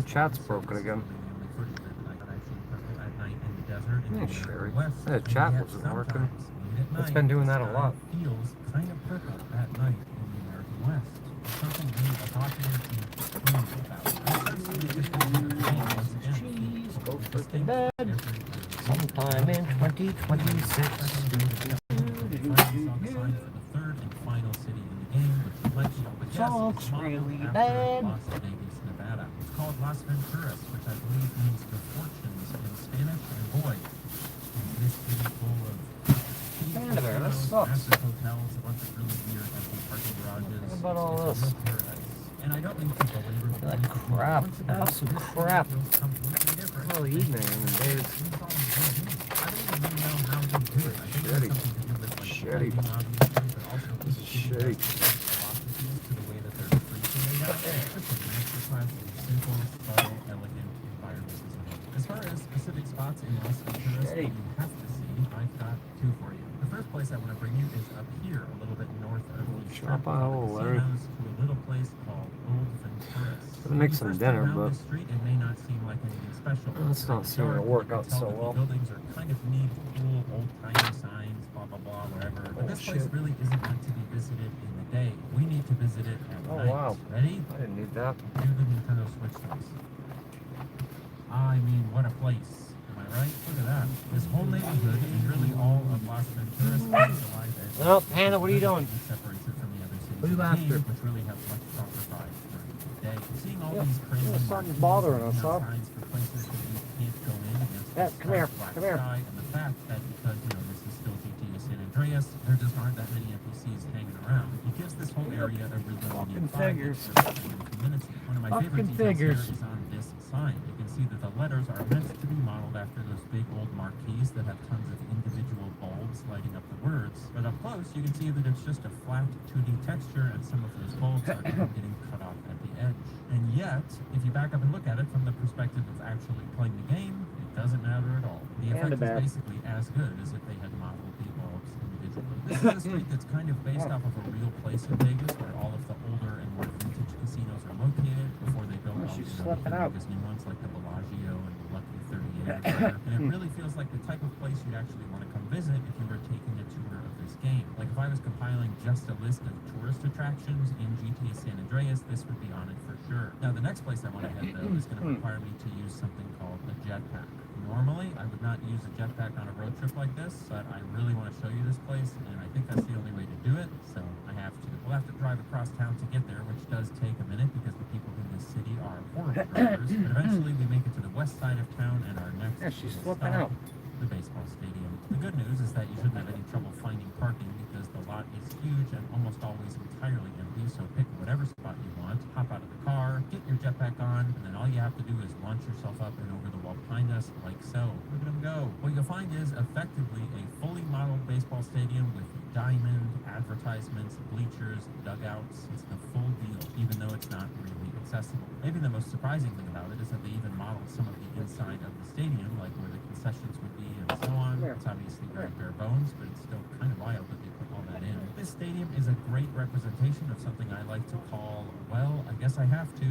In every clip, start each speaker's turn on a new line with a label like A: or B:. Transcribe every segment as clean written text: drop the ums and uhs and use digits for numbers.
A: Chat's broken again. Yeah, Sherry. The chat wasn't working. It's been doing that a lot.
B: Feels kind of purple at night in the American West. Something really evocative
A: Jeez, go freaking bed. Sometime in 2026. Sucks really bad.
B: Las Vegas, Nevada. It's called Las Venturas, which I believe means good fortunes in Spanish. And boy, is this city full of
A: That sucks.
B: massive hotels, a bunch of really weird empty parking garages.
A: What about all
B: It's a
A: this?
B: real paradise. And I don't mean to belabor the
A: That
B: point, but
A: crap.
B: once again,
A: That's some
B: this
A: crap.
B: city feels completely different.
A: Oh, evening, Dave.
B: I don't even know how they do it. I think it has something to do with like
A: Shitty.
B: lighting, obviously, but also
A: This is shitty.
B: philosophies to the way that their streets are laid out. It's just a masterclass of simple, subtle, elegant environmentalism. As far as specific spots in Las Venturas that you have to see, I've got two for you. The first place I want to bring you is up here, a little bit north of the
A: Chop a hole, Larry.
B: casinos, to a little place called Old Venturas.
A: Gonna make some dinner,
B: Around
A: but
B: this street, it may not seem like anything special.
A: that's not seeming to work out so well.
B: The buildings are kind of neat, cool, old-timey signs, blah blah blah, whatever. But this place
A: shit.
B: really isn't meant to be visited in the day. We need to visit it at
A: Oh,
B: night.
A: wow.
B: Ready?
A: I didn't need that.
B: Do the Nintendo Switch toss. I mean, what a place. Am I right? Look at that. This whole neighborhood and really all of Las Venturas is alive as
A: Well, Hannah, what are you doing?
B: separates it from the other cities
A: What are you
B: of the
A: after?
B: game, which really have much stronger vibes during the day. Seeing all
A: Yeah,
B: these crazy
A: yeah, something's
B: marquees
A: bothering
B: and
A: us, huh?
B: signs for places that you can't go in against
A: Yeah,
B: the
A: come here,
B: black
A: come here.
B: sky, and the fact that because this is still GTA San Andreas, there just aren't that many NPCs hanging around. It gives this whole area a really
A: Fucking
B: unique vibe.
A: figures.
B: One of my
A: Fucking
B: favorite details
A: figures.
B: here is on this sign. You can see that the letters are meant to be modeled after those big old marquees that have tons of individual bulbs lighting up the words. But up close, you can see that it's just a flat 2D texture, and some of those bulbs are getting cut off at the edge. And yet, if you back up and look at it from the perspective of actually playing the game, it doesn't matter at all. The effect is basically as good as if they had modeled the bulbs individually. This is a street that's kind of based off of a real place in Vegas where all of the older and more vintage casinos are located before they built all
A: she's
B: the
A: slipping out.
B: new ones like the Bellagio and the Lucky 38 or whatever. And it really feels like the type of place you'd actually want to come visit if you were taking a tour of this game. Like if I was compiling just a list of tourist attractions in GTA San Andreas, this would be on it for sure. Now the next place I want to head though is going to require me to use something called a jetpack. Normally, I would not use a jetpack on a road trip like this, but I really want to show you this place, and I think that's the only way to do it, so I have to. We'll have to drive across town to get there, which does take a minute because the people in this city are horrible drivers, but eventually we make it to the west side of town, and our next
A: she's
B: stop,
A: flipping out.
B: the baseball stadium. The good news is that you shouldn't have any trouble finding parking because the lot is huge and almost always entirely empty, so pick whatever spot you want, hop out of the car, get your jetpack on, and then all you have to do is launch yourself up and over the wall behind us, like so. Look at them go. What you'll find is effectively a fully modeled baseball stadium with diamond, advertisements, bleachers, dugouts. It's the full deal, even though it's not really accessible. Maybe the most surprising thing about it is that they even modeled some of the inside of the stadium, like where the concessions would be and so on. It's obviously very bare bones, but it's still kind of wild that they put all that in. This stadium is a great representation of something I like to call, well, I guess I have to,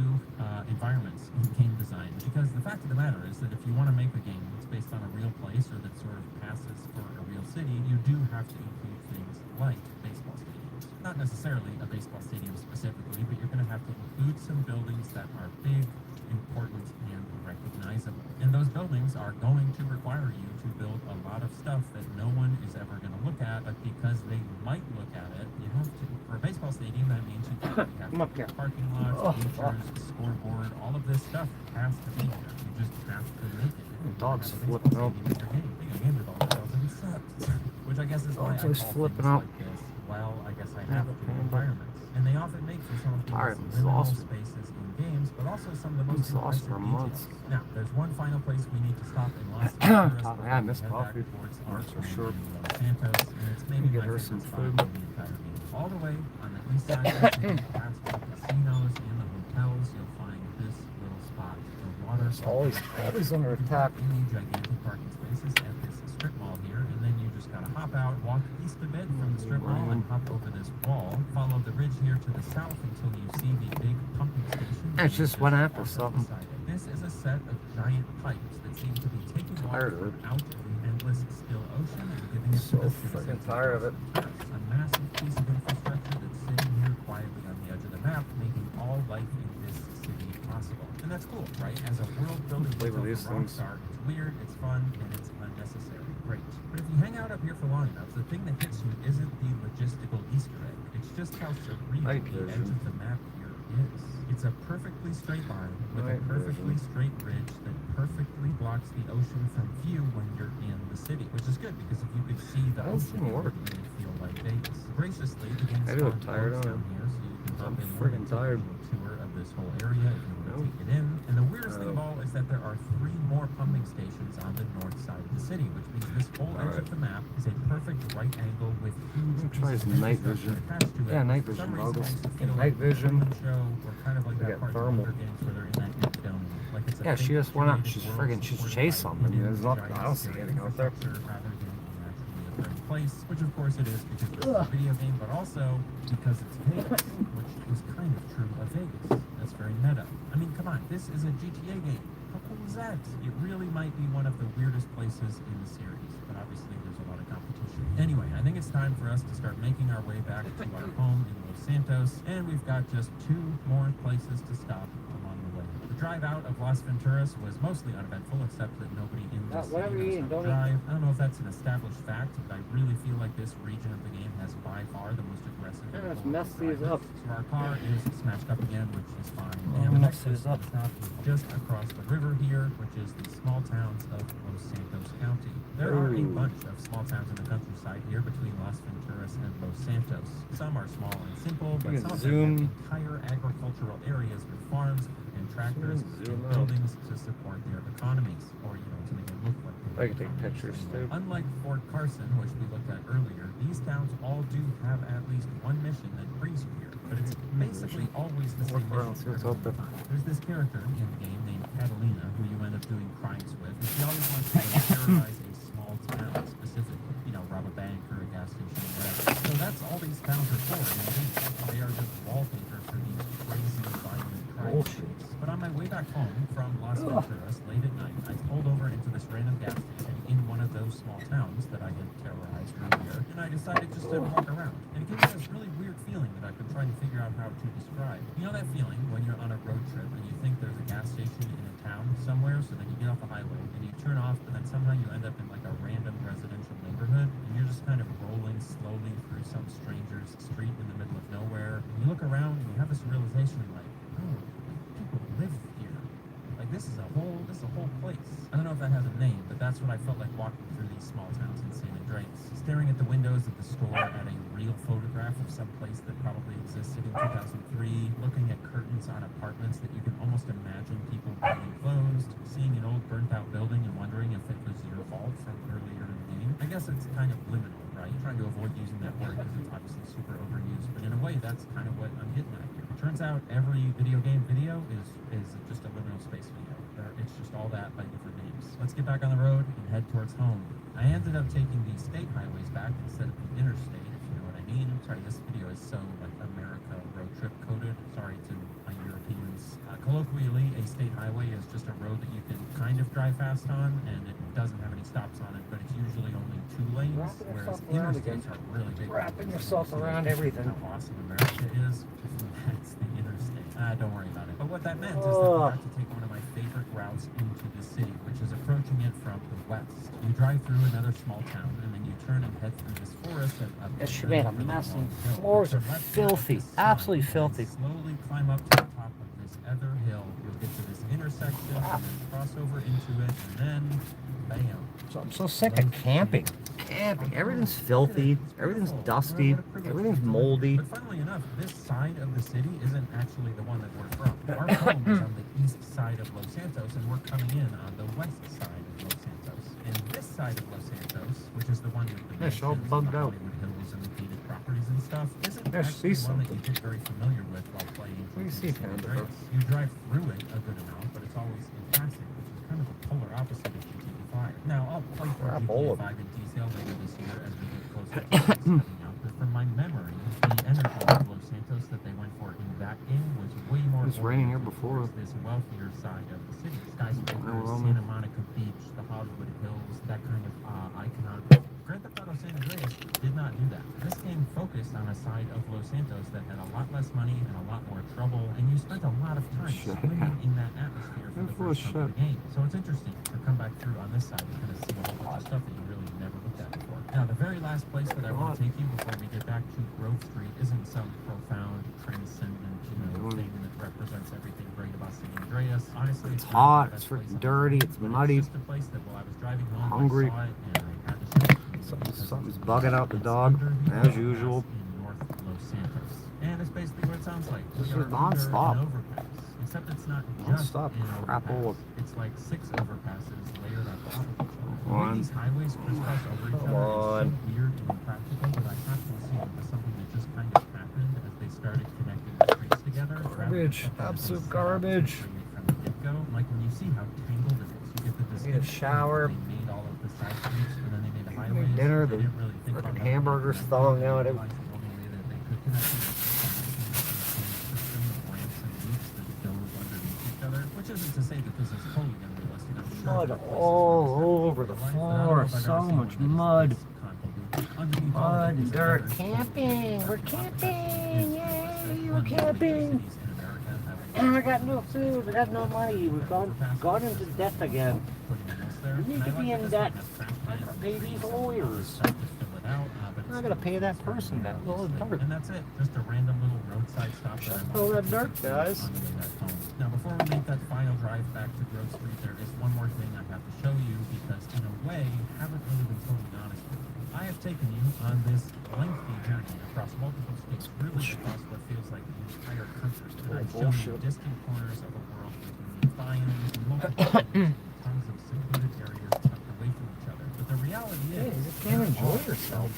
B: environments in game design. Because the fact of the matter is that if you want to make a game that's based on a real place or that sort of passes for a real city, you do have to include things like baseball stadiums. Not necessarily a baseball stadium specifically, but you're going to have to include some buildings that are big, important, and recognizable. And those buildings are going to require you to build a lot of stuff that no one is ever going to look at, but because they might look at it, you have to. For a baseball stadium, that means you have to parking lots, bleachers, scoreboard, all of this stuff has to be there. You just have to make it.
A: Dog's flipping out.
B: I think I ended all the bells and sucks. which I guess is why I call
A: just
B: things
A: flipping out.
B: like this, well, I guess I
A: Yeah,
B: have to environments. And they often make for some of the
A: Tired,
B: most
A: I'm
B: liminal
A: exhausted.
B: spaces in games, but also some of the
A: I'm
B: most
A: exhausted
B: impressive
A: for
B: details.
A: months.
B: Now, there's one final place we need to stop in Las Venturas before
A: Yeah, I
B: we
A: miss
B: head
A: coffee.
B: back towards our
A: That's for
B: home
A: sure.
B: in Los Santos, and it's maybe
A: Get
B: my
A: her
B: favorite
A: some
B: spot
A: food.
B: in the entire game. All the way on the east side of the city, past the casinos and the hotels, you'll find this little spot. The water
A: Always under attack.
B: in the gigantic parking spaces at this strip mall here, and then you just gotta hop out, walk east a bit from the strip mall, and hop over this wall. Follow the ridge here to the south until you see the big pumping station.
A: It's just went after something.
B: This is a set of giant pipes that seem to be taking water
A: Tired of it.
B: out of the endless still ocean and giving it
A: So
B: to the citizens.
A: freaking tired of it.
B: A massive piece of infrastructure that's sitting here quietly on the edge of the map, making all life in this city possible. And that's cool, right? As a world-building
A: Play with these things.
B: rockstar, it's weird, it's fun, and it's unnecessary. Great. But if you hang out up here for long enough, the thing that hits you isn't the logistical Easter egg. It's just how surreal
A: Night
B: the edge
A: vision.
B: of the map here is. It's a perfectly straight line with a
A: Night
B: perfectly
A: vision.
B: straight ridge that perfectly blocks the ocean from view when you're in the city, which is good because if you could see the
A: How does
B: ocean,
A: it
B: it
A: work?
B: would really feel like Vegas. Graciously, the game
A: I do
B: spawned
A: get tired
B: boats
A: on
B: down
A: it.
B: here, so you can hop
A: I'm
B: in
A: friggin'
B: and take
A: tired.
B: a little tour of this whole area if you want to take it in. And the weirdest thing of all is that there are 3 more pumping stations on the north side of the city, which means this whole edge of the map is a perfect right angle with huge
A: Try
B: pieces
A: some
B: of
A: night
B: infrastructure
A: vision.
B: attached to it.
A: Yeah, night
B: For some
A: vision
B: reason,
A: goggles.
B: it makes it feel
A: Night
B: like a
A: vision.
B: Truman Show, or kind of like
A: We
B: that
A: got
B: part of
A: thermal.
B: Hunger Games where they're in that big dome. Like it's a
A: Yeah, she
B: fake
A: just went out.
B: curated
A: She's
B: world
A: friggin' she's
B: supported
A: chased
B: by
A: something.
B: hidden
A: There's nothing.
B: giant
A: I don't see
B: scary
A: anything out there.
B: infrastructure rather than actually a third place, which of course it is because it's a video game, but also because it's Vegas, which is kind of true of Vegas. That's very meta. I mean, come on, this is a GTA game. How cool is that? It really might be one of the weirdest places in the series, but obviously there's a lot of competition. Anyway, I think it's time for us to start making our way back to our home in Los Santos, and we've got just 2 more places to stop along the way. The drive out of Las Venturas was mostly uneventful, except that nobody in the city
A: whatever you
B: knows
A: eat,
B: how to
A: don't
B: drive. I don't know if that's an established fact, but I really feel like this region of the game has by far the most aggressive.
A: Yeah, let's mess these up.
B: So our car is smashed up again, which is fine.
A: Oh,
B: And the
A: mess
B: next place
A: these up.
B: to stop is just across the river here, which is the small towns of Los Santos County. There are a
A: Ooh.
B: bunch of small towns in the countryside here between Las Venturas and Los Santos. Some are small and simple, but
A: You
B: some
A: can
B: of them
A: zoom.
B: have entire agricultural areas with farms and tractors
A: Zoom
B: and
A: out.
B: buildings to support their economies, or to make it look like
A: I can take pictures too.
B: Unlike Fort Carson, which we looked at earlier, these towns all do have at least one mission that brings you here, but it's basically always the same
A: Look around, see
B: mission.
A: what's out there.
B: There's this character in the game named Catalina who you end up doing crimes with, and she always wants to go terrorize a small town specifically, rob a bank or a gas station or whatever. So that's all these towns are for in the game. They are just wallpaper for these crazy violent crime
A: Bullshit.
B: scenes. But on my way back home from Las Venturas late at night, I pulled over into this random gas station in one of those small towns that I had terrorized earlier, and I decided just to walk around. And it gave me this really weird feeling that I've been trying to figure out how to describe. You know that feeling when you're on a road trip and you think there's a gas station in a town somewhere, so then you get off the highway and you turn off, and then somehow you end up in like a random residential neighborhood, and you're just kind of rolling slowly through some stranger's street in the middle of nowhere, and you look around and you have this realization like, oh, people live here. Like this is a whole place. I don't know if that has a name, but that's what I felt like walking through these small towns in San Andreas. Staring at the windows of the store at a real photograph of some place that probably existed in 2003, looking at curtains on apartments that you can almost imagine people being closed, seeing an old burnt out building and wondering if it was your fault from earlier in the game. I guess it's kind of liminal, right? Trying to avoid using that word because it's obviously super overused, but in a way that's kind of what I'm getting at here. Turns out every video game video is just a liminal space video. It's just all that by different names. Let's get back on the road and head towards home. I ended up taking the state highways back instead of the interstate, if you know what I mean. Sorry, this video is so like America road trip coded. Sorry to my Europeans. Colloquially, a state highway is just a road that you can kind of drive fast on, and it doesn't have any stops on it, but it's usually only 2 lanes, whereas interstates are really big.
A: Wrapping yourself around everything.
B: How awesome America is. That's the interstate. Don't worry about it. But what that meant is that we had to take one of my favorite routes into the city, which is approaching it from the west. You drive through another small town, and then you turn and head through this forest.
A: Yes, she made a mess, and floors are filthy, absolutely filthy.
B: Slowly climb up to the top of this other hill. You'll get to this intersection, and then cross over into it, and then, bam.
A: So I'm so sick of camping. camping. Everything's filthy. Everything's dusty. Everything's moldy.
B: But funnily enough, this side of the city isn't actually the one that we're from. Our home is on the east side of Los Santos, and we're coming in on the west side of Los Santos. And this side of Los Santos, which is the one with the
A: It's all
B: mansions and
A: bugged
B: the
A: out.
B: Hollywood Hills and the gated properties and stuff, isn't
A: Yeah,
B: actually
A: see
B: one that you
A: something.
B: get very familiar with while playing.
A: What do you see,
B: San
A: Panda?
B: Andreas. You drive through it a good amount, but it's always in passing, which is kind of the polar opposite of GTA 5. Now, I'll play through
A: Crap,
B: GTA
A: all of
B: 5 in detail later this year as we get closer to release coming out, but from my memory, the energy of Los Santos that they went for in that game was way more.
A: It was raining here
B: oriented
A: before.
B: towards this wealthier side of the city. Skyscrapers,
A: Well,
B: Santa Monica Beach, the Hollywood Hills, that kind of icon. Grand Theft Auto San Andreas did not do that. This game focused on a side of Los Santos that had a lot less money and a lot more trouble, and you spent a lot of time swimming in that atmosphere for the first chunk of the game. So it's interesting to come back through on this side and kind of see a whole bunch of stuff that you really never looked at before. Now, the very last place that I want to take you before we get back to Grove Street isn't some profound, transcendent, thing that represents everything great about San Andreas. Honestly,
A: It's hot, it's freaking dirty, it's muddy.
B: It's just a place that while I was driving home,
A: Hungry.
B: I saw it and I had to show it.
A: Something's bugging out the dog, as usual.
B: In North Los Santos. And it's basically what it sounds like.
A: This
B: We
A: is
B: are
A: non-stop.
B: under an overpass. Except it's not just
A: Non-stop
B: an
A: crap all
B: overpass. It's like 6 overpasses layered on top of each other. The way
A: on.
B: these highways crisscross over each
A: Come
B: other is
A: on.
B: so weird and impractical that I have to assume it was something that just kind of happened as they started connecting the streets together.
A: Garbage. Absolute garbage.
B: From the get-go. Like when you see how tangled it is, you get the
A: Need a shower.
B: They made all of the side streets and then they made the highways.
A: Make dinner,
B: They
A: the
B: didn't really think about
A: frickin'
B: that.
A: hamburger's thawing out.
B: They realized the only way that they could connect them was system of ramps and loops that dove underneath each other. Which isn't to say that this is totally unrealistic. I'm sure
A: Mud
B: there are places
A: all
B: where this
A: over the
B: happens in real life, but I don't know if
A: floor.
B: I've
A: So
B: ever seen
A: much
B: one that is
A: mud.
B: this convoluted. Underneath all of
A: Mud
B: it
A: and
B: is
A: dirt.
B: another
A: Camping. We're camping. Yay, we're
B: one of the biggest
A: camping.
B: cities in America having
A: And I got no food. I got no money. We've gone into debt again. We need to be in debt. I gotta pay these lawyers. I gotta pay that person that little dirt.
B: And that's it. Just a random little roadside stop.
A: Just all that dirt, guys.
B: On the way back home. Now, before we make that final drive back to Grove Street, there is one more thing I have to show you because, in a way, I haven't really been totally honest with you. I have taken you on this lengthy journey across multiple states, really across what feels like the entire country. And I've shown you distant corners of a world between defiance and multiple tons of secluded areas tucked away from each other. But the reality is,
A: you can't enjoy yourself.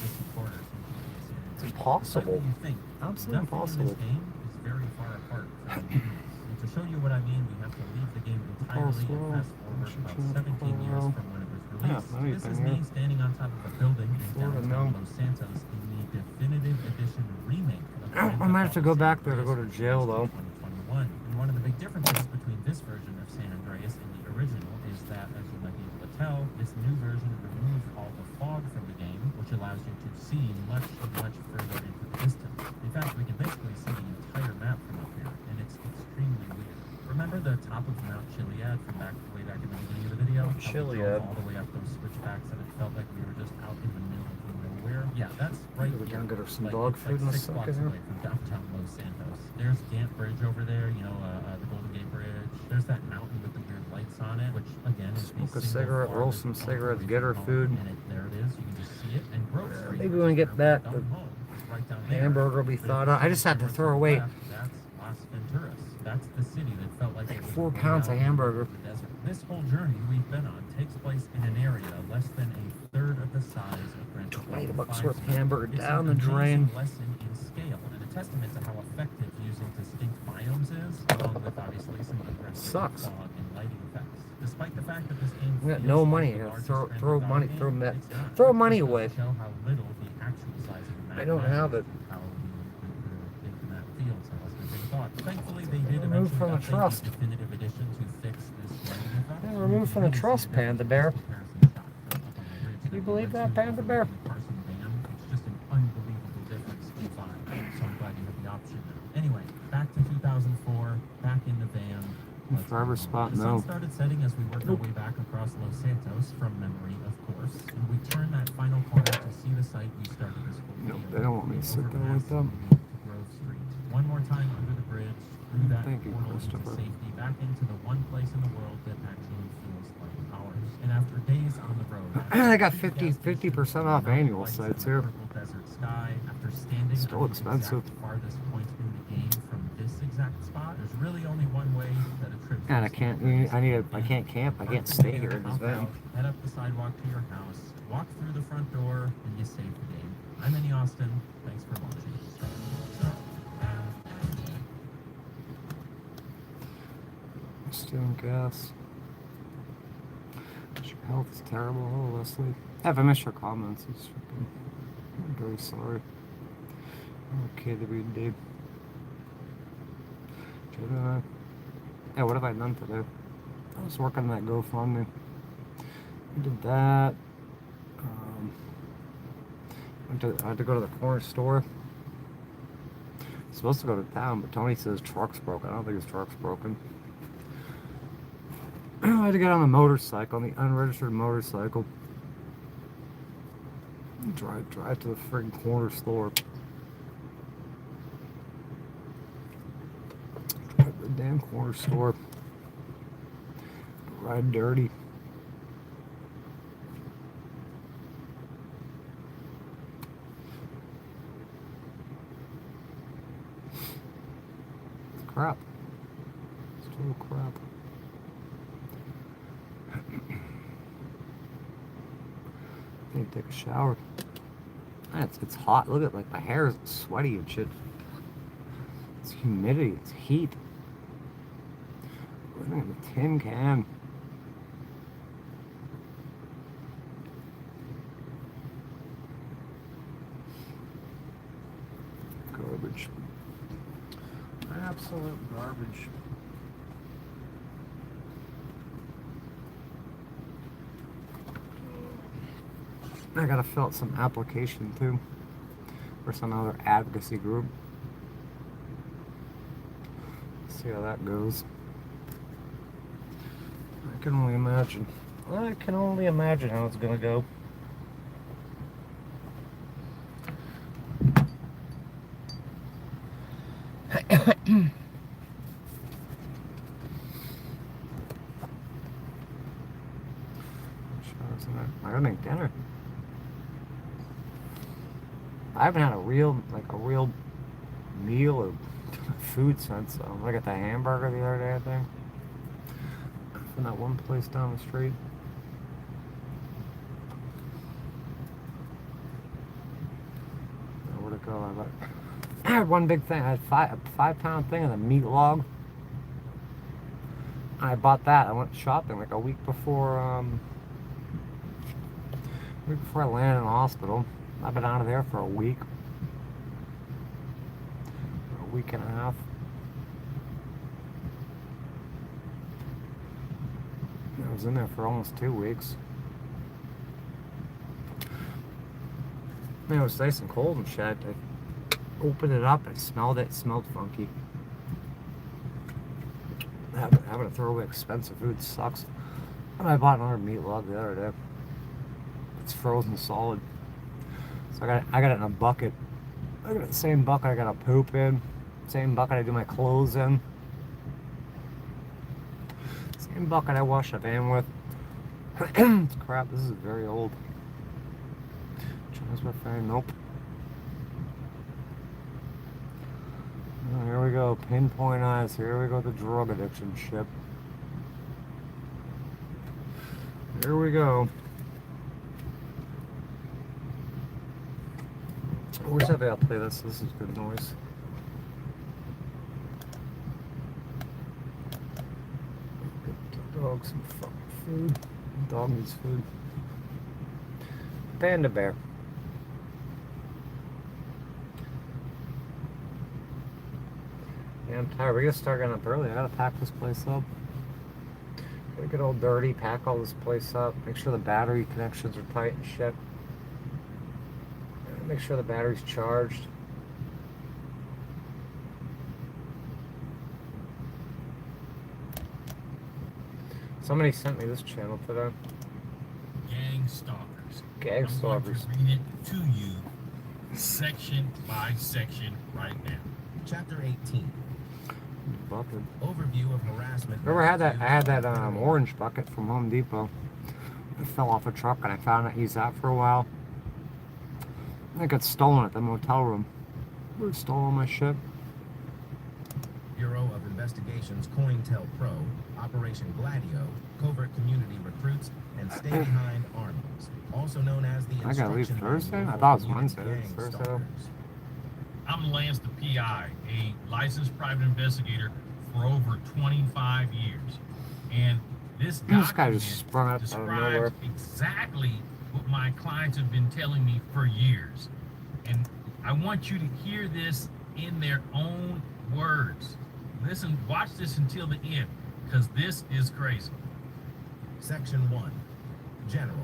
A: It's impossible.
B: You think
A: Absolutely impossible.
B: This game is very far apart from the games. And to show you what I mean, we have to leave the game entirely and fast forward about 17 years from when it was released. This is me standing on top of a building in downtown Los Santos in the definitive edition remake of
A: I might have to go back there to go to jail, though.
B: 2021. And one of the big differences between this version of San Andreas and the original is that, as you might be able to tell, this new version removed all the fog from the game, which allows you to see much, much further into the distance. In fact, we can basically see the entire map from up here, and it's extremely weird. Remember the top of Mount Chiliad from way back in the beginning of the video? How we
A: Chiliad.
B: drove all the way up those switchbacks, and it felt like we were just out in the middle of nowhere. Yeah, that's right.
A: We're gonna get her some
B: Like,
A: dog
B: it's
A: food in
B: like
A: a
B: 6 blocks
A: second here.
B: away from downtown Los Santos. There's Gant Bridge over there, the Golden Gate Bridge. There's that mountain with the weird lights on it, which again is
A: Smoke
B: the
A: a
B: single
A: cigarette, roll
B: farthest
A: some
B: point
A: cigarettes,
B: away
A: get her
B: from
A: food.
B: home, and there it is. You can just see it. And Grove Street.
A: Maybe when we get back,
B: down
A: the
B: home, it's right down there.
A: hamburger will be
B: But if
A: thawed
B: you
A: out. I just had to
B: look
A: throw
B: to the
A: away
B: left, that's Las Venturas. That's the city that felt like it was
A: 4
B: way
A: pounds
B: out
A: of
B: in the
A: hamburger.
B: middle of the desert. This whole journey we've been on takes place in an area less than a third of the size of Grand Theft Auto
A: $20
B: 5's
A: worth of hamburger
B: It's
A: down
B: an
A: the drain.
B: amazing lesson in scale and a testament to how effective using distinct biomes is, along with obviously some aggressive
A: Sucks.
B: fog and lighting effects. Despite the fact that this game
A: We got
B: feels
A: no
B: like
A: money.
B: the
A: I gotta
B: largest
A: throw-
B: Grand
A: throw
B: Theft Auto
A: money-
B: game,
A: throw ma-
B: it's not.
A: throw
B: It
A: money
B: just goes
A: away.
B: to show how little the actual size of the map
A: I don't have it.
B: how big the map feels and what's been thought. Thankfully, they did
A: Removed
B: eventually
A: from the
B: update
A: trust.
B: the definitive edition to fix this lighting effect.
A: Yeah, removed from the
B: You can
A: trust,
B: see that
A: Panda Bear.
B: comparison shot up on the bridge
A: Can you
B: that
A: believe
B: we
A: that,
B: went to
A: Panda
B: over
A: Bear?
B: in the Carson van. It's just an unbelievable difference in vibe. So I'm glad you have the option now. Anyway, back to 2004, back in the van. Let's
A: Forever
B: move on.
A: spot,
B: The sun
A: no.
B: started setting as we worked our way back across Los Santos from memory, of course. And we turned that final corner to see the site we started this whole
A: Nope,
B: video.
A: they don't want me to sit there with them.
B: To Grove Street. One more time under the bridge, through that
C: Thank you,
B: portal into
C: Christopher.
B: safety back into the one place in the world that actually feels like ours. And after days on the road,
C: I got 50% off annual sites here.
B: Desert sky, after standing
C: Still
B: on the
C: expensive.
B: exact farthest point in the game from this exact spot, there's really only one way that a trip.
C: And I can't camp. I can't stay here in this van.
B: Head up the sidewalk to your house, walk through the front door, and you save the game. I'm Annie Austin. Thanks for watching.
C: Stealing gas. Your health is terrible. Oh, Leslie. If I missed your comments, I'm very sorry. Okay, the weird day. Yeah, what have I done today? I was working on that GoFundMe. I did that. I had to go to the corner store. Supposed to go to town, but Tony says truck's broken. I don't think his truck's broken. I had to get on the motorcycle, on the unregistered motorcycle. Drive to the friggin' corner store. Drive to the damn corner store. Ride dirty. It's crap. It's total crap. I need to take a shower. It's hot. Look at, like, my hair is sweaty and shit. It's humidity. It's heat. Living in a tin can. Garbage. Absolute garbage. I gotta fill out some application too for some other advocacy group. See how that goes. I can only imagine. I can only imagine how it's gonna go. I gotta make dinner. I haven't had a real meal or food since I got the hamburger the other day, I think. From that one place down the street. Where'd it go? I had one big thing. I had a 5-pound thing of the meat log. I bought that. I went shopping like a week before I landed in the hospital. I've been out of there for a week. For a week and a half. I was in there for almost 2 weeks. Man, it was nice and cold and shit. I opened it up, I smelled it, smelled funky. Having to throw away expensive food sucks. And I bought another meat log the other day. It's frozen solid. So I got it in a bucket. I got the same bucket I gotta poop in. Same bucket I do my clothes in. Same bucket I wash the van with. It's crap, this is very old. Transfer fan, nope. Oh, here we go, pinpoint eyes. Here we go, the drug addiction ship. Here we go. I wish I'd be able to play this. This is good noise. Get the dog some fucking food. The dog needs food. Panda bear. Yeah, I'm tired. We gotta start getting up early. I gotta pack this place up. Gotta get all dirty, pack all this place up, make sure the battery connections are tight and shit. Make sure the battery's charged. Somebody sent me this channel today.
D: Gang stalkers.
C: Gang
D: I'm going
C: stalkers.
D: to read it to you, section by section, right now. Chapter 18.
C: Bucket.
E: Overview of harassment.
C: Remember I had that
E: methods used.
C: orange bucket from Home Depot. It fell off a truck and I found it, used that for a while. I got stolen at the motel room. They stole all my shit.
E: Bureau of Investigation's COINTELPRO, Operation Gladio, Covert Community Recruits, and Stay Behind Armies, also known as the
C: I gotta leave
E: Instruction
C: Thursday?
E: Manual
C: I
E: for
C: thought it was
E: Community
C: Wednesday.
E: Gang
C: Thursday.
E: Stalkers.
D: I'm Lance the PI, a licensed private investigator for over 25 years. And this
C: This guy
D: document
C: just sprung up out of nowhere.
D: describes exactly what my clients have been telling me for years. And I want you to hear this in their own words. Listen, watch this until the end, because this is crazy.
E: Section 1. General.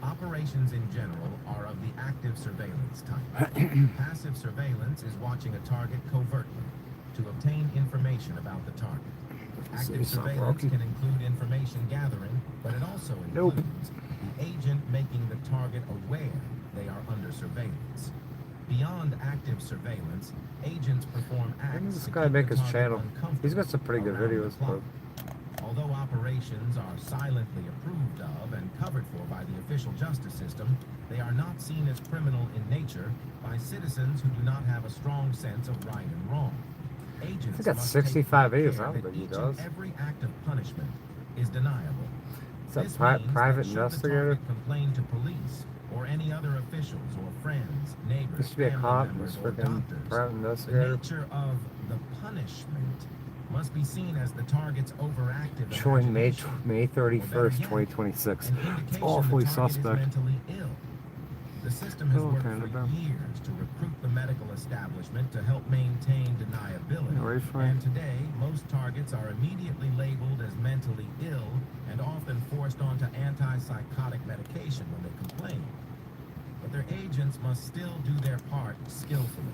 E: Operations in general are of the active surveillance type. Passive surveillance is watching a target covertly to obtain information about the target. Active
C: It's not
E: surveillance
C: broken.
E: can include information gathering, but it also includes the agent making the target aware they are under surveillance. Beyond active surveillance, agents perform
C: When
E: acts
C: does this
E: to
C: guy
E: keep
C: make
E: the
C: his
E: target
C: channel?
E: uncomfortable
C: He's got some pretty good
E: around the
C: videos,
E: clock.
C: but
E: Although operations are silently approved of and covered for by the official justice system, they are not seen as criminal in nature by citizens who do not have a strong sense of right and wrong. Agents
C: He's got
E: must
C: 65
E: take
C: views.
E: care
C: I don't
E: that
C: think he
E: each
C: does.
E: and every act of punishment is deniable.
C: it's a
E: This
C: pri-
E: means
C: private
E: that should the
C: investigator.
E: target complain to police or any other officials or friends, neighbors,
C: Used to be a
E: family
C: cop.
E: members,
C: He's
E: or
C: freaking
E: doctors,
C: private
E: the
C: investigator.
E: nature of the punishment must be seen as the target's overactive
C: Showing May
E: imagination,
C: May
E: or better
C: 31st,
E: yet,
C: 2026.
E: an
C: It's
E: indication
C: awfully
E: the target
C: suspect.
E: is mentally ill. The system has
C: Oh,
E: worked
C: kind of,
E: for
C: bro.
E: years to recruit the medical establishment to help maintain deniability.
C: Yeah, right, Frank.
E: And today, most targets are immediately labeled as mentally ill and often forced onto antipsychotic medication when they complain. But their agents must still do their part skillfully,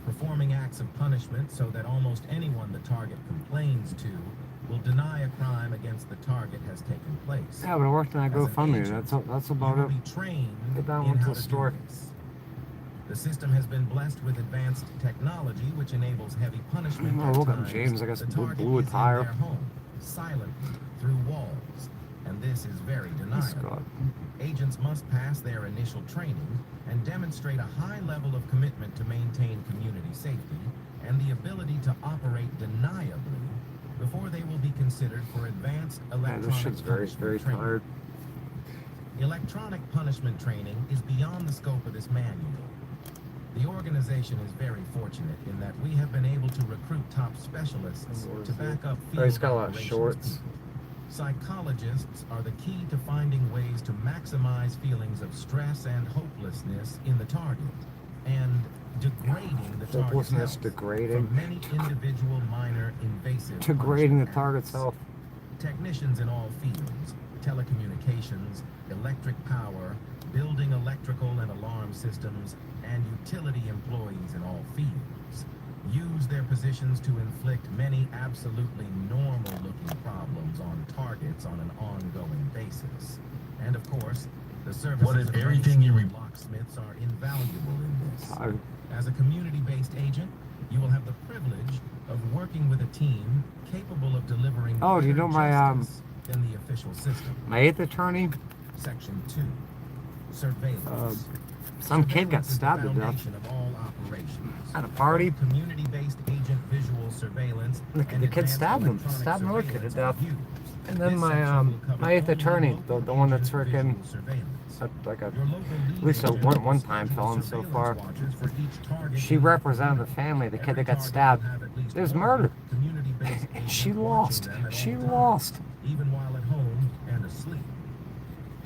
E: performing acts of punishment so that almost anyone the target complains to will deny a crime against the target has taken place.
C: Yeah, but it worked in that
E: As an
C: GoFundMe.
E: agent,
C: That's
E: you
C: about
E: will
C: it.
E: be trained
C: Get down,
E: in
C: went to
E: how
C: the
E: to
C: store.
E: do this. The system has been blessed with advanced technology, which enables heavy punishment.
C: Oh,
E: at
C: look at
E: times
C: James, I guess,
E: the
C: blew
E: target
C: a
E: is in
C: tire.
E: their home, silently, through walls, and this is very
C: He's
E: deniable.
C: got
E: Agents must pass their initial training and demonstrate a high level of commitment to maintain community safety and the ability to operate deniably before they will be considered for advanced
C: yeah,
E: electronic
C: this shit's very,
E: punishment
C: very
E: training.
C: tired.
E: Electronic punishment training is beyond the scope of this manual. The organization is very fortunate in that we have been able to recruit top specialists
C: What
E: to
C: is
E: back
C: it?
E: up
C: Oh, he's
E: field
C: got a lot of
E: operations
C: shorts.
E: people. Psychologists are the key to finding ways to maximize feelings of stress and hopelessness in the target and degrading the target's
C: Hopelessness,
E: health
C: degrading.
E: from many individual minor invasive
C: Degrading the
E: punishment
C: target's
E: acts.
C: health.
E: Technicians in all fields, telecommunications, electric power, building electrical and alarm systems, and utility employees in all fields use their positions to inflict many absolutely normal-looking problems on targets on an ongoing basis. And of course, the services
D: What if
E: of
D: everything
E: many
D: you
E: skilled locksmiths are invaluable in this.
C: Tired.
E: As a community-based agent, you will have the privilege of working with a team capable of delivering
C: Oh, do you
E: better
C: know my,
E: justice than the official system.
C: My 8th attorney,
E: Section 2. Surveillance.
C: some kid got
E: Surveillance is the
C: stabbed to death
E: foundation of all operations.
C: at a party.
E: Community-based agent visual surveillance.
C: The
E: and
C: kid
E: advanced
C: stabbed him.
E: electronic
C: Stabbed another kid to
E: surveillance are
C: death.
E: used.
C: And then
E: This
C: my
E: section will cover
C: my 8th
E: only
C: attorney,
E: local
C: the one that's
E: agent
C: freaking
E: visual surveillance.
C: like a
E: Your local lead
C: at least a
E: agent
C: one
E: will
C: time
E: schedule
C: felon so
E: surveillance
C: far.
E: watches for each target
C: She
E: in the
C: represented the
E: community.
C: family. The kid
E: Every
C: that got
E: target
C: stabbed.
E: will have at least
C: It was
E: one
C: murder.
E: community-based agent
C: She
E: watching
C: lost.
E: them at
C: She
E: all times,
C: lost.
E: even while at home and asleep.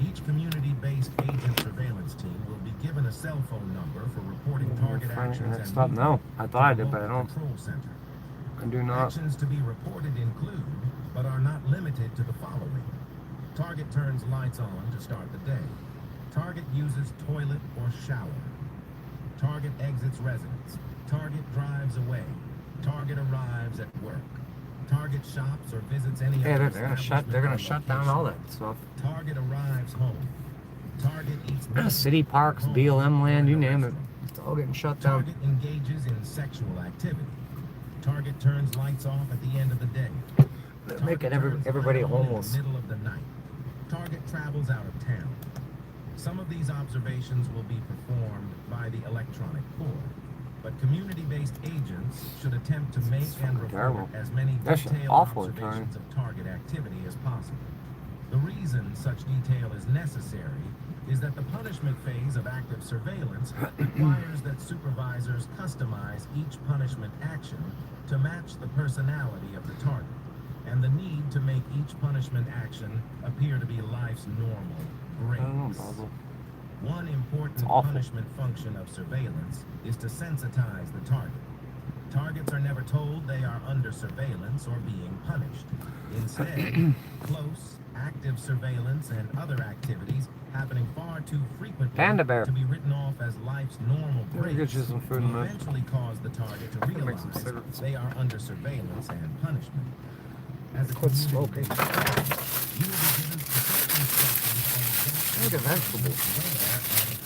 E: Each community-based agent surveillance team will be given a cell phone number for reporting target
C: Find it
E: actions
C: next
E: and
C: up. No,
E: movement
C: I thought I
E: to
C: did,
E: the
C: but I
E: local
C: don't.
E: Control center.
C: I do not.
E: Actions to be reported include, but are not limited to the following. Target turns lights on to start the day. Target uses toilet or shower. Target exits residence. Target drives away. Target arrives at work. Target shops or visits any
C: Yeah,
E: other
C: they're gonna
E: establishment or
C: shut down all
E: location.
C: that stuff.
E: Target arrives home. Target eats meals
C: City parks,
E: at home
C: BLM
E: or
C: land,
E: in
C: you
E: a
C: name it.
E: restaurant.
C: It's all getting shut down.
E: Target engages in sexual activity. Target turns lights off at the end of the day.
C: They're making
E: Target turns
C: everybody
E: light on
C: homeless.
E: in the middle of the night. Target travels out of town. Some of these observations will be performed by the electronic core, but community-based agents should attempt to make and report
C: terrible.
E: as many
C: That's
E: detailed
C: awful,
E: observations of target activity as possible. The reason such detail is necessary is that the punishment phase of active surveillance requires that supervisors customize each punishment action to match the personality of the target, and the need to make each punishment action appear to be life's normal breaks. One important punishment function of surveillance is to sensitize the target. Targets are never told they are under surveillance or being punished. Instead, close, active surveillance and other activities happening far too frequently
C: Panda bear.
E: to be written off as life's normal
C: Get
E: breaks
C: you some food,
E: will
C: man.
E: eventually cause the target to
C: Make some
E: realize
C: cigarettes.
E: they are under surveillance and punishment. As a
C: Quit
E: community
C: smoking.
E: based you will be given specific instructions on
C: Look at
E: exactly
C: vegetables.
E: where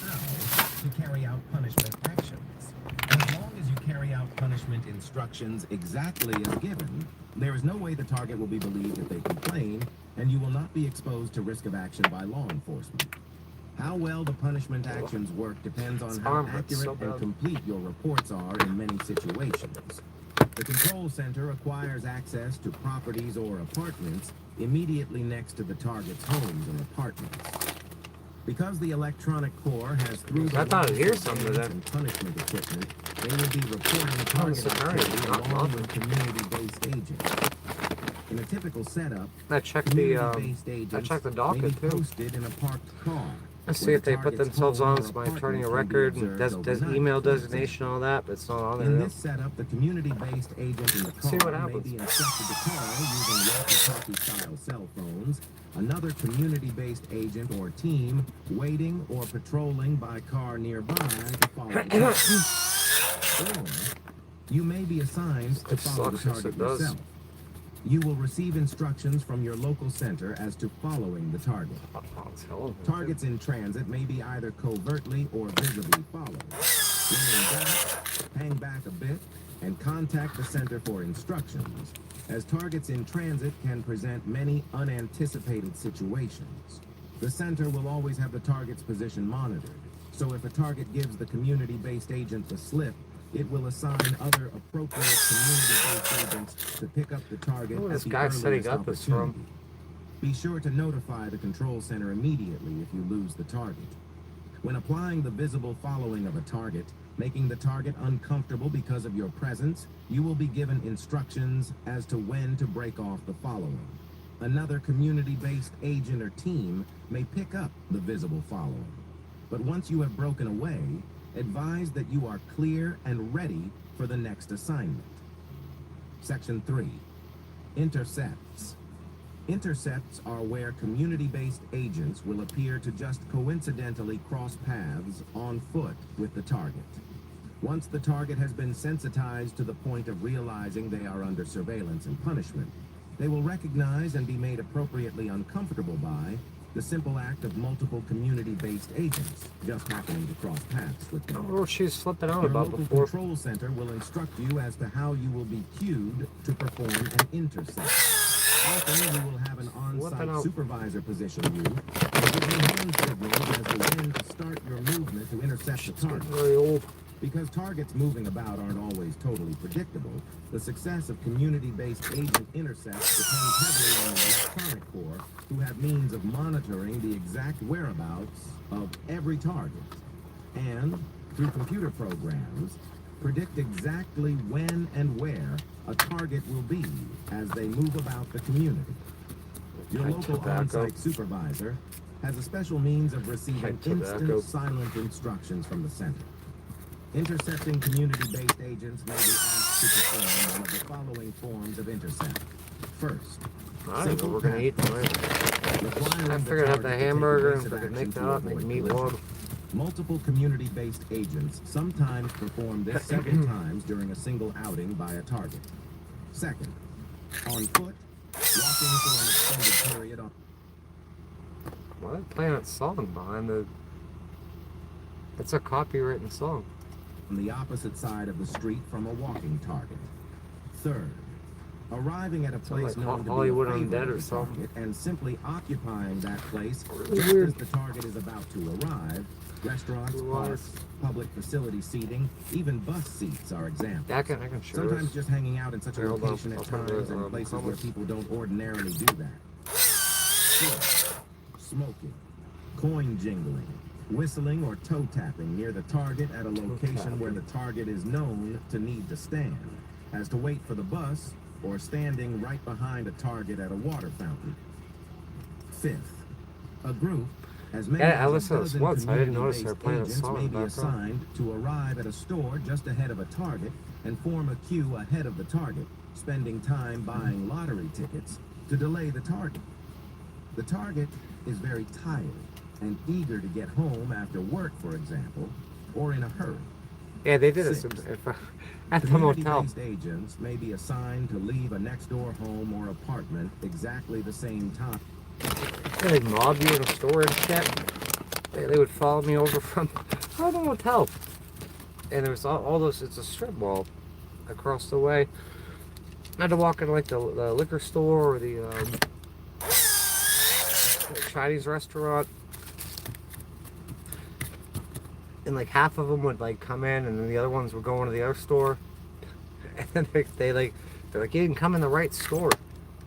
E: and how to carry out punishment actions. As long as you carry out punishment instructions exactly as given, there is no way the target will be believed if they complain, and you will not be exposed to risk of action by law enforcement. How well the punishment actions work depends on how accurate and complete your reports are in many situations. The control center acquires access to properties or apartments immediately next to the target's homes or apartments. Because the electronic core has through
C: I thought I'd hear something of that.
E: and punishment equipment, they will be reporting target activity along with community-based agents. In a typical setup,
C: I checked
E: community-based agents
C: the
E: may
C: docket
E: be
C: too.
E: posted in a parked car.
C: Let's see
E: where
C: if they
E: the
C: put
E: target's
C: themselves
E: home
C: on
E: or
C: as my attorney
E: apartment
C: a
E: can be
C: record and
E: observed
C: does
E: overnight,
C: email
E: for example.
C: designation and all that, but it's not on
E: In
C: there.
E: this setup, the community-based agent in the
C: See what
E: car may
C: happens.
E: be instructed to call using walkie-talkie style cell phones, another community-based agent or team waiting or patrolling by car nearby to follow the target. Or you may be assigned to
C: It
E: follow the
C: sucks, yes,
E: target
C: it does.
E: yourself. You will receive instructions from your local center as to following the target. Targets in transit may be either covertly or visibly followed. When in doubt, hang back a bit and contact the center for instructions, as targets in transit can present many unanticipated situations. The center will always have the target's position monitored, so if a target gives the community-based agent the slip, it will assign other appropriate community-based agents to pick up the target
C: Who
E: at
C: this
E: the
C: guy said he
E: earliest
C: got this from?
E: opportunity. Be sure to notify the control center immediately if you lose the target. When applying the visible following of a target, making the target uncomfortable because of your presence, you will be given instructions as to when to break off the following. Another community-based agent or team may pick up the visible following. But once you have broken away, advise that you are clear and ready for the next assignment. Section 3. Intercepts. Intercepts are where community-based agents will appear to just coincidentally cross paths on foot with the target. Once the target has been sensitized to the point of realizing they are under surveillance and punishment, they will recognize and be made appropriately uncomfortable by the simple act of multiple community-based agents just happening to cross paths with them.
C: Oh, she's flipping out
E: Your
C: about
E: local
C: before.
E: control center will instruct you as to how you will be cued to perform an intercept. Often you will have an
C: Flipping
E: on-site
C: out.
E: supervisor position you and give you hand signals as to when to start your movement to intercept the target.
C: Very old.
E: Because targets moving about aren't always totally predictable, the success of community-based agent intercepts depends heavily on the electronic core, who have means of monitoring the exact whereabouts of every target, and, through computer programs, predict exactly when and where a target will be as they move about the community. Your local on-site supervisor has a special means of receiving instant silent instructions from the center. Intercepting community-based agents may be asked to perform one of the following forms of intercept. First,
C: I don't know what we're gonna eat tonight. I figured I'd have the hamburger and if I could make that up, make meatloaf.
E: Multiple community-based agents sometimes perform this several times during a single outing by a target. Second, on foot, walking for an extended period on...
C: Why are they playing that song behind the... It's a copywritten song.
E: the opposite side of the street from a walking target. Third, arriving at a place
C: like
E: known to be
C: Hollywood
E: a favorite
C: Undead
E: of
C: or
E: the
C: something.
E: target and simply occupying that place
C: Really
E: just
C: weird.
E: as the target is about to arrive. Restaurants,
C: Blue eyes.
E: parks, public facility seating, even bus seats are examples.
C: Yeah, I can share
E: Sometimes
C: this.
E: just hanging out in such a
C: Here, hold on.
E: location
C: I'll
E: at
C: put
E: times
C: the,
E: and places where
C: comments.
E: people don't ordinarily do that. Fourth, smoking, coin jingling, whistling or toe tapping near the target at a location where the target is known to need to stand, as to wait for the bus or standing right behind a target at a water fountain. Fifth, a group as many
C: Yeah, I
E: as a
C: listened to this
E: dozen
C: once. I didn't notice they were
E: community-based
C: playing a
E: agents
C: song
E: may
C: in
E: be
C: the background.
E: assigned to arrive at a store just ahead of a target and form a queue ahead of the target, spending time buying lottery tickets to delay the target. The target is very tired and eager to get home after work, for example, or in a hurry.
C: Yeah, they did it
E: Sixth,
C: at the motel.
E: community-based agents may be assigned to leave a next-door home or apartment exactly the same time.
C: They'd mob you in a store and shit. They would follow me over from the motel. And there's all those, it's a strip mall across the way. I had to walk into like the liquor store or the Chinese restaurant. And like half of them would like come in and then the other ones would go into the other store. And then they're like, you didn't come in the right store.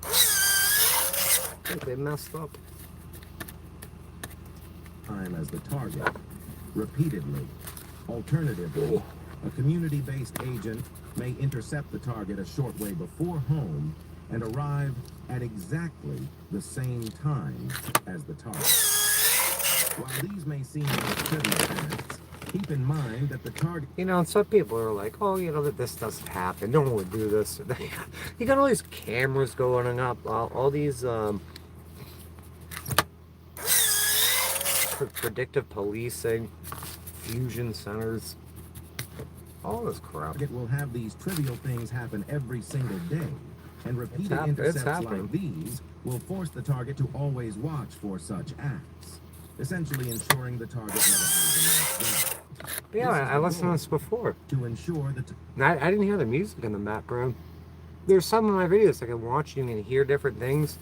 C: I think they messed up.
E: Time as the target repeatedly. Alternatively, a community-based agent may intercept the target a short way before home and arrive at exactly the same time as the target. While these may seem like trivial tasks, keep in mind that the target
C: You know, and some people are like, oh, you know, that this doesn't happen. No one would do this. You got all these cameras going up, all these predictive policing, fusion centers, all this crap.
E: target will have these trivial things happen every single day, and repeated
C: It's
E: intercepts
C: happening.
E: like these will force the target to always watch for such acts, essentially ensuring the target never has a nice day.
C: Yeah,
E: This is
C: I
E: the
C: listened to
E: goal,
C: this before.
E: to ensure that
C: And I didn't hear the music in the background. There's some of my videos I can watch, you can hear different things.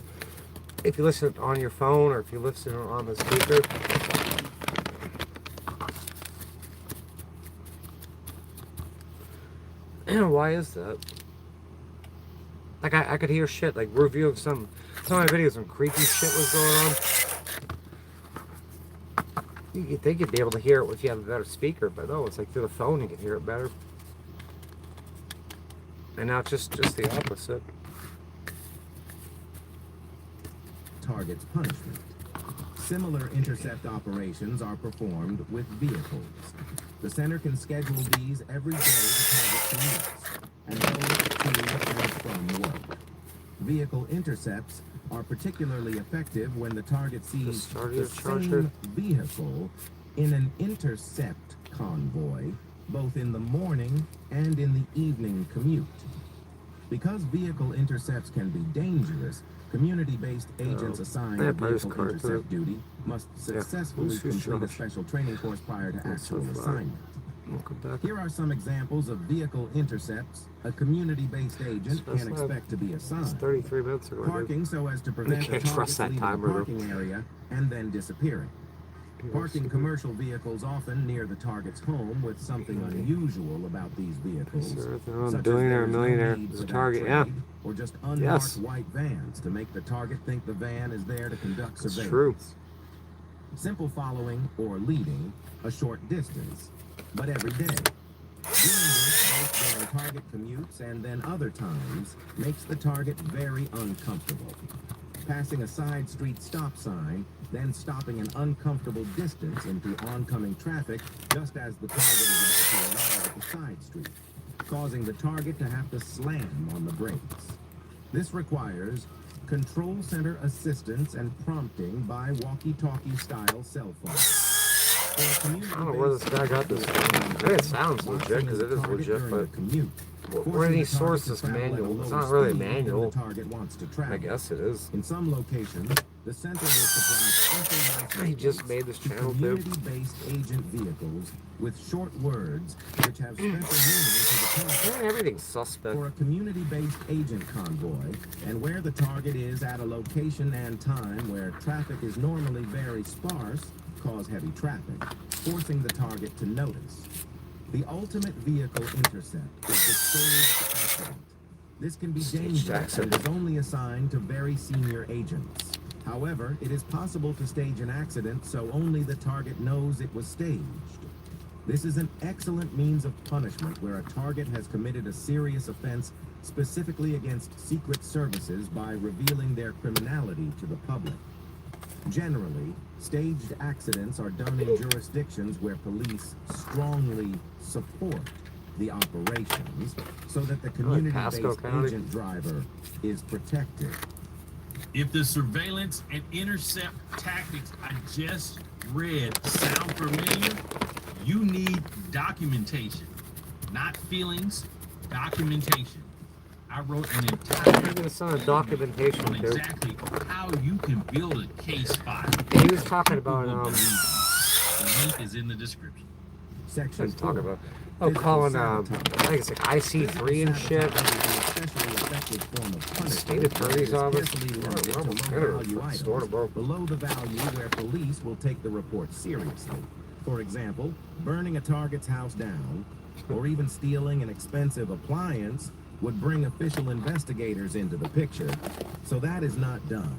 C: If you listen on your phone or if you listen on the speaker. Why is that? Like I could hear shit, like reviewing some of my videos when creepy shit was going on. You'd think you'd be able to hear it if you have a better speaker, but no, it's like through the phone you can hear it better. And now it's just the opposite.
E: target's punishment. Similar intercept operations are performed with vehicles. The center can schedule these every day to target commutes and those to and from work. Vehicle intercepts are particularly effective when the target sees the same vehicle in an intercept convoy, both in the morning and in the evening commute. Because vehicle intercepts can be dangerous, community-based agents assigned to vehicle intercept duty must successfully complete a special training course prior to actual assignment. Here are some examples of vehicle intercepts a community-based agent can expect to be assigned.
C: 33 minutes ago.
E: Parking so as to prevent the target leaving the parking area and then disappearing. Parking commercial vehicles often near the target's home with something unusual about these vehicles, such as
C: billionaire,
E: there's no
C: millionaire,
E: need
C: the
E: for that
C: target,
E: trade,
C: yeah.
E: or just unmarked white vans to make the target think the van is there to conduct surveillance.
C: It's true.
E: Simple following or leading a short distance, but every day. Doing this both during target commutes and then other times makes the target very uncomfortable. Passing a side street stop sign, then stopping an uncomfortable distance into oncoming traffic just as the target is about to arrive at the side street, causing the target to have to slam on the brakes. This requires control center assistance and prompting by walkie-talkie style cell phone.
C: I don't know where this guy got this from. I think it sounds legit because it is legit, but where any source is manual. It's not really a manual. I guess it is.
E: In some locations, The center will supply special
C: He just made this channel too.
E: community-based agent vehicles with short words which have special meaning to the target.
C: Man, everything's suspect.
E: For a community-based agent convoy, and where the target is at a location and time where traffic is normally very sparse, cause heavy traffic, forcing the target to notice. The ultimate vehicle intercept is the staged accident. This can be dangerous and is only assigned to very senior agents. However, it is possible to stage an accident so only the target knows it was staged. This is an excellent means of punishment where a target has committed a serious offense specifically against secret services by revealing their criminality to the public. Generally, staged accidents are done in jurisdictions where police strongly support the operations so that the community-based agent driver is protected.
D: If the surveillance and intercept tactics I just read sound familiar, you need documentation, not feelings, documentation. I wrote an entire
C: I'm gonna send a documentation
D: on
C: too.
D: exactly how you can build a case file.
C: He was talking about
D: The link is in the description.
E: Section
C: Let's talk
E: 4.
C: about. Oh, calling I think it's like IC3 and shit. State attorney's office.
E: Below the value where police will take the report seriously. For example, burning a target's house down, or even stealing an expensive appliance would bring official investigators into the picture, so that is not done.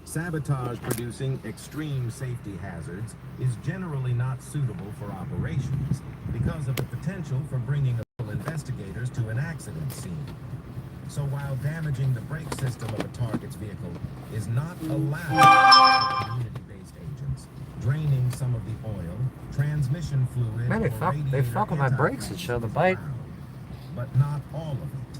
E: Sabotage producing extreme safety hazards is generally not suitable for operations because of the potential for bringing investigators to an accident scene. So while damaging the brake system of a target's vehicle is not allowed for community-based agents, draining some of the oil, transmission fluid,
C: Man, they fuck with my brakes and shit on the bike.
E: But not all of it.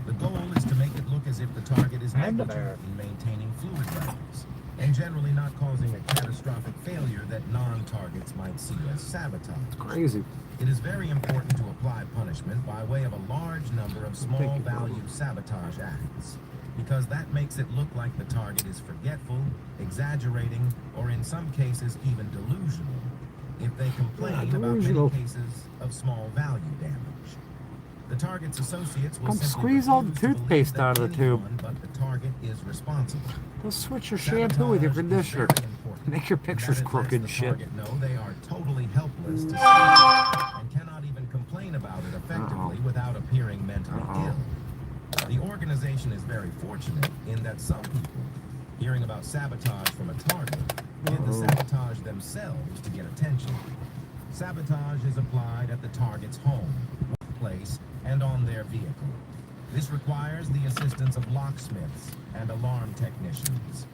E: The goal is to make it look as if the target is
C: And the
E: negligent in maintaining fluid levels, and generally not causing a catastrophic failure that non-targets might see as sabotage.
C: Crazy.
E: It is very important to apply punishment by way of a large number of small-value sabotage acts, because that makes it look like the target is forgetful, exaggerating, or in some cases even delusional, if they complain about many cases of small-value damage. The target's associates will
C: Come
E: simply
C: squeeze all the
E: refuse to believe
C: toothpaste
E: that
C: out of the tube.
E: anyone but the target is responsible.
C: Go switch your shampoo with your conditioner. Make your pictures crooked and shit.
E: No, they are totally helpless to see and cannot even complain about it effectively without appearing mentally ill. The organization is very fortunate in that some people, hearing about sabotage from a target, did the sabotage themselves to get attention. Sabotage is applied at the target's home, workplace, and on their vehicle. This requires the assistance of locksmiths and alarm technicians.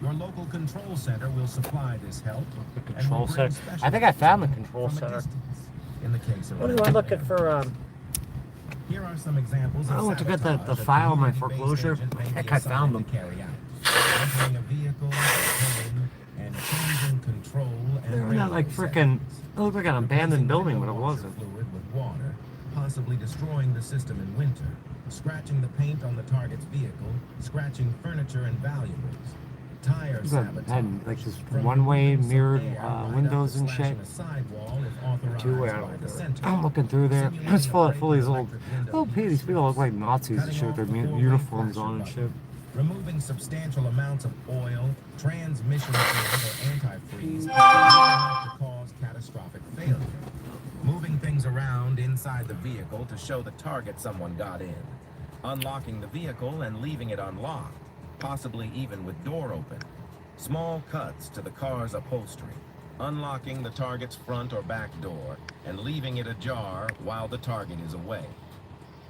E: Your local control center will supply this help.
C: Control center. I think I found the control center.
E: In the case of
C: What am I looking for?
E: Here are some examples.
C: I went to get the file on my foreclosure. Heck, I found them.
E: Entering a vehicle, and changing control.
C: They're not like freaking. It looked like an abandoned building, but it wasn't.
E: Fluid with water, possibly destroying the system in winter. Scratching the paint on the target's vehicle, scratching furniture and valuables. Tire sabotage.
C: Had like this one-way mirrored windows and shit. Two-way. I'm looking through there. It's full of these old. Oh, hey, these people look like Nazis and shit. Their uniforms on and shit.
E: Removing substantial amounts of oil, transmission fluid, or antifreeze to cause catastrophic failure. Moving things around inside the vehicle to show the target someone got in. Unlocking the vehicle and leaving it unlocked, possibly even with door open. Small cuts to the car's upholstery. Unlocking the target's front or back door and leaving it ajar while the target is away.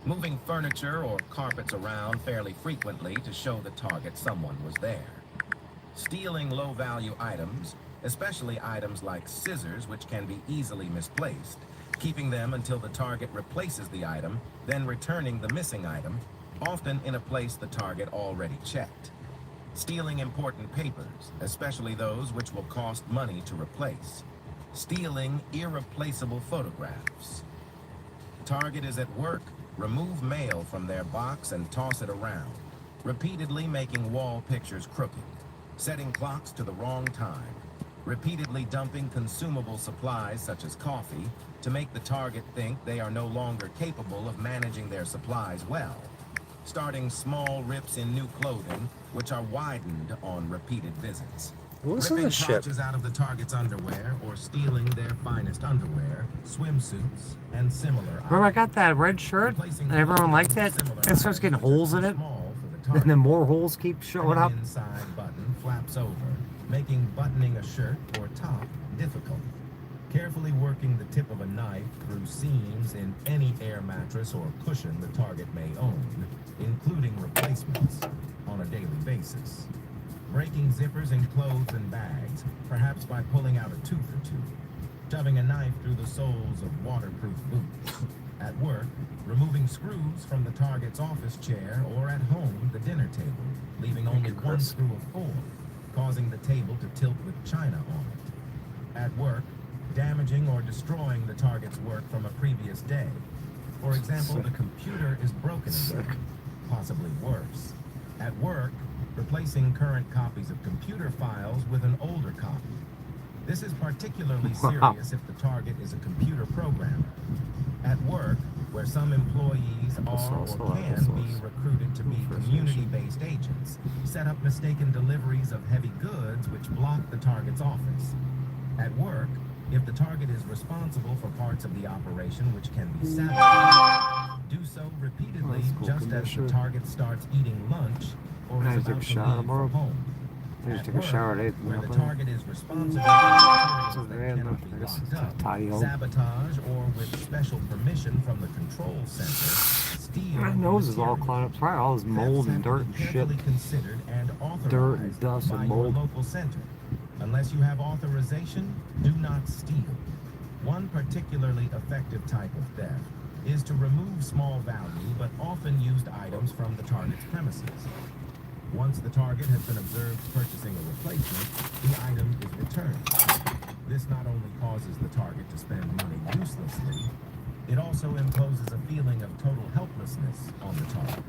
E: Moving furniture or carpets around fairly frequently to show the target someone was there. Stealing low-value items, especially items like scissors, which can be easily misplaced, keeping them until the target replaces the item, then returning the missing item, often in a place the target already checked. Stealing important papers, especially those which will cost money to replace. Stealing irreplaceable photographs. Target is at work, remove mail from their box and toss it around, repeatedly making wall pictures crooked. setting clocks to the wrong time, repeatedly dumping consumable supplies such as coffee to make the target think they are no longer capable of managing their supplies well, starting small rips in new clothing which are widened on repeated visits.
C: Listen to
E: Ripping
C: this shit.
E: pouches out of the target's underwear or stealing their finest underwear, swimsuits, and similar
C: Remember I got that red shirt and everyone liked that? And it starts getting holes in it. And then more holes keep showing up.
E: An inside button flaps over, making buttoning a shirt or top difficult. Carefully working the tip of a knife through seams in any air mattress or cushion the target may own, including replacements, on a daily basis. Breaking zippers in clothes and bags, perhaps by pulling out a tooth or two. Shoving a knife through the soles of waterproof boots. At work, removing screws from the target's office chair or at home, the dinner table, leaving only one screw of 4, causing the table to tilt with china on it. At work, damaging or destroying the target's work from a previous day. For example, the computer is broken again, possibly worse. At work, replacing current copies of computer files with an older copy. This is particularly serious if the target is a computer programmer. At work, where some employees are or can be recruited to be community-based agents, set up mistaken deliveries of heavy goods which block the target's office. At work, if the target is responsible for parts of the operation which can be sabotaged, do so repeatedly just as the target starts eating lunch or is about to leave for home.
C: I just take a shower at 8.
E: Where the target is responsible for materials that cannot be locked up,
C: tidy home.
E: sabotage, or with special permission from the control center, steal.
C: My nose is all clogged up. Probably all this mold and dirt and shit.
E: Carefully considered and authorized
C: Dirt and dust
E: by
C: and
E: your
C: mold.
E: local center. Unless you have authorization, do not steal. One particularly effective type of theft is to remove small value but often used items from the target's premises. Once the target has been observed purchasing a replacement, the item is returned. This not only causes the target to spend money uselessly, it also imposes a feeling of total helplessness on the target.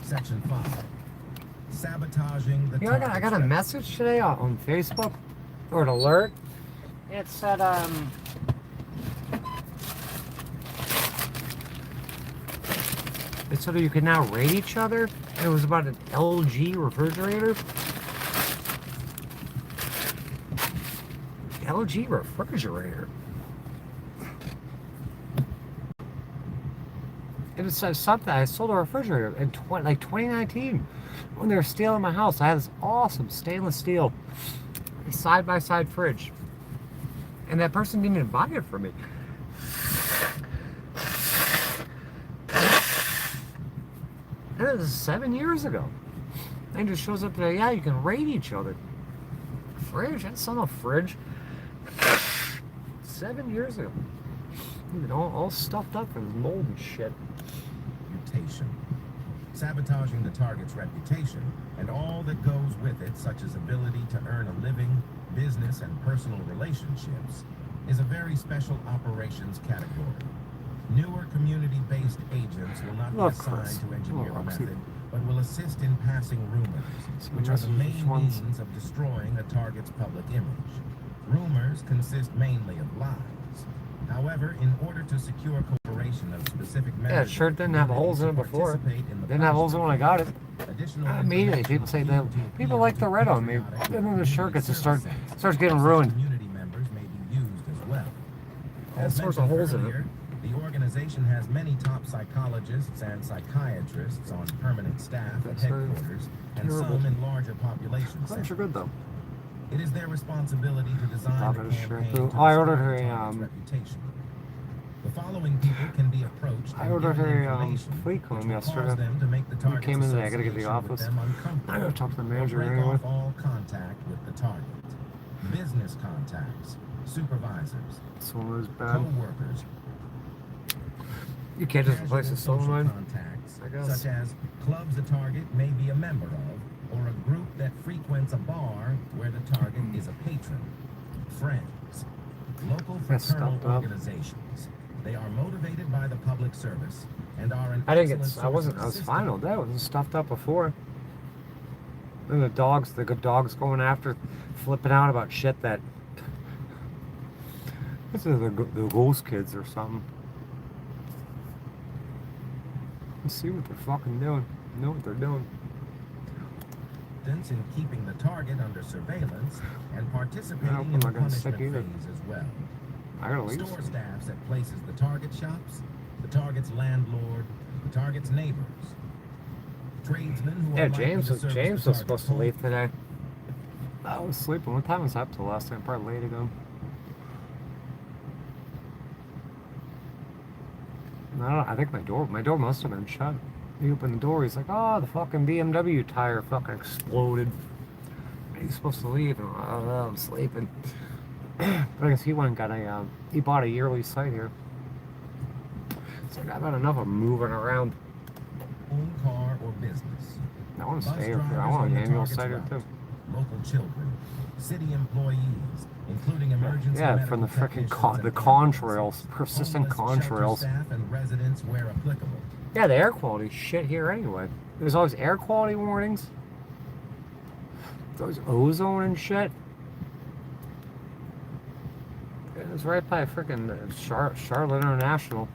E: Section 5. Sabotaging the target.
C: I got a message today on Facebook, or an alert. It said, it said you can now rate each other. And it was about an LG refrigerator. LG refrigerator. It said something. I sold a refrigerator in 2019 when they were stealing my house. I had this awesome stainless steel side-by-side fridge, and that person didn't even buy it for me. And it was 7 years ago. And it just shows up there, yeah, you can rate each other. Fridge? That's not a fridge. 7 years ago. Even all stuffed up from mold and shit.
E: Reputation. Sabotaging the target's reputation and all that goes with it, such as ability to earn a living, business, and personal relationships, is a very special operations category. Newer community-based agents will not be assigned to engineer the method, but will assist in passing rumors, which are the main means of destroying a target's public image. Rumors consist mainly of lies. However, in order to secure cooperation of specific members,
C: yeah, it sure didn't have holes in it before. Didn't have holes in it when I got it. Immediately, people say that people like the red on me, and then the shirt gets to starts getting ruined.
E: Community members may be used as well.
C: All sorts of holes in it.
E: The organization has many top psychologists and psychiatrists on permanent staff at headquarters, and some in larger population
C: Clothes are
E: centers.
C: good though.
E: It is their responsibility to design the campaign to
C: I ordered her
E: destroy the
C: a,
E: target's reputation. The following people can be approached.
C: I
E: and
C: ordered
E: given
C: her
E: information
C: flea comb
E: which will
C: yesterday.
E: cause them to make the
C: When it
E: target's
C: came in today, I gotta get to the
E: association with
C: office.
E: them uncomfortable,
C: I gotta talk to the
E: or
C: manager
E: break
C: anyway.
E: off all contact with the target. Business contacts, supervisors,
C: This one was bad.
E: co-workers,
C: You can't just replace the
E: casual
C: soul
E: social
C: mine.
E: contacts,
C: I guess.
E: such as clubs the target may be a member of, or a group that frequents a bar where the target is a patron. Friends, local
C: That's
E: fraternal
C: stuffed up.
E: organizations. They are motivated by the public service and are an
C: I didn't get.
E: excellent
C: I wasn't.
E: source
C: I
E: of
C: was fine with that. It wasn't stuffed up before. And the good dogs going after, flipping out about shit that. This is the ghost kids or something. Let's see what they're fucking doing. Know what they're doing.
E: In keeping the target under surveillance and participating
C: I'm
E: in the
C: not gonna stick
E: punishment
C: either.
E: phase as well.
C: I gotta leave.
E: Store staffs at places the target shops, the target's landlord, the target's neighbors. Tradesmen who
C: Yeah,
E: are likely
C: James
E: to
C: was
E: service the
C: supposed to
E: target's
C: leave today. I was sleeping. What time was I up till last night? Probably late ago. I don't know, I think my door must have been shut. He opened the door. He's like, "Oh, the fucking BMW tire fucking exploded." He's supposed to leave, and I'm sleeping. But I guess he went and got he bought a yearly site here. So I've had enough of moving around.
E: own car or business.
C: I want to
E: Bus
C: stay here. I
E: drivers
C: want
E: on
C: an
E: the
C: annual
E: target's
C: site here
E: route,
C: too.
E: Local children, city employees, including emergency
C: Yeah,
E: medical
C: from the frickin'
E: technicians
C: the
E: and
C: contrails,
E: ambulances,
C: persistent
E: homeless shelter
C: contrails.
E: staff and residents where applicable.
C: Yeah, the air quality shit here anyway. There's always air quality warnings. There's ozone and shit. It was right by frickin' Charlotte International.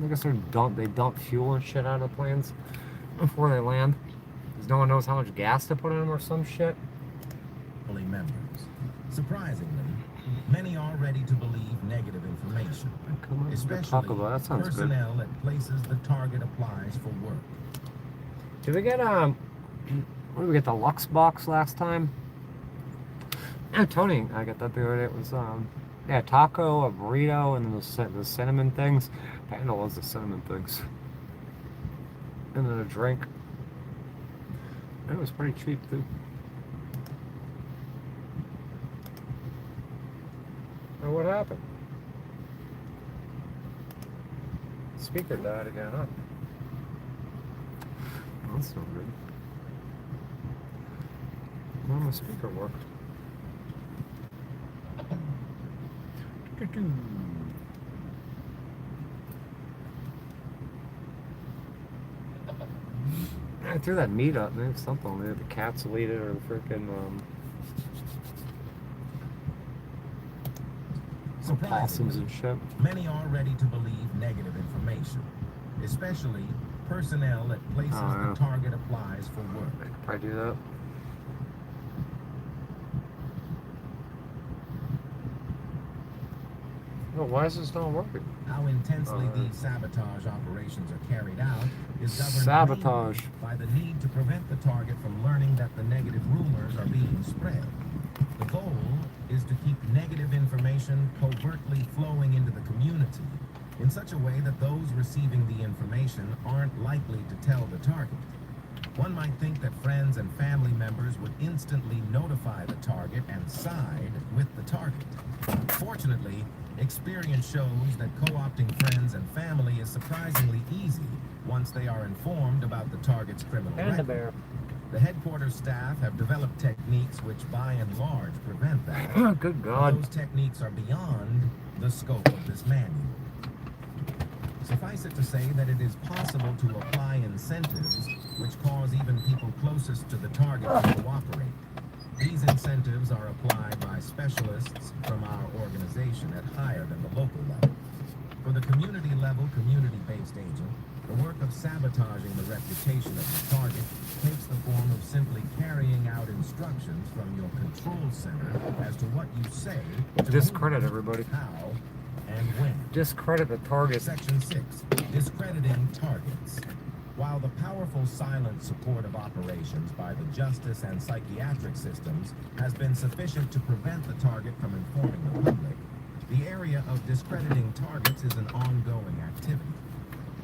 C: I guess they dump fuel and shit out of the planes before they land. Because no one knows how much gas to put in them or some shit.
E: Family members. Surprisingly, many are ready to believe negative information,
C: Come on, let's
E: especially
C: talk about that. Sounds good.
E: personnel at places the target applies for work.
C: Did we get what did we get, the Lux box last time? Yeah, Tony, I got that the other day. It was yeah, taco, a burrito, and then the cinnamon things. Panda loves the cinnamon things. And then a drink. It was pretty cheap too. Oh, what happened? Speaker died again, huh? That's no good. Well, my speaker worked. I threw that meat up, maybe something. Maybe the cats will eat it, or the freaking possums and shit.
E: Many are ready to believe negative information, especially personnel at places the target applies for work.
C: I could probably do that. Oh, why is this not working?
E: How intensely these sabotage operations are carried out is governed
C: Sabotage.
E: mainly by the need to prevent the target from learning that the negative rumors are being spread. The goal is to keep negative information covertly flowing into the community in such a way that those receiving the information aren't likely to tell the target. One might think that friends and family members would instantly notify the target and side with the target. Fortunately, experience shows that co-opting friends and family is surprisingly easy once they are informed about the target's criminal record. The headquarters staff have developed techniques which by and large prevent that.
C: Oh, good God.
E: Those techniques are beyond the scope of this manual. Suffice it to say that it is possible to apply incentives which cause even people closest to the target to cooperate. These incentives are applied by specialists from our organization at higher than the local level. For the community level, community-based agent, the work of sabotaging the reputation of the target takes the form of simply carrying out instructions from your control center as to what you say, to
C: Discredit
E: whom,
C: everybody.
E: how, and when.
C: Discredit the target.
E: Section 6, discrediting targets. While the powerful silent support of operations by the justice and psychiatric systems has been sufficient to prevent the target from informing the public, the area of discrediting targets is an ongoing activity.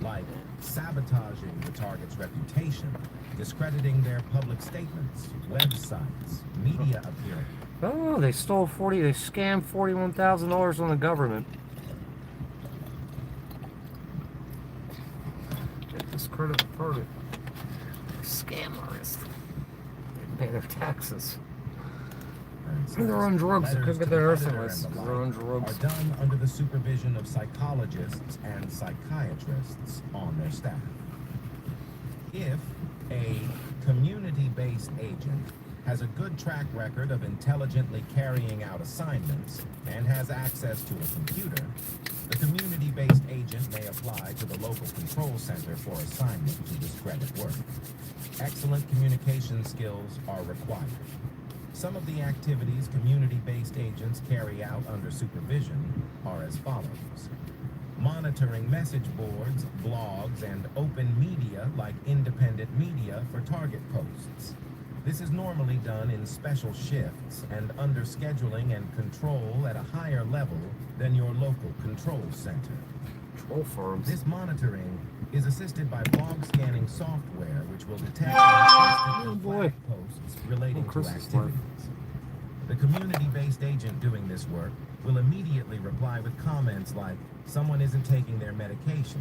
E: Like sabotaging the target's reputation, discrediting their public statements, websites, media appearance.
C: Oh, they scammed $41,000 on the government. Discredit the target. Scam artist. They pay their taxes. They're on drugs. They couldn't get their nursing license. They're on drugs.
E: Are done under the supervision of psychologists and psychiatrists on their staff. If a community-based agent has a good track record of intelligently carrying out assignments and has access to a computer, the community-based agent may apply to the local control center for assignment to discredit work. Excellent communication skills are required. Some of the activities community-based agents carry out under supervision are as follows. Monitoring message boards, blogs, and open media like independent media for target posts. This is normally done in special shifts and under scheduling and control at a higher level than your local control center.
C: Troll farms.
E: This monitoring is assisted by log scanning software which will detect and instantly flag posts relating to activities. The community-based agent doing this work will immediately reply with comments like, someone isn't taking their medication,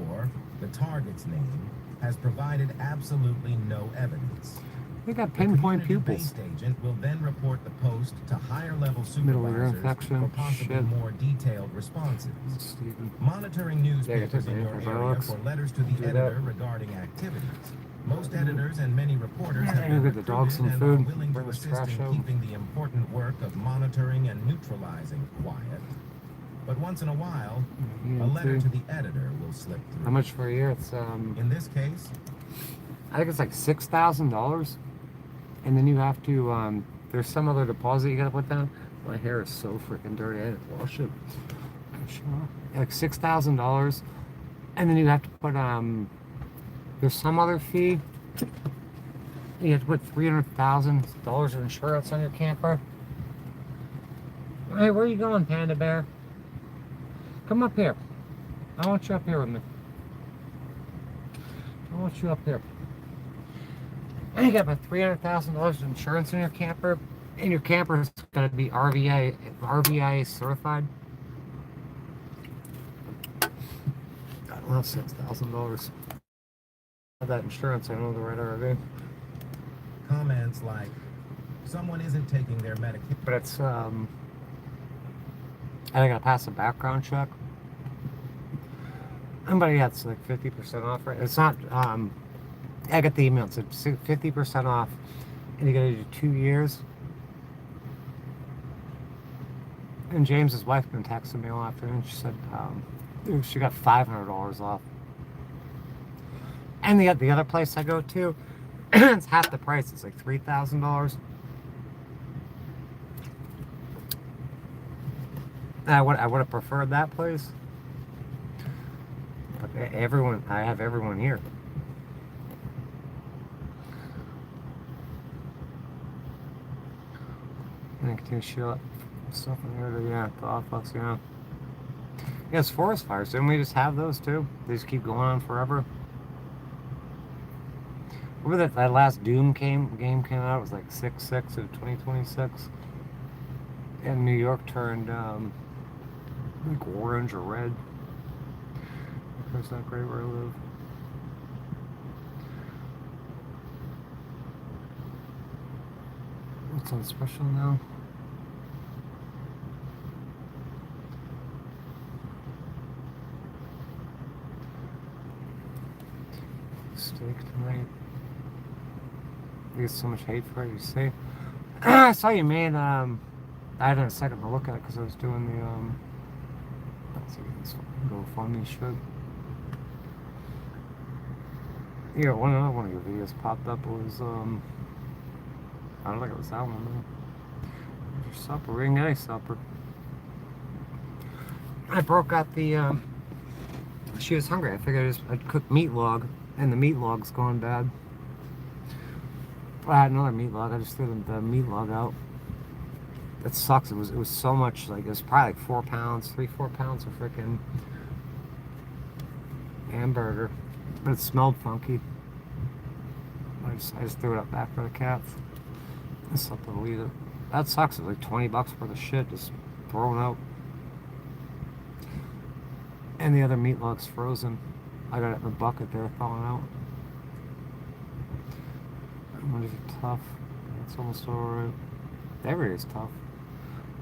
E: or the target's name has provided absolutely no evidence.
C: They got pinpoint pupils.
E: The community-based agent will then report the post to higher-level
C: Middle ear
E: supervisors
C: infection.
E: for possibly
C: Shit.
E: more detailed responses.
C: Stephen.
E: Monitoring newspapers in your area
C: antibiotics.
E: for letters to the
C: Do that.
E: editor regarding activities. Most editors and many reporters have
C: Yeah,
E: been
C: give the dog some
E: recruited
C: food.
E: and are willing
C: Bring
E: to
C: his
E: assist
C: trash
E: in
C: out.
E: keeping the important work of monitoring and neutralizing quiet. But once in a while, a letter to the editor will slip through.
C: How much for a year? It's
E: In this case,
C: I think it's like $6,000, and then you have to there's some other deposit you gotta put down. My hair is so freaking dirty. I didn't wash it. Like $6,000, and then you have to put there's some other fee. You have to put $300,000 of insurance on your camper. Hey, where are you going, Panda Bear? Come up here. I want you up here with me. I want you up here. And you got about $300,000 of insurance in your camper, and your camper is going to be RVIA certified. I don't know, $6,000. That insurance, I know the right RV.
E: comments like, someone isn't taking their medication.
C: But it's I gotta pass a background check. But yeah, it's like 50% off, right? It's not I got the email, it said 50% off, and you gotta do 2 years. And James's wife been texting me all afternoon. She said she got $500 off. And the other place I go to, it's half the price. It's like $3,000. I would have preferred that place, but I have everyone here. And I continue to show stuff in here. The office, yeah. Yes, forest fires. Didn't we just have those too? They just keep going on forever. Remember that last Doom game came out? It was like 6/6 of 2026, and New York turned like orange or red. It's not great where I live. What's on special now? Steak tonight. You get so much hate for it, you see. I saw you made I had a second to look at it because I was doing the let's see, this GoFundMe shit. Yeah, another one of your videos popped up was I don't think it was that one though. Your supper, we didn't get any supper. I broke out the she was hungry. I figured I'd cook meat log, and the meat log's gone bad. I had another meat log. I just threw the meat log out. It sucks. It was so much. Like it was probably like 4 pounds, 3-4 pounds of freaking hamburger, but it smelled funky. I just threw it up back for the cats. It's something to eat it. That sucks. It was like $20 for the shit just thrown out. And the other meat log's frozen. I got it in a bucket there, thawing out. What is it, tough? It's almost alright. Every is tough.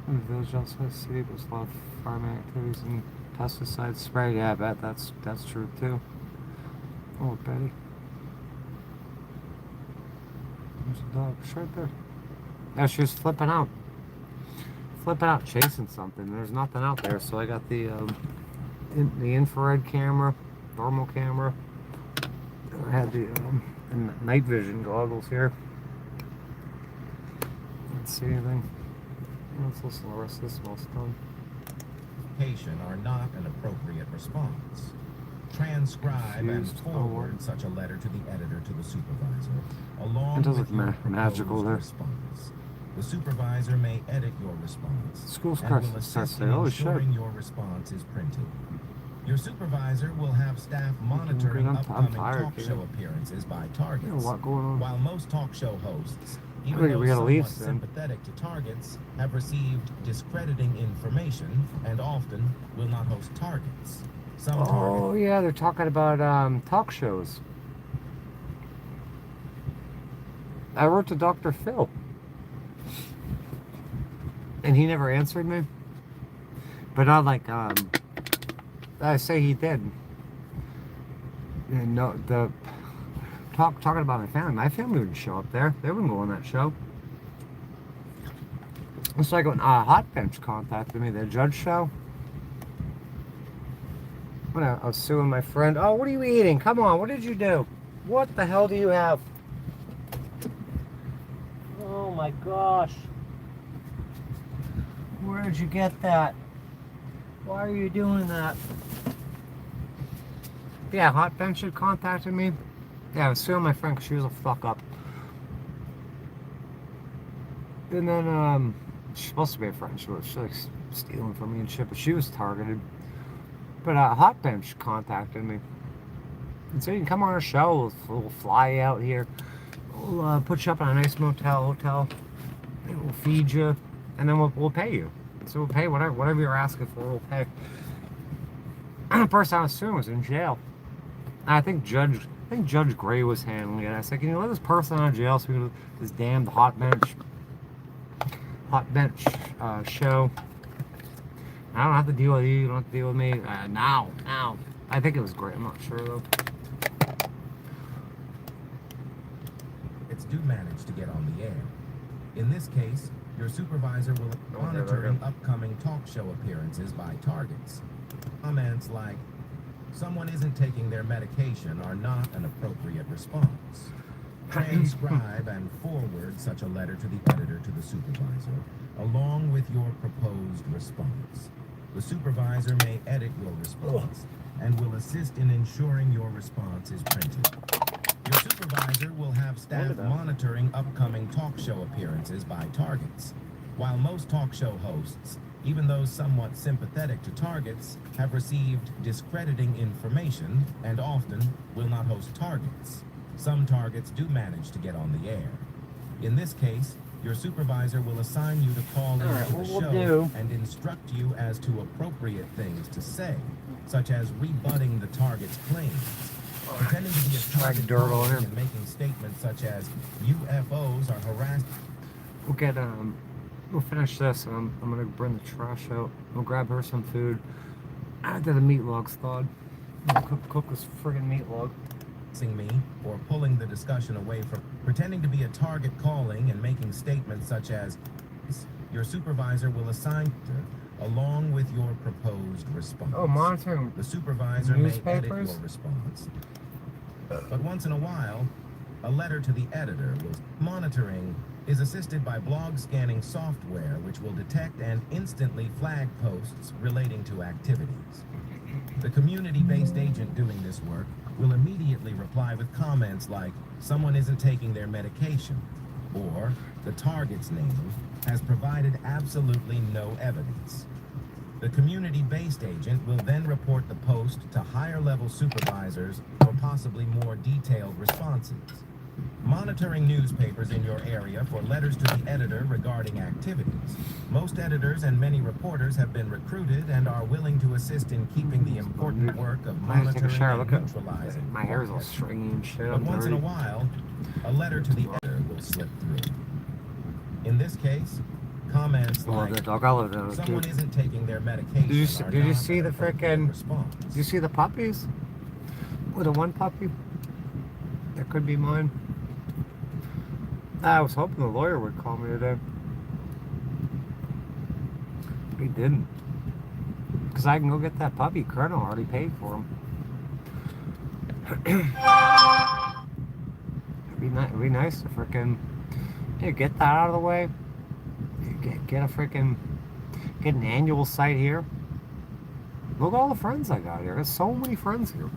C: In the village outside the city, there's a lot of farming activities and pesticide spray. Yeah, I bet that's true too. Oh, Betty. There's a dog. She's right there. Yeah, she was flipping out. Flipping out, chasing something. There's nothing out there, so I got the infrared camera, normal camera. I had the night vision goggles here. Let's see anything. Let's listen to the rest of this while it's done.
E: Are not an appropriate response. Transcribe and
C: Confused.
E: forward such a letter to the editor to the supervisor, along
C: It does
E: with
C: look
E: your
C: magical
E: proposed
C: there.
E: response. The supervisor may edit your response
C: School
E: and
C: starts
E: will
C: to
E: assist
C: say,
E: in
C: "Oh shit!"
E: ensuring your response is printed. Your supervisor will have staff monitoring
C: I'm
E: upcoming
C: tired,
E: talk
C: dude.
E: show appearances by
C: There's
E: targets.
C: a lot going on.
E: While most talk show hosts, even
C: We
E: though
C: gotta leave
E: somewhat
C: soon.
E: sympathetic to targets, have received discrediting information and often will not host targets. Some
C: Oh
E: targets
C: yeah, they're talking about talk shows. I wrote to Dr. Phil, and he never answered me. But not like I say he did. And no, the talking about my family. My family wouldn't show up there. They wouldn't go on that show. It's like when Hot Bench contacted me, the judge show. When I was suing my friend. Oh, what are you eating? Come on, what did you do? What the hell do you have? Oh my gosh. Where did you get that? Why are you doing that? Yeah, Hot Bench had contacted me. Yeah, I was suing my friend because she was a fuck up. And then, she's supposed to be a friend. She was like stealing from me and shit, but she was targeted. But Hot Bench contacted me and said, "You can come on our show. We'll fly you out here. We'll put you up in a nice hotel. And we'll feed you, and then we'll pay you. So we'll pay whatever you're asking for. We'll pay." The person I was suing was in jail. And I think Judge Gray was handling it. I said, "Can you let this person out of jail so we can do this damned Hot Bench show? I don't have to deal with you. You don't have to deal with me. Now. I think it was great. I'm not sure, though."
E: do manage to get on the air. In this case, your supervisor will be monitoring upcoming talk show appearances by targets. Comments like, "Someone isn't taking their medication" are not an appropriate response. Transcribe and forward such a letter to the editor to the supervisor, along with your proposed response. The supervisor may edit your response and will assist in ensuring your response is printed. Your supervisor will have staff monitoring upcoming talk show appearances by targets. While most talk show hosts, even those somewhat sympathetic to targets, have received discrediting information and often will not host targets, some targets do manage to get on the air. In this case, your supervisor will assign you to call into the show and instruct you as to appropriate things to say, such as rebutting the target's claims, pretending to be a target calling and making statements such as UFOs are harassed.
C: We'll finish this, and I'm gonna bring the trash out. We'll grab her some food. I did a meat log thawed. Cook this friggin' meat log.
E: Me or pulling the discussion away from pretending to be a target calling and making statements such as your supervisor will assign along with your proposed response.
C: Oh, monitoring
E: the supervisor may edit your
C: newspapers?
E: response. But once in a while, a letter to the editor will monitoring is assisted by blog scanning software which will detect and instantly flag posts relating to activities. The community-based agent doing this work will immediately reply with comments like, "Someone isn't taking their medication," or "The target's name has provided absolutely no evidence." The community-based agent will then report the post to higher-level supervisors for possibly more detailed responses. Monitoring newspapers in your area for letters to the editor regarding activities. Most editors and many reporters have been recruited and are willing to assist in keeping the important work of monitoring and neutralizing.
C: My hair's all stringy and shit.
E: But once in a while, a letter to the editor will slip through. In this case, comments like, "Someone isn't taking their medication."
C: Did you see the frickin'?
E: Response.
C: Did you see the puppies? With the one puppy? That could be mine. I was hoping the lawyer would call me today. He didn't. Because I can go get that puppy. Colonel already paid for him. It'd be nice to frickin' get that out of the way. Get a frickin' get an annual site here. Look at all the friends I got here. There's so many friends here.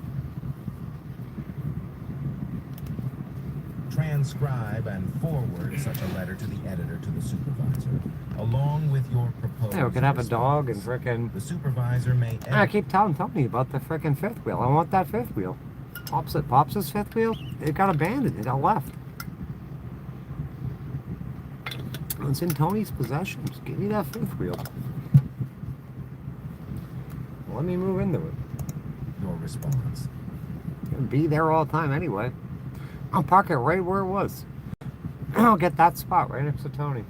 E: Transcribe and forward such a letter to the editor to the supervisor, along with your proposed
C: Yeah, we could have a dog and
E: response.
C: frickin'.
E: The supervisor may edit.
C: I keep telling Tony about the frickin' fifth wheel. I want that fifth wheel. Pops' fifth wheel, it got abandoned. It got left. It's in Tony's possession. Just give me that fifth wheel. Let me move into it.
E: your response.
C: It's gonna be there all the time anyway. I'll park it right where it was. I'll get that spot right next to Tony.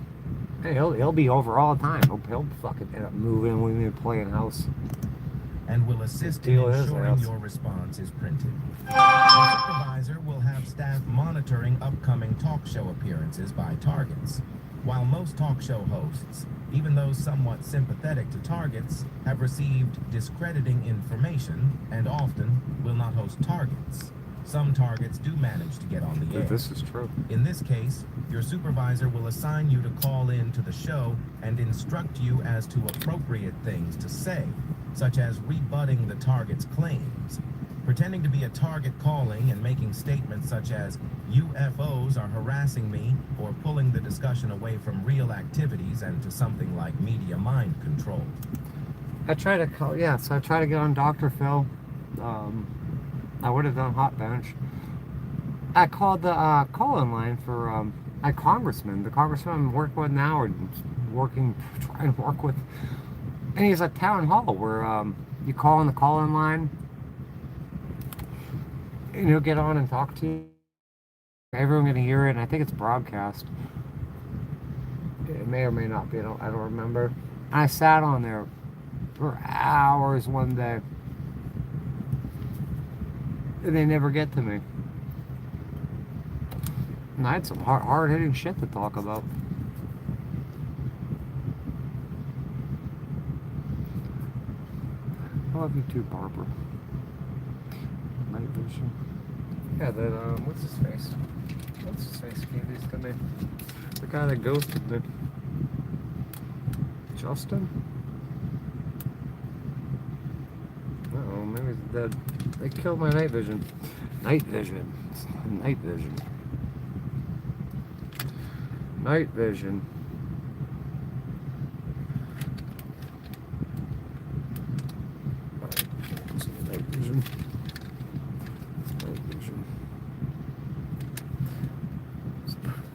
C: Hey, he'll be over all the time. He'll fucking end up moving with me playing house.
E: And will assist in
C: Deal is
E: ensuring
C: ass.
E: your response is printed. The supervisor will have staff monitoring upcoming talk show appearances by targets. While most talk show hosts, even those somewhat sympathetic to targets, have received discrediting information and often will not host targets, some targets do manage to get on the air.
C: This is true.
E: In this case, your supervisor will assign you to call in to the show and instruct you as to appropriate things to say, such as rebutting the target's claims. Pretending to be a target calling and making statements such as, UFOs are harassing me, or pulling the discussion away from real activities and to something like media mind control.
C: I try to call, yeah, so I try to get on Dr. Phil. I would have done Hot Bench. I called the call-in line for a congressman. The congressman I'm working with now, or trying to work with. And he's at town hall where you call on the call-in line and he'll get on and talk to you. Everyone can hear it, and I think it's broadcast. It may or may not be, I don't remember. I sat on there for hours one day. And they never get to me. And I had some hard-hitting shit to talk about. I love you too, Barbara. Night vision. Yeah, that, what's his face? What's his face gave these to me? The guy that ghosted me. Justin? Uh-oh, maybe he's dead. They killed my night vision. Night vision. Night vision. Night vision. Night vision. Night vision.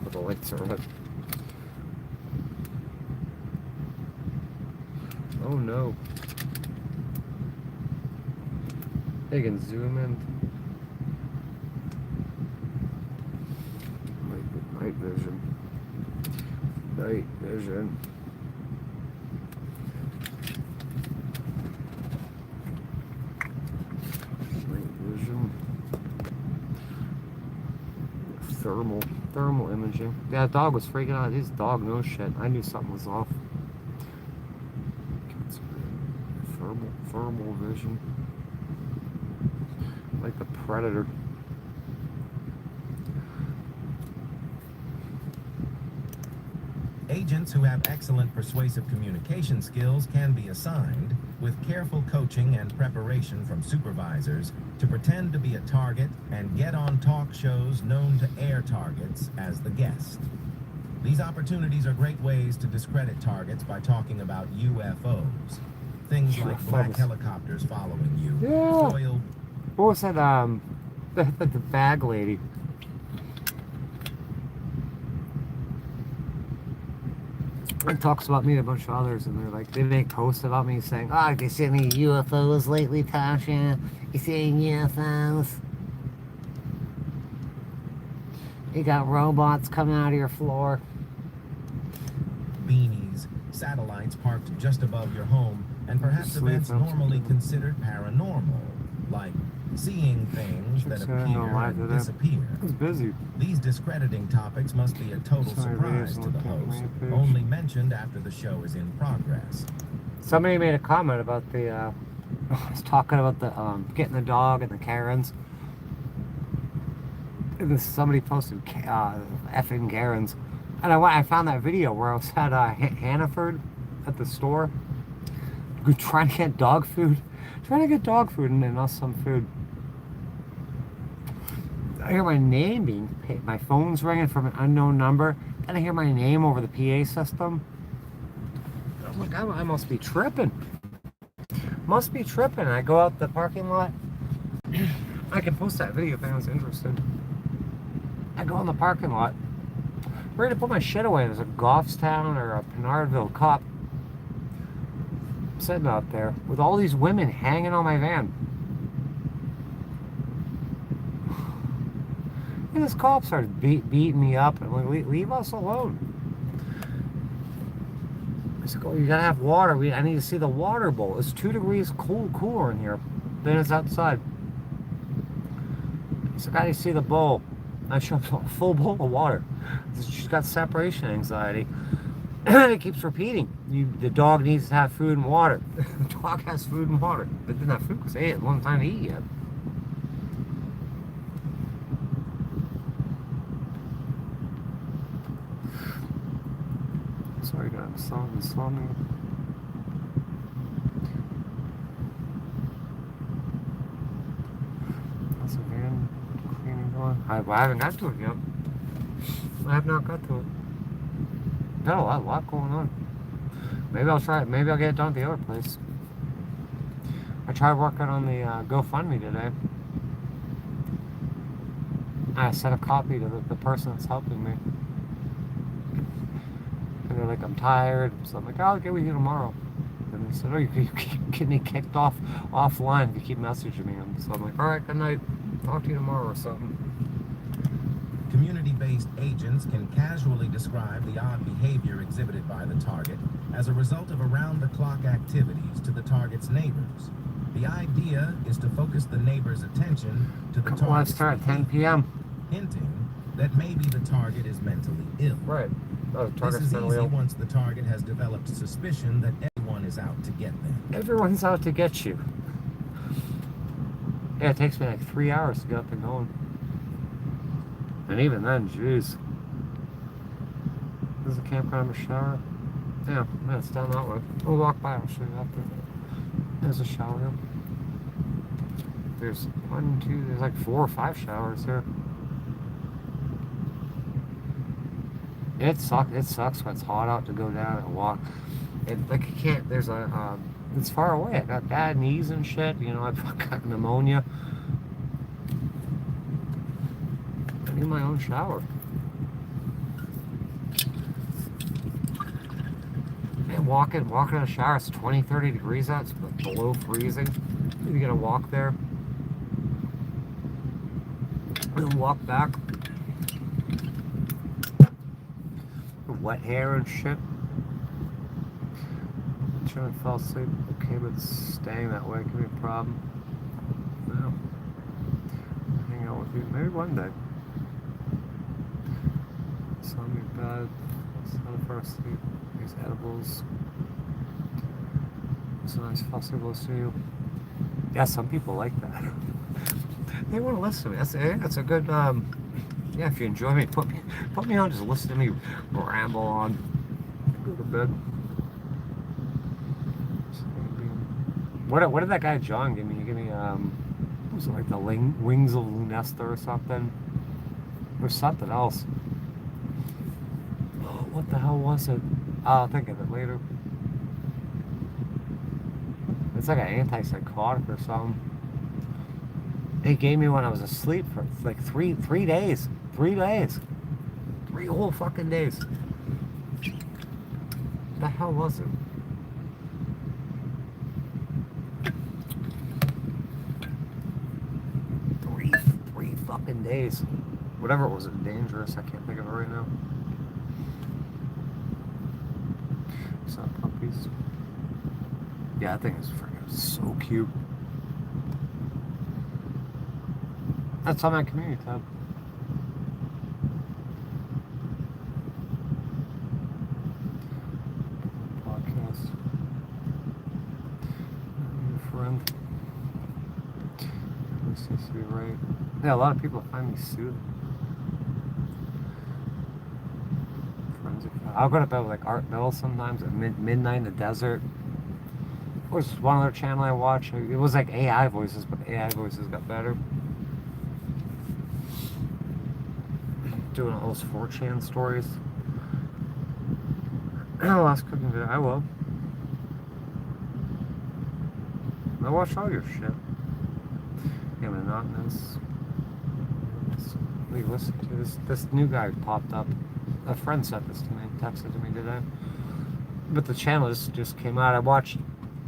C: But the lights are up. Oh no. They can zoom in. Night vision. Night vision. Night vision. Thermal imaging. Yeah, the dog was freaking out. His dog knows shit. I knew something was off. Thermal vision. Like the Predator.
E: Agents who have excellent persuasive communication skills can be assigned, with careful coaching and preparation from supervisors, to pretend to be a target and get on talk shows known to air targets as the guest. These opportunities are great ways to discredit targets by talking about UFOs. Things like black helicopters following you,
C: Yeah.
E: foil.
C: What was that, the bag lady? It talks about me and a bunch of others, and they're like, they make posts about me saying, oh, you see any UFOs lately, Tasha? You see any UFOs? You got robots coming out of your floor.
E: Beanies, satellites parked just above your home, and perhaps
C: Sleep
E: events
C: up.
E: normally considered paranormal, like seeing things that
C: Six, seven, no,
E: appear
C: live
E: and
C: today.
E: disappear.
C: It's busy.
E: These discrediting topics must be a total
C: Sorry,
E: surprise
C: Reyes,
E: to the
C: look at
E: host,
C: my page.
E: only mentioned after the show is in progress.
C: Somebody made a comment about the, I was talking about the, getting the dog and the Karens. And this, somebody posted, effing Karens. And I found that video where I was at, Hannaford at the store. Trying to get dog food. Trying to get dog food and then us some food. I hear my name being paid. My phone's ringing from an unknown number. Then I hear my name over the PA system. I'm like, I must be tripping. Must be tripping. I go out the parking lot. I can post that video if anyone's interested. I go in the parking lot. Ready to put my shit away. There's a Goffstown or a Pinardville cop sitting out there with all these women hanging on my van. And this cop started beating me up. I'm like, leave us alone. I said, oh, you gotta have water. I need to see the water bowl. It's 2 degrees cooler in here than it's outside. I said, I need to see the bowl. I showed up a full bowl of water. She's got separation anxiety. It keeps repeating. The dog needs to have food and water. The dog has food and water. They didn't have food because they ain't one time to eat yet. Sorry guys, someone saw me. That's a van cleaning going. I haven't got to it yet. I have not got to it. Got a lot going on. Maybe I'll try it. Maybe I'll get it done at the other place. I tried working on the GoFundMe today. I sent a copy to the person that's helping me. And they're like, I'm tired. So I'm like, I'll get with you tomorrow. And they said, oh, you keep getting me kicked offline if you keep messaging me. So I'm like, all right, good night. Talk to you tomorrow or something.
E: Community-based agents can casually describe the odd behavior exhibited by the target as a result of around-the-clock activities to the target's neighbors. The idea is to focus the neighbor's attention to the target's
C: Let's start at 10 p.m.
E: hinting that maybe the target is mentally ill.
C: Right. Oh, the
E: This
C: target's
E: is
C: mentally
E: easy
C: ill.
E: once the target has developed suspicion that everyone is out to get them.
C: Everyone's out to get you. Yeah, it takes me like 3 hours to get up and going. And even then, jeez. There's a campground with a shower. Yeah, it's down that way. We'll walk by, I'll show you after. There's a shower. There's there's like 4 or 5 showers here. It sucks when it's hot out to go down and walk. Like you can't, there's it's far away. I got bad knees and shit, you know, I've got pneumonia. I need my own shower. Man, walking in a shower, it's 20, 30 degrees out, it's below freezing. You gotta walk there. And then walk back. Wet hair and shit. Trying to fall asleep. Okay, but staying that way can be a problem. No. Hang out with you. Maybe one day. Zombie bed. Not for sleep. These edibles. It's a nice festival to see you. Yeah, some people like that. They want to listen to me. That's a good yeah, if you enjoy me, put me on, just listen to me ramble on. Go to bed. What did that guy John give me? He gave me was it like the wings of Lunesta or something? Or something else. Oh, what the hell was it? I'll think of it later. It's like an antipsychotic or something. He gave me when I was asleep for like three days. 3 days. 3 whole fucking days. What the hell was it? Three fucking days. Whatever it was, it was dangerous. I can't think of it right now. Saw puppies. Yeah, that thing is freaking so cute. That's on my community tab. Podcast. Your friend. This seems to be right. Yeah, a lot of people find me soothing. I'll go to bed with like Art Bell sometimes at midnight in the desert. Or just one other channel I watch. It was like AI voices, but the AI voices got better. Doing all those 4chan stories. Last cooking video, I will. I watch all your shit. Yeah, monotonous. What are you listening to? This new guy popped up. A friend sent this to me, texted to me today. But the channel just came out. I watched,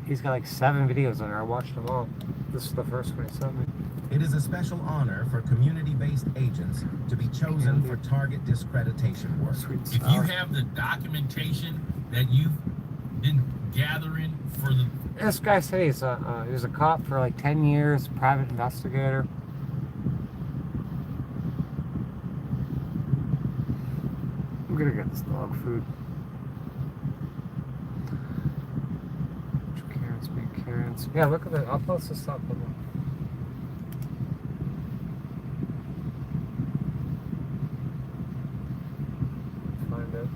C: he's got like 7 videos on there. I watched them all. This is the first one he sent me.
E: It is a special honor for community-based agents to be chosen for target discreditation work.
C: Sweet
D: If you have the documentation that you've been gathering for the...
C: This guy said he was a cop for like 10 years, private investigator. I'm gonna get this dog food. Karens being Karens. Yeah, look at that. I'll post this up. Find it.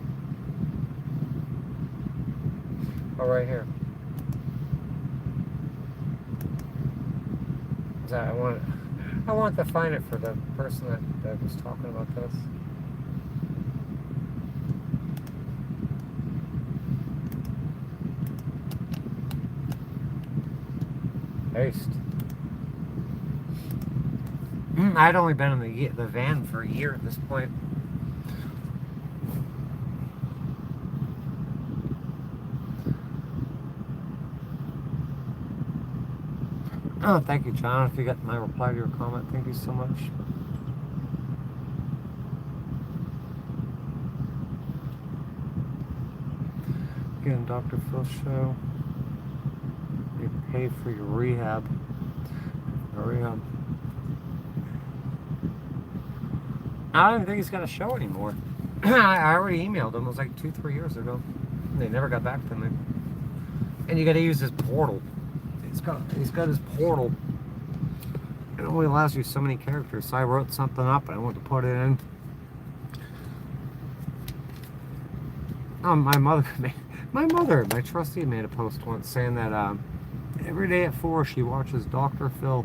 C: Oh, right here. Is that, I want to find it for the person that was talking about this. Paste. I'd only been in the van for a year at this point. Oh, thank you, John. If you got my reply to your comment, thank you so much. Again, Dr. Phil show. You pay for your rehab. Rehab. I don't even think he's got a show anymore. I already emailed him. It was like 2-3 years ago. They never got back to me. And you got to use his portal. He's got his portal. It only allows you so many characters. So I wrote something up and I went to put it in. My trustee made a post once saying that every day at 4 she watches Dr. Phil,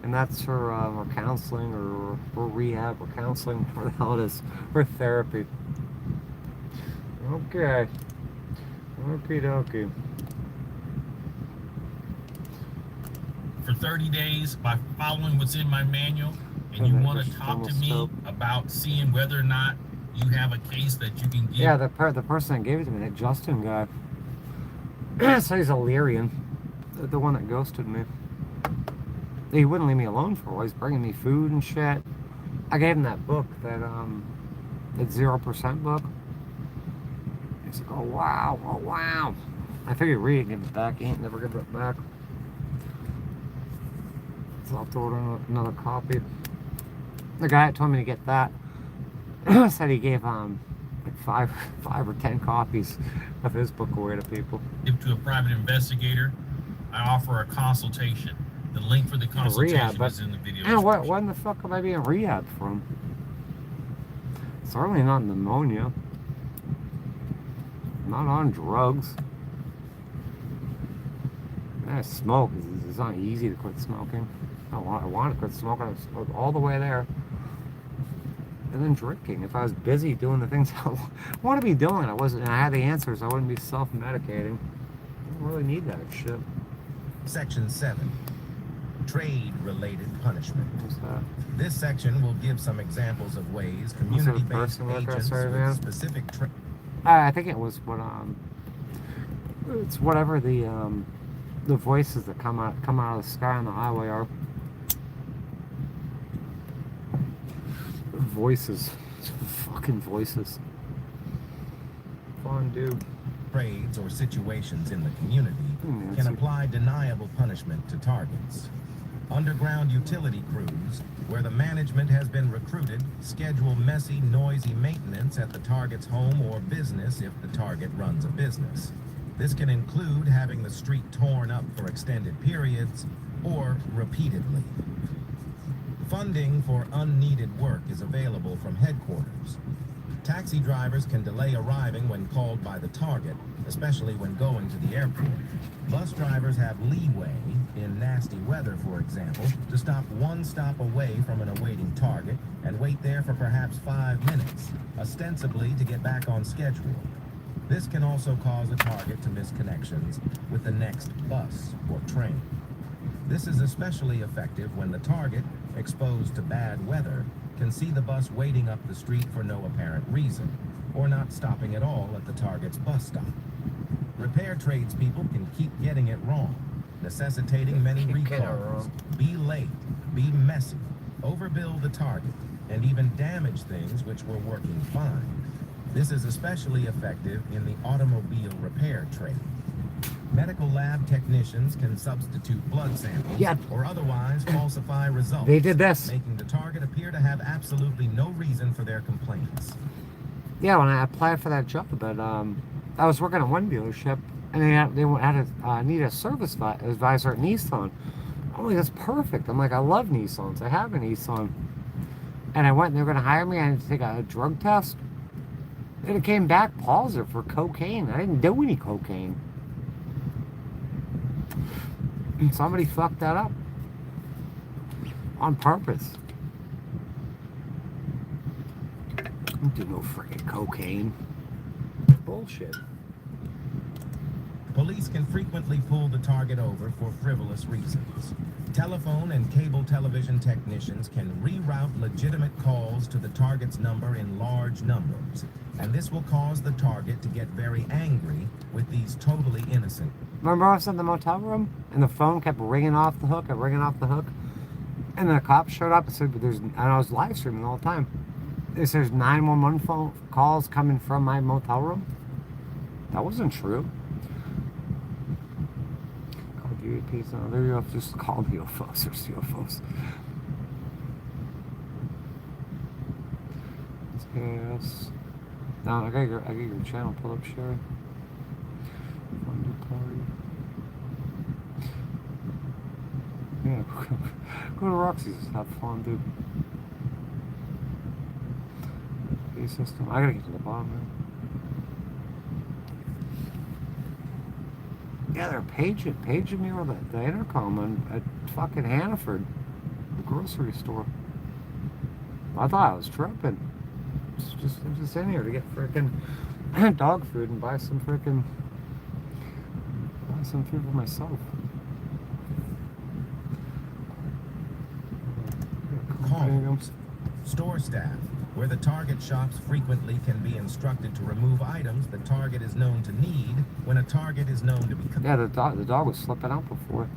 C: and that's her counseling or her rehab or counseling, whatever the hell it is, her therapy. Okay. Okie dokie.
D: For 30 days by following what's in my manual, and you want to talk to me about seeing whether or not you have a case that you can give.
C: Yeah, the person that gave it to me, that Justin guy, so he's a Lyrian, the one that ghosted me. He wouldn't leave me alone for a while. He's bringing me food and shit. I gave him that book, that 0% book. He's like, oh wow. I figured read it and give it back. He ain't never give it back. So I'll have to order another copy. The guy that told me to get that said he gave like 5 or 10 copies of his book away to people.
D: Give to a private investigator. I offer a consultation. The link for the consultation is in the video.
C: Yeah, what in the fuck am I being rehab from? Certainly not pneumonia. Not on drugs. I smoke. It's not easy to quit smoking. I want to quit smoking. I was all the way there. And then drinking. If I was busy doing the things I want to be doing, I had the answers. I wouldn't be self-medicating. I don't really need that shit.
E: Section 7. Trade-related punishment.
C: What's that?
E: This section will give some examples of ways community-based agents with specific trade.
C: I think it was what it's whatever the voices that come out of the sky on the highway are. Voices. Fucking voices. Fondue.
E: Trades or situations in the community can apply deniable punishment to targets. Underground utility crews, where the management has been recruited, schedule messy, noisy maintenance at the target's home or business if the target runs a business. This can include having the street torn up for extended periods or repeatedly. Funding for unneeded work is available from headquarters. Taxi drivers can delay arriving when called by the target, especially when going to the airport. Bus drivers have leeway, in nasty weather for example, to stop one stop away from an awaiting target and wait there for perhaps 5 minutes, ostensibly to get back on schedule. This can also cause a target to miss connections with the next bus or train. This is especially effective when the target, exposed to bad weather, can see the bus waiting up the street for no apparent reason, or not stopping at all at the target's bus stop. Repair tradespeople can keep getting it wrong, necessitating many recalls, be late, be messy, overbill the target, and even damage things which were working fine. This is especially effective in the automobile repair trade. Medical lab technicians can substitute blood samples or otherwise falsify results.
C: They did this.
E: Making the target appear to have absolutely no reason for their complaints.
C: Yeah, when I applied for that job, but I was working at one dealership, and they need a service advisor at Nissan. I'm like, that's perfect. I'm like, I love Nissans. I have a Nissan. And I went, and they were going to hire me. I had to take a drug test. And it came back positive for cocaine. I didn't do any cocaine. And somebody fucked that up. On purpose. I don't do no freaking cocaine. Bullshit.
E: Police can frequently pull the target over for frivolous reasons. Telephone and cable television technicians can reroute legitimate calls to the target's number in large numbers, and this will cause the target to get very angry with these totally innocent.
C: Remember I was in the motel room and the phone kept ringing off the hook and then the cops showed up and said, and I was live streaming all the time. It says 911 phone calls coming from my motel room. That wasn't true. Call UAPs, no, they're UFOs, just call the UFOs, there's UFOs. Yes. No, I got your channel pulled up, Sherry. Yeah, go to Roxy's, have fun, dude. Pay system. I gotta get to the bottom, man. Yeah, they're paging me with the intercom at fucking Hannaford, the grocery store. I thought I was tripping. I'm just in here to get frickin' dog food and buy some food for myself.
E: Calls. Store staff, where the target shops frequently can be instructed to remove items the target is known to need when a target is known to be...
C: Yeah, the dog was slipping out before.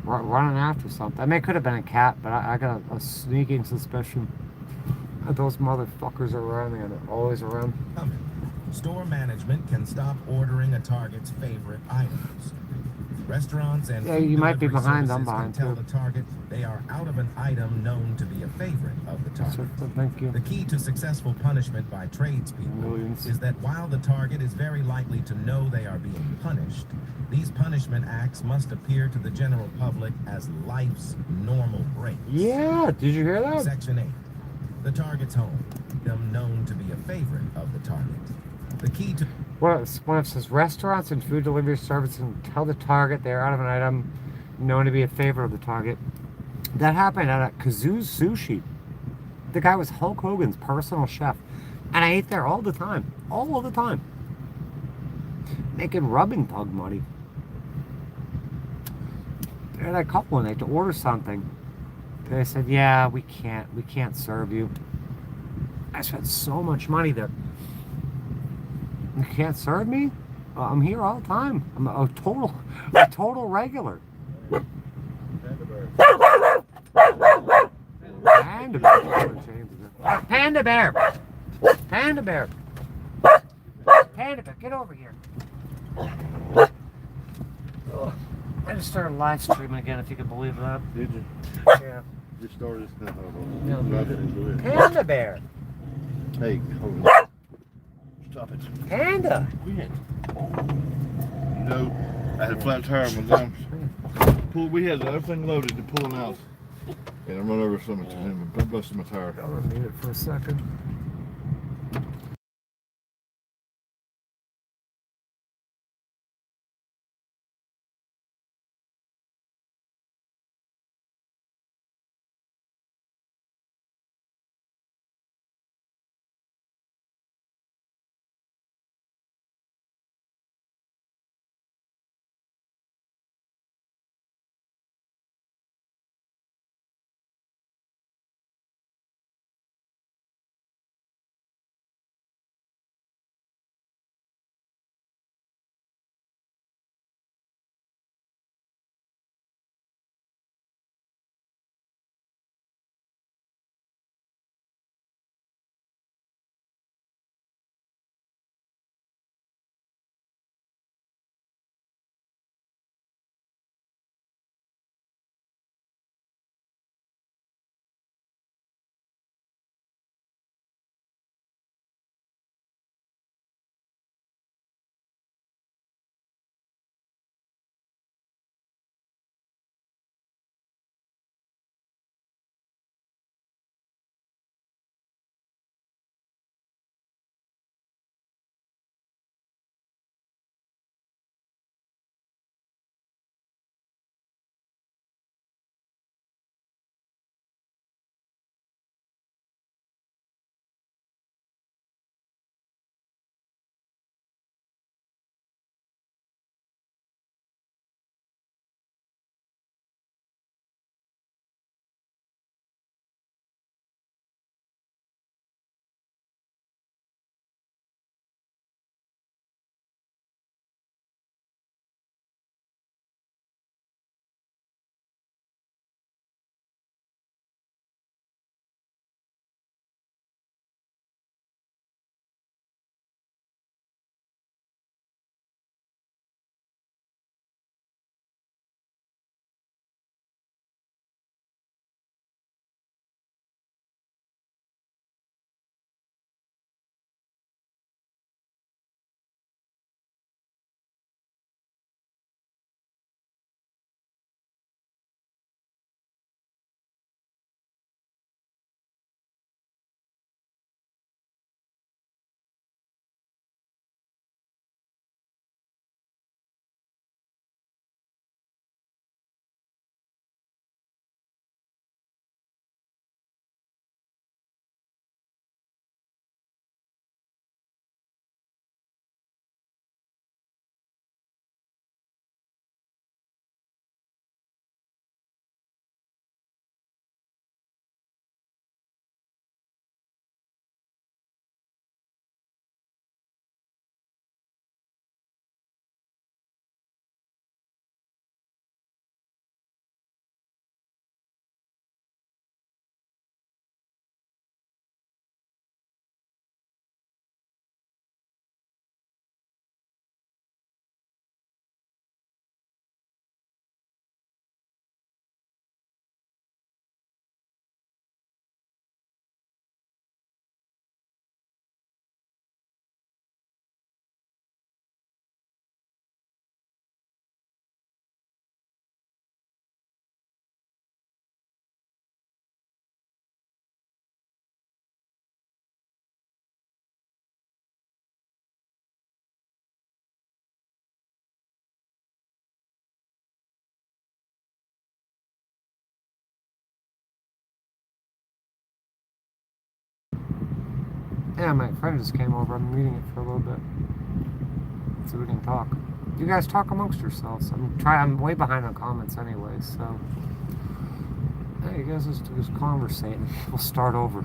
C: Running after something. I mean, it could have been a cat, but I got a sneaking suspicion that those motherfuckers are around there. They're always around.
E: Store management can stop ordering a target's favorite items. Restaurants and
C: you might be behind. I'm
E: can
C: behind
E: tell
C: too.
E: the target they are out of an item known to be a favorite of the target.
C: Thank you.
E: The key to successful punishment by tradespeople is that while the target is very likely to know they are being punished, these punishment acts must appear to the general public as life's normal breaks.
C: Yeah, did you hear that?
E: Section 8. The target's home, them known to be a favorite of the target. The key to...
C: When it says restaurants and food delivery services and tell the target they're out of an item known to be a favorite of the target. That happened at Kazoo's Sushi. The guy was Hulk Hogan's personal chef. And I ate there all the time. All the time. Making rubbing bug money. They had a couple and they had to order something. They said, yeah, we can't serve you. I spent so much money there. You can't serve me? I'm here all the time. I'm a total regular. Panda bear. Panda bear. Panda bear. Panda bear, get over here. I just started live streaming again, if you can believe that.
F: Did you?
C: Yeah.
F: Just started.
C: No.
F: Right into it.
C: Panda bear.
F: Hey, hold on. Stop it.
C: Panda.
F: Quit. You know, I had a flat tire on my dump. We had everything loaded to pulling out. And I run over something to him and busted my tire.
C: I'm gonna mute it for a second. Yeah, my friend just came over. I'm reading it for a little bit. So we can talk. You guys talk amongst yourselves. I'm way behind on comments anyway, so hey, you guys just conversating. We'll start over.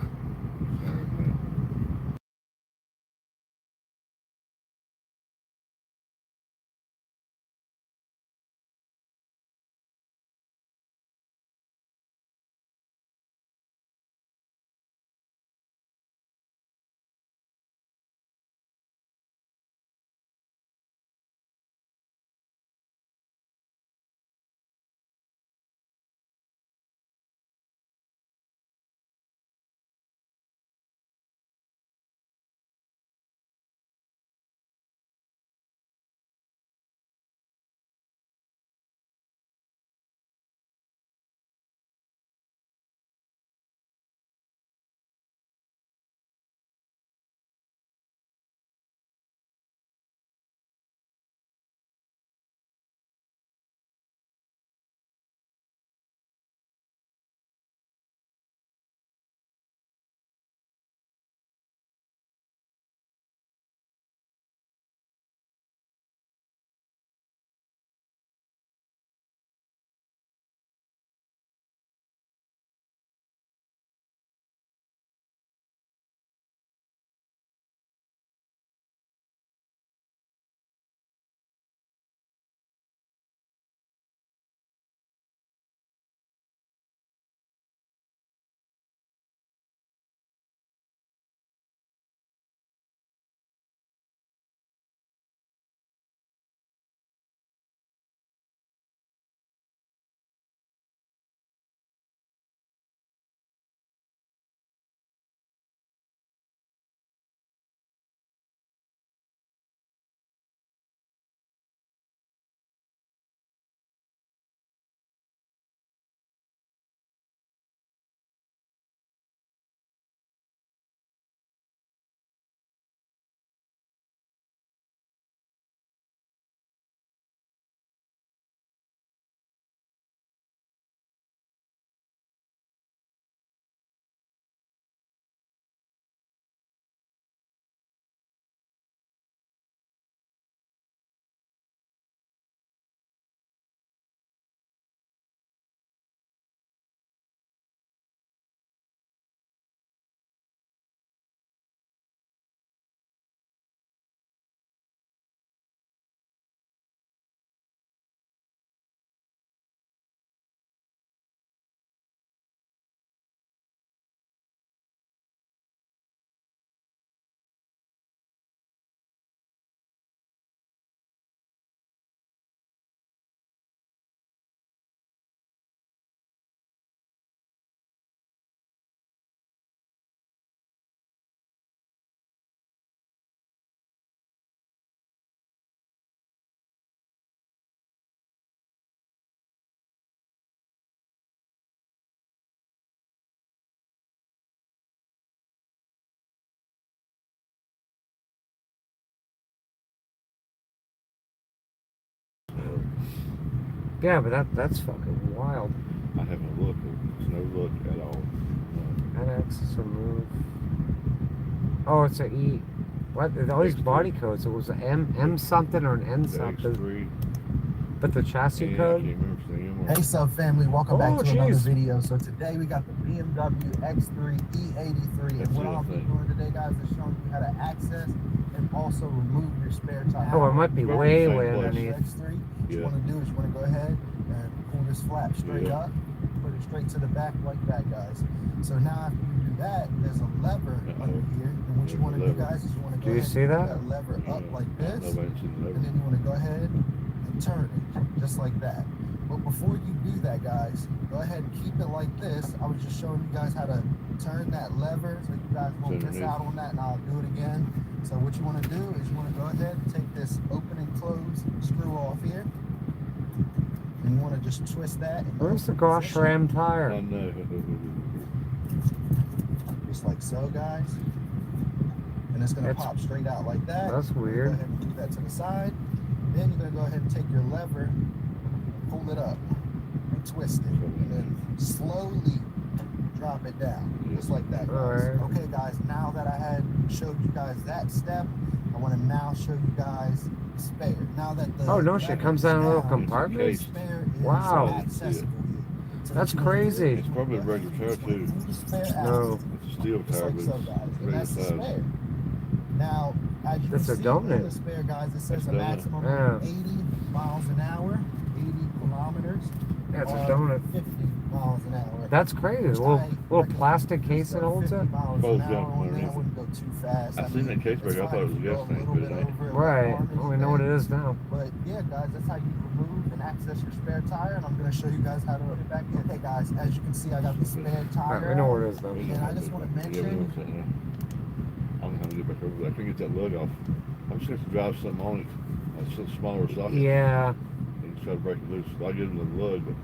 C: Yeah, but that's fucking wild.
F: I haven't looked. There's no look at all. No.
C: Add access or move. Oh, it's a E. What? All these
F: X3.
C: body codes. It was an M something or an N
F: The
C: something.
F: X3.
C: But the chassis
F: Yeah, I
C: code?
F: can't remember seeing them.
G: Hey, sub family, welcome back
C: Oh,
G: to another
C: jeez.
G: video. So today we got the BMW X3 E83, and what I'll be doing today, guys, is showing you how to access and also remove your spare tire.
C: Oh, it might be
F: Probably
C: way,
F: the same
C: way
F: place.
C: underneath.
G: X3, what you
F: Yeah.
G: want to do is you want to go ahead and pull this flap straight
F: Yeah.
G: up, put it straight to the back like that, guys. So now after you do that, there's a lever under here, and what you want to do, guys, is you want to go
C: Do you
G: ahead
C: see
G: and
C: that?
G: put that lever up like this,
F: Nobody's seen the
G: and then you want to go ahead and turn it just like that. But before you do that, guys, go ahead and keep it like this. I was just showing you guys how to turn that lever so you guys won't miss out on that, and I'll do it again. So what you want to do is you want to go ahead and take this open and close screw off here, and you want to just twist that.
C: Where's the gosh ram
F: I
C: tire?
F: know.
G: Just like so, guys. And it's going to
C: It's-
G: pop straight out like that.
C: That's
G: Go
C: weird.
G: ahead and move that to the side. Then you're going to go ahead and take your lever, pull it up, and twist it. And then slowly drop it down. Just like that, guys.
C: Alright.
G: Okay, guys, now that I had showed you guys that step, I want to now show you guys the spare. Now that the
C: Oh, no shit,
G: lever
C: comes
G: is
C: down in little
G: down,
C: compartments?
G: the spare is
C: Wow.
G: accessible here. So
C: That's
G: what you wanna do
C: crazy.
G: is
F: It's probably a regular tire too.
G: pull the spare out.
C: No.
F: It's a steel
G: Just
F: tire,
G: like
F: but
G: so,
F: it's
G: guys. And
F: regular
G: that's the
F: size.
G: spare. Now, as you
C: That's a
G: can see in
C: donut.
G: the spare, guys, it says
F: That's
G: a
F: a donut.
G: maximum
C: Yeah.
G: of 80 miles an hour, 80 kilometers,
C: Yeah, it's a
G: or
C: donut.
G: 50 miles an hour.
C: That's crazy. A
G: Which
C: little,
G: I
C: little
G: recommend
C: plastic
G: just
C: case that
G: go
C: holds
G: 50
C: it?
G: miles
F: Folds
G: an hour
F: down
G: on there. I
F: underneath.
G: wouldn't go too fast.
F: I seen that case
G: it's
F: break. I
G: fine
F: thought it
G: if
F: was a
G: you
F: gas
G: go a
F: tank,
G: little
F: but
G: bit
F: it ain't.
G: over,
C: Right.
G: like
C: Oh, we know what it is now.
G: But yeah, guys, that's how you remove and access your spare tire, and I'm going to show you guys how to put it back in. Okay, guys, as you can see, I got the spare tire.
C: Alright, we know where it is now.
G: And I just want to
F: Yeah, we know
G: mention,
F: what's in there. I'm gonna get back over there. I can get that lug off. I'm just gonna have to drive something on it. That's a smaller socket.
C: Yeah.
F: And try to break it loose. I'll give him the lug, but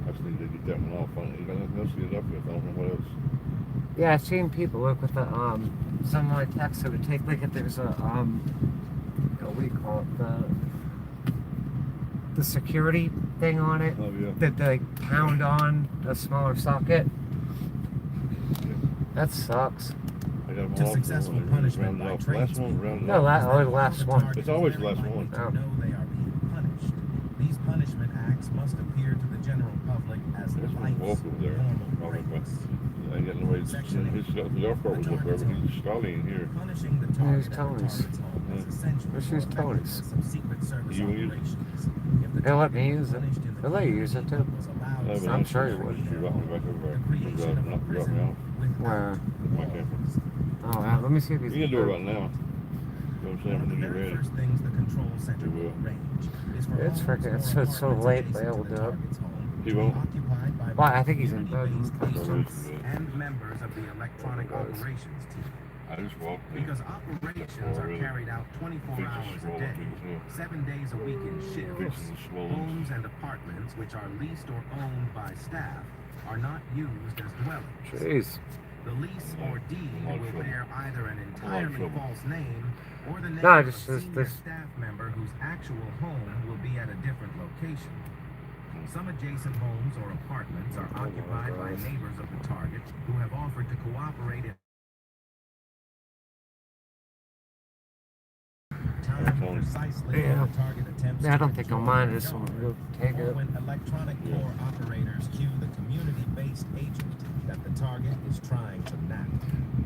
F: I just need to get that one off. You got nothing else to get it up with. I don't know what else.
C: Yeah, I've seen people look with the some of my texts that would take like if there's a what do you call it, the security thing on it
F: Oh yeah.
C: that they pound on a smaller socket. That sucks.
F: I got them
E: To
F: all off.
E: successful
F: One,
E: punishment
F: round it
E: by
F: off.
E: trades
F: Last one, round it
C: No,
F: off.
C: always last one.
F: It's always the last one.
E: To know they are being punished. These punishment acts must appear to the general public as
F: This one's
E: life's
F: walking there.
E: normal
F: Probably, but
E: rates.
F: I ain't got no way to
E: Section
F: his golf cart was up there, but he's Scotty in here.
E: Punishing the
C: Here's
E: target at the
C: Tony's.
E: target's home is essential
C: This
E: for
C: is Tony's.
E: effectiveness of Secret Service
F: You use it?
E: operations. If the
C: They'll let me
E: target
C: use it.
E: punished in the
C: They'll let you use it,
E: community
C: too.
E: was allowed
F: No,
E: to
F: but
C: I'm
F: I'm
C: sure he
F: sure
C: would.
F: you brought me back over
E: The
F: there.
E: creation of a
F: Drop me
E: prison
F: off.
E: without
C: Where?
F: My camper.
C: Oh, yeah, let me see if he's.
F: You can do it right now. You know what I'm saying?
E: One of
F: When
E: the
F: you get
E: very
F: ready.
E: first things the control center
F: You
E: will
F: will.
E: arrange is for
C: It's
E: homes
C: freaking-
E: or
C: it's so
E: apartments
C: late,
E: adjacent
C: they will
E: to the
C: do it.
E: target's home
F: He
E: to be
F: won't?
E: occupied by
C: Well, I think he's in bed.
E: community-based
F: He's
E: agents
F: in bed.
E: and members of the electronic
C: There he goes.
E: operations team.
F: I just walked in.
E: Because operations are carried out 24
F: Fixes
E: hours a
F: swollen
E: day,
F: people's hair.
E: 7 days a week in shifts.
F: Fixes the swollen.
E: Homes and apartments which are leased or owned by staff are not used as dwellings.
C: Jeez.
E: The lease or deed
F: lot of
E: will
F: trouble.
E: bear either an entirely
F: trouble.
E: false name or the name
C: No,
E: of
C: just
E: a
C: this-
E: senior
C: this-
E: staff member whose actual home will be at a different location. Some adjacent homes or apartments are occupied by neighbors of the target who have offered to cooperate in time precisely
C: Yeah.
E: when the target attempts
C: Yeah, I
E: to
C: don't think I'll
E: enjoy
C: mind
E: their
C: this one.
E: yard,
C: We'll take
E: or
C: it.
E: when electronic core operators cue the community-based agent that the target is trying to nap.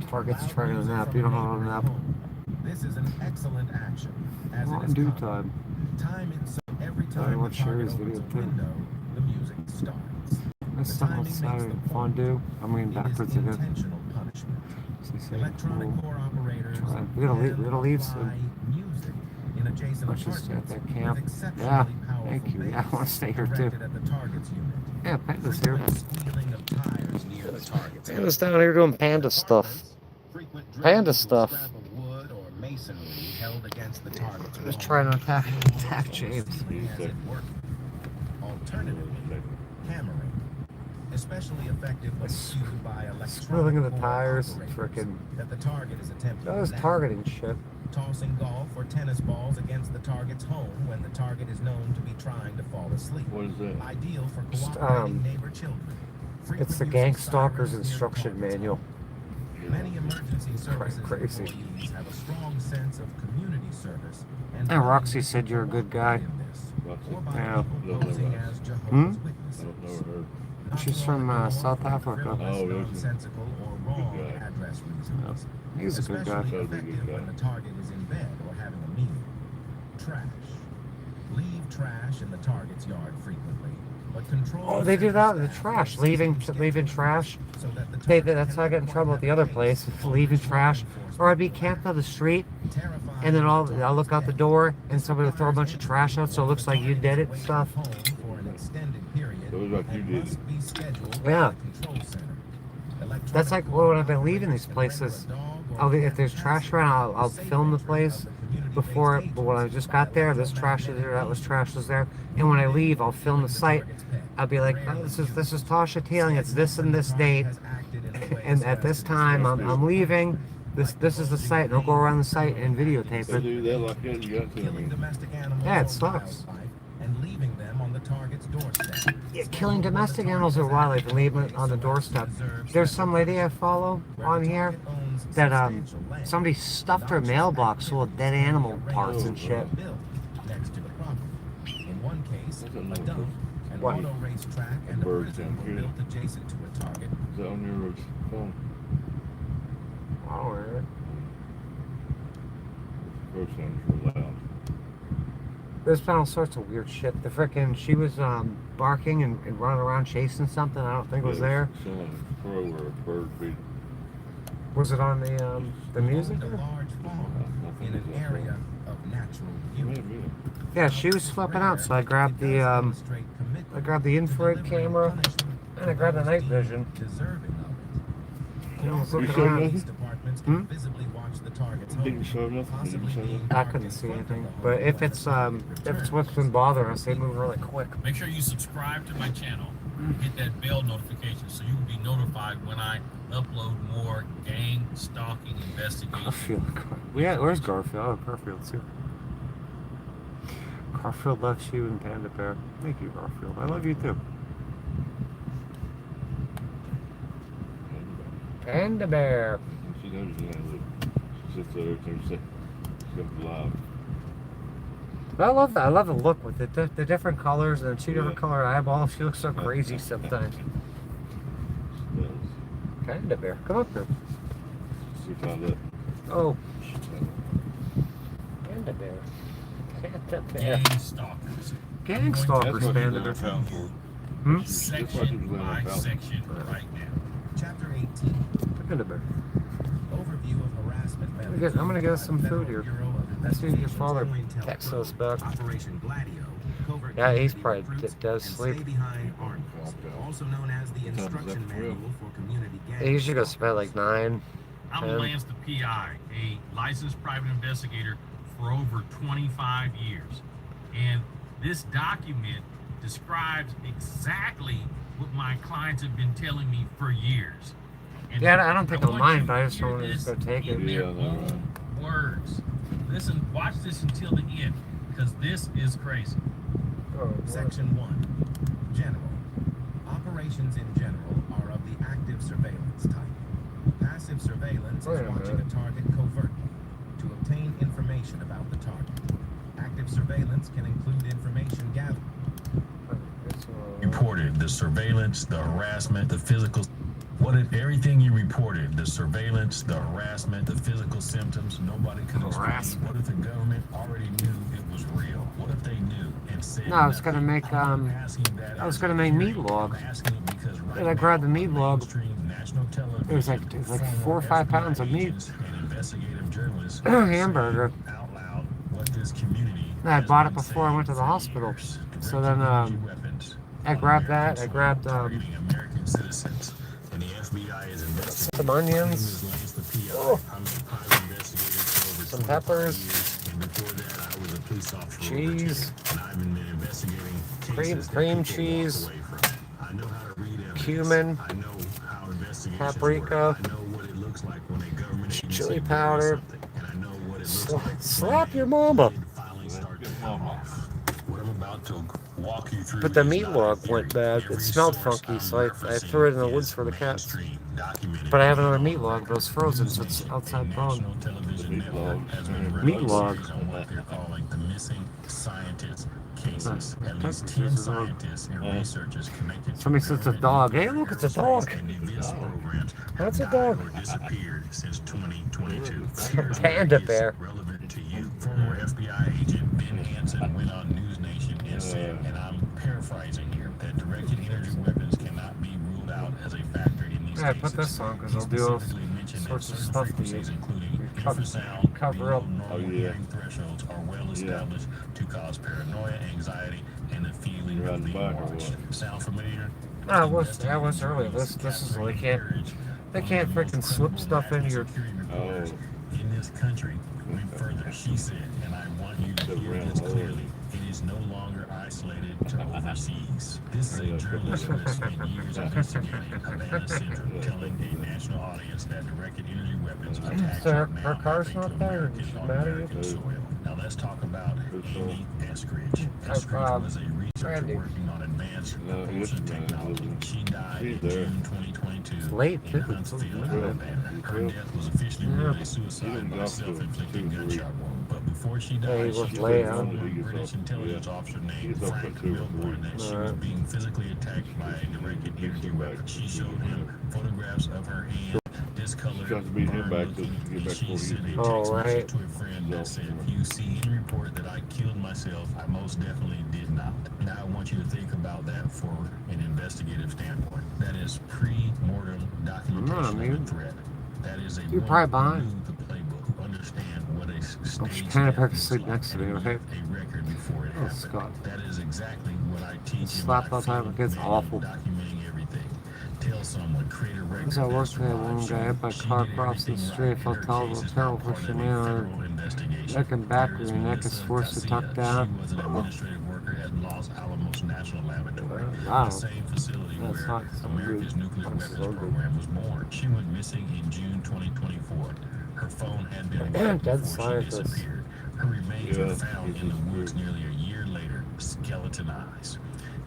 C: Target's
E: Loud
C: trying to
E: music
C: nap.
E: from
C: You
E: a
C: don't have a
E: neighboring
C: nap.
E: home. This is an excellent action, as
C: Not
E: it
C: in due
E: is
C: time.
E: time it so every
C: I
E: time the
C: watch Sherry's
E: target opens a
C: video, too.
E: window, the music starts.
C: That's
E: The
C: something
E: timing makes
C: Saturday.
E: the point.
C: Fondue. I'm going
E: It is
C: backwards again.
E: intentional punishment.
C: So you say,
E: Electronic
C: cool.
E: core operators
C: Try. We gotta leave-
E: can
C: we gotta leave soon.
E: apply music in adjacent
C: Let's just stay at
E: apartments
C: that camp.
E: with exceptionally
C: Yeah,
E: powerful
C: thank you. Yeah, I
E: bass
C: wanna stay here, too.
E: directed at the target's unit.
C: Yeah, Panda's here.
E: Frequent squealing of tires near the target's
C: Panda's down here doing panda stuff.
E: Apartments, frequent
C: Panda
E: drilling into a
C: stuff.
E: scrap of wood or masonry held against the target's
C: Just
E: wall.
C: trying to attack
E: Will
C: James.
E: see as it working. Alternatively, hammering, especially effective when cued by electronic
C: Swirling of the
E: core
C: tires,
E: operators
C: frickin'.
E: that the target is attempting
C: That was
E: to nab.
C: targeting shit.
E: tossing golf or tennis balls against the target's home when the target is known to be trying to fall asleep.
F: What is that?
E: Ideal for
C: Just,
E: cooperating neighbor children.
C: It's the
E: Frequent
C: Gang
E: use of
C: Stalker's
E: sirens near the
C: Instruction
E: target's
C: Manual.
E: home. Many emergency services
C: Crazy.
E: employees have a strong sense of community service.
C: And Roxy said you're a good guy.
F: Roxy?
E: Or by
C: Yeah.
E: people posing as Jehovah's
C: Hmm?
F: I
E: Witnesses.
F: don't know her.
E: Not
C: She's
E: to
C: from,
E: ignore
C: South
E: for
C: Africa.
E: frivolous,
F: Oh, is she?
E: nonsensical, or wrong
F: Good guy.
E: address reasons.
C: He's a good guy.
E: Especially
F: That'd be a
E: effective
F: good
E: when
F: guy.
E: the target is in bed or having a meal. Trash. Leave trash in the target's yard frequently, but control.
C: Oh, they do that with the
E: staff
C: trash.
E: and
C: Leaving
E: schedule
C: trash.
E: so that the
C: That's how I get in trouble at the other place. Leaving trash. Or I'd be camped on the street, and then I'll look out the door, and somebody will throw a bunch of trash out, so it looks like you did it and stuff.
F: It was like you did it.
C: Yeah. That's like when I've been leaving these places. If there's trash around, I'll film the place before. But when I just got there, this trash is there, that was trash was there. And when I leave, I'll film the site. I'll be like, oh, this is Tasha Teeling. It's this and this date, and at this time I'm leaving. This is the site, and I'll go around the site and videotape
F: They
C: it.
F: do that like that, you got to. I mean,
C: Yeah, it sucks.
E: And leaving them on the target's doorstep.
C: Yeah, killing domestic animals and wildlife and leaving it on the doorstep. There's some lady I follow on here that somebody stuffed her mailbox full of dead animal parts and shit.
E: Next to the property. In one case,
F: That's
E: a
F: another
E: dump,
F: person.
E: an
C: What?
E: auto race track, and a
F: Birds
E: prison
F: down
E: were
F: here.
E: built adjacent to a target.
F: is that on your phone?
C: I don't know.
F: Bird sounds real loud.
C: There's been all sorts of weird shit. She was barking and running around chasing something. I don't think it was there.
F: Sound like a crow or a bird feeding.
C: Was it on the music?
E: Owned a large farm in an area of natural beauty.
C: Yeah, she was flipping out, so I grabbed the infrared camera and I grabbed the night vision.
E: Deserving of it.
C: And I was
F: You
C: looking
F: saw
C: around.
F: nothing?
E: Police departments can visibly watch the target's home.
F: Didn't show nothing?
E: Possibly
F: Didn't show
E: being
F: nothing?
C: I couldn't see anything. But if it's what's been bothering us, they move really quick.
D: Make sure you subscribe to my channel. Hit that bell notification so you will be notified when I upload more gang stalking investigations.
C: Garfield. Yeah, where's Garfield? Oh, Garfield too. Garfield loves you and Panda Bear. Thank you, Garfield. I love you too. Panda Bear.
F: She knows you know that. She sits there and she's live.
C: But I love that. I love the look with the different colors and the two different color eyeballs. She looks so crazy sometimes.
F: She does.
C: Panda Bear, come up here.
F: She found it.
C: Oh,
F: She found
C: Panda Bear. Panda Bear.
D: Gang stalkers.
C: Gang
F: it.
C: stalkers,
F: That's what
C: Panda
F: she's
C: Bear.
F: found for.
C: Hmm?
F: That's why she was
D: Section
F: laying on
D: by
F: the couch.
D: section right now.
E: Chapter 18.
C: Panda Bear.
E: Overview of harassment methods.
C: I'm gonna get us some food here.
E: Bureau of
C: Let's see if your
E: Investigation's
C: father
E: COINTELPRO,
C: texts us back.
E: Operation Gladio, covert
C: Yeah, he's
E: community
C: probably
E: recruits,
C: does
E: and
C: sleep.
E: Stay behind armies, also known as the
F: What time is that
E: instruction
F: for real?
E: manual for community gangs.
C: They usually goes to bed like 9.
D: I'm
C: Okay.
D: Lance the PI, a licensed private investigator for over 25 years. And this document describes exactly what my clients have been telling me for years. And
C: Yeah, I don't think I'll
D: want
C: mind,
D: you
C: but I just
D: hear
C: don't want to
D: this
C: just go take it.
D: in their
F: Yeah, I know,
D: own words. Listen, watch this until the end, because this is crazy.
C: Oh,
E: Section 1. General. Operations in general are of the active surveillance type. Passive surveillance
C: Wait
E: is
C: a
E: watching
C: minute.
E: a target covertly to obtain information about the target. Active surveillance can include information gathering.
H: Reported the surveillance, the harassment, the physical. Everything you reported, the surveillance, the harassment, the physical symptoms, nobody could explain.
C: Harassment.
H: What if the government already knew it was real? What if they knew and said
C: No, I was gonna
H: nothing?
C: make
H: I'm not asking that
C: I was
H: as
C: gonna
H: a
C: make
H: theory.
C: meat log.
H: I'm asking it because right
C: And I grabbed the
H: now,
C: meat log.
H: mainstream national television,
C: It was like 4 or 5 pounds of meat.
H: agents and investigative journalists
C: Hamburger.
H: saying out loud what this community
C: I
H: has
C: bought it
H: been
C: before I went to the
H: saying for
C: hospital.
H: years.
C: So then,
H: Direct-to-energy weapons
C: I grabbed that. I
H: on
C: grabbed
H: targeting American citizens, and the FBI is investigating.
C: some onions,
H: My name is Lance the PI.
C: Oh.
H: I'm a private investigator for over
C: some
H: 25
C: peppers,
H: years, and before that, I was a police officer for
C: cheese,
H: over 10, and I've been investigating
C: cream
H: cases that
C: cream
H: people
C: cheese,
H: walk away from. I know how to read evidence.
C: cumin,
H: I know how investigations
C: paprika,
H: work. I know what it looks like when a government agency
C: chili
H: buries
C: powder,
H: something, and I know what what it looks like.
C: Slap your mama.
H: Finally start to come off. What I'm about to walk you through.
C: But the
H: is
C: meat
H: not
C: log went bad. It
H: every
C: smelled
H: source
C: funky,
H: I'm
C: so I threw it in the
H: referencing
C: woods
H: is
C: for the cats.
H: mainstream, documented,
C: But I have another
H: and
C: meat
H: on
C: log,
H: record.
C: but it's frozen, so
H: News
C: it's
H: Nation,
C: outside
H: a
C: bone.
H: national television
F: Meat
H: network,
F: logs.
H: has been running
C: Meat
H: a
C: log.
H: series on what they're calling the missing scientist cases.
C: Huh.
H: At least
C: There's
H: 10
C: a dog.
H: scientists and researchers connected to
C: Somebody says it's a
H: government
C: dog. Hey,
H: nuclear
C: look, it's a
H: aerospace
C: dog.
H: and nuclear programs
C: That's
H: have
C: a
H: died
C: dog.
H: or disappeared since 2022.
C: It's a
H: Here's
C: panda
H: where it
C: bear.
H: gets relevant to you. Former FBI agent Ben Hansen went on News Nation and said, and I'm paraphrasing here, that directed energy weapons cannot be ruled out as a factor in these
C: Yeah,
H: cases.
C: put this on because
H: He
C: they'll do all
H: specifically mentioned that
C: sorts of
H: certain
C: stuff to you.
H: frequencies, including
C: Cover-
H: infrasound,
C: cover
H: below
C: up.
H: normal hearing thresholds, are well established to cause paranoia, anxiety, and the feeling
F: You're
H: of
F: on the
H: being
F: back or
H: watched.
F: what?
H: Sound familiar?
C: I was earlier. This is they can't freaking slip stuff into your.
F: Oh.
H: In this country, went further. She said, and I want you to hear this clearly. It is no longer isolated to overseas. This is a journalist who has spent years investigating Havana Syndrome, telling a national audience that directed energy weapons attacks
C: So
H: are
C: her
H: now
C: car's
H: happening
C: not
H: to
C: there?
H: Americans
C: She's
H: on
C: mad at you?
H: American soil. Now let's talk about Amy Eskridge.
C: Hey,
H: Eskridge was a researcher
C: Randy.
H: working on advanced
F: No, he
H: propulsion
F: isn't mad,
H: technology.
F: isn't
H: She died
F: She's
H: in
F: there.
H: June 2022
C: It's late,
H: in
C: too.
H: Huntsville,
C: It's
H: Alabama. Her death was officially ruled a
F: He
H: suicide
F: didn't
H: by
F: go
H: a
F: to
H: self-inflicted
F: 2 or 3.
H: gunshot wound. But before she
C: Yeah,
H: died,
C: he
H: she
C: was
H: told
C: late,
H: a
C: huh?
H: former
F: He gets
H: British
F: up,
H: intelligence
F: yeah.
H: officer
F: He
H: named
F: gets up
H: Frank
F: at 2 or 3.
H: Milborn that she was being physically attacked by a directed energy weapon. She showed him photographs of her hand, discolored,
F: She tries to beat him back so
H: burned-looking,
F: she can get
H: and
F: back
H: she
F: before he
H: sent a
F: did.
C: Oh,
H: text
C: right.
H: message to a friend that said, if you see any report that I killed myself, I most definitely did not. Now I want you to think about that for an investigative standpoint. That is pre-mortem documentation of the threat. That is a
C: You're probably behind.
H: knew the playbook, understand what a stage
C: kind of
H: death
C: back to
H: looks
C: sleep
H: like,
C: next to me,
H: and
C: okay?
H: leave a record before it
C: Oh,
H: happened.
C: Scott.
H: That is exactly what I teach in
C: Slap
H: my
C: all the time,
H: field
C: it gets
H: manual,
C: awful.
H: documenting everything. Tell someone, create a record.
C: As I
H: that
C: worked today, one
H: survives
C: guy
H: you.
C: hit by
H: She
C: car
H: did
C: crossing the
H: everything
C: street,
H: right.
C: felt
H: Her
C: terrible,
H: case is now
C: terrible
H: part
C: pushing
H: of
C: me
H: a
C: on
H: federal investigation.
C: neck and back,
H: There is
C: and neck is
H: Melissa
C: forced to tuck
H: Garcia.
C: down.
H: She was an administrative worker at Los Alamos National Laboratory,
C: Wow.
H: the same facility
C: That's
H: where
C: not so
H: America's
C: good.
H: nuclear
C: That's
H: weapons
C: so good.
H: program was born. She went missing in June 2024. Her phone had been wiped
C: Dead
H: before she
C: scientist.
H: disappeared. Her remains were
F: Yeah,
H: found
F: this
H: in
F: is
H: the woods
F: true.
H: nearly a year later, skeletonized.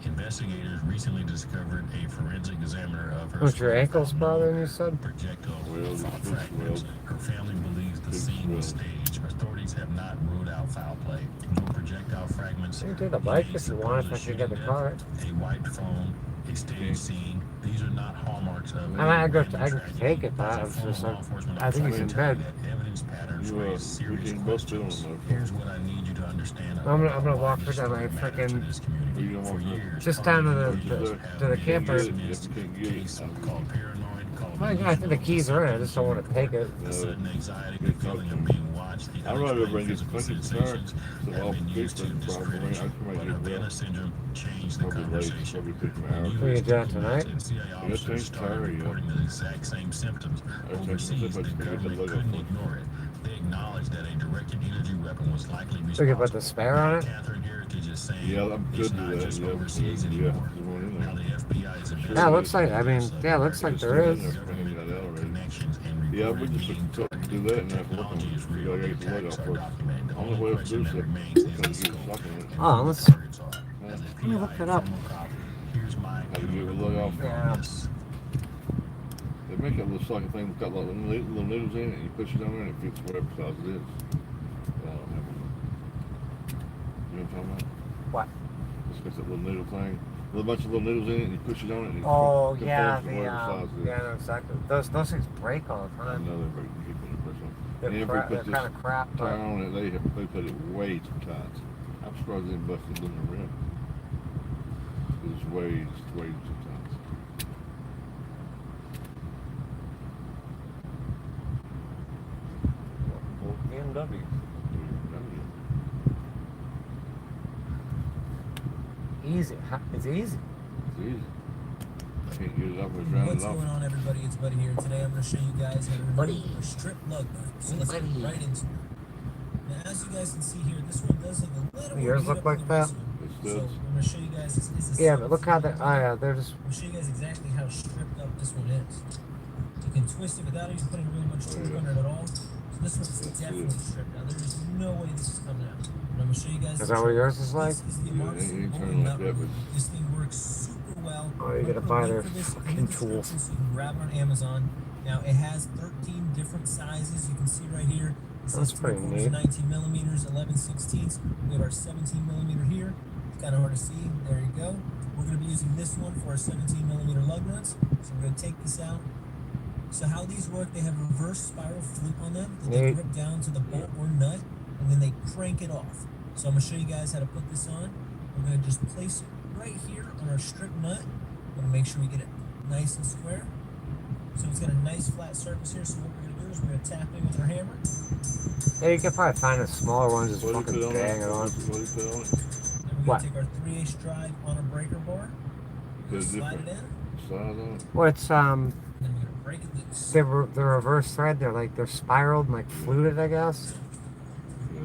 H: Investigators recently discovered a forensic examiner of her
C: Was your
H: skull
C: ankles
H: found
C: bothering
H: no
C: you, son?
H: projectile
F: Well,
H: fragments. Her family believes the scene was staged. Authorities have not ruled out foul play. No projectile fragments.
C: You can take the bike if you want, if I can get the car.
H: A wiped phone, a staged scene. These are not hallmarks of.
C: I mean, I can take it, but I was just like, I think he's in bed.
H: Evidence patterns
F: You,
H: raise serious
F: we can both fit on
H: questions.
F: that.
H: Here's what I need you to understand.
C: I'm gonna
H: about
C: walk
H: why
C: her
H: this
C: down my
H: story matters to
C: frickin'
H: this community.
F: You don't
H: For
F: want to-
H: years,
C: Just down to the
H: have
C: camper.
H: been
F: You
H: dismissed
F: can't get it.
H: case called paranoid, called
C: Well, yeah, I think the keys are in. I just don't want to take it.
H: the sudden anxiety, the feeling of being watched, the
F: I'd rather bring this
H: physical
F: country car
H: sensations
F: to
H: have
F: all
H: been used to
F: people probably.
H: discredit
F: I
H: you.
F: come out
H: But
F: here
H: Havana
F: well.
H: syndrome changed the
F: Probably late,
H: conversation.
F: probably take my
H: When
F: hours.
C: Will you
H: U.S.
C: do that
H: diplomats
C: tonight?
H: and CIA
F: Yes,
H: officers
F: thanks,
H: started
F: Terry, yeah.
H: reporting the exact same symptoms
F: I checked
H: overseas,
F: myself,
H: the
F: I get the
H: government
F: logo
H: couldn't
F: for it.
H: ignore it. They acknowledged that a directed energy weapon was likely
C: So you
H: responsible.
C: can put the spare on it?
H: Catherine Heritage is saying
F: Yeah, I'm
H: it's
F: good
H: not
F: with that.
H: just
F: Yeah,
H: overseas
F: yeah,
H: anymore.
F: there's one in
H: Now
F: there.
H: the FBI is investigating.
C: Yeah, it looks like, I mean, yeah, it looks like there is.
H: Connections and
F: Yeah, we
H: reported
F: just
H: being
F: do
H: targeted.
F: that and have to look on
H: Technology
F: it.
H: is
F: You
H: real.
F: gotta
H: The
F: get the logo
H: attacks are
F: first.
H: documented. The
F: I don't know
H: only
F: what else to
H: question
F: do,
H: that
F: so
H: remains is
F: gotta
H: the
F: get
H: scope
F: stuck in it.
H: and
C: Oh,
H: who
C: let's-
H: the targets are. As a
C: Let me look
H: PI
C: it up.
H: formal cop, here's my
F: How to get the logo off.
C: Yeah.
H: this.
F: They make it look like a thing that's got like little needles in it, and you push it on there and it fits whatever size it is. I don't have one. You know what I'm talking about?
C: What?
F: It's got that little needle thing. A bunch of little needles in it, and you push it on it, and it
C: Oh,
F: conforms
C: yeah,
F: to whatever size it is.
C: yeah, no, exactly. Those things break all the
F: I
C: time.
F: know they're very keep it in press on.
C: They're,
F: And if we
C: they're
F: put this
C: kind of crap,
F: tire
C: but
F: on it, they put it way too tight. I'm surprised they didn't bust it in the rim. It's way too tight.
C: BMW. Easy. It's easy.
F: It's easy. Can't get it up and round
I: What's
F: it off.
I: going on, everybody? It's Buddy here. Today I'm going to show you guys how to
C: Buddy.
I: remove or strip lug nuts. So let's get
C: Buddy.
I: right into it. Now, as you guys can see here, this one does look a little more
C: Yours
I: beat
C: look
I: up
C: like
I: than the
C: that?
I: rest of them.
F: It
I: So
F: does.
I: I'm going to show you guys. This is
C: Yeah, but look how they. Oh yeah, they're just.
I: I'm going to show you guys exactly how stripped up this one is. You can twist it without even putting really much torque on it at all. So this one's definitely stripped. Now there's no way this is coming out. But I'm gonna show you guys.
C: Is that what yours is like?
I: This is the
F: Yeah,
I: Marks
F: you
I: and
F: turn
I: Bolton
F: like
I: nut
F: that,
I: remover. This thing works super well.
C: Oh, you
I: I'm
C: gotta
I: gonna
C: buy
I: put a
C: their
I: link for this in the
C: fucking tool.
I: description so you can grab it on Amazon. Now it has 13 different sizes. You can see right here. It says
C: That's pretty
I: 3/4
C: neat.
I: 19 millimeters, 11/16. We have our 17 millimeter here. It's kind of hard to see. There you go. We're going to be using this one for our 17 millimeter lug nuts. So we're going to take this out. So how these work, they have reverse spiral flip on them that they
C: Neat.
I: grip down to the bolt or nut, and then they crank it off. So I'm going to show you guys how to put this on. We're going to just place it right here on our strip nut. We're going to make sure we get it nice and square. So it's got a nice flat surface here. So what we're going to do is we're going to tap in with our hammer.
C: Yeah, you can probably find the smaller ones, just
F: What do you
C: fucking
F: put on
C: bang
F: it?
C: it on.
F: What do you put on it?
I: Then we're
C: What?
I: going to take our 3/8 drive on a breaker bar. We're going to
F: Put a
I: slide it
F: different
I: in.
F: size on it?
C: Well, it's
I: And then we're going to break it loose.
C: the reverse thread. They're spiraled and like fluted, I guess.
F: Yeah.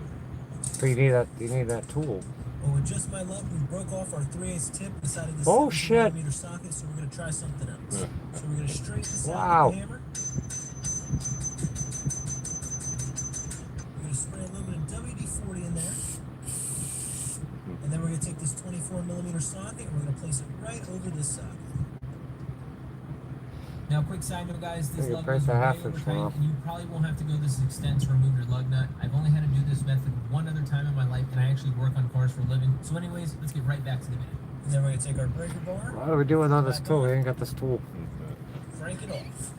C: So you need that tool.
I: Well, with just my luck, we broke off our 3/8 tip inside of this
C: Oh,
I: 17
C: shit.
I: millimeter socket, so we're going to try something else.
F: Yeah.
I: So we're going to straighten this
C: Wow.
I: out with the hammer. We're going to spray a little bit of WD-40 in there. And then we're going to take this 24 millimeter socket and we're going to place it right over this socket. Now, quick side note, guys, this
C: You
I: lug
C: break
I: nut is
C: the
I: way
C: half
I: over
C: inch
I: tight,
C: off.
I: and you probably won't have to go this extent to remove your lug nut. I've only had to do this method one other time in my life, and I actually work on cars for a living. So anyways, let's get right back to the video. And then we're going to take our breaker bar,
C: What do we do without this tool? We ain't got this tool.
I: crank it off.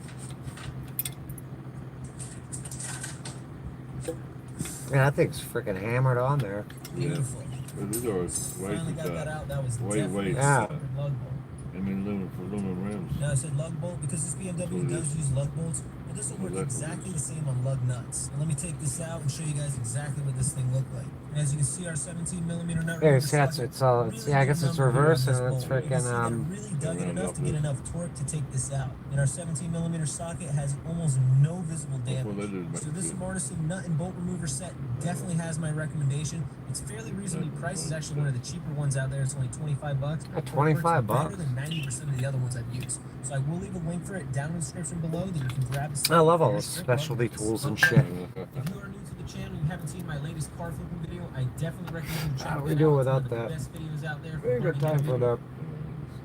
C: Yeah, that thing's freaking hammered on there.
I: Beautiful.
F: But these are way
I: Finally
F: too
I: got that
F: tight.
I: out. That was
F: Way,
I: definitely
F: way
I: a
C: Yeah.
I: separate lug bolt.
F: I mean, aluminum rims.
I: Now I said lug bolt because this BMW does use lug bolts, but this will work exactly the same on lug nuts. And let me take this out and show you guys exactly what this thing looked like. And as you can see, our 17 millimeter nut.
C: Yeah,
I: remover
C: see, it's
I: socket
C: yeah, I guess
I: really
C: it's
I: good number
C: reverse
I: here on
C: and
I: this
C: it's
I: bolt. You can see that it
C: freaking
I: really dug in
F: Yeah,
I: enough to get
F: yeah.
I: enough torque to take this out. And our 17 millimeter socket has almost no visible
F: That's what they
I: damage.
F: do to make
I: So
F: it
I: this
F: good.
I: Martison nut and bolt remover set definitely has my recommendation. It's fairly reasonably priced. It's actually one of the cheaper ones out there. It's only 25 bucks.
C: At 25
I: Better
C: bucks.
I: than 90% of the other ones I've used. So I will leave a link for it down in the description below that you can grab.
C: I love all those specialty tools and shit.
I: If you are new to the channel and you haven't seen my latest car flipping video, I definitely recommend you check
C: How
I: it
C: we
I: out.
C: do
I: It's
C: without
I: one of the
C: that?
I: best videos out there.
C: We ain't got time for that.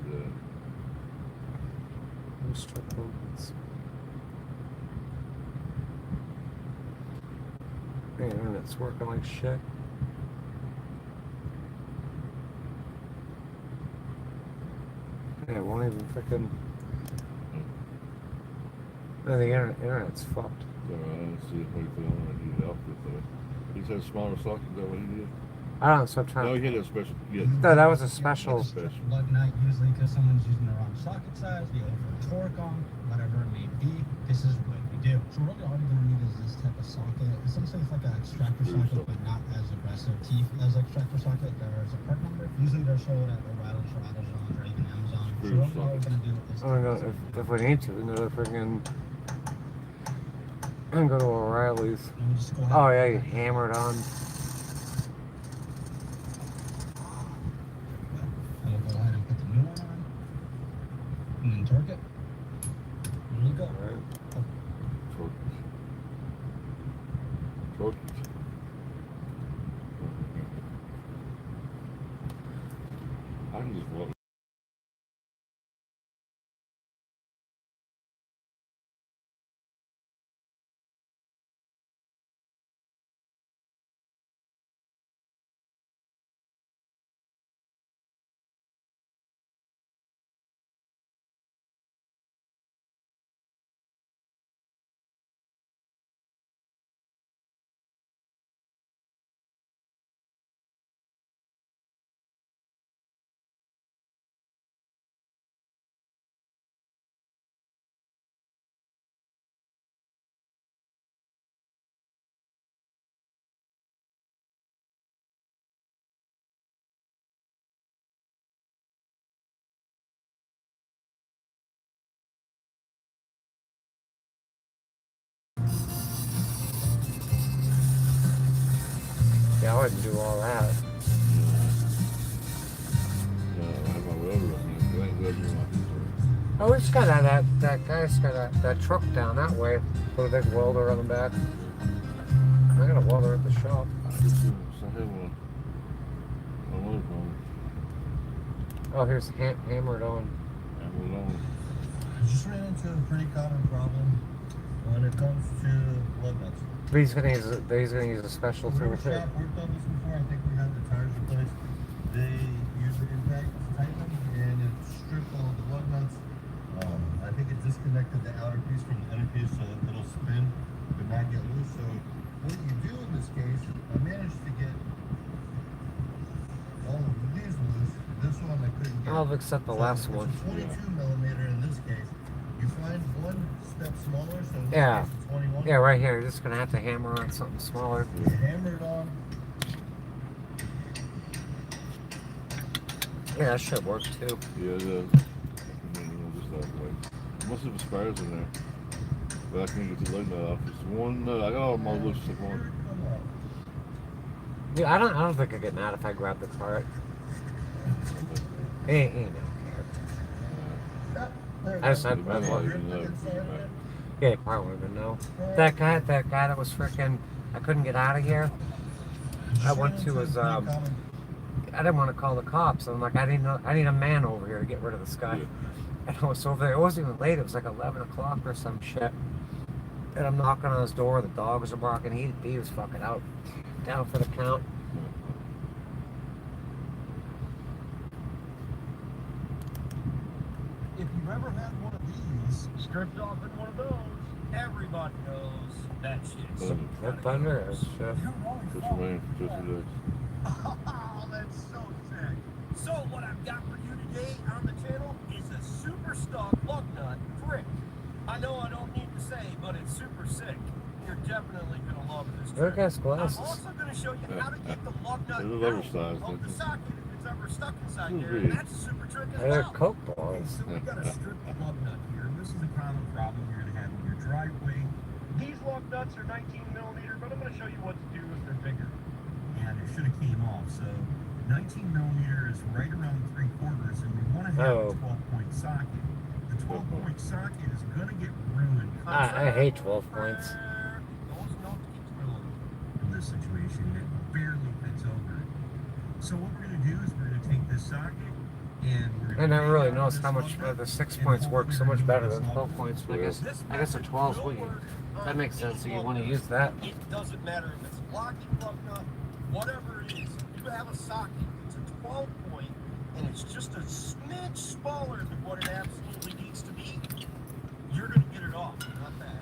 F: Yeah.
C: Man, internet's working like shit. Yeah, it won't even freaking. No, the internet's fucked.
F: So let's see if we put on it. He's out with he said smaller socket. Is that what he did?
C: I don't know, so I'm
F: No,
C: trying.
F: he had a special. Yeah.
C: No, that was a special.
F: Special.
A: Lug nut usually because someone's using the wrong socket size, the over torque on, whatever it may be. This is what we do. So really all you're gonna need is this type of socket. Essentially it's like an extractor socket, but not as aggressive teeth as extractor socket. There's a part number. Usually they're sold at O'Reilly's or AutoZone or even Amazon. So really all we're gonna do is
C: I don't know if we need to. We can go to freaking. I can go to O'Reilly's.
A: and we just go ahead
C: Oh yeah, you hammered on.
A: and we'll go ahead and put the new one on. And then torque it. There you go.
C: Alright.
F: Torques. I can just walk.
C: Yeah, I wouldn't do all that.
F: I have my welder up here. I ain't welding my piece.
C: Oh, we just got that guy's got that truck down that way. Put a big welder on the back. I got a welder at the shop.
F: I have one. Another phone.
C: Oh, here's hammered on.
F: Hammered on.
J: I just ran into a pretty common problem when it comes to lug nuts.
C: But he's gonna use a special tool
J: Whatever
C: too.
J: shop worked on this before, I think we had the tires replaced. They use the impact to tighten them, and it stripped all the lug nuts. I think it disconnected the outer piece from the inner piece so that it'll spin but not get loose. So what you do in this case, I managed to get all of these loose. This one I couldn't get.
C: I'll accept the last one.
J: It's a 22 millimeter in this case. You find one step smaller, so in this
C: Yeah.
J: case it's 21.
C: Yeah, right here. You're just gonna have to hammer on something smaller.
J: You hammer it on.
C: Yeah, that should work too.
F: Yeah, it does. Just that way. Most of the spares in there. But I can't get the lug nut off. It's one nut. I got all my loose stuff on.
C: Yeah, I don't think I'd get mad if I grabbed the cart. He don't care. I just had
F: It might not even know.
C: Yeah, he probably wouldn't even know. That guy that was freaking, I couldn't get out of here. I went to his I didn't want to call the cops. I'm like, I need a man over here to get rid of this guy.
F: Yeah.
C: And I was over there. It wasn't even late. It was like 11 o'clock or some shit. And I'm knocking on his door. The dogs are barking. He was fucking out, down for the count.
K: If you've ever had one of these stripped off in one of those, everybody knows that shit's
C: That thunder is shit.
K: You're wrong.
F: Just a man. Just a day.
K: Oh, that's so sick. So what I've got for you today on the channel is a super stock lug nut trick. I know I don't need to say, but it's super sick. You're definitely going to love this
C: Look
K: trick.
C: at his glasses.
K: I'm also going to show you how to get the lug nut
F: They're
K: out
F: oversized,
K: of the
F: aren't they?
K: socket if it's ever stuck inside
F: Ooh,
K: there.
F: really?
K: And that's a super trick as
C: They're
K: well.
C: Coke balls.
D: So we got a strip lug nut here. This is a common problem you're going to have in your driveway.
K: These lug nuts are 19 millimeter, but I'm going to show you what to do if they're bigger.
D: And it should have came off. So 19 millimeter is right around 3/4, and we want to have a 12-point socket. The 12-point socket is going to get ruined.
C: I hate 12 points.
D: In this situation, it barely fits over it. So what we're going to do is we're going to take this socket and we're
C: I
D: going to
C: never really noticed how much the 6 points work so much better than 12 points. But I guess a 12 would. That makes sense. So you want to use that.
K: It doesn't matter if it's a locking lug nut, whatever it is. If you have a socket, it's a 12 point, and it's just a smidge smaller than what it absolutely needs to be. You're going to get it off. Not bad.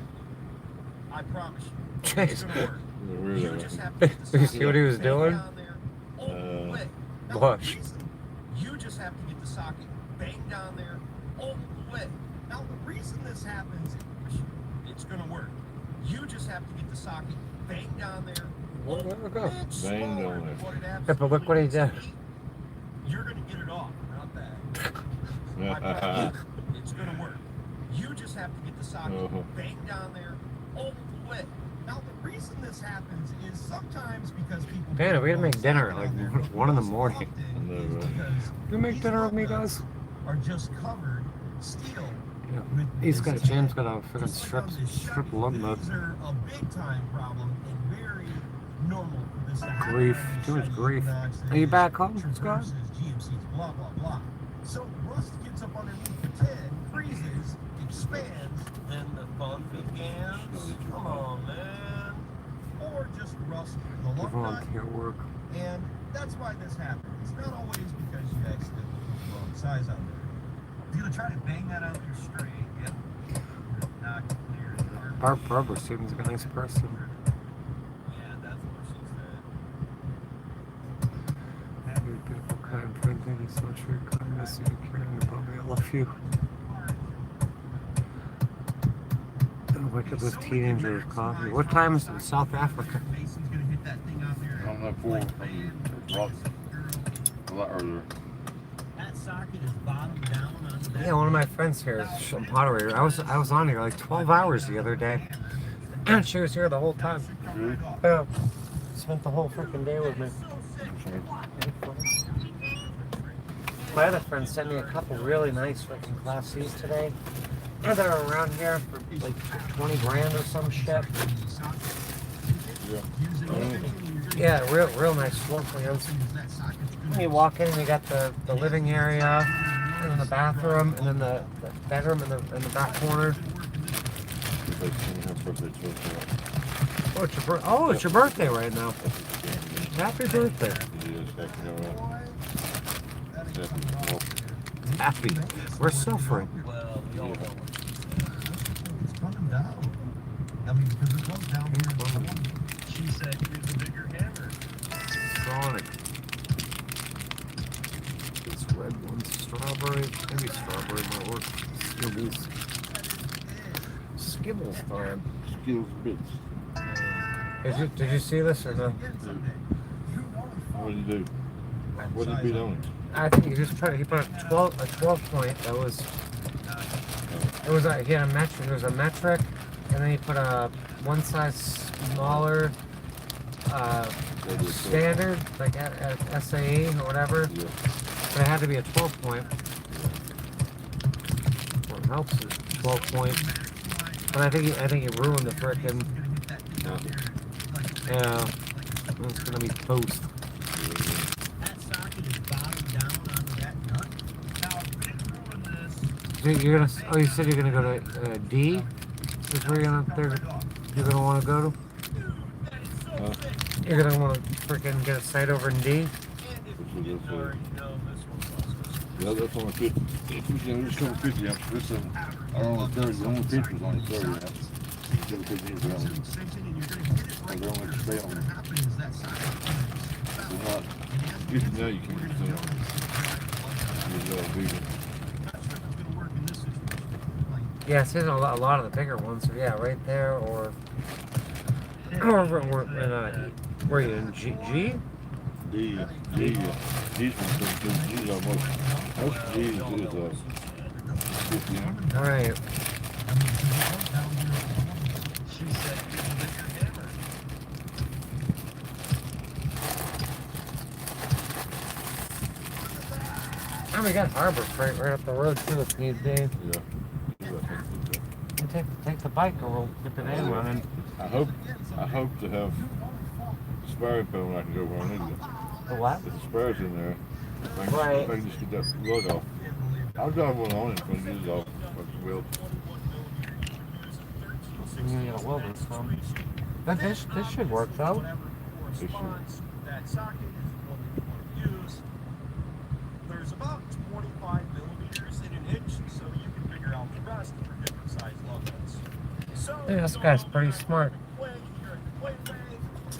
K: I promise you. It's going to work. You just have to get the
C: You
K: socket
C: see what he was
K: bang
C: doing?
K: down there all the way. Now,
C: Bush.
K: the reason you just have to get the socket bang down there all the way. Now the reason this happens, it's going to work. You just have to get the socket bang down there.
C: Well, there we go.
F: Bang down there.
C: Yeah, but look what he did.
K: You're going to get it off. Not bad. I promise you, it's going to work. You just have to get the socket bang down there all the way. Now the reason this happens is sometimes because people.
C: Man, we gotta make dinner at like 1 in the morning.
K: You
C: make dinner with me, guys?
K: Are just covered steel.
C: Yeah. He's got James got a freaking strip lug nut.
K: These are a big time problem and very normal for this to happen.
C: Grief, too much grief. Are you back home, Scott?
K: GMCs, blah blah blah. So rust gets up underneath the tin, freezes, expands, then the fun begins. Come on, man. Or just rust in the lug nut.
C: Volunteer work.
K: And that's why this happens. It's not always because you accidentally put the wrong size out there. You're gonna try to bang that out there straight. Yep. Not clear as hard.
C: Barb Barber seems like a nice person.
K: Yeah, that's what she said.
C: You're beautiful, kind, friend. Thank you so much for your kindness and your caring about me. I love you. Don't wake up this teenager with coffee. What time is it in South Africa?
K: Mason's gonna hit that thing out there.
F: I'm not for a lot earlier.
K: That socket is bottomed down onto that.
C: Yeah, one of my friends here is from Pottery. I was on here like 12 hours the other day. And she was here the whole time. Yeah. Spent the whole freaking day with me. My other friend sent me a couple really nice freaking Class C's today. They're around here for like 20 grand or some shit. Yeah, real nice floor plans. When you walk in, you got the living area, and then the bathroom, and then the bedroom in the back corner. Oh, it's your birthday right now. Happy birthday. Happy. We're suffering.
I: Well, we all know.
J: It's coming down. I mean, because it comes down here.
K: She said use a bigger hammer.
C: Sonic. It's red one's strawberry. Maybe strawberry might work. Skibbles. Skibbles time.
F: Skills bits.
C: Did you see this or no?
F: What did you do? What did you beat on it?
C: I think he just he put a 12 point that was he had a metric. There was a metric, and then he put a one size smaller standard, like at SAE or whatever.
F: Yeah.
C: But it had to be a 12 point. Well, it helps it 12 point. But I think he ruined the frickin'. Yeah, it's gonna be toast.
K: That socket is bottom down onto that nut. Now, I've been through this.
C: So you're gonna? Oh, you said you're gonna go to D. Is where you're gonna want to go to? You're gonna want to freaking get a site over in D.
F: Yeah, that's only 50. If you can just over 50 amps, this is only 30. The only 50 is only 30 amps. The other 50 is around. So they only stay on. They're not. If now you can't just stay on.
C: Yeah, see, a lot of the bigger ones. So yeah, right there, or where are you in G?
F: These ones these are most G is 50 amps.
C: All right.
K: She said use a bigger hammer.
C: And we got Harbor Freight right up the road too if need be.
F: Yeah.
C: And take the bike or we'll get the van running.
F: I hope to have spare pedal when I can go where I need to go.
C: The what?
F: If the spare's in there, if I can just get that lug off. I'll drive one on it when it is off. Well,
C: You get a welder from. But this should work though.
F: It should.
K: That socket is what we want to use. There's about 25 millimeters in an inch, so you can figure out the rest for different size lug nuts. So
C: Yeah, this guy's pretty smart.
K: Here at the Quay Bank,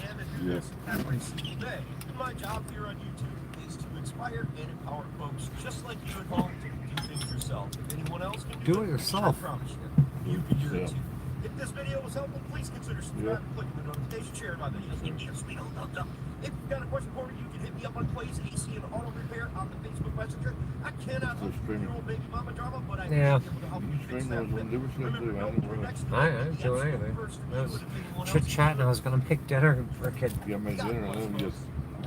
K: and I do this every single day. And my job here on YouTube is to inspire and empower folks just like you at home to do things yourself. If anyone else can
C: Do it yourself.
K: I promise you can do it too. If this video was helpful, please consider subscribing, clicking the notification, sharing my videos, and give us a thumbs up. If you've got a question for me, you can hit me up on Clay's AC and Auto Repair on the Facebook Messenger. I cannot help your old baby mama drama, but I
C: Yeah.
K: may be able to help you fix that.
F: Remember, next
C: I didn't do anything. I was chit-chatting. I was gonna make dinner for a kid.
F: you gotta make dinner and then just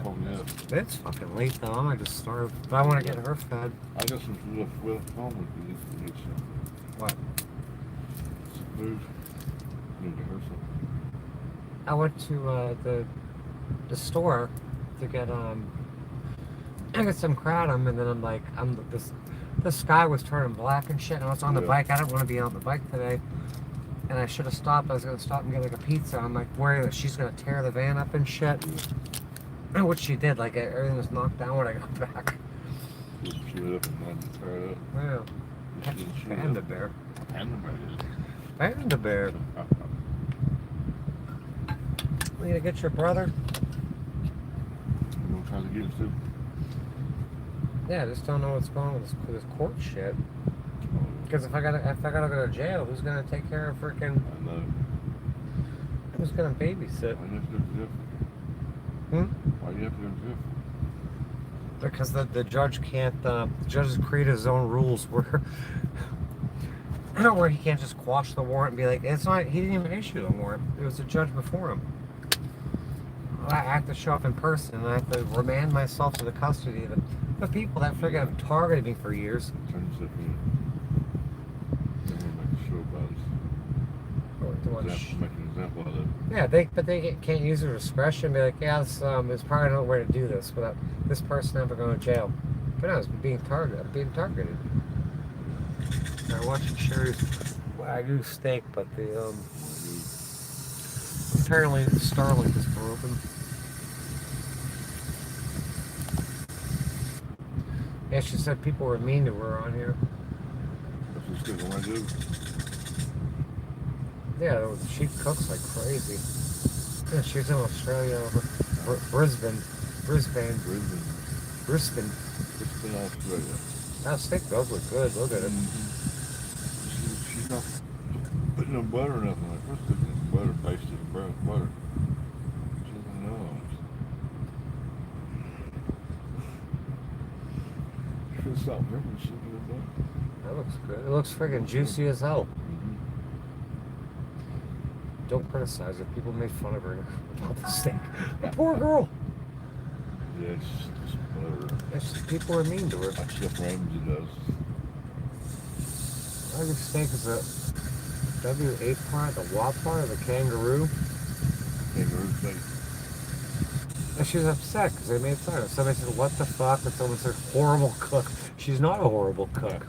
F: hold me up.
C: It's fucking late though. I might just starve. But I want to get her fed.
F: I got some stuff with home with you. Need some
C: What?
F: food. Need to her some.
C: I went to the store to get I got some kratom, and then I'm like, the sky was turning black and shit, and I was on the bike. I didn't want to be on the bike today, and I should have stopped. I was gonna stop and get like a pizza. I'm like worried that she's gonna tear the van up and shit. And what she did, like everything was knocked down when I got back.
F: She lit up and wanted to tear it up.
C: Wow. Panda bear. Panda bear. We gonna get your brother?
F: I'm gonna try to get him too.
C: Yeah, I just don't know what's going on with this court shit. Because if I gotta go to jail, who's gonna take care of freaking?
F: I know.
C: Who's gonna babysit?
F: Why do you have to go to jail? Why do you have to go to jail?
C: Because the judge can't. The judge has created his own rules where he can't just quash the warrant and be like, it's not. He didn't even issue the warrant. It was the judge before him. I have to show up in person, and I have to remand myself to the custody of the people that freaking have targeted me for years.
F: Turn yourself in. They want to make a show about us.
C: Or do much.
F: Make an example of it.
C: Yeah, but they can't use their discretion. Be like, yeah, there's probably no way to do this without this person ever going to jail. But no, it's being targeted. I'm being targeted. I'm watching Sherry's Wagyu steak, but the apparently the Starlink is broken. Yeah, she said people were mean to her on here.
F: That's just good. What I do.
C: Yeah, she cooks like crazy. Yeah, she was in Australia, Brisbane.
F: Brisbane, Australia.
C: That steak does look good. Look at it.
F: She's not putting no butter or nothing like this. Cooking butter, basted in brown butter. She doesn't know. She's something different. She did that.
C: That looks good. It looks friggin' juicy as hell. Don't criticize her. People made fun of her about the steak. The poor girl.
F: Yeah, it's just butter.
C: People are mean to her.
F: That stuff Ramsey does.
C: Wagyu steak is a W8 part, the WA part, or the kangaroo.
F: Kangaroo steak.
C: And she's upset because they made fun of her. Somebody said, what the fuck? And someone said, horrible cook. She's not a horrible cook.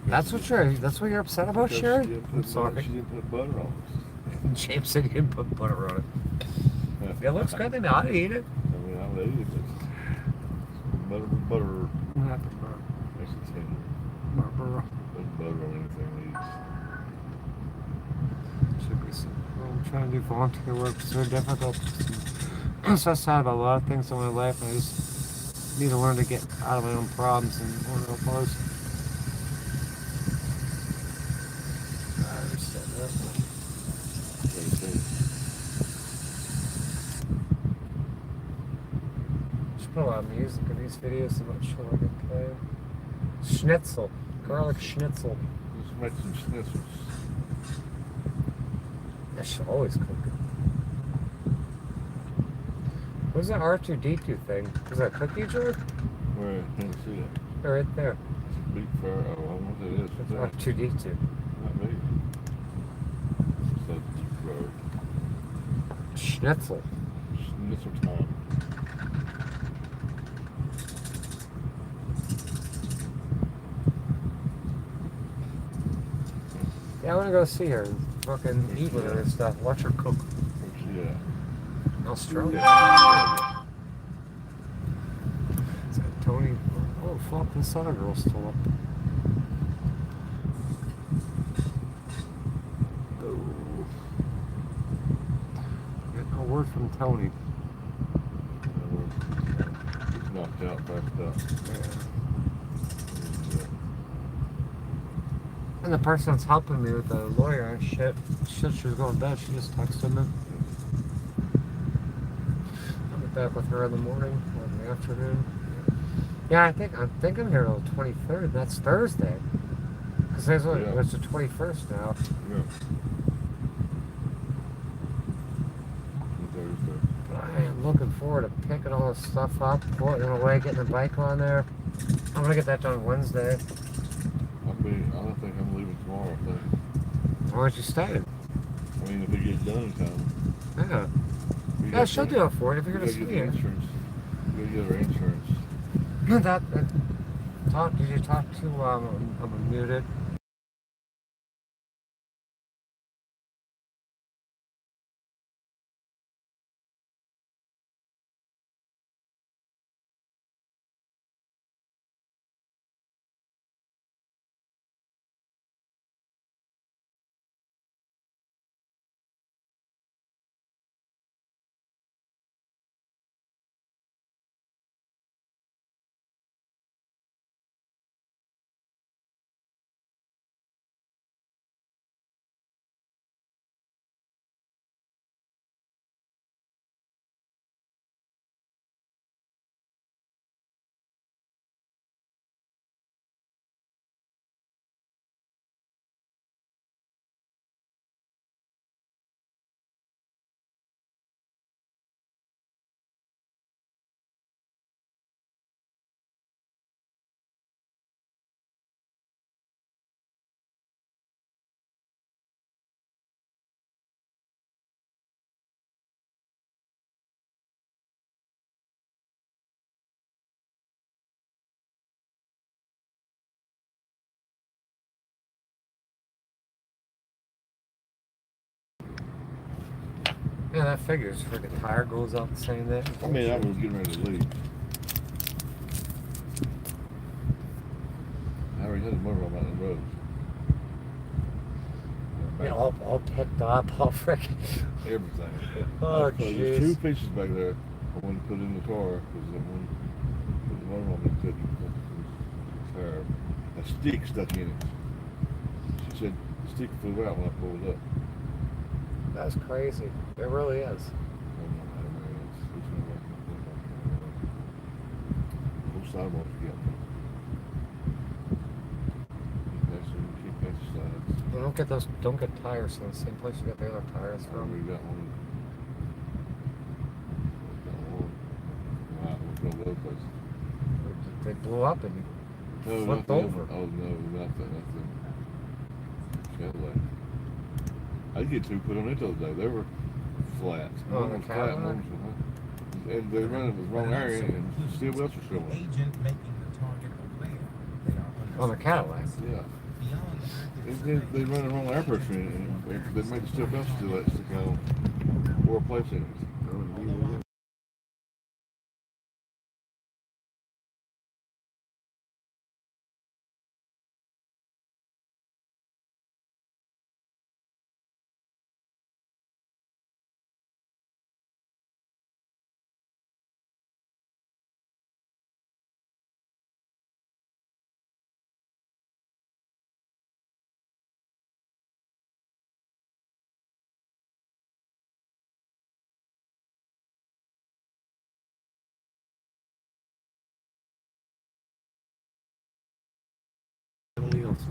C: That's what you're upset about, Sherry? I'm sorry.
F: She didn't put butter on it.
C: James said he didn't put butter on it. It looks good. They know how to eat it.
F: I mean, I would eat it, but butter. Makes it tender. Put butter on anything eats.
C: Should be some. I'm trying to do volunteer work. It's so difficult. I'm so sad about a lot of things in my life. I just need to learn to get out of my own problems and learn to help others. I understand that. Just put a lot of music in these videos. I'm not sure I can play. Schnitzel. Garlic schnitzel.
F: Just make some schnitzels.
C: I should always cook it. What's that R2D2 thing? Is that cookie jar?
F: Where? I can't see it.
C: They're right there.
F: Beef fur. Oh, I wonder what it is.
C: It's R2D2.
F: Not me. It's a deep throat.
C: Schnitzel.
F: Schnitzel time.
C: Yeah, I want to go see her and fucking eat with her and stuff. Watch her cook.
F: Yeah.
C: Australia. It's got Tony. Oh, fuck, this other girl's still up. Oh. Get no word from Tony.
F: He's knocked out, backed up.
C: Yeah. And the person that's helping me with the lawyer and shit, she was going to bed. She just texted me. I'll be back with her in the morning or in the afternoon. Yeah, I'm thinking here till the 23rd. That's Thursday. Because it's the 21st now.
F: Yeah. Thursday.
C: But I am looking forward to picking all this stuff up, putting it away, getting the bike on there. I'm going to get that done Wednesday.
F: I don't think I'm leaving tomorrow. I think.
C: Why don't you stay?
F: I mean, if it gets done in time.
C: Yeah. Yeah, she'll do it for you if you're going to see
F: get
C: it.
F: insurance. You gotta get her insurance.
C: Did you talk to, I'm muted. Yeah, that figures. Freaking tire goes out the same day.
F: I mean, I was getting ready to leave. I already had a motor on the road.
C: You know, all picked up, all freaking.
F: Everything.
C: Oh,
F: There's two
C: jeez.
F: pieces back there I wanted to put in the car because I wanted to put the motor on it. Tire. A stick stuck in it. She said the stick flew out when I pulled up.
C: That's crazy. It really is.
F: Both sidewalks together. Keep that sides.
C: Well, don't get tires from the same place you got the other tires
F: I
C: from.
F: already got one. Wow, we're going to other places.
C: They blew up and
F: No,
C: flipped
F: not
C: over.
F: that. Oh no, not that. Cadillac. I did get two put on it the other day. They were flat.
C: Oh,
F: One
C: the
F: was flat,
C: Cadillac?
F: one was and they running the wrong area and steel belts were showing.
E: Agent making the target aware they are under
C: On the Cadillac.
F: Yeah.
E: beyond active
F: They run the wrong air pressure in it, and they made the steel belts still that stick out or place in it.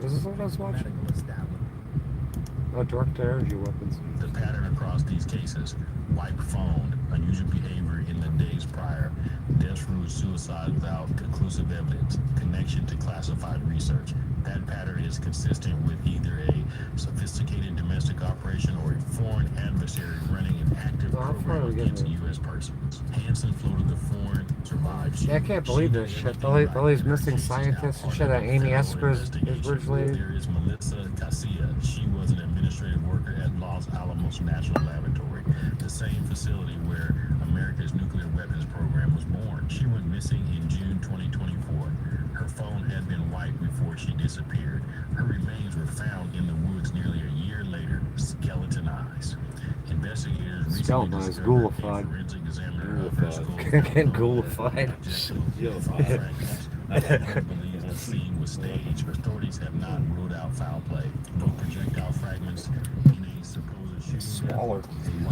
C: This is what I was watching.
E: medical establishment.
C: Oh, direct energy weapons.
H: The pattern across these cases: wipe phone, unusual behavior in the days prior, deaths through suicide without conclusive evidence, connection to classified research. That pattern is consistent with either a sophisticated domestic operation or a foreign adversary running an active
C: Well, how far
H: program
C: are we getting
H: against
C: here?
H: U.S. persons. Hansen floated the foreign, survived.
C: Yeah, I can't believe this shit. All these missing scientists and shit that Amy Esper is originally.
H: There is Melissa Casilla. She was an administrative worker at Los Alamos National Laboratory, the same facility where America's nuclear weapons program was born. She went missing in June 2024. Her phone had been wiped before she disappeared. Her remains were found in the woods nearly a year later, skeletonized. Investigators recently
C: Skeletonized,
H: discovered a
C: ghoulified.
H: forensic examiner of her skull.
C: Getting ghoulified.
H: Believes the scene was staged. Authorities have not ruled out foul play. No projectile fragments in a supposed shooting.
C: Smaller.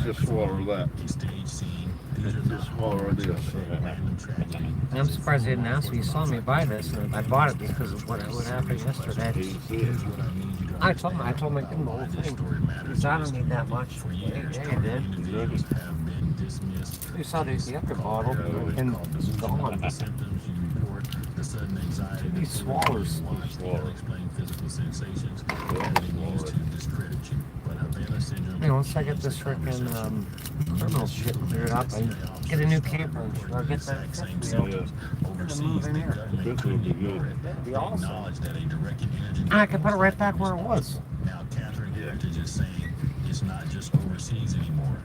F: Just swallow that.
H: A stage scene. These are not
F: Just swallow this.
H: random tragedy.
A: I'm surprised they didn't ask me. You saw me buy this, and I bought it because of what happened yesterday.
H: Here's what I need you to
A: I told him I give him the whole
H: why this
A: thing.
H: story matters.
A: Because I don't need that much.
H: For years,
A: Yeah, you
H: targeted
A: did.
H: individuals have been dismissed.
A: You saw the other bottle and it's gone.
H: The symptoms you report, the sudden anxiety, the
A: These
H: feeling
A: swallows.
H: you watch, the unexplained physical sensations, everything used to discredit you. But Havana syndrome.
A: Hey, once I get this freaking criminal shit cleared up, I get a new camper or get that
H: Exact same
A: fifth wheel.
H: symptoms. Overseas,
A: move in
H: the
A: here.
H: government
F: Fifth wheel
H: couldn't
F: would be
H: ignore
F: good.
H: it.
A: That'd be
H: They
A: awesome.
H: acknowledged that a directed energy.
A: I can put it right back where it was.
H: Now Catherine Heritage is saying it's not just overseas anymore.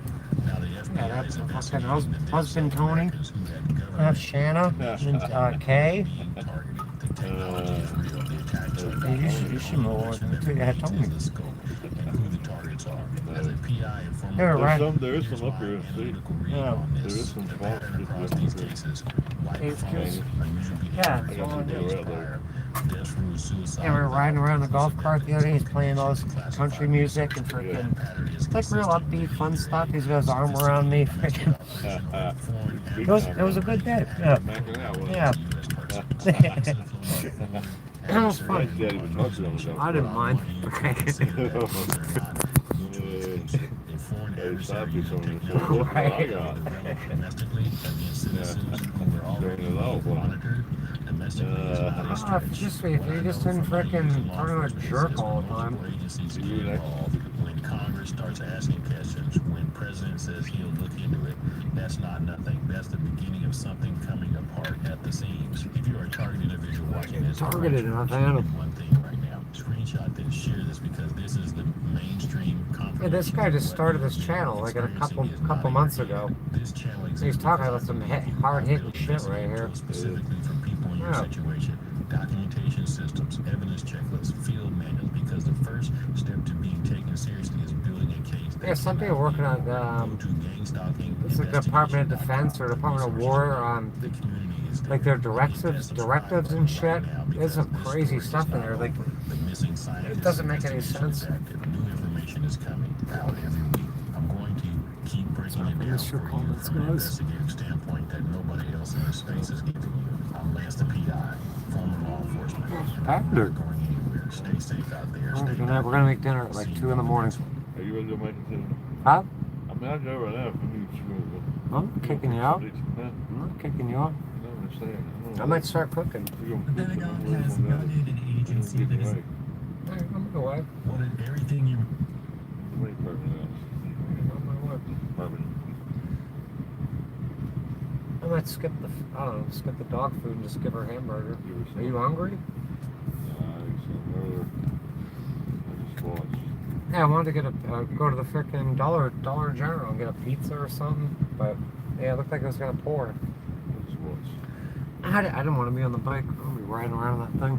H: Now the FBI
A: Yeah, that's
H: is
A: a fucking
H: investigating the deaths
A: husband
H: of
A: Tony.
H: Americans who had government
A: Shanna and Kay.
H: being targeted. The technology is real. The attacks are
A: Yeah, you should know what I told me.
H: the scope and who the targets are. As a PI and former
A: They were right.
F: There is
H: here's
F: some up
H: my
F: here. See,
H: analytical read
A: Yeah.
H: on this.
F: There is some
H: The
F: false
H: pattern across
F: people
H: these
F: up here.
H: cases. White
A: It's
H: phones,
A: just-
H: unusual
A: Yeah,
H: behavior
A: it's all
H: in the
A: it
H: days
F: is.
H: prior, deaths through suicide.
A: Yeah, we were riding around the golf cart the other day. He's playing all this
H: Classified
A: country music and
H: research.
A: freaking
H: Pattern is
A: it's like real
H: consistent
A: upbeat,
H: with
A: fun
H: either
A: stuff.
H: a
A: He's got his arm around me. Freaking. It was a good day. Yeah.
F: Macking out, wasn't
A: Yeah. That was fun.
F: Like Daddy was talking on the
A: I didn't mind.
F: Hey, stop you some of this stuff. Look what I got.
H: Domestically against citizens who were already
F: Doing it all, boy.
H: monitored. Domestically is not a
A: Ah, if you just didn't freaking turn into a jerk all the time.
H: Agencies get
F: You next.
H: involved. When Congress starts asking questions, when President says he'll look into it, that's not nothing. That's the beginning of something coming apart at the seams. If you are a targeted individual watching this,
C: Targeted in Havana.
H: one thing right now. Screenshot this. to share this because this is the mainstream confirmation.
C: Yeah, this guy just
H: of what
C: started
H: you're
C: this channel like a
H: experiencing is not
C: couple
H: in
C: months
H: your
C: ago.
H: head. This channel
C: He's
H: exists
C: talking
H: because
C: about some
H: I believe you.
C: hard-hitting
H: I've built
C: shit
H: this
C: right here.
H: tool specifically for people in your
C: Yeah.
H: situation. Documentation systems, evidence checklists, field manuals, because the first step to being taken seriously is building a case.
C: Yeah, some people are working on it's like the Department of Defense or Department of War, like their directives and shit. There's some crazy stuff in there. Like, it doesn't make any sense.
H: New information is coming out every week. I'm going to keep breaking it down for you from an investigative standpoint that nobody else in the space is giving you. I'm Lance the PI, former law enforcement. I'm not going anywhere. Stay safe out there.
C: We're gonna make dinner at like 2 in the morning.
F: Are you ready to make it?
C: Huh?
F: I mean, I'll go right now if I need to.
C: I'm not kicking you out.
F: Huh?
C: I'm not kicking you out.
F: No, I'm just saying.
C: I might start cooking.
H: The Pentagon has founded an agency that is
C: I'm gonna go away.
H: wanted everything you
F: Wait for me
C: On my way.
F: now.
C: I might skip the dog food and just give her a hamburger. Are you hungry? Yeah, I wanted to get go to the frickin' Dollar General and get a pizza or something, but yeah, it looked like it was gonna pour. I didn't want to be on the bike. I'll be riding around that thing.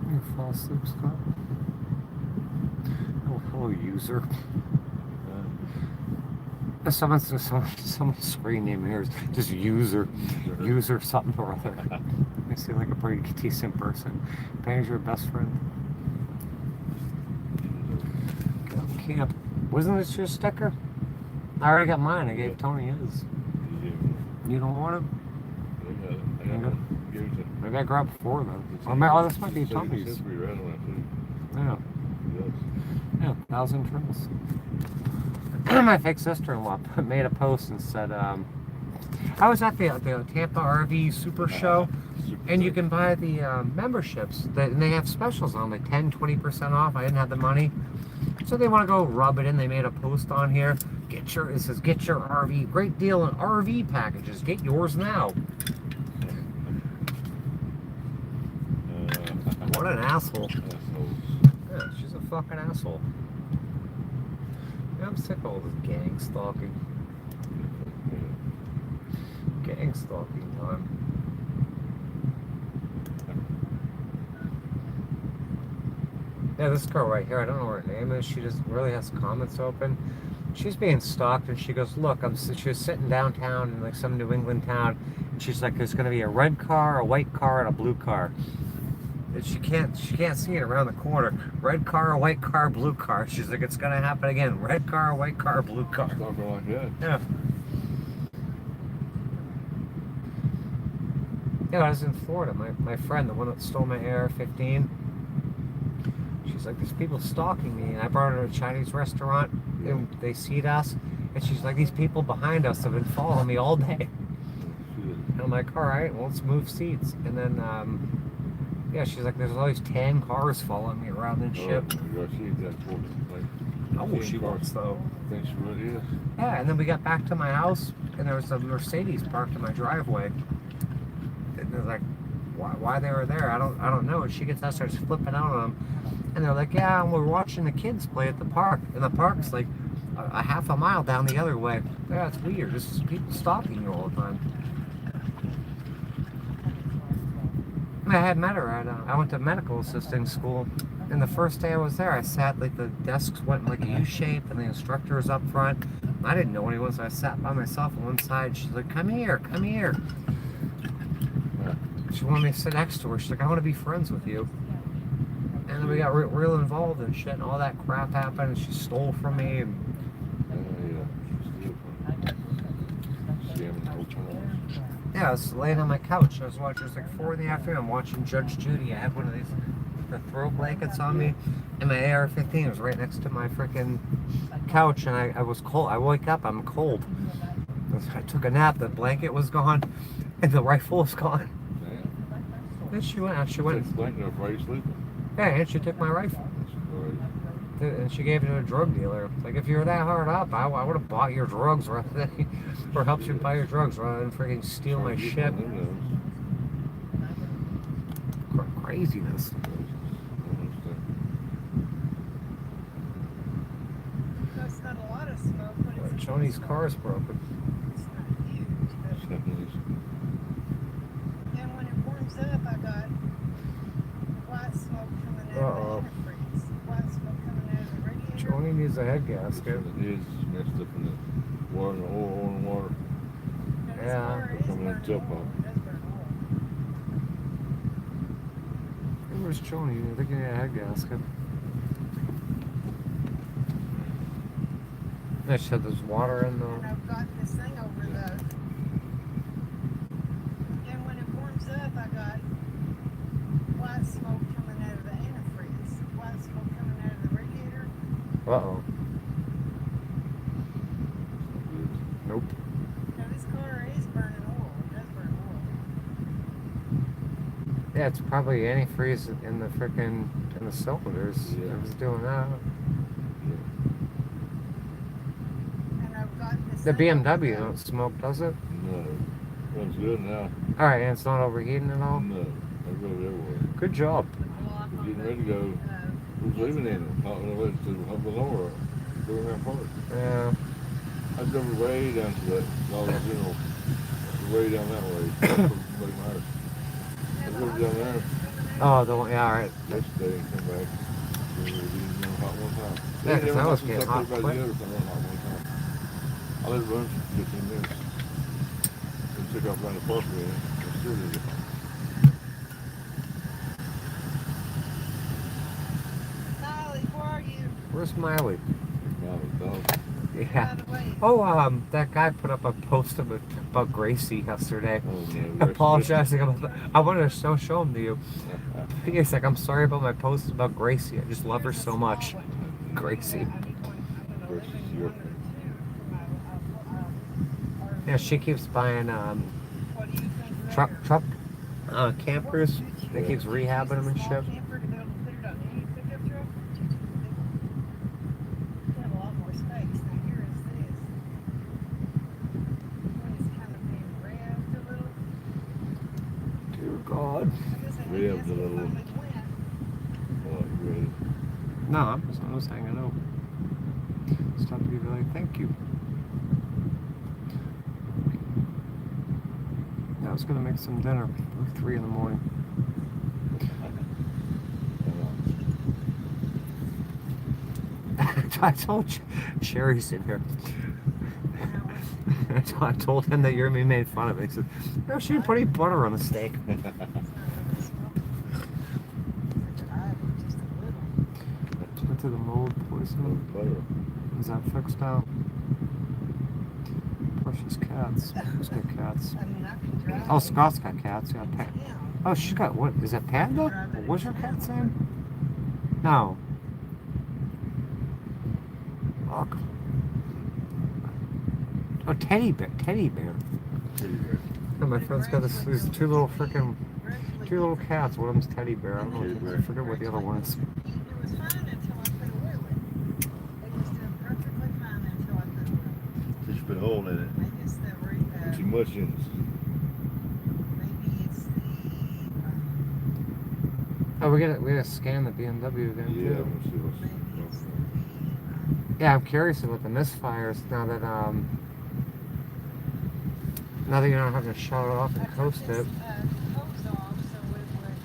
C: You fall asleep, Scott. Oh, hello, user. Someone's screen name here is just user something or other. They seem like a pretty decent person. Pam's your best friend. Camp. Wasn't this your sticker? I already got mine. I gave Tony his. You don't want him? Maybe I grabbed 4 then. Oh, this might be Tony's. Yeah. Yeah, 1,000 trills. My fake sister-in-law made a post and said, I was at the Tampa RV Super Show, and you can buy the memberships, and they have specials on, like 10-20% off. I didn't have the money. So they want to go rub it in. They made a post on here. It says, get your RV. Great deal on RV packages. Get yours now. What an asshole. Yeah, she's a fucking asshole. Yeah, I'm sick of all this gang stalking. Gang stalking time. Yeah, this girl right here, I don't know what her name is. She just really has comments open. She's being stalked, and she goes, look, she was sitting downtown in like some New England town, and she's like, there's going to be a red car, a white car, and a blue car. And she can't see it around the corner. Red car, white car, blue car. She's like, it's going to happen again. Red car, white car, blue car.
F: Something like that.
C: Yeah. Yeah, I was in Florida. My friend, the one that stole my AR-15, she's like, there's people stalking me, and I brought her to a Chinese restaurant, and they seat us, and she's like, these people behind us have been following me all day. And I'm like, all right, well, let's move seats. And then, yeah, she's like, there's always 10 cars following me around and shit. Oh, she wants though.
F: Thanks for what it is.
C: Yeah, and then we got back to my house, and there was a Mercedes parked in my driveway. And they're like, why they were there? I don't know. And she gets out, starts flipping out on them, and they're like, yeah, we're watching the kids play at the park, and the park's like a half a mile down the other way. Yeah, it's weird. This is people stalking you all the time. I had met her at, I went to medical assisting school, and the first day I was there, I sat, like, the desks went in like a U shape, and the instructor was up front. I didn't know anyone, so I sat by myself on one side. She's like, come here, come here. She wanted me to sit next to her. She's like, I want to be friends with you. And then we got real involved and shit, and all that crap happened, and she stole from me. And yeah, I was laying on my couch. I was watching, it was like 4 in the afternoon. I'm watching Judge Judy. I had one of these, the throw blankets on me, and my AR-15 was right next to my freaking couch, and I was cold. I wake up, I'm cold. I took a nap, the blanket was gone, and the rifle was gone. Then she went. Yeah, and she took my rifle. And she gave it to a drug dealer. Like, if you're that hard up, I would have bought your drugs rather than, or helped you buy your drugs rather than freaking steal my shit. craziness.
L: That's not a lot of smoke, but it's
C: Johnny's car's broken.
L: It's not huge, but then when it warms up, I got white smoke coming out of the antifreeze. White smoke coming out of the radiator.
C: Johnny needs a head gasket.
F: It is messed up in the water, the oil and water.
L: Now, this
C: Yeah.
L: car is
F: Coming in
L: burning
F: tip
L: oil.
F: off.
L: It does burn oil.
C: Where's Johnny? I think he need a head gasket. They said there's water in
L: And
C: the.
L: I've got this thing over the. And when it warms up, I got white smoke coming out of the antifreeze. White smoke coming out of the radiator.
C: Uh-oh. Nope.
L: Now, this car is burning oil. It does burn oil.
C: Yeah, it's probably antifreeze in the frickin' in the cylinders.
F: Yeah.
C: It was doing that.
L: And I've got this.
C: The
L: thing over
C: BMW
L: the-
C: don't smoke, does it?
F: No. Runs good now.
C: Alright, and it's not overheating at all?
F: No. I go everywhere.
C: Good job.
L: the block
F: We're
L: on
F: getting
L: the,
F: ready to go. Who's leaving in it? Not when I went to Lenore. Going around park.
C: Yeah.
F: I drove way down to that Dollar General. Way down that way. Somebody Myers. I drove down there
C: Oh, the one, yeah, alright.
F: yesterday and come back. We didn't hot one time.
C: Yeah, 'cause I was
F: Since
C: getting
F: I
C: hot
F: put everybody
C: quick.
F: together, so I went hot one time. I let it run for 15 minutes. And took off around the park with it. I still did it.
L: Nolly, where are you?
C: Where's Miley?
F: Now it's dog.
C: Yeah.
L: By the way.
C: Oh, that guy put up a post about Gracie yesterday.
F: Oh, no.
C: Apologizing about that. I wanted to show him to you. He's like, I'm sorry about my post about Gracie. I just love her so much. Gracie.
F: Versus your
C: Yeah, she keeps buying truck campers. They keeps rehabbing them and shit. Dear God.
F: Revved a little. Oh, you ready?
C: No, I'm just hanging out. It's time to be really thank you. Yeah, I was gonna make some dinner. Like 3 in the morning. I told Sherry's in here. I told him that Yermi made fun of it. He said, "No, she didn't put any butter on the steak." Went to the mold poisoning.
F: Butter.
C: Is that fixed now? Precious cats. Who's got cats? Oh, Scott's got cats. Yeah, oh, she's got what? Is that Panda? What's your cat's name? No. Oh, oh, Teddy Bear. Teddy Bear. Yeah, my friend's got these two little cats. One of them's Teddy Bear. I don't know. I forget what the other one is.
L: It was fine until I put oil in it. It was doing perfectly fine until I put oil in
F: Just put a hole in
L: it. I guess the
F: it. Too much in it.
L: maybe it's the
C: Oh, we gotta scan the BMW again
F: Yeah,
C: too.
F: we'll see what's
L: maybe it's
C: Yeah, I'm curious about the misfires now that you're not having to shut it off and coast it.
L: hose off so it would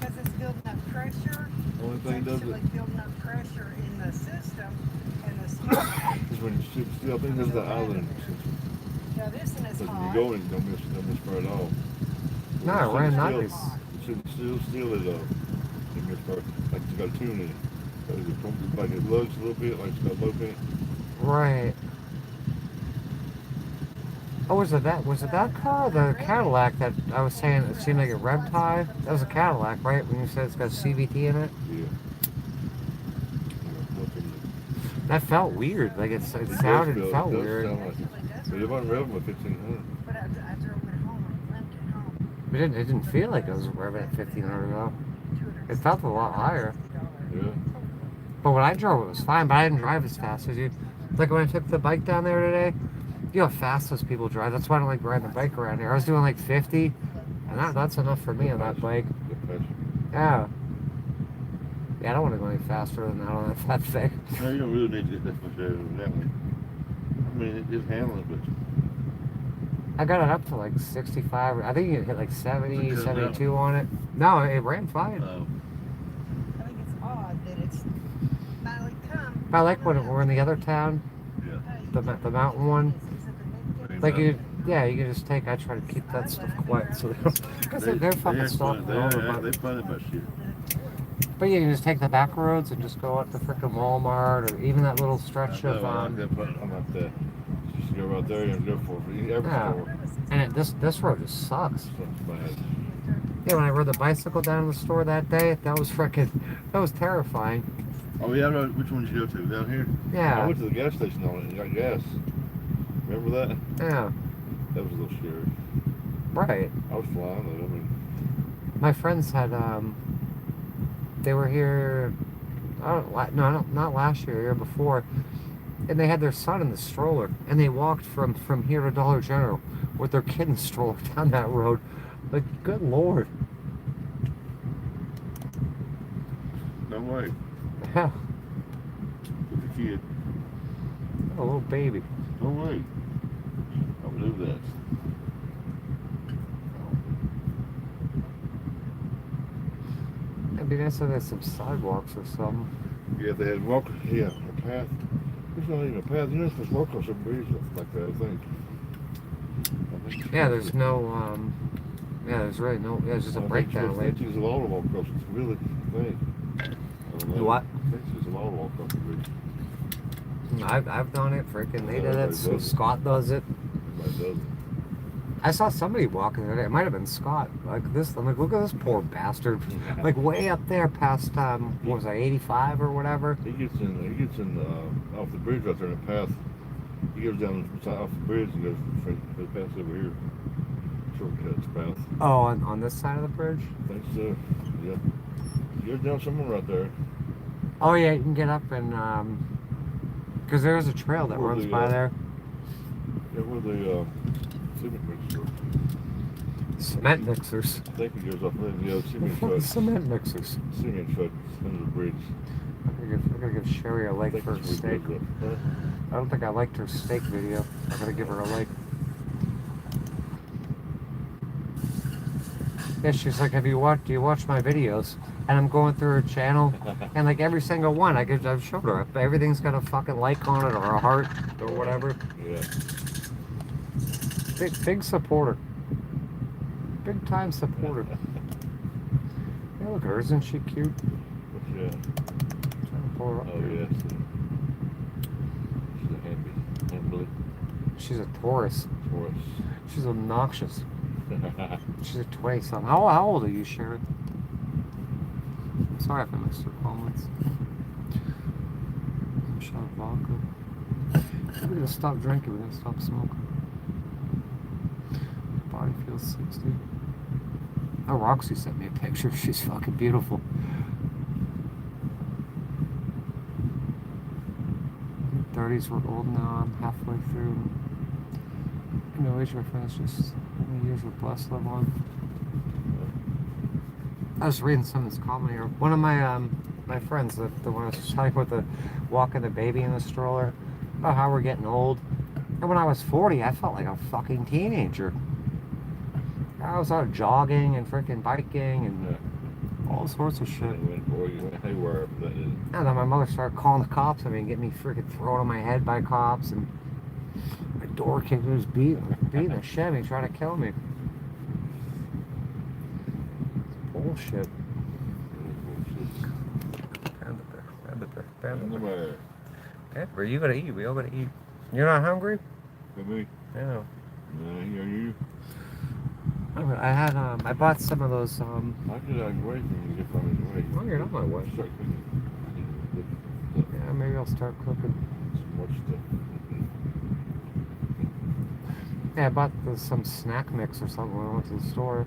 L: because it's building up pressure.
F: Only thing does
L: Actually
F: it
L: building up pressure in the system and the smoke.
F: is when you still think there's the island.
L: Now this one is
F: Because when
L: hot.
F: you go in, don't miss fire at all.
C: No, it ran nice.
F: You should still steal it though. And miss fire. Like it's got a tune in it. So it comes like it looks a little bit like it's got low paint.
C: Right. Oh, was it that car or the Cadillac that I was saying it seemed like a red tie? That was a Cadillac, right? When you said it's got CVT in it?
F: Yeah.
C: That felt weird. Like it felt weird.
F: But it wasn't revving with 1500.
L: But I drove it home and left it home.
C: But it didn't feel like it was revving at 1500 though. It felt a lot higher.
F: Yeah.
C: But when I drove it was fine, but I didn't drive as fast as you. Like when I took the bike down there today, you know how fast those people drive. That's why I don't like riding a bike around here. I was doing like 50, and that's enough for me on that bike.
F: The
C: Yeah. Yeah, I don't want to go any faster than that on that thing.
F: No, you don't really need to get that much out of that one. I mean, it's handling, but
C: I got it up to like 65. I think you hit like 70,
F: Because
C: 72 on it. No, it ran fine.
L: I think it's odd that it's finally come.
C: I like when we're in the other town,
F: yeah.
C: the mountain one.
L: Is it the
C: Like you, yeah, you can just take. I try to keep that stuff quiet so they don't, because they're fucking
F: act
C: stalking
F: funny.
C: all
F: They
C: over.
F: funny about shit.
C: But you can just take the back roads and just go up to frickin' Walmart or even that little stretch of
F: I'm like that. Just go right there and go for every
C: yeah.
F: store.
C: And this road just sucks.
F: Something bad.
C: Yeah, when I rode the bicycle down to the store that day, that was terrifying.
F: Oh yeah, I know which one did you go to down here?
C: Yeah.
F: I went to the gas station on it and got gas. Remember that?
C: Yeah.
F: That was a little scary.
C: Right.
F: I was flying though. I mean,
C: My friends had they were here. Not last year, the year before, and they had their son in the stroller, and they walked from here to Dollar General with their kid in the stroller down that road. Like, good lord.
F: no way.
C: Yeah,
F: With the kid.
C: a little baby.
F: No way. I would do that.
C: It'd be nice if there's some sidewalks or something.
F: Yeah, they had a path. There's not even a path. You're not supposed to walk across a bridge like that, I think.
C: Yeah, there's no yeah, there's really no. Yeah, it's just a breakdown lane.
F: There's a law to walk across. It's really thing.
C: What?
F: There's a law to walk across the bridge.
C: I've done it. Freaking, they did
F: Everybody
C: it.
F: does it.
C: Scott does it.
F: Everybody does it.
C: I saw somebody walking there. It might have been Scott. Like this, I'm like, look at this poor bastard. Like way up there past what was I, 85 or whatever.
F: He gets in off the bridge right there in the path. He goes down off the bridge and goes past over here. Shortcuts path.
C: Oh, on this side of the bridge.
F: I think so. Yeah. He goes down somewhere right there.
C: Oh yeah, you can get up and because there's a trail that
F: Where
C: runs
F: the,
C: by there.
F: Yeah, where the cement mixers.
C: Cement mixers.
F: I think he goes off there. Yeah, cement trucks.
C: Cement mixers.
F: Cement trucks under the bridge.
C: I gotta give Sherry a like
F: think
C: for a
F: that's where
C: steak.
F: he goes up. Huh?
C: I don't think I liked her steak video. I gotta give her a like. Yeah, she's like, do you watch my videos? And I'm going through her channel, and like every single one, I've showed her. Everything's got a fucking like on it or a heart or whatever.
F: Yeah.
C: Big supporter. Big time supporter. Yeah, look at her, isn't she cute?
F: What's that?
C: Trying to pull her up
F: Oh
C: here.
F: yeah. She's a Hamby.
C: She's a Taurus.
F: Taurus.
C: She's obnoxious. She's a 20-something. How old are you, Sharon? I'm sorry if I missed your comments. Shot of vodka. We're gonna stop drinking. We're gonna stop smoking. Body feels 60. Oh, Roxy sent me a picture. She's fucking beautiful. 30s were old now. I'm halfway through. No age, my friend. It's just how many years with blessed live on. I was reading some of this comment here. One of my friends, the one I was talking about, the walking the baby in the stroller, about how we're getting old. And when I was 40, I felt like a fucking teenager. I was out jogging and freaking biking and all sorts of shit.
F: They were, but
C: And then my mother started calling the cops on me and getting me freaking thrown on my head by cops, and my door kicked, was beating the shit out of me, trying to kill me. It's bullshit. Panda bear. Pepper, you gotta eat. We all gotta eat. You're not hungry?
F: For me?
C: No.
F: Are you?
C: I had I bought some of those
F: I could wait for you to get from his way.
C: Oh, you're not my wife.
F: Start cooking.
C: Yeah, maybe I'll start cooking.
F: Some more stuff.
C: Yeah, I bought some snack mix or something when I went to the store.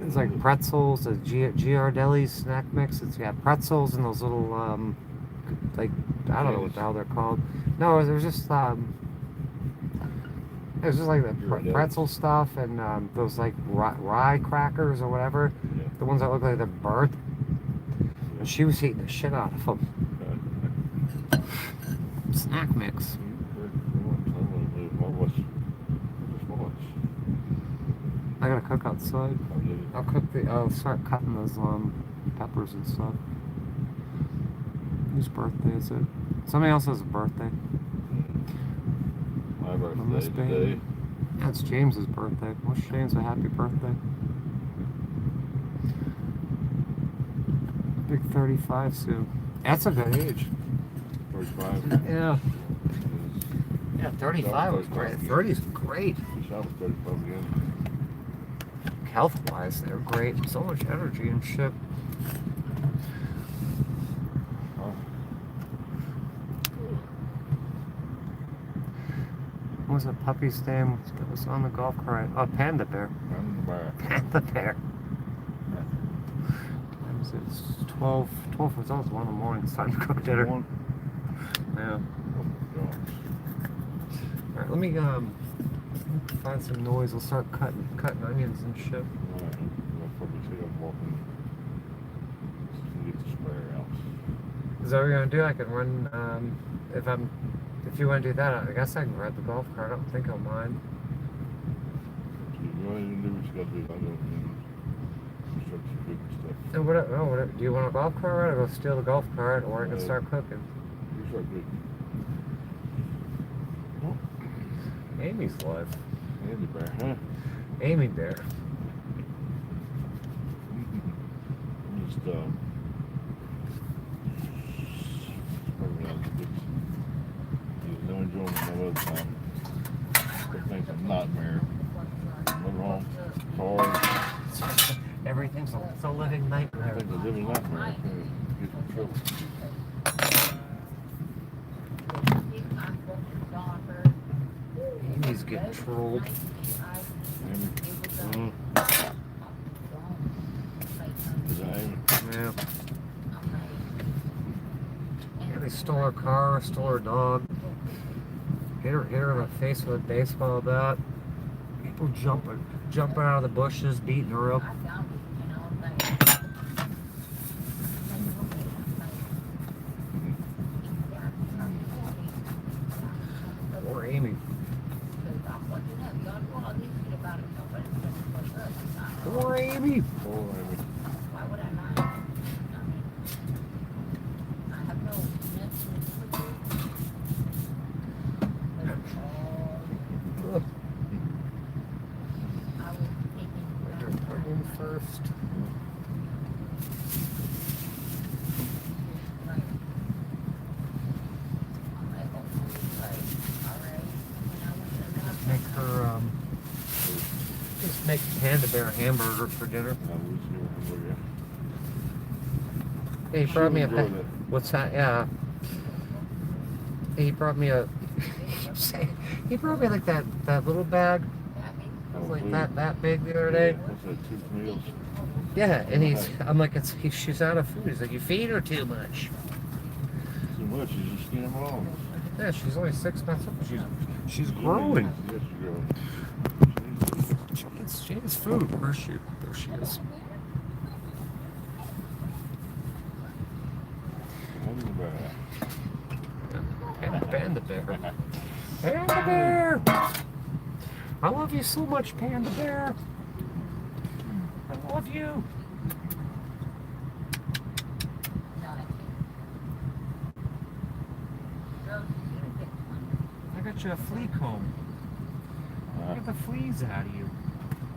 C: It's like pretzels, a Giardelli's snack mix. It's got pretzels and those little like, I don't know what the hell they're called. No, it was just It was just like the
F: You're right.
C: pretzel stuff and those like rye crackers or whatever.
F: Yeah.
C: The ones that look like they're burnt. And she was eating the shit out of them. Snack mix. I gotta cook outside. I'll start cutting those peppers and stuff. Whose birthday is it? Somebody else has a birthday.
F: My
C: Miss
F: birthday
C: Bailey.
F: today.
C: Yeah, it's James's birthday. Wish James a happy birthday. Big 35 soon. That's a good age.
F: 35.
C: Yeah. Yeah, 35 was great. 30 is great.
F: I was 35 again.
C: Health-wise, they're great. So much energy and shit. What was the puppy's name that was on the golf cart? Oh, Panda Bear. Panda Bear. Time is it? It's 12 it's almost 1 in the morning. It's time to cook dinner. Yeah. Alright, let me find some noise. We'll start cutting onions and shit.
F: I'll probably say I'm walking to get the sprayer out.
C: Is that what you're gonna do? I can run if you want to do that, I guess I can ride the golf cart. I don't think I'll mind.
F: You know, you do what you gotta do. I don't start some cooking stuff.
C: And whatever. Do you want a golf cart ride or go steal the golf cart, or I can start cooking?
F: You start cooking.
C: Amy's life.
F: Andy Bear, huh?
C: Amy Bear.
F: Just no enjoyment no other time. Everything's a nightmare. What's wrong? Cars.
C: Everything's a living nightmare.
F: Everything's a living nightmare. Get in trouble.
C: Amy's getting trolled. Yeah. Yeah, they stole her car, stole her dog. Hit her in the face with a baseball bat. People jumping out of the bushes, beating her up. Poor Amy. Poor Amy.
F: Poor Amy.
C: First. Make her just make Panda Bear hamburger for dinner. Hey, he brought me a what's that? Yeah. He brought me a he brought me like that little bag. It was like that big the other day. Yeah, and I'm like, she's out of food. He's like, you feed her too much.
F: Too much, she's just getting along.
C: Yeah, she's only 6 months old. She's growing.
F: Yes, she's growing.
C: She needs food. There she is. Panda Bear. Panda Bear! I love you so much, Panda Bear. I love you. I got you a flea comb. Get the fleas out of you.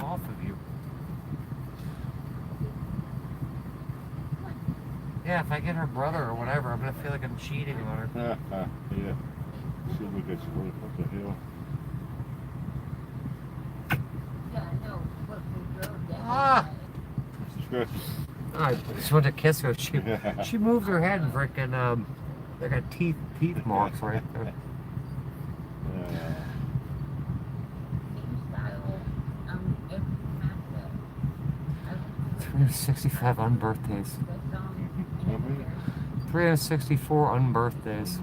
C: Off of you. Yeah, if I get her brother or whatever, I'm gonna feel like I'm cheating on her.
F: Yeah. She'll look at you, what the hell?
C: Ah!
F: Scratch.
C: I just went to kiss her. She moved her head and freaking they got teeth marks right there. 365 unbirthdays. 364 unbirthdays.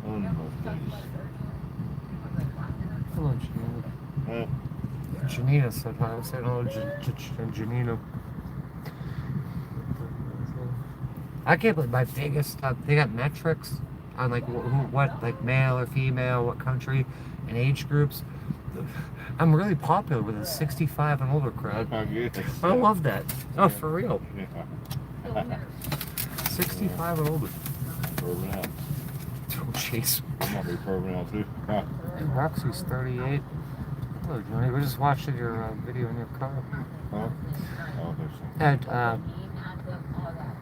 F: Unbirthdays.
C: Hello, Janina.
F: Huh?
C: Janina said hi. I said hello, Janina. I can't believe my biggest. They got metrics on like what like male or female, what country, and age groups. I'm really popular with a 65 and older crowd.
F: I guess.
C: I love that. Oh, for real.
F: Yeah.
C: 65 and older.
F: Perving out.
C: Oh, jeez.
F: I might be perving out too. Huh?
C: Roxy's 38. Hello, Johnny. We're just watching your video in your car.
F: Huh? Oh, there's some.
C: And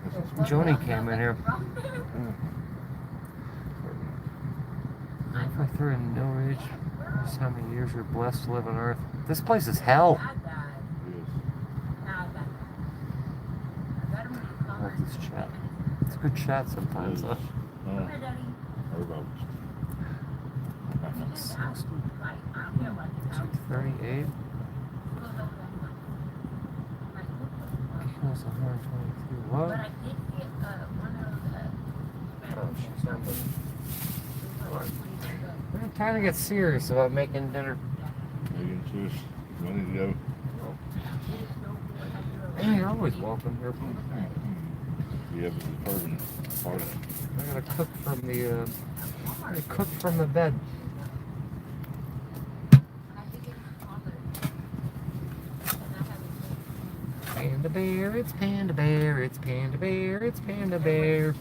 F: This is
C: Joni came in here. If I threw in no age, just how many years you're blessed to live on Earth. This place is hell. I love this chat. It's a good chat sometimes, though. 38. Kills 122. What? Oh, she's on the... We're trying to get serious about making dinner.
F: Making serious. Money to go.
C: Hey, you're always welcome here.
F: Yeah, but the perving part of it.
C: I gotta cook from the, I gotta cook from the bed. Panda bear, it's panda bear, it's panda bear, it's panda bear.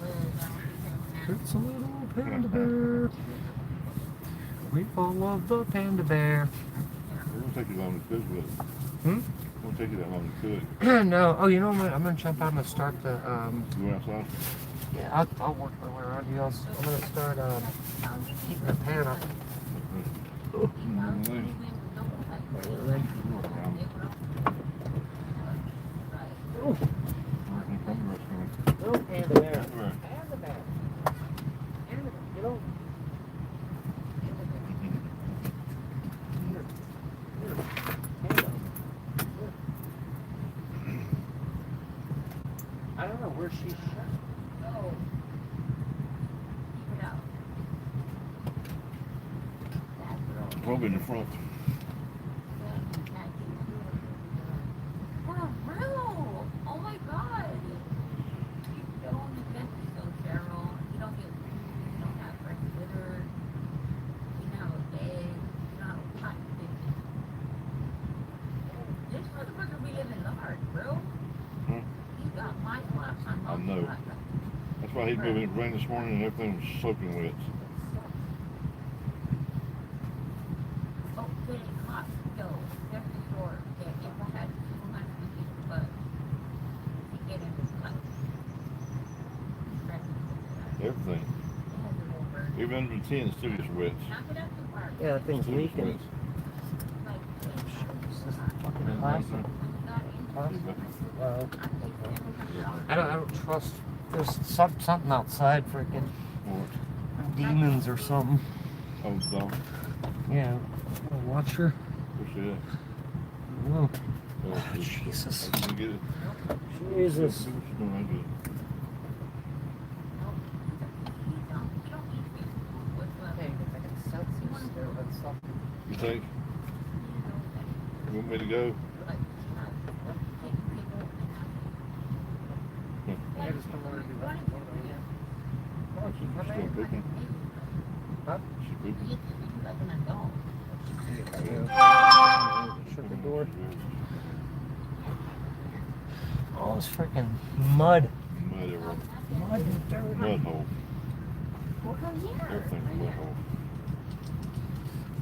C: It's a little panda bear. We all love the panda bear.
F: It won't take you long to cook, will it?
C: Hmm?
F: It won't take you that long to cook.
C: No. Oh, you know what? I'm gonna jump out. I'm gonna start the,
F: You went outside?
C: yeah, I'll work my way around you. I'm gonna start, heating the pan up. Oh, panda bear. Panda bear. Panda, get over. I don't know where she's shut. No. Keep it out.
F: Probably in the front.
M: Oh my God. You don't get me so Cheryl. You don't get food, you don't have fresh litter, you don't have a bed, you don't have a pot to pick. This motherfucker be living large, bro.
F: Huh?
M: He got my spot on my
F: I know.
M: spot.
F: That's why he moved in. It rained this morning and everything was soaking wet.
M: Oh, getting hot stove. That's the store. Yeah, if I had 200 but to get in this place.
F: Everything. Even under the tin, it's still gets wet.
C: Yeah, that thing's
F: Still gets
C: leaking.
F: wet.
C: It's just fucking plastic. I don't trust. There's something outside, freaking
F: What?
C: demons or something.
F: Oh, the dog.
C: Yeah, a watcher.
F: Where's she at?
C: Whoa.
F: Oh,
C: Jesus.
F: I can get it.
C: Jesus.
F: See what she's doing. I get it. You think? You want me to go?
C: I just don't want to do that.
F: Oh, she's still pooping.
C: Huh?
F: She's pooping.
C: Shut the door. All this freaking mud.
F: Mud everywhere.
C: Mud and dirt.
F: Mud hole. Everything's a mud hole.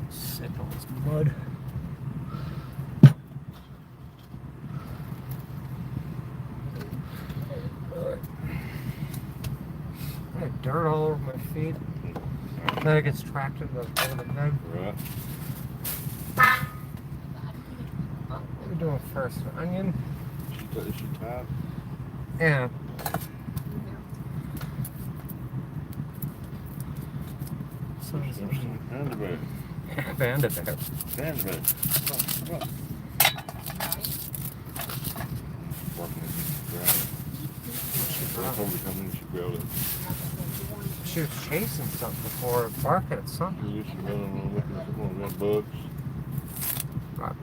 C: Sick of this mud. I got dirt all over my feet. Then it gets tracked into the bed.
F: Right.
C: What are we doing first? Onion?
F: Is she tied?
C: Yeah. So
F: Panda bear.
C: Panda bear.
F: Panda bear. Come on. Barking at me. She'll probably come in and she growled it.
C: she was chasing something before, barking at something.
F: You should run around looking at one of them bugs.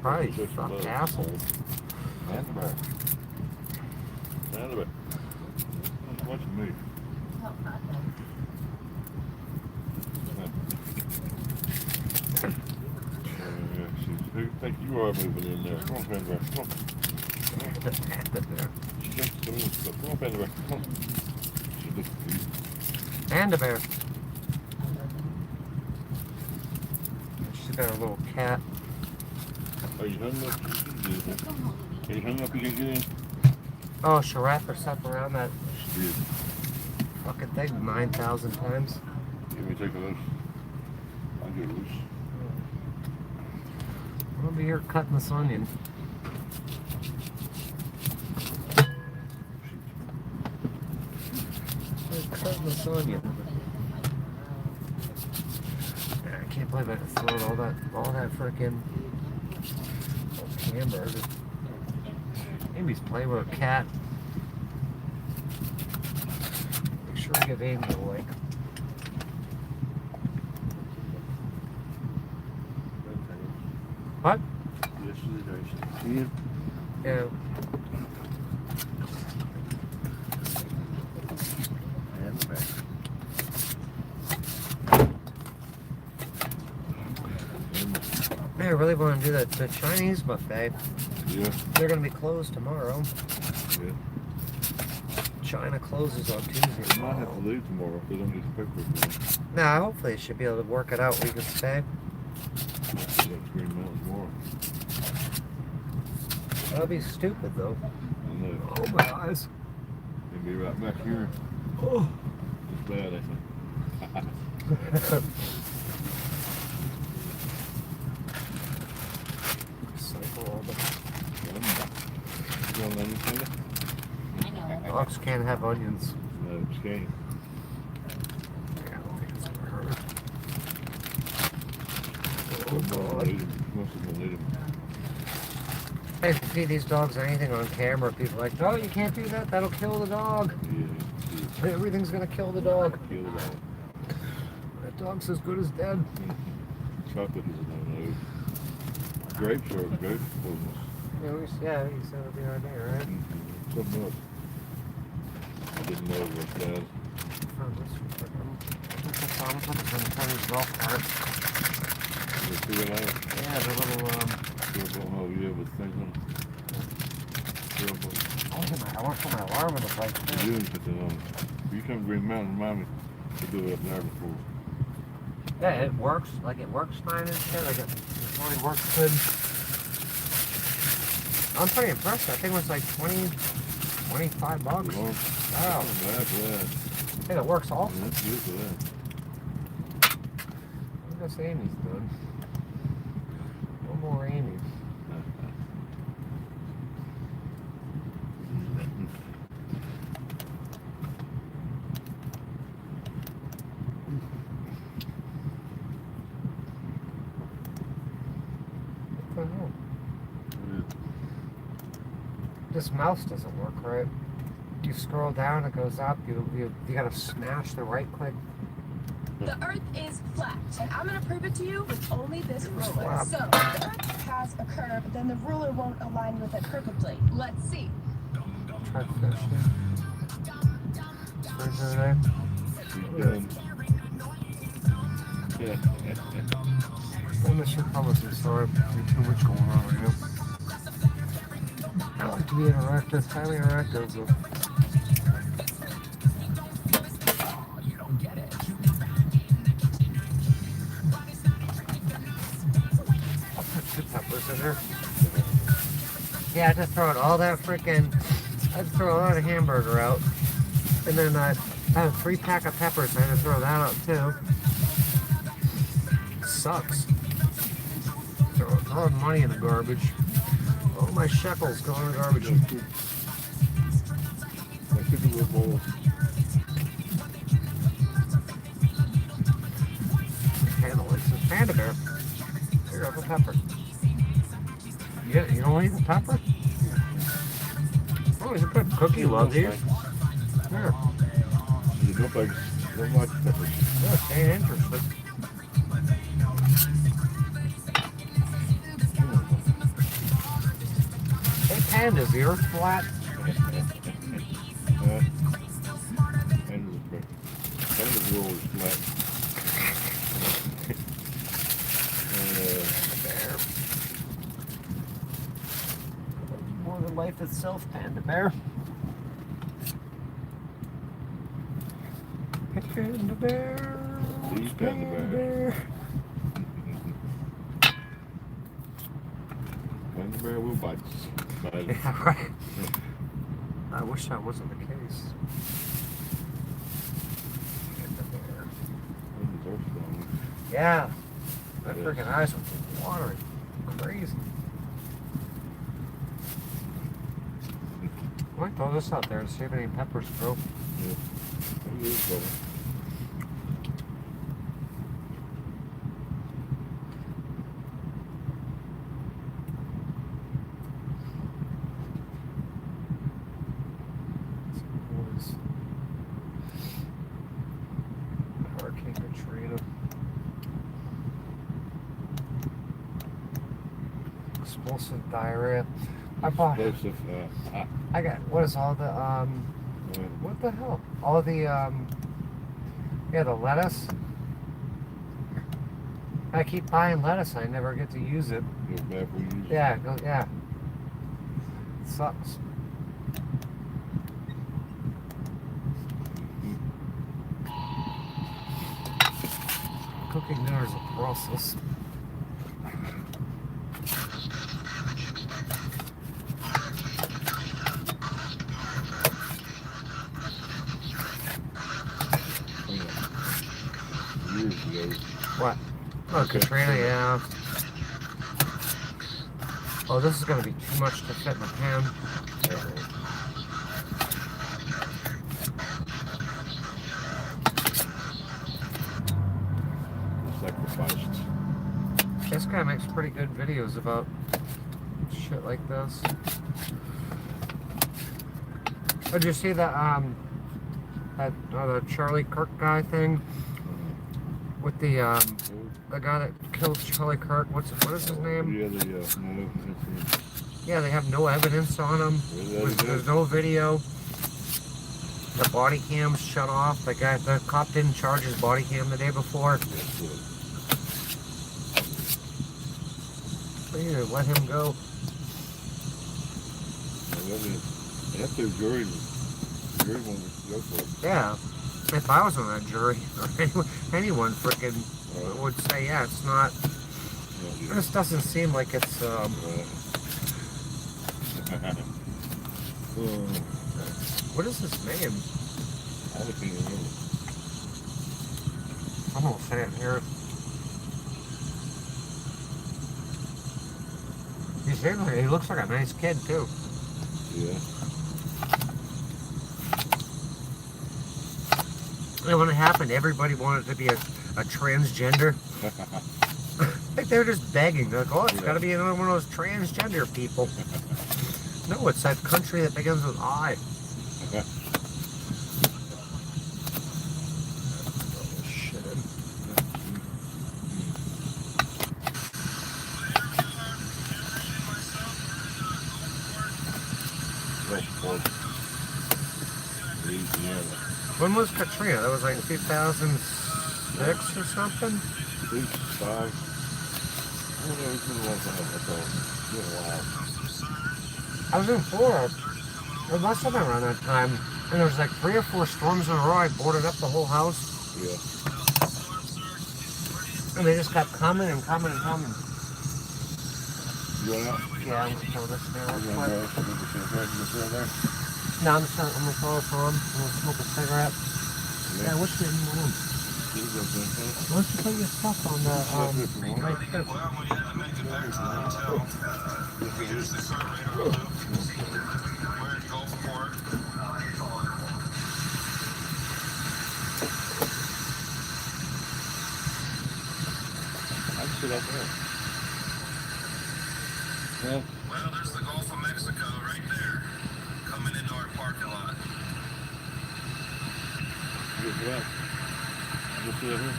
C: Probably fucking assholes.
F: And the back. And the back. Watching me. Who do you think you are moving in there? Come on, Panda. Come on. Come on, Panda. Come on. She looks cute.
C: Panda bear. She's got a little cat.
F: Are you hung up? Are you hung up? You can get in?
C: Oh, she wrapped herself around that
F: She did.
C: fucking thing 9,000 times.
F: Let me take a loose. I'll get loose.
C: I'll be here cutting this onion. Cutting this onion. I can't believe I threw all that frickin' hamburger. Amy's playing with a cat. Make sure we give Amy a like. What? Yeah. I really want to do the Chinese buffet.
F: Yeah.
C: They're going to be closed tomorrow.
F: Yeah.
C: China closes on Tuesday.
F: I might have to leave tomorrow because I'm just pepper.
C: Nah, hopefully they should be able to work it out where you can stay.
F: That's Green Mountain tomorrow.
C: That'll be stupid though.
F: I know.
C: Oh my eyes.
F: They'll be right back here.
C: Oh.
F: It's bad, I think. You want anything?
M: I know.
C: Dogs can't have onions.
F: No, it's can't.
C: Yeah, I don't think it's gonna hurt.
F: Oh, God. Most of them need them.
C: Hey, if you feed these dogs anything on camera, people are like, no, you can't do that. That'll kill the dog.
F: Yeah.
C: Everything's gonna kill the dog.
F: Kill the dog.
C: That dog's as good as dead.
F: Chocolate is a no-no. Grapes are grapes.
C: Yeah, you said it'd be right there, right?
F: Something else. I didn't know it was bad.
C: Found this one. I put this on Tony's golf cart.
F: The two and a
C: Yeah, the little,
F: oh, yeah, with things on it.
C: I want to put my alarm in the place too.
F: You didn't put that on. You come to Green Mountain, remind me to do it up there before.
C: Yeah, it works. Like, it works fine and shit. Like, it really works good. I'm pretty impressed. I think it was like 25 bucks.
F: Wow.
C: Wow.
F: Bad for that.
C: I think it works awesome.
F: Yeah, that's good for that.
C: Look at this Amy's doing. One more Amy. What the hell? This mouse doesn't work right. You scroll down, it goes up. You gotta smash the right click.
N: The Earth is flat, and I'm gonna prove it to you with only this ruler.
C: Flat.
N: So, if the Earth has a curve, then the ruler won't align with it perfectly. Let's see.
C: Try to fix it. Where's it there?
F: She's done. Yeah.
C: Well, this should probably be sorry. There's too much going on right now. I like to be interactive, highly interactive. But... I'll put 2 peppers in there. Yeah, I just throw all that frickin'. I'd throw all that hamburger out. And then I have a 3-pack of peppers. I had to throw that out too. Sucks. Throwing money in the garbage. All my shekels go in the garbage.
F: I took a little bowl.
C: Handle it. It's a panda bear. Here, have a pepper. You don't eat the pepper? Oh, you put cookie love here. Here.
F: You look like Don't like peppers.
C: Yeah, stay interested. Hey, pandas, the earth flat?
F: Pandas are always flat.
C: Bear. More than life itself, panda bear. Panda bear.
F: See, panda bear. Panda bear will bite us.
C: Yeah, right. I wish that wasn't the case. Panda bear.
F: Pandas are strong.
C: Yeah. My freaking eyes were watering. Crazy. I might throw this out there and see if any peppers grow.
F: Yeah. I'm good, brother.
C: Hurricane Katrina. Explosive diarrhea. I bought.
F: Explosive,
C: I got. What is all the what the hell? All the yeah, the lettuce. I keep buying lettuce. I never get to use it.
F: Goes bad for you.
C: Yeah, yeah. It sucks. Cooking dinner is a process.
F: Years ago.
C: What? Oh, Katrina, yeah. Oh, this is going to be too much to fit in the pan.
F: Sacrificed.
C: This guy makes pretty good videos about shit like this. Did you see that the Charlie Kirk guy thing with the guy that killed Charlie Kirk? What is his name? Yeah, they have no evidence on him. There's no video. The body cam's shut off. The cop didn't charge his body cam the day before. They need to let him go.
F: That's their jury. The jury won't go for it.
C: Yeah. If I was on that jury, or anyone freaking would say, yeah, it's not. This doesn't seem like it's. What is his name?
F: I can't remember.
C: I'm gonna say it here. He looks like a nice kid too.
F: Yeah.
C: And when it happened, everybody wanted to be a transgender. Like they were just begging. They're like, oh, it's got to be another one of those transgender people. No, it's that country that begins with I. When was Katrina? That was like 2006 or something?
F: 5. I don't know, it's been a long time. That's all. It's been a while.
C: I was in Florida. It must have been around that time. And there was like 3 or 4 storms in a row. I boarded up the whole house.
F: Yeah.
C: And they just kept coming and coming and coming.
F: You going out?
C: Yeah, I'm gonna throw this there real
F: You
C: quick.
F: going to there?
C: No, I'm gonna throw this on. I'm gonna smoke a cigarette. Yeah, I wish we didn't room. Why don't you put your stuff on the right here?
O: Well, when you have to make it back to the hotel, we use the cart radar loop. Where to go for it.
F: I can sit out there. Yeah.
O: Well, there's the Gulf of Mexico right there, coming into our parking lot.
F: Good luck. see it here?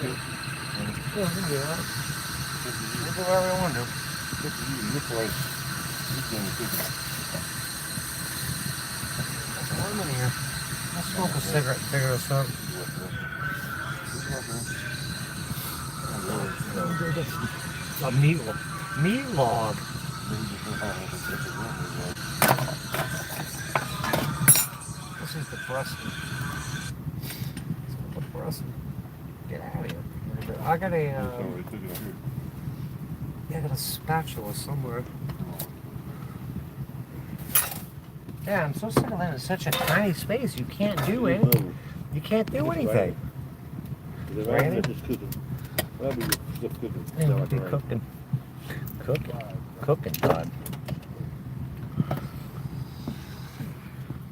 C: Yeah, we can do that. We'll do whatever we want to do.
F: This is you, your place. This thing is cooking.
C: I'm in here. I'll smoke a cigarette and figure this out. A meat log. This is depressing. It's depressing. Get out of here. I got a yeah, I got a spatula somewhere. Yeah, I'm so sick of living in such a tiny space. You can't do anything. You can't do anything.
F: Right? Just cooking. That'll be your stuff cooking.
C: Yeah, we'll
F: Like
C: be
F: right.
C: cooking time.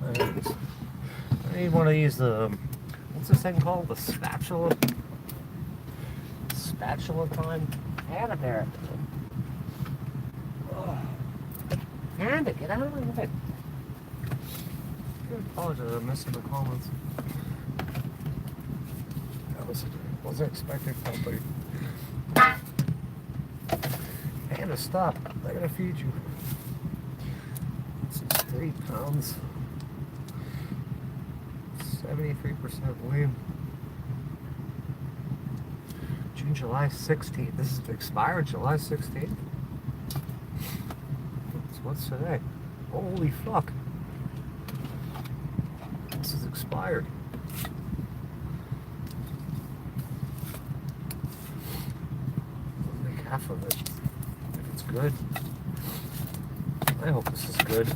C: I need one of these, what's this thing called? The spatula? Spatula time? Hand it there. Hand it, get out of my way. I apologize, I'm missing the comments. I wasn't expecting somebody. Hannah, stop. I gotta feed you. This is 3 pounds. 73% lean. July 16th. This is expired July 16th. What's today? Holy fuck. This is expired. I'll make half of it. If it's good. I hope this is good.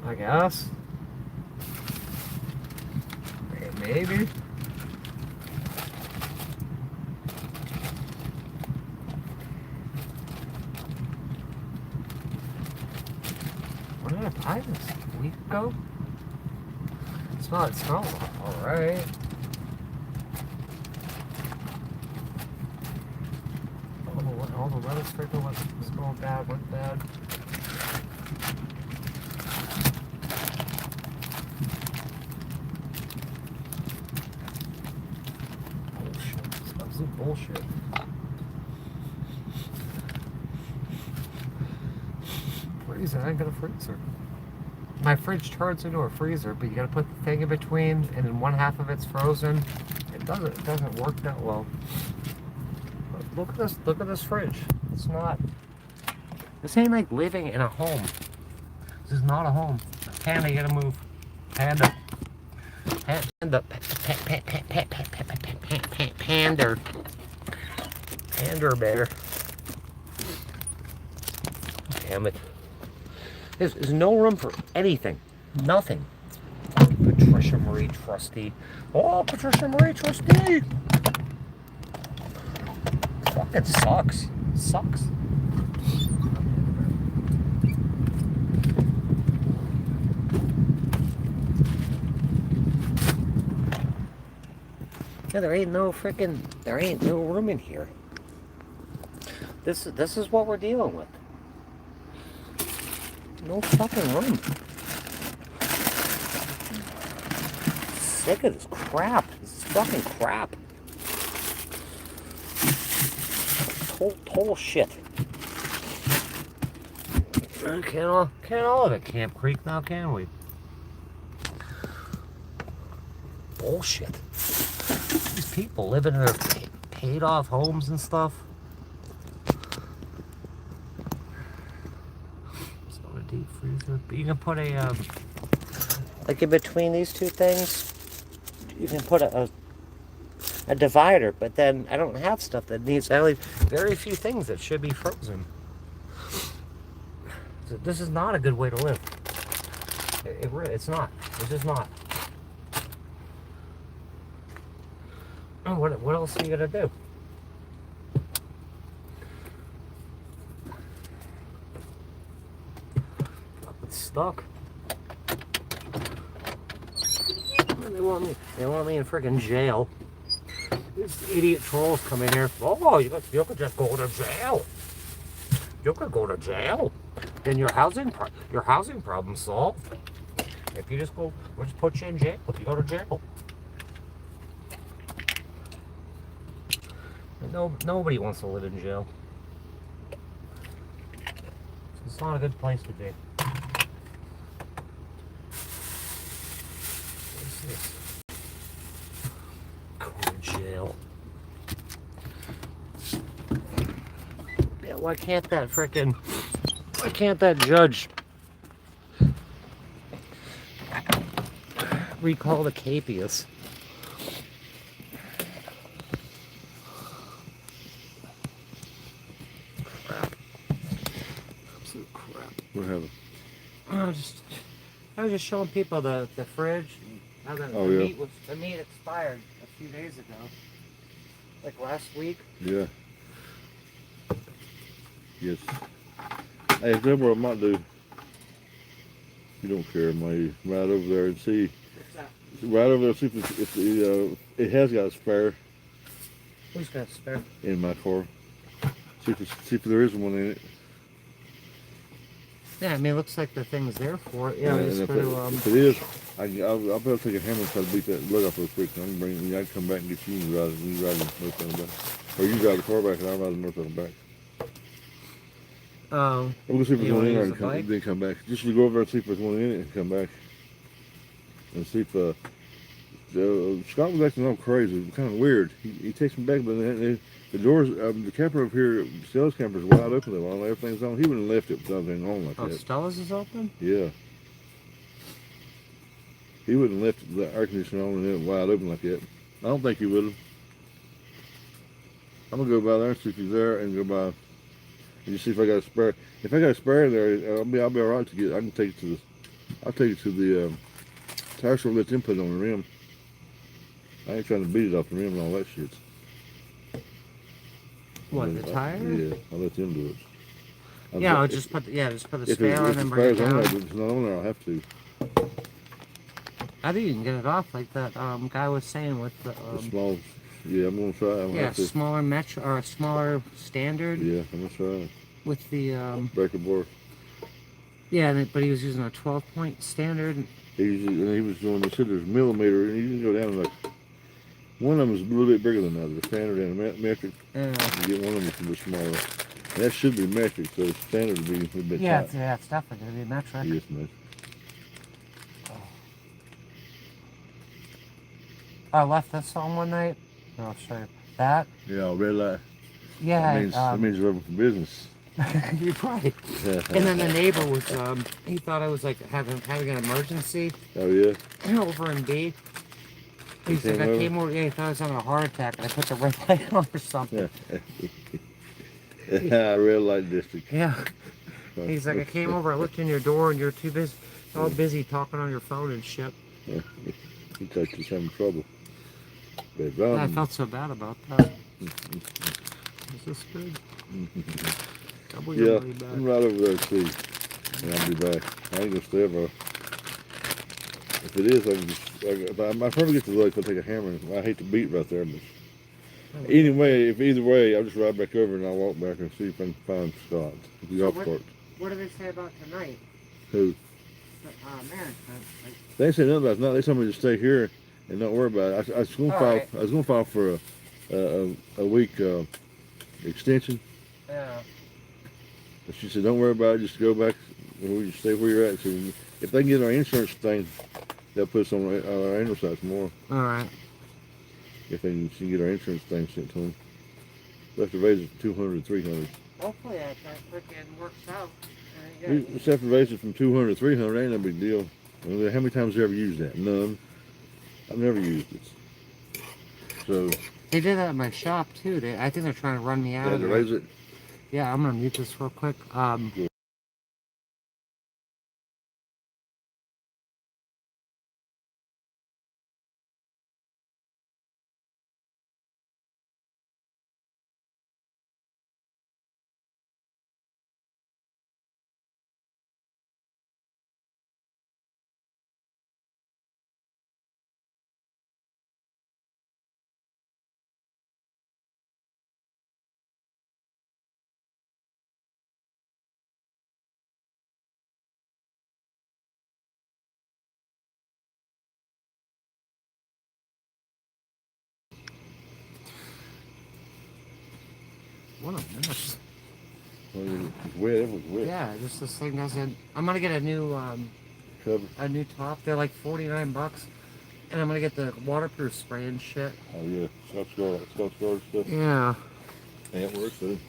C: I guess. Maybe. When did I buy this? A week ago? It's not alright. All the weather stricker was going bad, went bad. Bullshit. Freezer, I ain't got a freezer. My fridge turns into a freezer, but you gotta put the thing in between, and then one half of it's frozen. It doesn't work that well. But look at this fridge. It's not. This ain't like living in a home. This is not a home. Panda, you gotta move. Panda. Panda. Pander. Pander bear. Damn it. There's no room for anything. Nothing. Patricia Marie Trustee. Oh, Patricia Marie Trustee! Fucking sucks. Sucks. Yeah, there ain't no room in here. This is what we're dealing with. No fucking room. Sick of this crap. This is fucking crap. Total shit. Can't all of it Camp Creek now, can we? Bullshit. These people live in their paid off homes and stuff. It's not a deep freezer. But you can put a, like in between these two things, you can put a divider, but then I don't have stuff that needs, I only very few things that should be frozen. So this is not a good way to live. It's not. It's just not. Oh, what else are you gonna do? It's stuck. They want me in friggin' jail. These idiot trolls come in here. Oh, you could just go to jail. You could go to jail. Then your housing problem's solved.
A: If you just go, we'll just put you in jail. If you go to jail. No, nobody wants to live in jail. It's not a good place to be. What's this? Go to jail. Yeah, why can't that judge recall the capias? Crap. Absolute crap.
F: What happened?
A: I was just showing people the fridge. How the meat expired a few days ago. Like last week.
F: Yeah. Yes. Hey, if there were I might do. You don't care, might right over there and see.
A: What's that?
F: Right over there, see if it has got a spare.
A: Who's got a spare?
F: In my car. See if there is one in it.
A: Yeah, I mean, it looks like the thing's there for it. Yeah,
F: and if it is, I'll better take a hammer and try to beat that blood off real quick. I'm bring. I can come back and get you and ride the north on the back, or you drive the car back and I'll ride the north on the back.
A: Oh.
F: We'll see if there's one in there and then come back. Just to go over there and see if there's one in it and come back and see if Scott was acting all crazy, kind of weird. He takes me back, but the doors, the camper over here, Stella's camper is wide open. While everything's on, he wouldn't have left it with something on like that.
A: Oh, Stella's is open?
F: Yeah. He wouldn't have left the air conditioner on and it wide open like that. I don't think he would have. I'm gonna go by there and see if he's there, and go by and just see if I got a spare. If I got a spare in there, I'll be all right to get. I can take it to the. I'll take it to the tire store. Let them put it on the rim. I ain't trying to beat it off the rim and all that shit.
A: What, the tire?
F: Yeah, I'll let them do it.
A: I'll just put the spare on and bring it down.
F: If it's not on there, I'll have to.
A: I think you can get it off like that guy was saying with the
F: small. Yeah, I'm gonna try.
A: Smaller metro or a smaller standard.
F: Yeah, I'm gonna try.
A: With the
F: breaker bar.
A: Yeah, but he was using a 12-point standard.
F: He was doing. They said there's millimeter, and you can go down like. One of them is a little bit bigger than the other, the standard and the metric.
A: Yeah.
F: You get one of them that's a little smaller. And that should be metric, so standard would be a bit tight.
A: It's definitely going to be metric.
F: Yes, metric.
A: I left this on one night. I'll show you that.
F: Yeah, red light.
A: Yeah.
F: That means you're open for business.
A: You're right. And then the neighbor was, he thought I was like having an emergency.
F: Oh, yeah?
A: Over in B. He's like, I came over, he thought I was having a heart attack, and I put the red light on or something.
F: Red light district.
A: Yeah. He's like, I came over, I looked in your door, and you're too busy, all busy talking on your phone and shit.
F: He thought you was having trouble.
A: I felt so bad about that. Is this good? Double your money back.
F: I'm right over there, see. And I'll be back. I ain't gonna stay ever. If it is, I can just. If I probably get to the lake, I'll take a hammer. I hate to beat right there, but anyway, either way, I'll just ride back over and I'll walk back and see if I can find Scott at the golf cart.
A: What do they say about tonight?
F: Who?
A: Management.
F: They ain't say nothing about it. No, they told me to stay here and not worry about it. I was going to file. I was going to file for a week extension.
A: Yeah.
F: But she said, "Don't worry about it. Just go back and we stay where you're at." So if they can get our insurance thing, they'll put us on our annual site tomorrow.
A: All right.
F: If they can get our insurance thing sent to them, we have to raise it from 200 to 300.
A: Hopefully that freaking works out.
F: We just have to raise it from 200 to 300. Ain't no big deal. I mean, how many times have you ever used that? None. I've never used it. So
A: they did that at my shop too. I think they're trying to run me out.
F: Had to raise it.
A: Yeah, I'm gonna mute this real quick.
C: What a mess.
F: Well, it's wet. Everything's wet.
C: Yeah, just this thing doesn't. I'm gonna get a new
F: Cover.
C: a new top. They're like $49, and I'm gonna get the waterproof spray and shit.
F: Oh yeah, Scotch Guard stuff.
C: Yeah.
F: Yeah, it works too.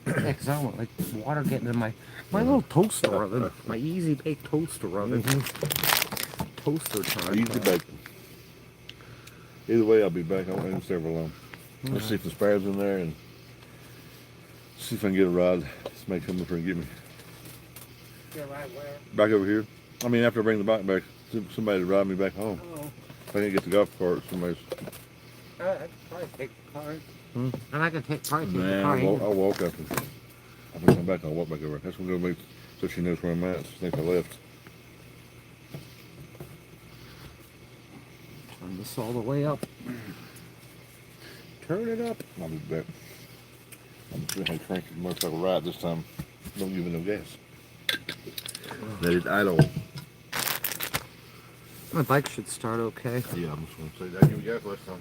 C: Yeah, 'cause I don't want like water getting in my little toaster oven, my easy bake toaster oven. Toaster time.
F: Easy bacon. Either way, I'll be back. I won't stay for long. Let's see if the spares in there and see if I can get a ride. Just make someone for and get me.
C: Yeah, right where?
F: Back over here. I mean, after I bring the bike back, somebody to ride me back home.
C: Oh.
F: If I can't get the golf cart, somebody's.
C: I could probably take the car. And I could probably take the
F: Nah,
C: car.
F: I'll walk after. After I come back, I'll walk back over. That's what I'm gonna make so she knows where I'm at. She thinks I left.
C: Turn this all the way up. Turn it up.
F: I'll be back. I'm just gonna crank the motorcycle right this time. Don't give it no gas. Let it idle.
C: My bike should start okay.
F: Yeah, I'm just gonna say that. Give me gas last time.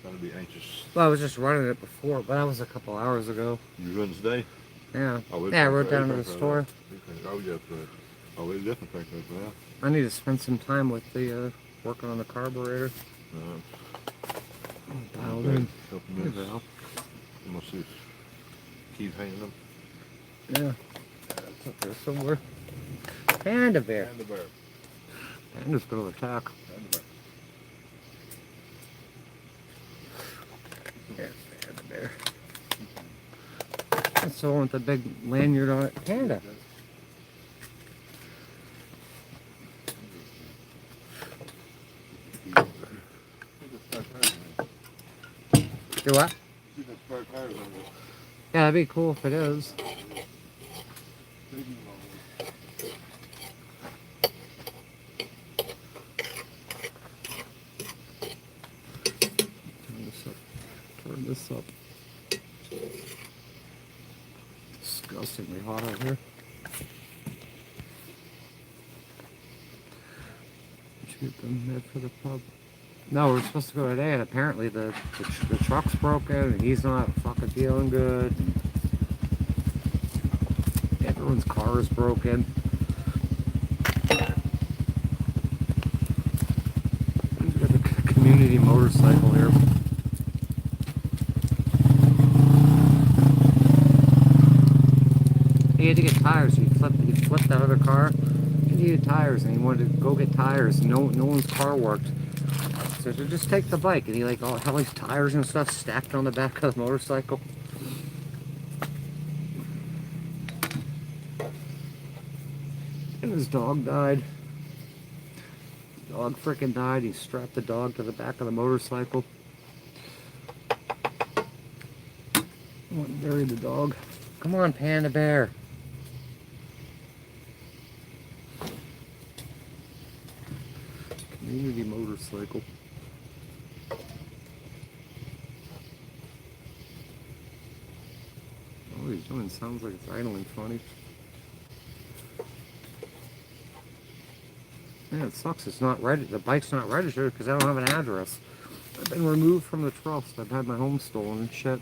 F: Trying to be anxious.
C: Well, I was just running it before, but that was a couple hours ago.
F: You running today?
C: Yeah.
F: Oh,
C: Yeah, I rode down to the store.
F: Oh, yeah, that's right. Oh, they definitely crank that now.
C: I need to spend some time with the working on the carburetor. Dialed in.
F: Couple
C: Hey,
F: minutes.
C: Val.
F: I'm gonna see if keep hanging them.
C: Yeah. It's up there somewhere. Panda bear.
F: Panda bear.
C: Panda's gonna attack.
F: Panda bear.
C: Yeah, panda bear. That's the one with the big lanyard on it. Panda. Do what? Yeah, that'd be cool if it is. Turn this up. Disgustingly hot out here. Did you get the med for the pub? No, we're supposed to go today, and apparently the truck's broken, and he's not fucking feeling good. Everyone's car is broken. We've got the community motorcycle here. He had to get tires. He flipped that other car. He needed tires, and he wanted to go get tires. No one's car worked. So just take the bike, and he like all these tires and stuff stacked on the back of the motorcycle. And his dog died. Dog freaking died. He strapped the dog to the back of the motorcycle. Went and buried the dog. Come on, Panda Bear. Community motorcycle. All he's doing sounds like it's idling funny. Yeah, it sucks. It's not the bike's not registered because I don't have an address. I've been removed from the trust. I've had my home stolen and shit.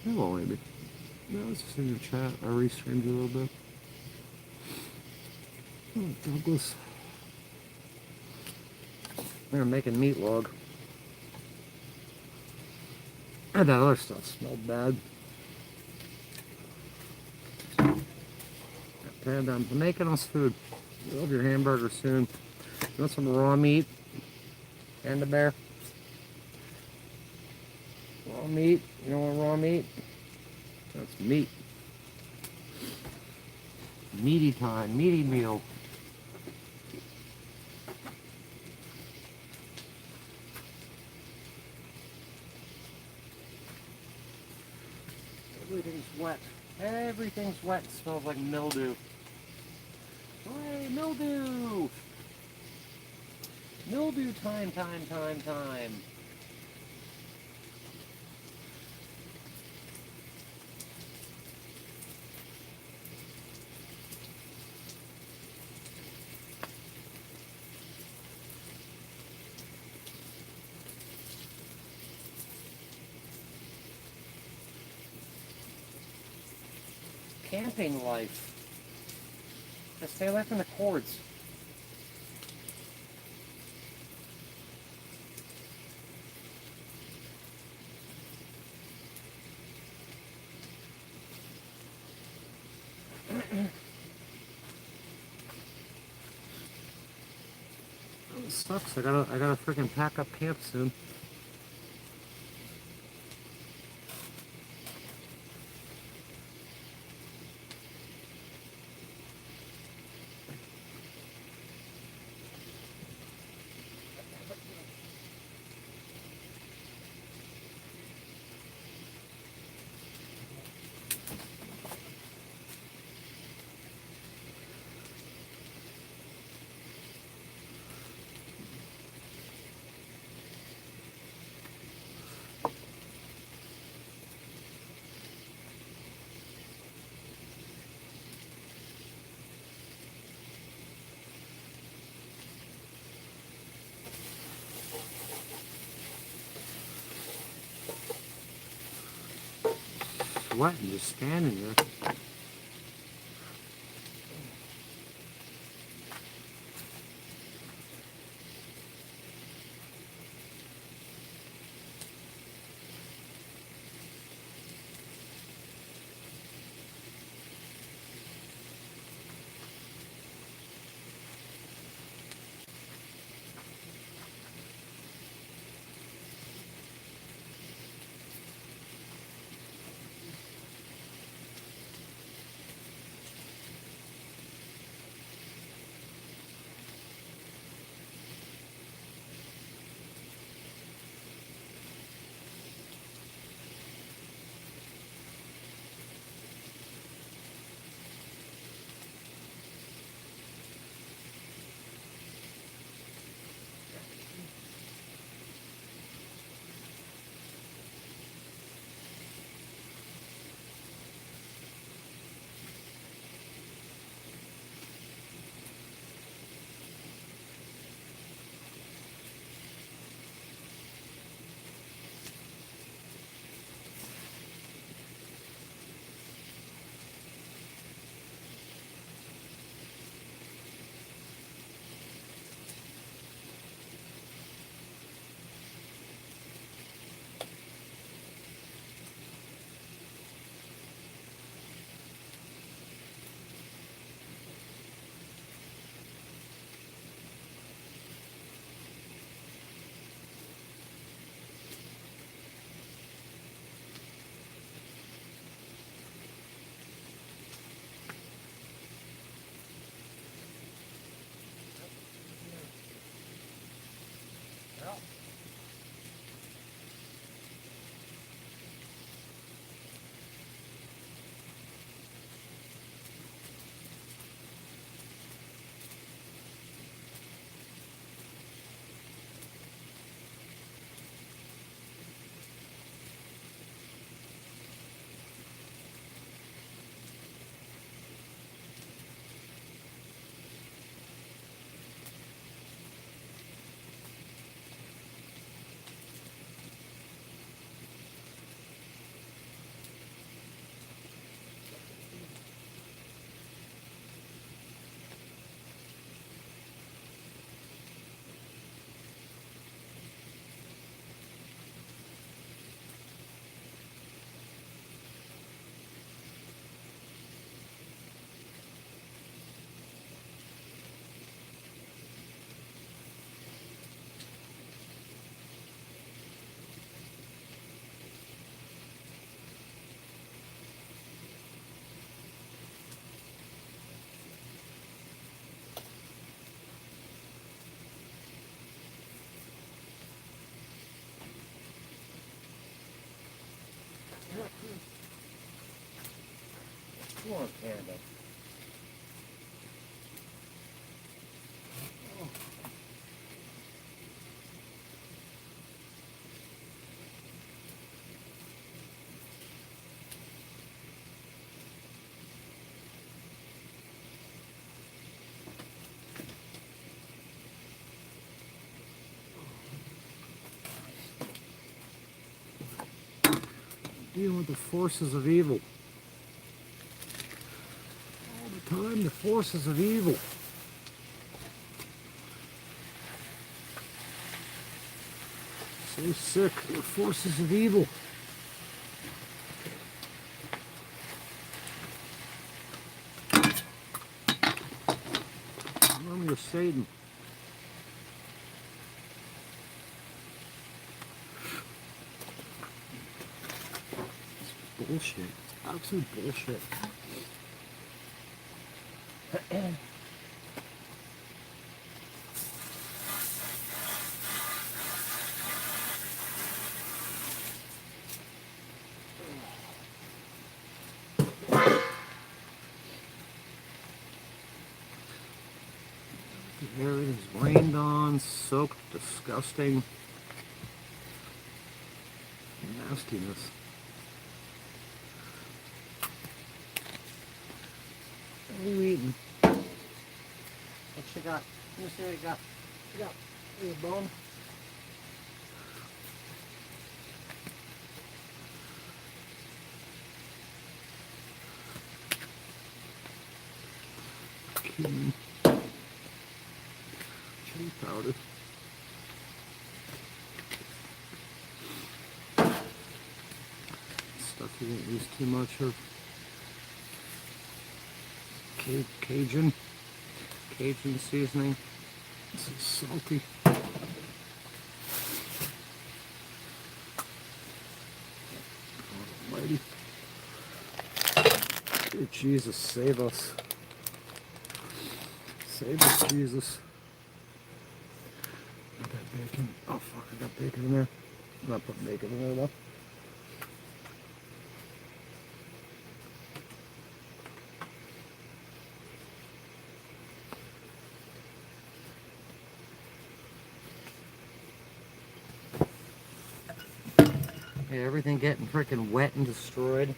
C: Hello, Amy. No, it's just in your chat. I restreamed you a little bit. Oh, Douglas. They're making meat log. And that other stuff smelled bad. And I'm making us food. You'll have your hamburger soon. You want some raw meat? Panda Bear? Raw meat? You don't want raw meat? That's meat. Meaty time. Meaty meal. Everything's wet. Everything's wet. It smells like mildew. Hey, mildew! Mildew time.
A: camping life. Just stay away from the cords. It sucks. I gotta freaking pack up camp soon. Sweating just standing there. Come on, Panda. Dealing with the forces of evil.
C: Time the forces of evil. So sick, the forces of evil. I'm your Satan. It's bullshit. It's absolute bullshit. Everything's rained on, soaked, disgusting nastiness. What are you eating?
A: What you got? Let me see what you got. You got a bone?
C: Cumin. Chili powder. Stuff you didn't use too much of. Cajun seasoning. This is salty. Almighty. Dear Jesus, save us. Save us, Jesus. Got that bacon. Oh fuck, I got bacon in there. I'm not putting bacon in there though. Yeah, everything getting freaking wet and destroyed.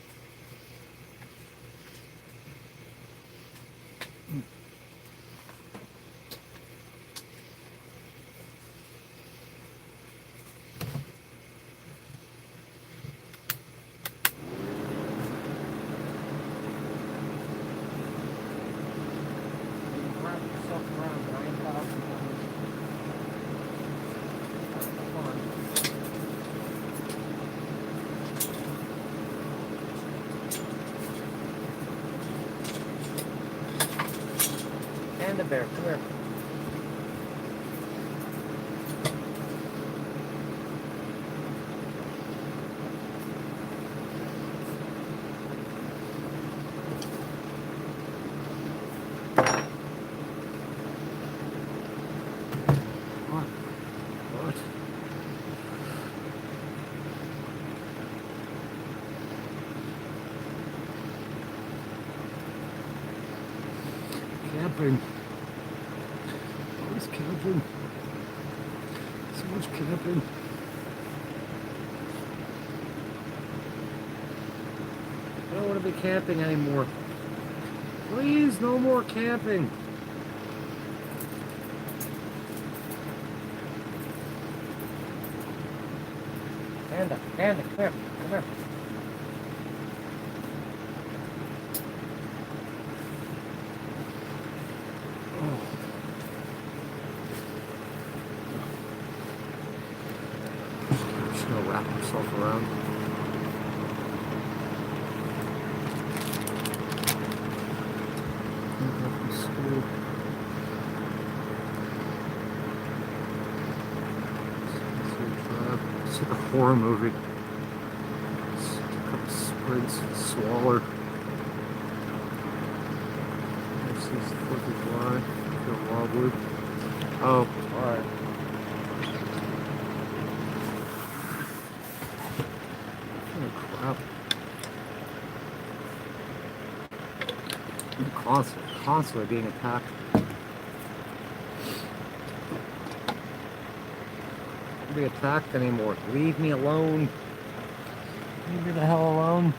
C: Panda bear, come here. What? Camping. Always camping. So much camping. I don't want to be camping anymore. Please, no more camping. Panda, come here, come here. Just gonna wrap himself around. It's like a horror movie. It's a couple sprigs, swallowed. This is the 4th of July. Feel wobbly. Oh, alright. Crap. I'm constantly being attacked. Don't be attacked anymore. Leave me alone. Leave me the hell alone.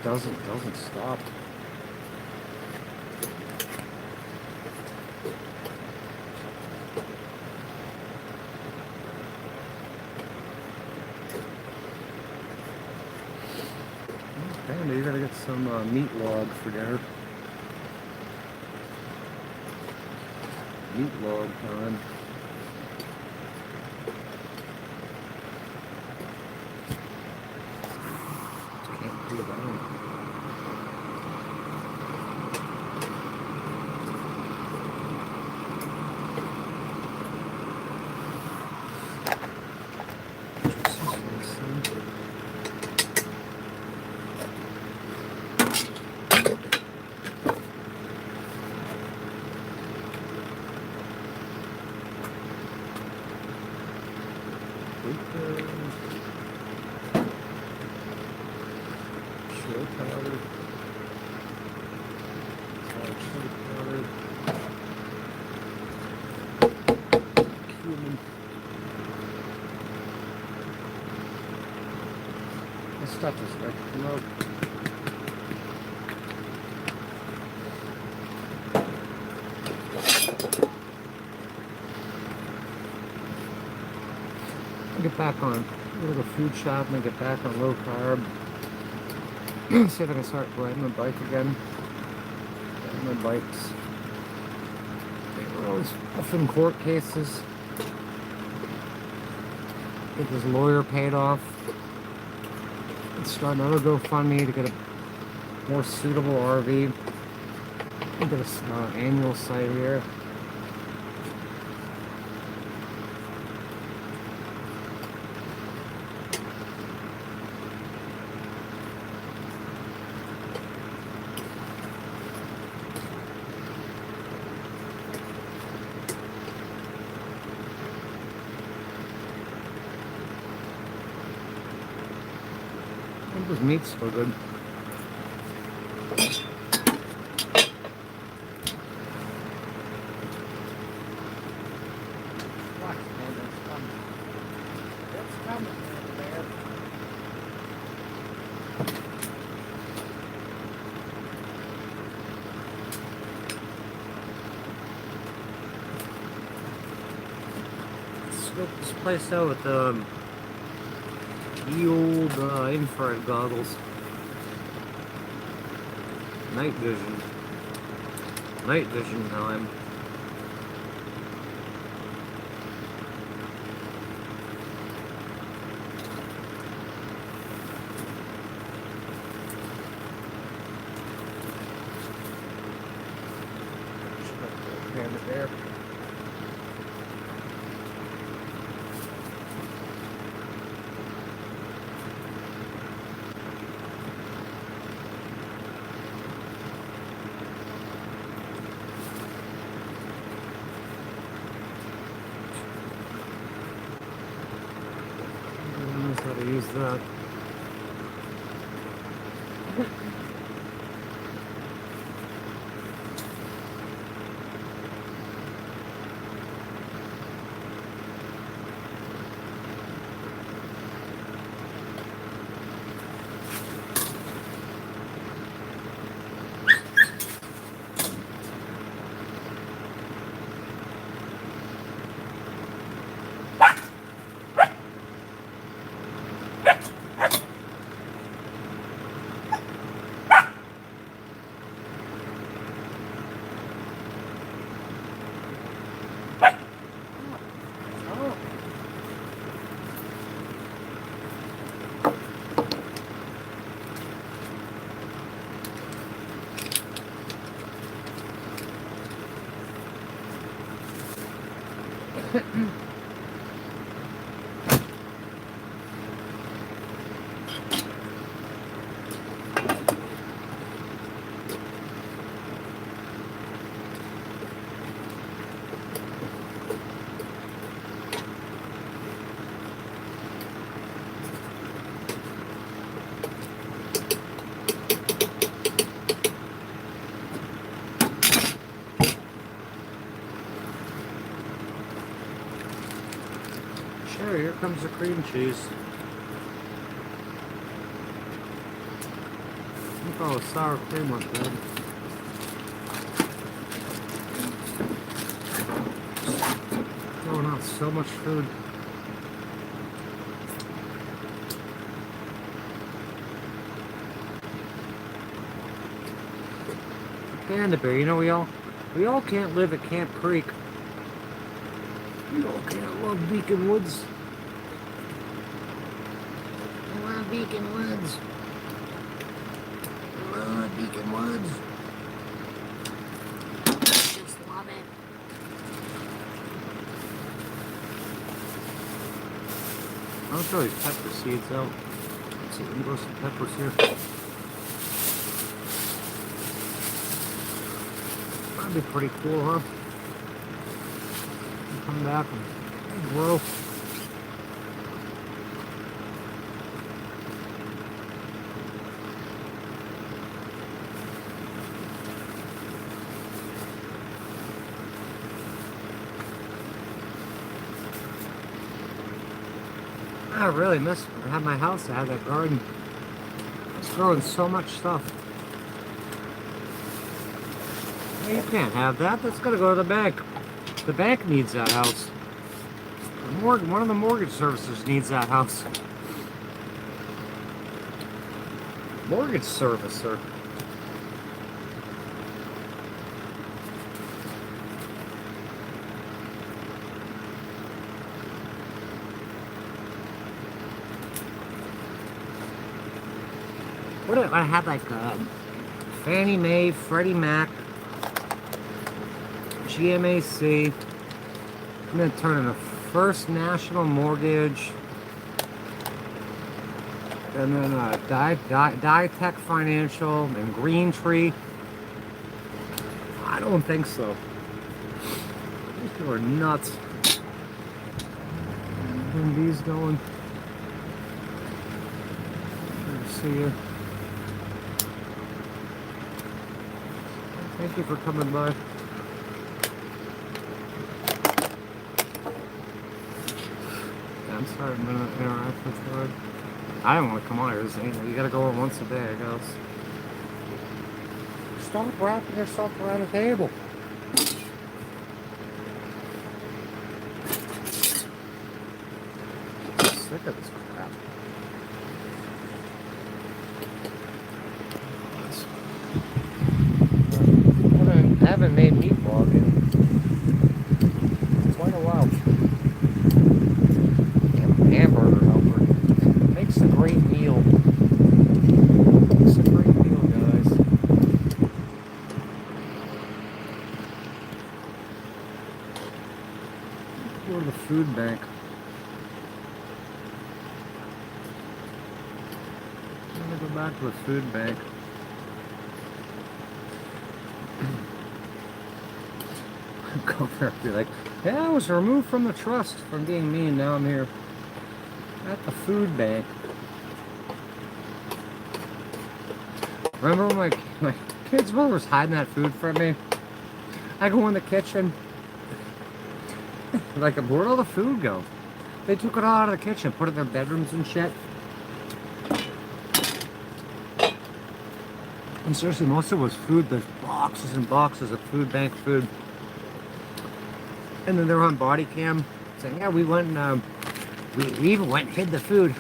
C: doesn't stop. Okay, maybe gotta get some meat log for dinner. Meat log time. Can't do that. This stuff is like, you know, get back on a little food shop and get back on low carb. See if I can start riding my bike again. Riding my bikes. We're always often court cases. Get this lawyer paid off. Start another GoFundMe to get a more suitable RV. Get an annual site here. This meat's so good. Scope this place out with the old infrared goggles. Night vision. Night vision time. Hand it there. How to use that. Sure, here comes the cream cheese. Oh, sour cream was good. Throwing out so much food. Panda Bear, you know we all can't live at Camp Creek. We all can't love Beacon Woods. I love Beacon Woods. I love Beacon Woods. Just love it. I'll throw these pepper seeds out. Let's see, we can grow some peppers here. That'd be pretty cool, huh? Come back and grow. I really miss when I had my house. I had that garden. I was growing so much stuff. You can't have that. That's got to go to the bank. The bank needs that house. One of the mortgage servicers needs that house. Mortgage servicer. What if I had like Fannie Mae, Freddie Mac, GMAC, I'm going to turn in a First National Mortgage, and then Ditech Financial, and Green Tree. I don't think so. These people are nuts. When these going? Good to see you. Thank you for coming by. I'm sorry, I'm gonna interact with you. I don't want to come on here. You gotta go on once a day, I guess. Stop wrapping yourself around the table. I'm sick of this crap. I haven't made meatball in quite a while. Hamburger helper makes a great meal. Makes a great meal, guys. Go to the food bank. I'm gonna go back to the food bank. Go there and be like, yeah, I was removed from the trust from being mean. Now I'm here at the food bank. Remember when my kid's mother was hiding that food from me? I go in the kitchen. Like, where'd all the food go? They took it all out of the kitchen, put it in their bedrooms and shit. And seriously, most of it was food. There's boxes and boxes of food bank food. And then they were on body cam saying, yeah, we went and we even went and hid the food.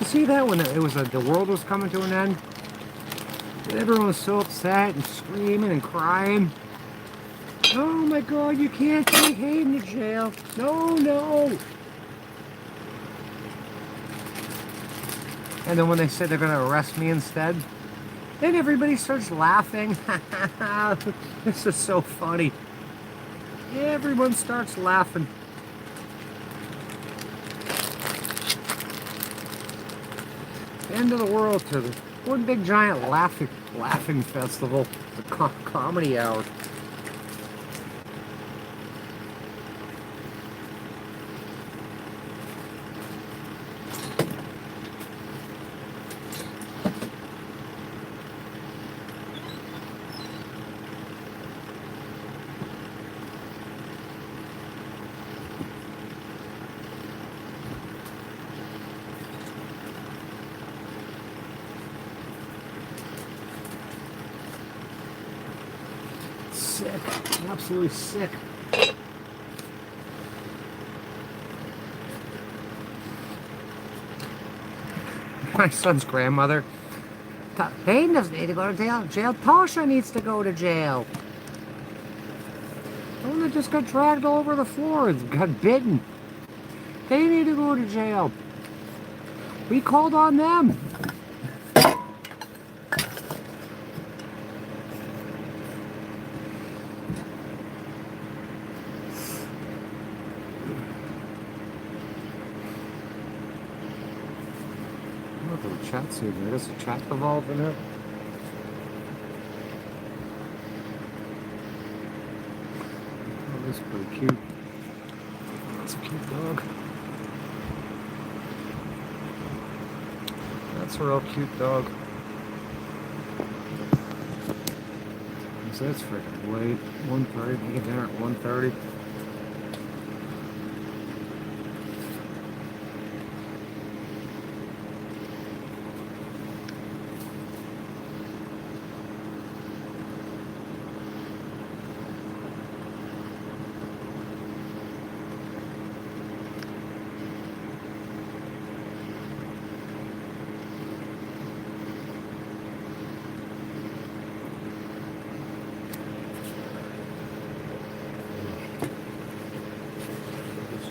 C: You see that when it was the world was coming to an end? And everyone was so upset and screaming and crying. Oh my God, you can't take Hayden to jail. No, no. And then when they said they're going to arrest me instead, then everybody starts laughing. This is so funny. Everyone starts laughing. End of the world to the one big giant laughing festival, the comedy hour. Sick. Absolutely sick. My son's grandmother. Hayden doesn't need to go to jail. Tasha needs to go to jail. The one that just got dragged all over the floor and got bitten. They need to go to jail. We called on them. Look at the chat scene there. There's a chat evolved in it. Oh, that's pretty cute. That's a cute dog. That's a real cute dog. So that's freaking late. 1:30. We get dinner at 1:30.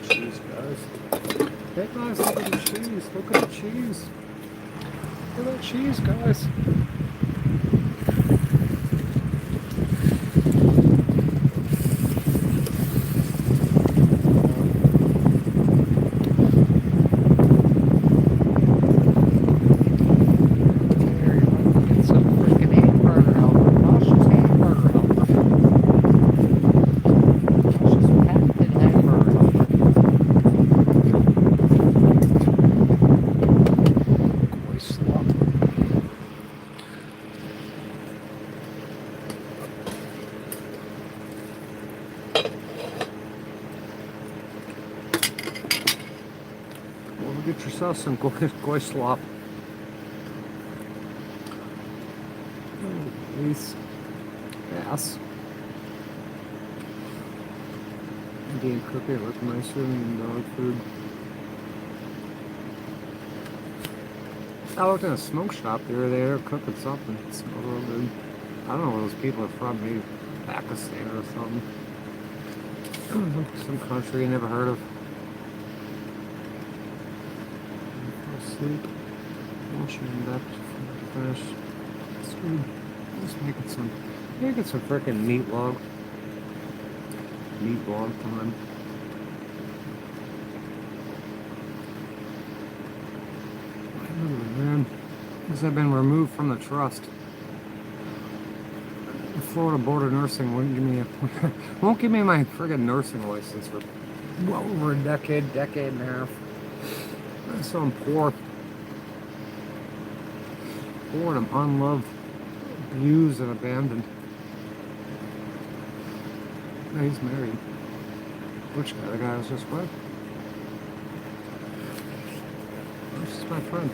C: Cheese, guys. Hey guys, look at the cheese. Look at the cheese. Look at that cheese, guys. Get some freaking hamburger helper. Tasha's hamburger helper. Tasha's patented hamburger helper. Boy, slop. Well, get yourself some goy slop. Please. Yes. Indian cookie look nicer than dog food. I looked in a smoke shop the other day. They were cooking something. It smelled real good. I don't know where those people are from. Maybe Pakistan or something. Some country I never heard of. Fall asleep. Washing back to finish. It's good. Just making some freaking meat log time. Man, because I've been removed from the trust. The Florida Board of Nursing won't give me my friggin' nursing license for well over a decade and a half. So I'm poor. Poor and I'm unloved, abused and abandoned. No, he's married. Which guy? The guy I was just with? This is my friend.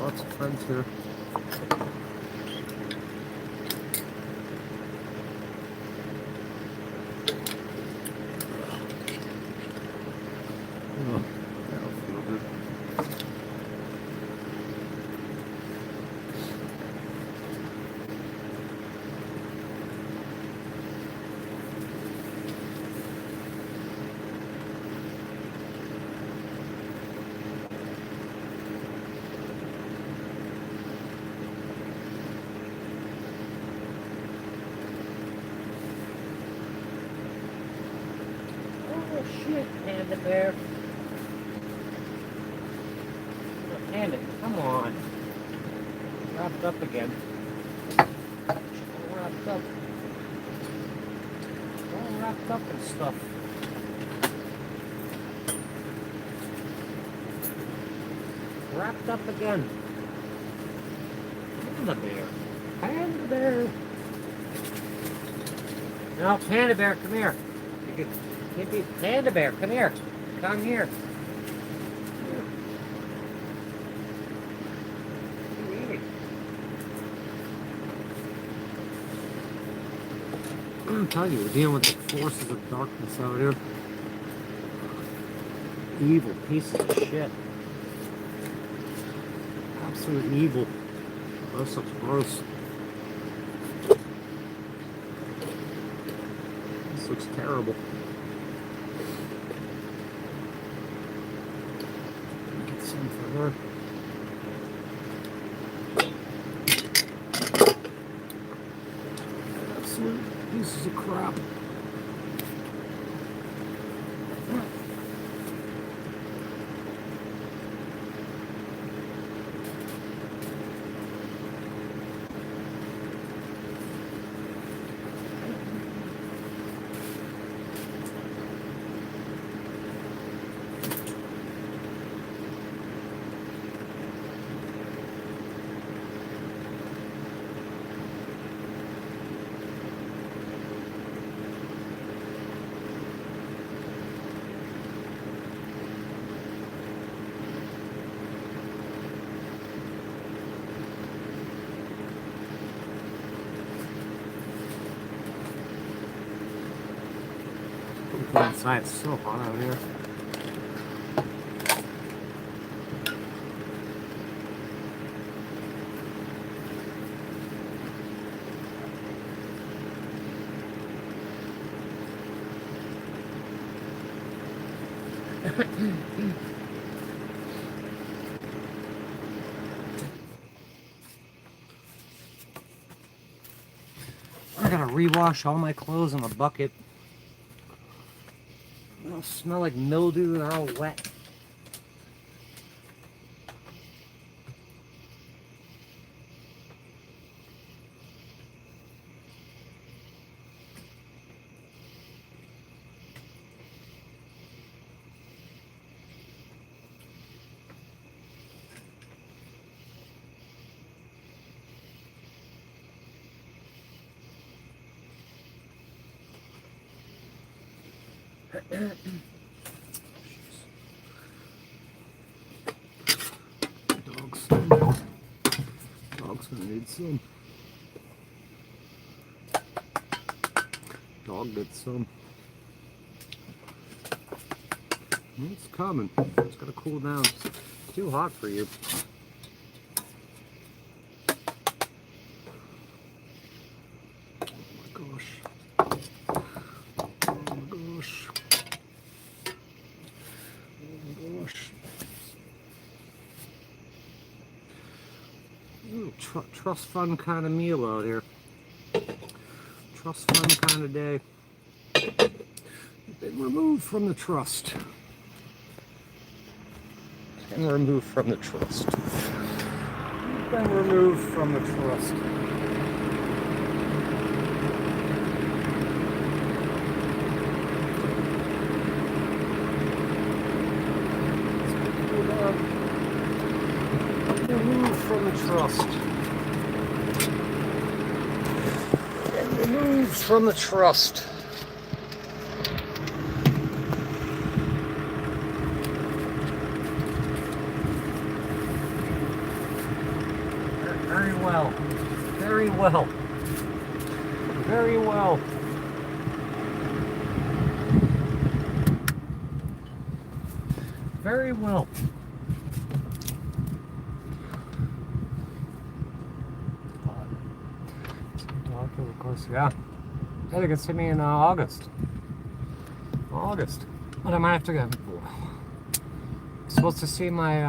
C: Lots of friends here. Oh, that'll feel good. Oh shit, Panda Bear. Panda, come on. Wrapped up again. All wrapped up. All wrapped up and stuff. Wrapped up again. Panda Bear. Panda Bear. No, Panda Bear, come here. You be Panda Bear, come here. Come here. You I'm telling you, we're dealing with the forces of darkness out here. Evil pieces of shit. Absolute evil. This looks gross. This looks terrible. Get some for her. Absolute pieces of crap. Inside, it's so hot out here. I gotta rewash all my clothes in a bucket. They'll smell like mildew, they're all wet. Dog's gonna need some. Dog gets some. It's coming. It's gotta cool down. It's too hot for you. Oh my gosh. Oh my gosh. Oh my gosh. Trust fund kind of meal out here. Trust fund kind of day. Been removed from the trust. Been removed from the trust. Been removed from the trust. Removed from the trust. Been removed from the trust. Very well. Very well. Very well. Very well. Doctor, of course, yeah. Yeah, they can see me in August. August. But I might have to get. Supposed to see my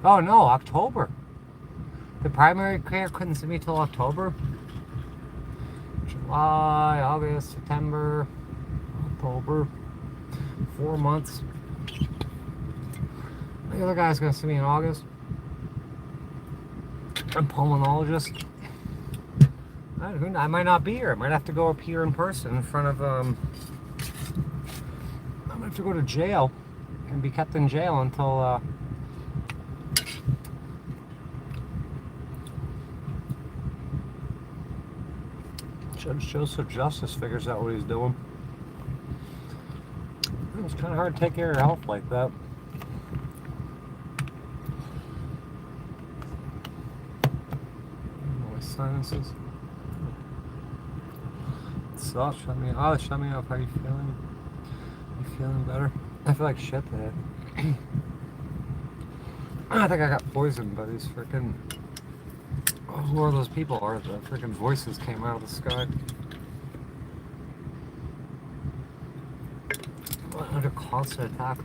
C: oh no, October. The primary care couldn't see me till October. July, August, September, October. 4 months. The other guy's gonna see me in August. I'm a pulmonologist. I might not be here. I might have to go up here in person in front of I might have to go to jail and be kept in jail until Judge Joseph Justice figures out what he's doing. It's kind of hard to take care of your health like that. My sinuses. sucks. Shut me off. Shut me off. How you feeling? You feeling better? I feel like shit today. I think I got poisoned by these freaking. Who are those people? Or the freaking voices came out of the sky. Under constant attack.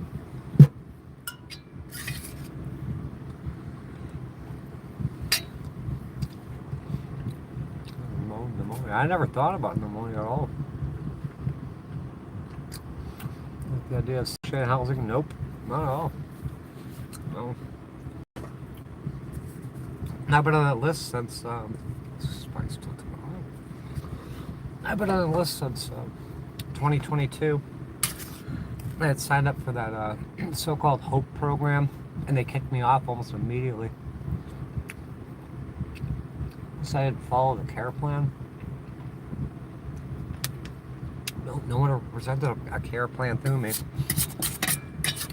C: Pneumonia. I never thought about pneumonia at all. Like the idea of shared housing? Nope, not at all. No. I've been on that list since. I've been on the list since 2022. I had signed up for that so-called HOPE program, and they kicked me off almost immediately. So I didn't follow the care plan. No one presented a care plan to me.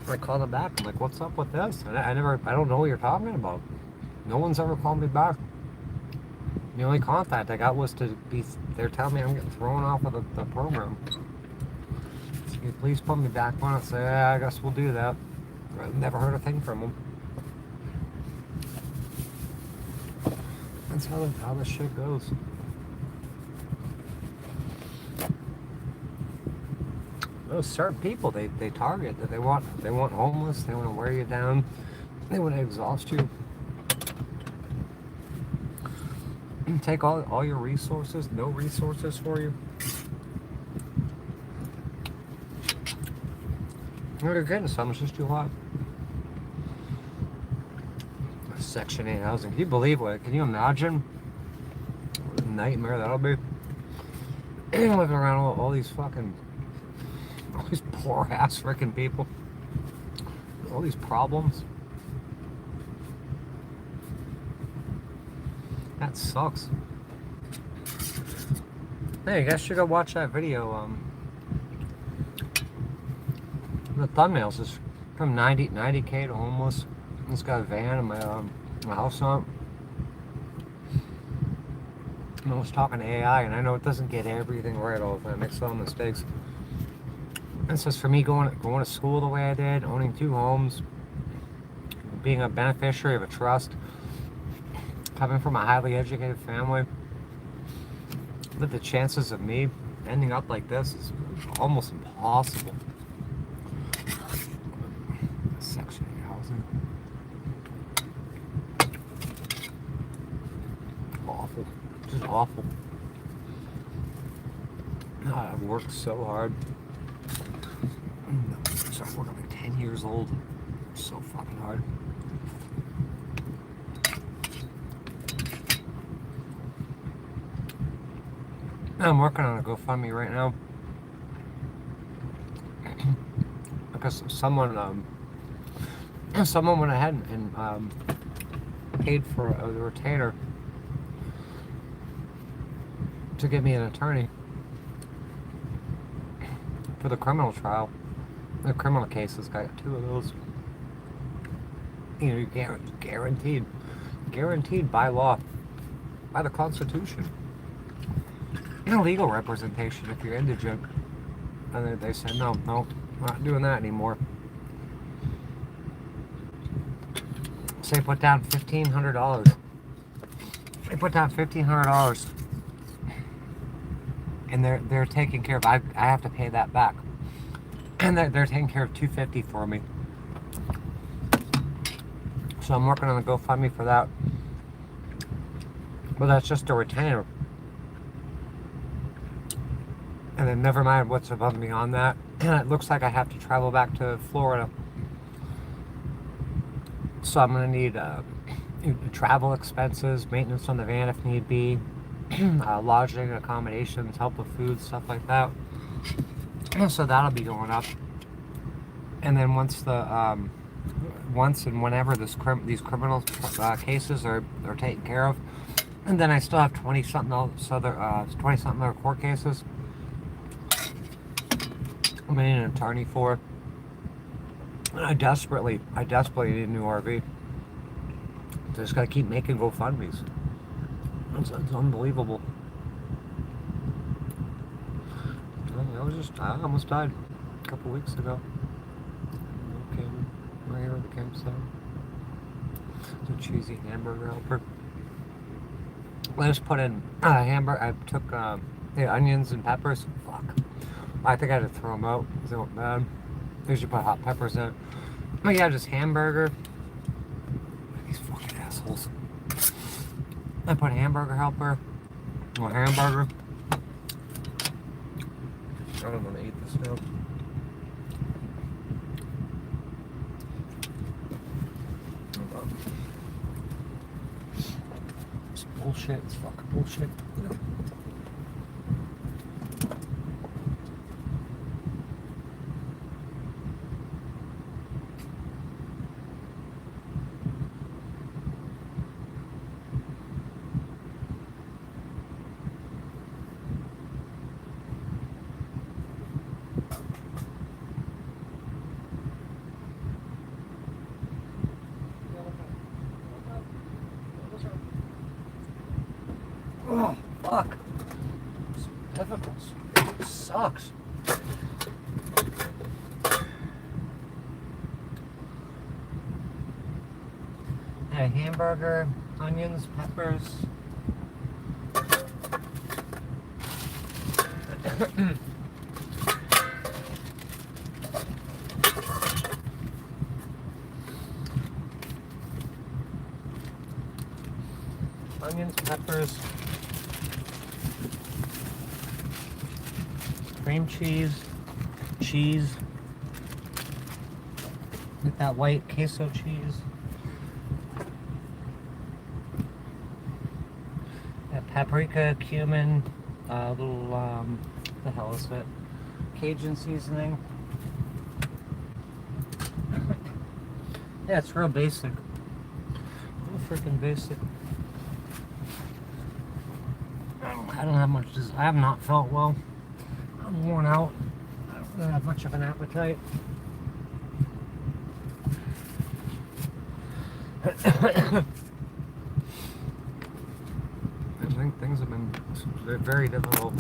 C: I called them back. I'm like, "What's up with this?" And I don't know what you're talking about. No one's ever called me back. The only contact I got was they're telling me I'm getting thrown off of the program. So can you please put me back on it? Say, yeah, I guess we'll do that. I've never heard a thing from them. That's how this shit goes. Those certain people they target that they want homeless, they want to wear you down, they want to exhaust you. Take all your resources, no resources for you. You're getting some, it's just too hot. Section 8 housing. Can you believe what? Can you imagine what a nightmare that'll be? Living around all these poor ass freaking people. All these problems. That sucks. Hey, you guys should go watch that video. The thumbnails is from 90K to homeless. It's got a van and my house on it. I was talking to AI, and I know it doesn't get everything right all the time. It makes some mistakes. It says for me going to school the way I did, owning 2 homes, being a beneficiary of a trust, coming from a highly educated family, that the chances of me ending up like this is almost impossible. Section 8 housing. Awful. Just awful. God, I've worked so hard. I started working like 10 years old. So fucking hard. I'm working on a GoFundMe right now because someone went ahead and paid for the retainer to give me an attorney for the criminal trial. The criminal cases, got 2 of those. You know, guaranteed by law, by the Constitution. Legal representation if you're indigent. And they said, no, we're not doing that anymore. So they put down $1,500. They put down $1,500. And they're taking care of, I have to pay that back. And they're taking care of $250 for me. So I'm working on the GoFundMe for that. But that's just a retainer. And then never mind what's above and beyond that. It looks like I have to travel back to Florida. So I'm going to need travel expenses, maintenance on the van if need be, lodging, accommodations, help with food, stuff like that. So that'll be going up. And then once and whenever these criminal cases are taken care of, and then I still have 20-something other court cases I'm gonna need an attorney for. And I desperately need a new RV. Just gotta keep making GoFundMes. It's unbelievable. I almost died a couple weeks ago. Came right here at the campsite. It's a cheesy hamburger helper. I just put in hamburger. I took onions and peppers. Fuck. I think I had to throw them out because they went bad. I usually put hot peppers in it. But yeah, just hamburger. These fucking assholes. I put hamburger helper. Or hamburger. I don't want to eat this now. It's bullshit. It's fucking bullshit. You know? Oh, fuck. It's difficult. It sucks. A hamburger, onions, peppers. Onions, peppers, cream cheese, get that white queso cheese, paprika, cumin, little, what the hell is it? Cajun seasoning. Yeah, it's real basic. Real freaking basic. I don't have much. I have not felt well. I'm worn out. I don't really have much of an appetite. I think things have been very difficult.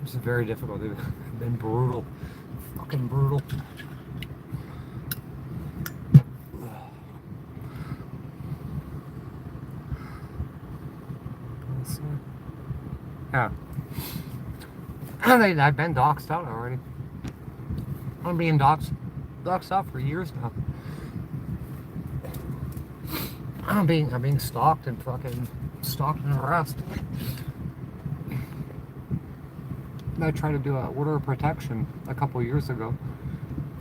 C: It's very difficult. They've been brutal. Fucking brutal. Yeah. I've been doxed out already. I'm being doxed out for years now. I'm being stalked and harassed. I tried to do an order of protection a couple years ago,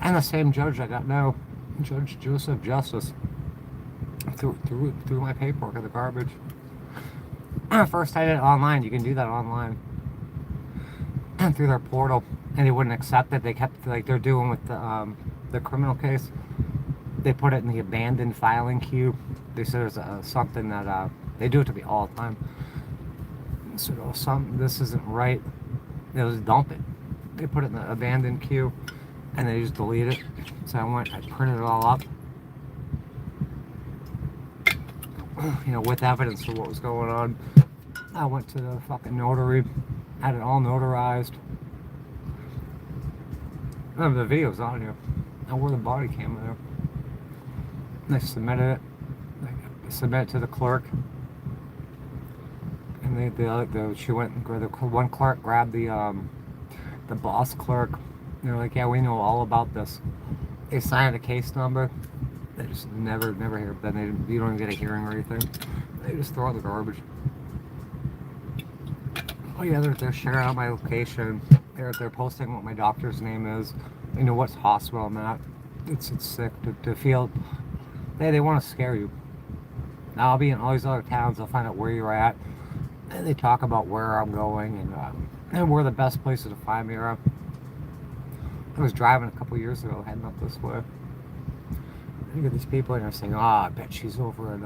C: and the same judge I got now, Judge Joseph Justice, threw my paperwork in the garbage. First I did it online. You can do that online through their portal, and they wouldn't accept it. They kept, like they're doing with the criminal case. They put it in the abandoned filing queue. They said there's something that they do it to me all the time. So this isn't right. They just dump it. They put it in the abandoned queue, and they just delete it. So I printed it all up, you know, with evidence of what was going on. I went to the fucking notary, had it all notarized. The video's on here. I wore the body cam there. And I submitted it. I submitted it to the clerk. And she went and the one clerk grabbed the boss clerk. And they're like, yeah, we know all about this. They signed a case number. They just never hear. Then you don't even get a hearing or anything. They just throw it in the garbage. Oh yeah, they're sharing out my location. They're posting what my doctor's name is. You know what hospital I'm at. It's sick to feel. They want to scare you. Now I'll be in all these other towns. They'll find out where you're at, and they talk about where I'm going and where the best places to find me are. I was driving a couple years ago, heading up this way. You get these people and they're saying, "Oh, I bet she's over in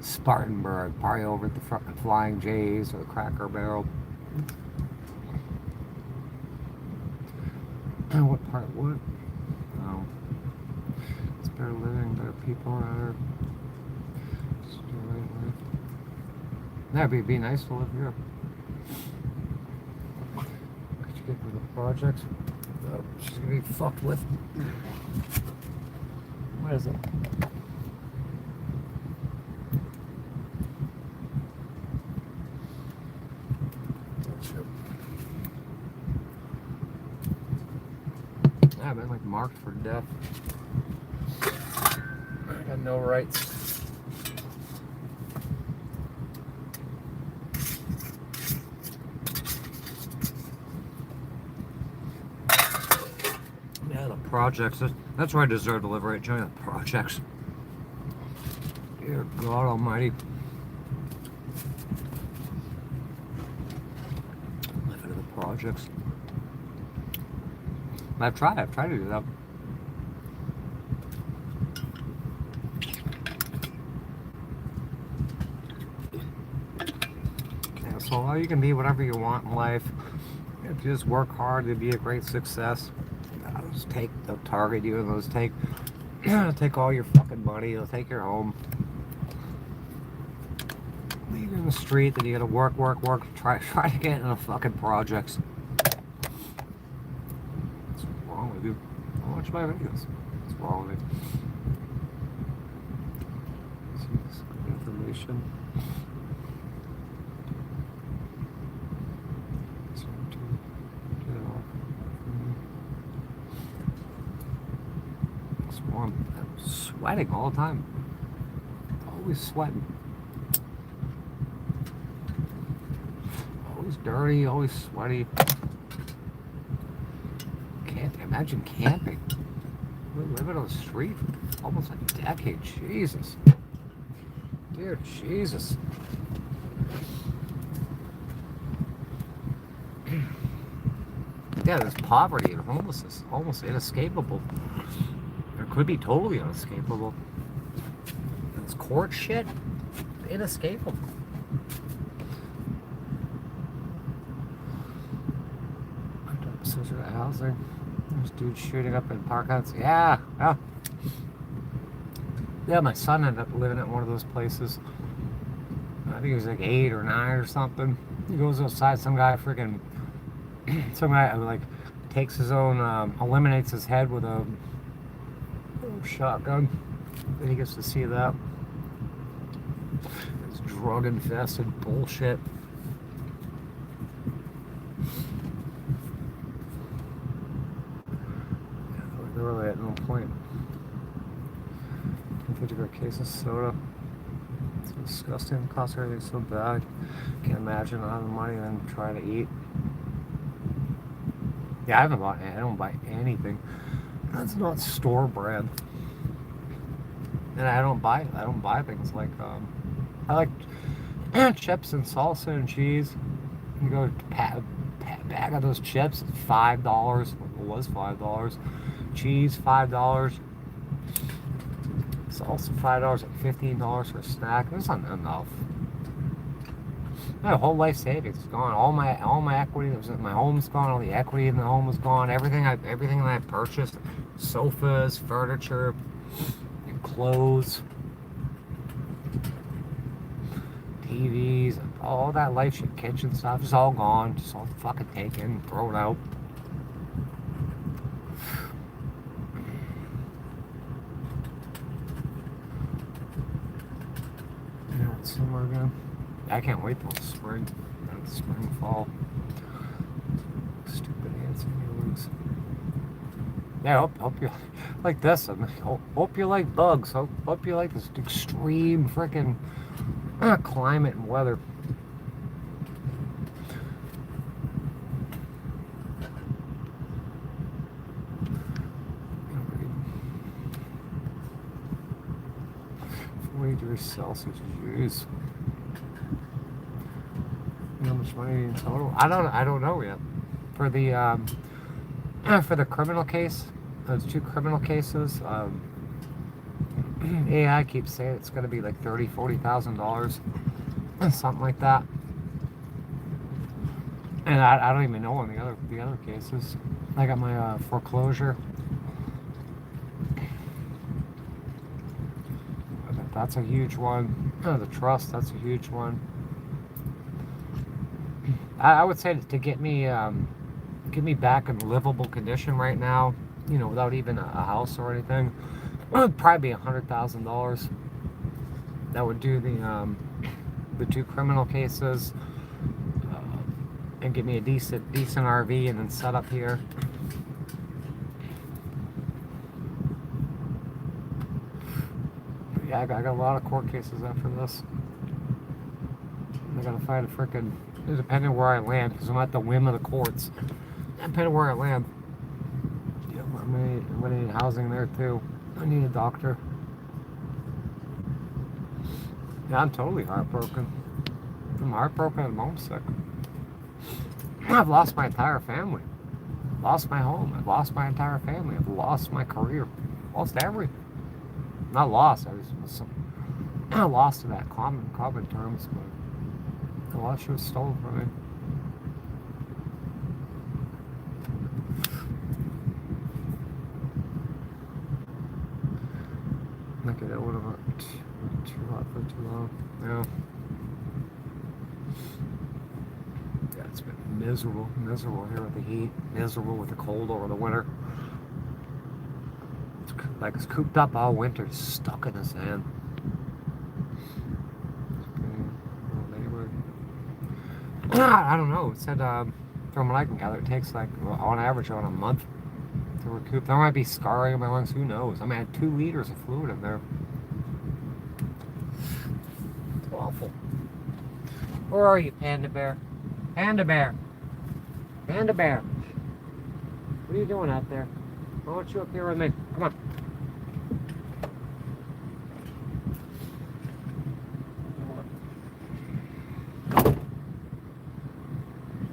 C: Spartanburg, probably over at the fucking Flying J's or the Cracker Barrel." What part? What? Oh, it's better living, better people, rather. That'd be nice to live here. get to the project. Oh, she's gonna be fucked with. What is it? Yeah, I've been like marked for death. I got no rights. Yeah, the projects. That's where I deserve to live, right? Join the projects. Dear God Almighty. Living in the projects. I've tried to do that. Yeah, so you can be whatever you want in life. If you just work hard, you'll be a great success. They'll target you and they'll take all your fucking money, they'll take your home. Leave you in the street, then you gotta work, try to get in the fucking projects. What's wrong with you? Don't watch my videos. What's wrong with you? Information. I'm sweating all the time. Always sweating. Always dirty, always sweaty. Can't imagine camping. We're living on the street for almost a decade. Jesus. Dear Jesus. Yeah, there's poverty and homelessness, almost inescapable. It could be totally inescapable. This court shit, inescapable. Social housing. There's dudes shooting up in park outs. Yeah. Yeah, my son ended up living at one of those places. I think he was like 8 or 9 or something. He goes outside, some guy like takes his own, eliminates his head with a shotgun. Then he gets to see that. It's drug infested bullshit. Really at no point. $50 case of soda. It's disgusting. It costs everything so bad. Can't imagine not having money and then trying to eat. Yeah, I don't buy anything that's not store brand. And I don't buy things like I like chips and salsa and cheese. You go bag of those chips, it's $5. It was $5. Cheese, $5. Salsa, $5, like $15 for a snack. That's not enough. My whole life savings is gone. All my equity that was in my home's gone. All the equity in the home was gone. Everything that I purchased, sofas, furniture, clothes, TVs, all that life shit, kitchen stuff is all gone. Just all fucking taken, thrown out. Summer again. I can't wait till spring. Spring, fall. Stupid ants in your legs. Yeah, hope you like this. Hope you like bugs. Hope you like this extreme freaking climate and weather. Degrees Celsius, jeez. How much money in total? I don't know yet. For the criminal case, those 2 criminal cases, AI keeps saying it's going to be like $30,000-$40,000, something like that. And I don't even know on the other cases. I got my foreclosure. That's a huge one. The trust, that's a huge one. I would say to get me get me back in livable condition right now, you know, without even a house or anything, it would probably be $100,000. That would do the 2 criminal cases, and get me a decent RV and then set up here. But yeah, I got a lot of court cases after this. I gotta find a frickin', depending where I land, because I'm at the whim of the courts. Depending where I land, yeah, I'm gonna need housing there too. I need a doctor. Yeah, I'm totally heartbroken. I'm heartbroken and homesick. I've lost my entire family. Lost my home. I've lost my entire family. I've lost my career. Lost everything. Not lost. I lost to that common terms, but a lot of shit was stolen from me. Look at that. What about too hot for too long? Yeah. Yeah, it's been miserable here with the heat, miserable with the cold over the winter. It's cooped up all winter, stuck in the sand. I don't know. It said, from what I can gather, it takes like, on average, about a month to recoup. There might be scarring in my lungs, who knows? I mean, I had 2 liters of fluid in there. It's awful. Where are you, Panda Bear? Panda Bear! Panda Bear! What are you doing out there? I want you up here with me. Come on.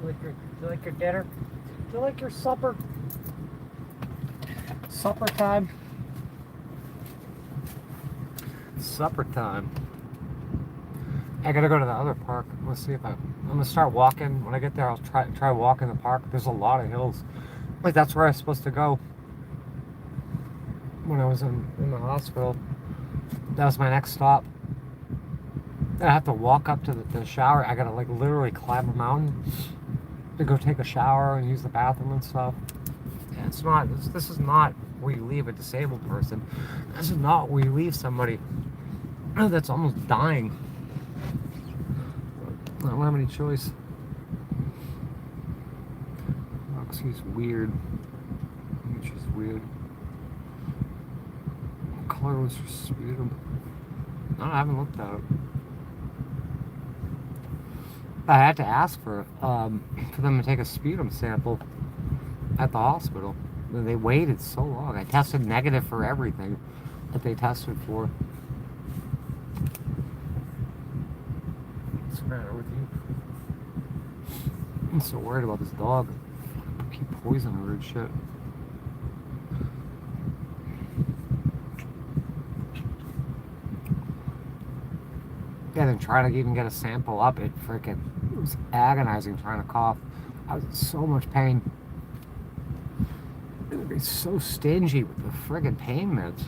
C: Do you like your dinner? Do you like your supper? Supper time. Supper time. I gotta go to the other park. Let's see if I'm gonna start walking. When I get there, I'll try walking the park. There's a lot of hills. Like, that's where I was supposed to go when I was in the hospital. That was my next stop. Then I have to walk up to the shower. I gotta like literally climb a mountain to go take a shower and use the bathroom and stuff. And it's not. This is not where you leave a disabled person. This is not where you leave somebody that's almost dying. I don't have any choice. He's weird. Which is weird. What color was your sputum? No, I haven't looked at it. I had to ask for them to take a sputum sample at the hospital. They waited so long. I tested negative for everything that they tested for. What's the matter with you? I'm so worried about this dog. I keep poisoning her and shit. Yeah, then trying to even get a sample up, it was agonizing trying to cough. I was in so much pain. It would be so stingy with the friggin' pain meds.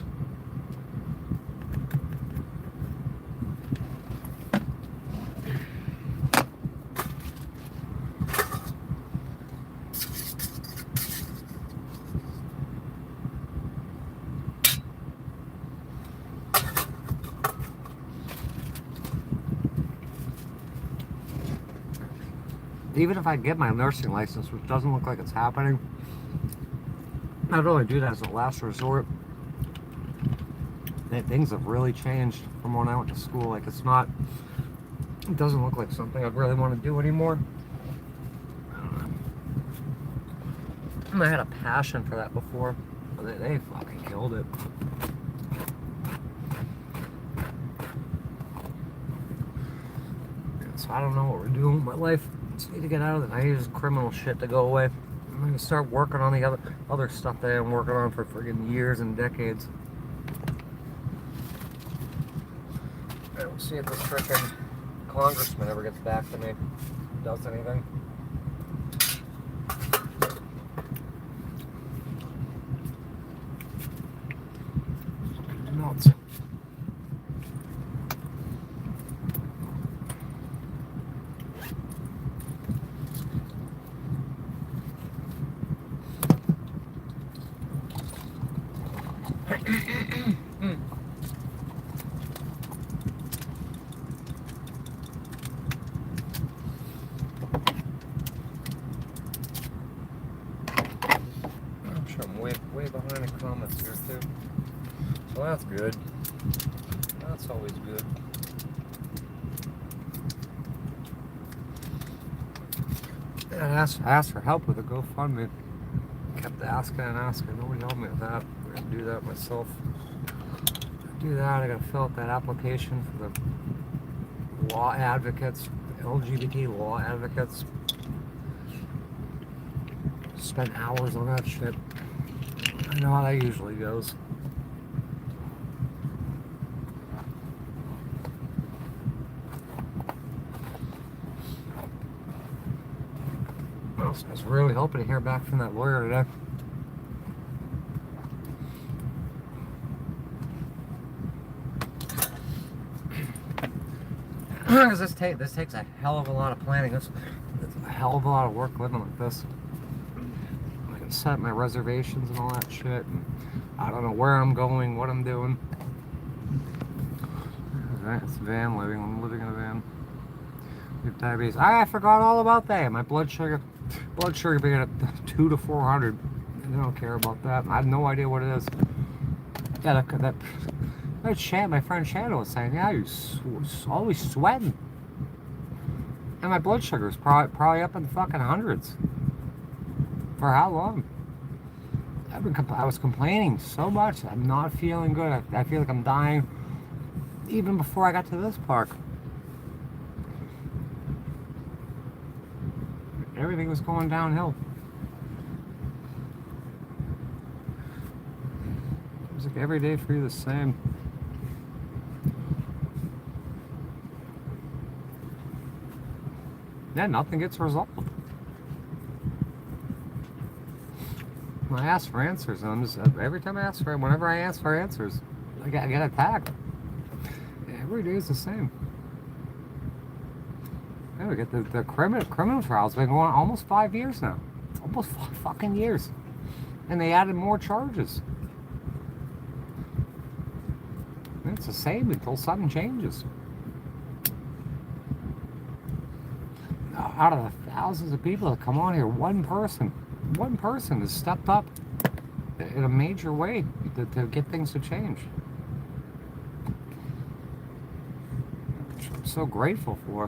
C: Even if I get my nursing license, which doesn't look like it's happening, I'd only do that as a last resort. Things have really changed from when I went to school. Like, it doesn't look like something I'd really want to do anymore. I had a passion for that before, but they fucking killed it. So I don't know what we're doing with my life. Just need to get out of it. I need this criminal shit to go away. I'm gonna start working on the other stuff that I've been working on for friggin' years and decades. We'll see if this frickin' congressman ever gets back to me. Does anything. Nuts. way behind the comments here too. So that's good. That's always good. Yeah, I asked for help with the GoFundMe. Kept asking and asking. Nobody helped me with that. I'm gonna do that myself. Do that. I gotta fill out that application for the law advocates, LGBT law advocates. Spent hours on that shit. I know how that usually goes. I was really hoping to hear back from that lawyer today. Because this takes a hell of a lot of planning. It's a hell of a lot of work living like this. I can set my reservations and all that shit. And I don't know where I'm going, what I'm doing. It's van living. I'm living in a van. With diabetes. I forgot all about that. My blood sugar being at 2 to 400. I don't care about that. I have no idea what it is. Yeah, that my friend Shadow was saying, yeah, you're always sweating. And my blood sugar is probably up in the fucking hundreds. For how long? I was complaining so much. I'm not feeling good. I feel like I'm dying even before I got to this park. Everything was going downhill. It was like every day for you the same. Yeah, nothing gets resolved. I ask for answers, and I'm just every time whenever I ask for answers, I get attacked. Every day is the same. Yeah, we get the criminal trials been going on almost 5 years now. Almost 5 fucking years, and they added more charges. And it's the same until something changes. Out of the thousands of people that come on here, one person has stepped up in a major way to get things to change. Which I'm so grateful for.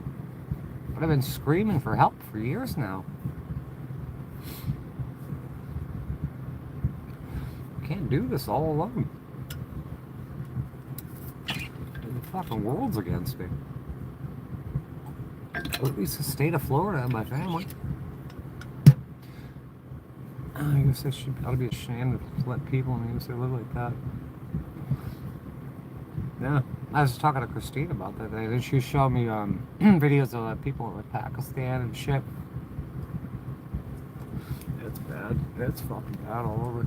C: But I've been screaming for help for years now. I can't do this all alone. The fucking world's against me. At least the state of Florida and my family. I guess I ought to be ashamed to let people in the USA live like that. Yeah, I was talking to Christine about that today. Then she showed me videos of people in Pakistan and shit. It's bad. It's fucking bad all over.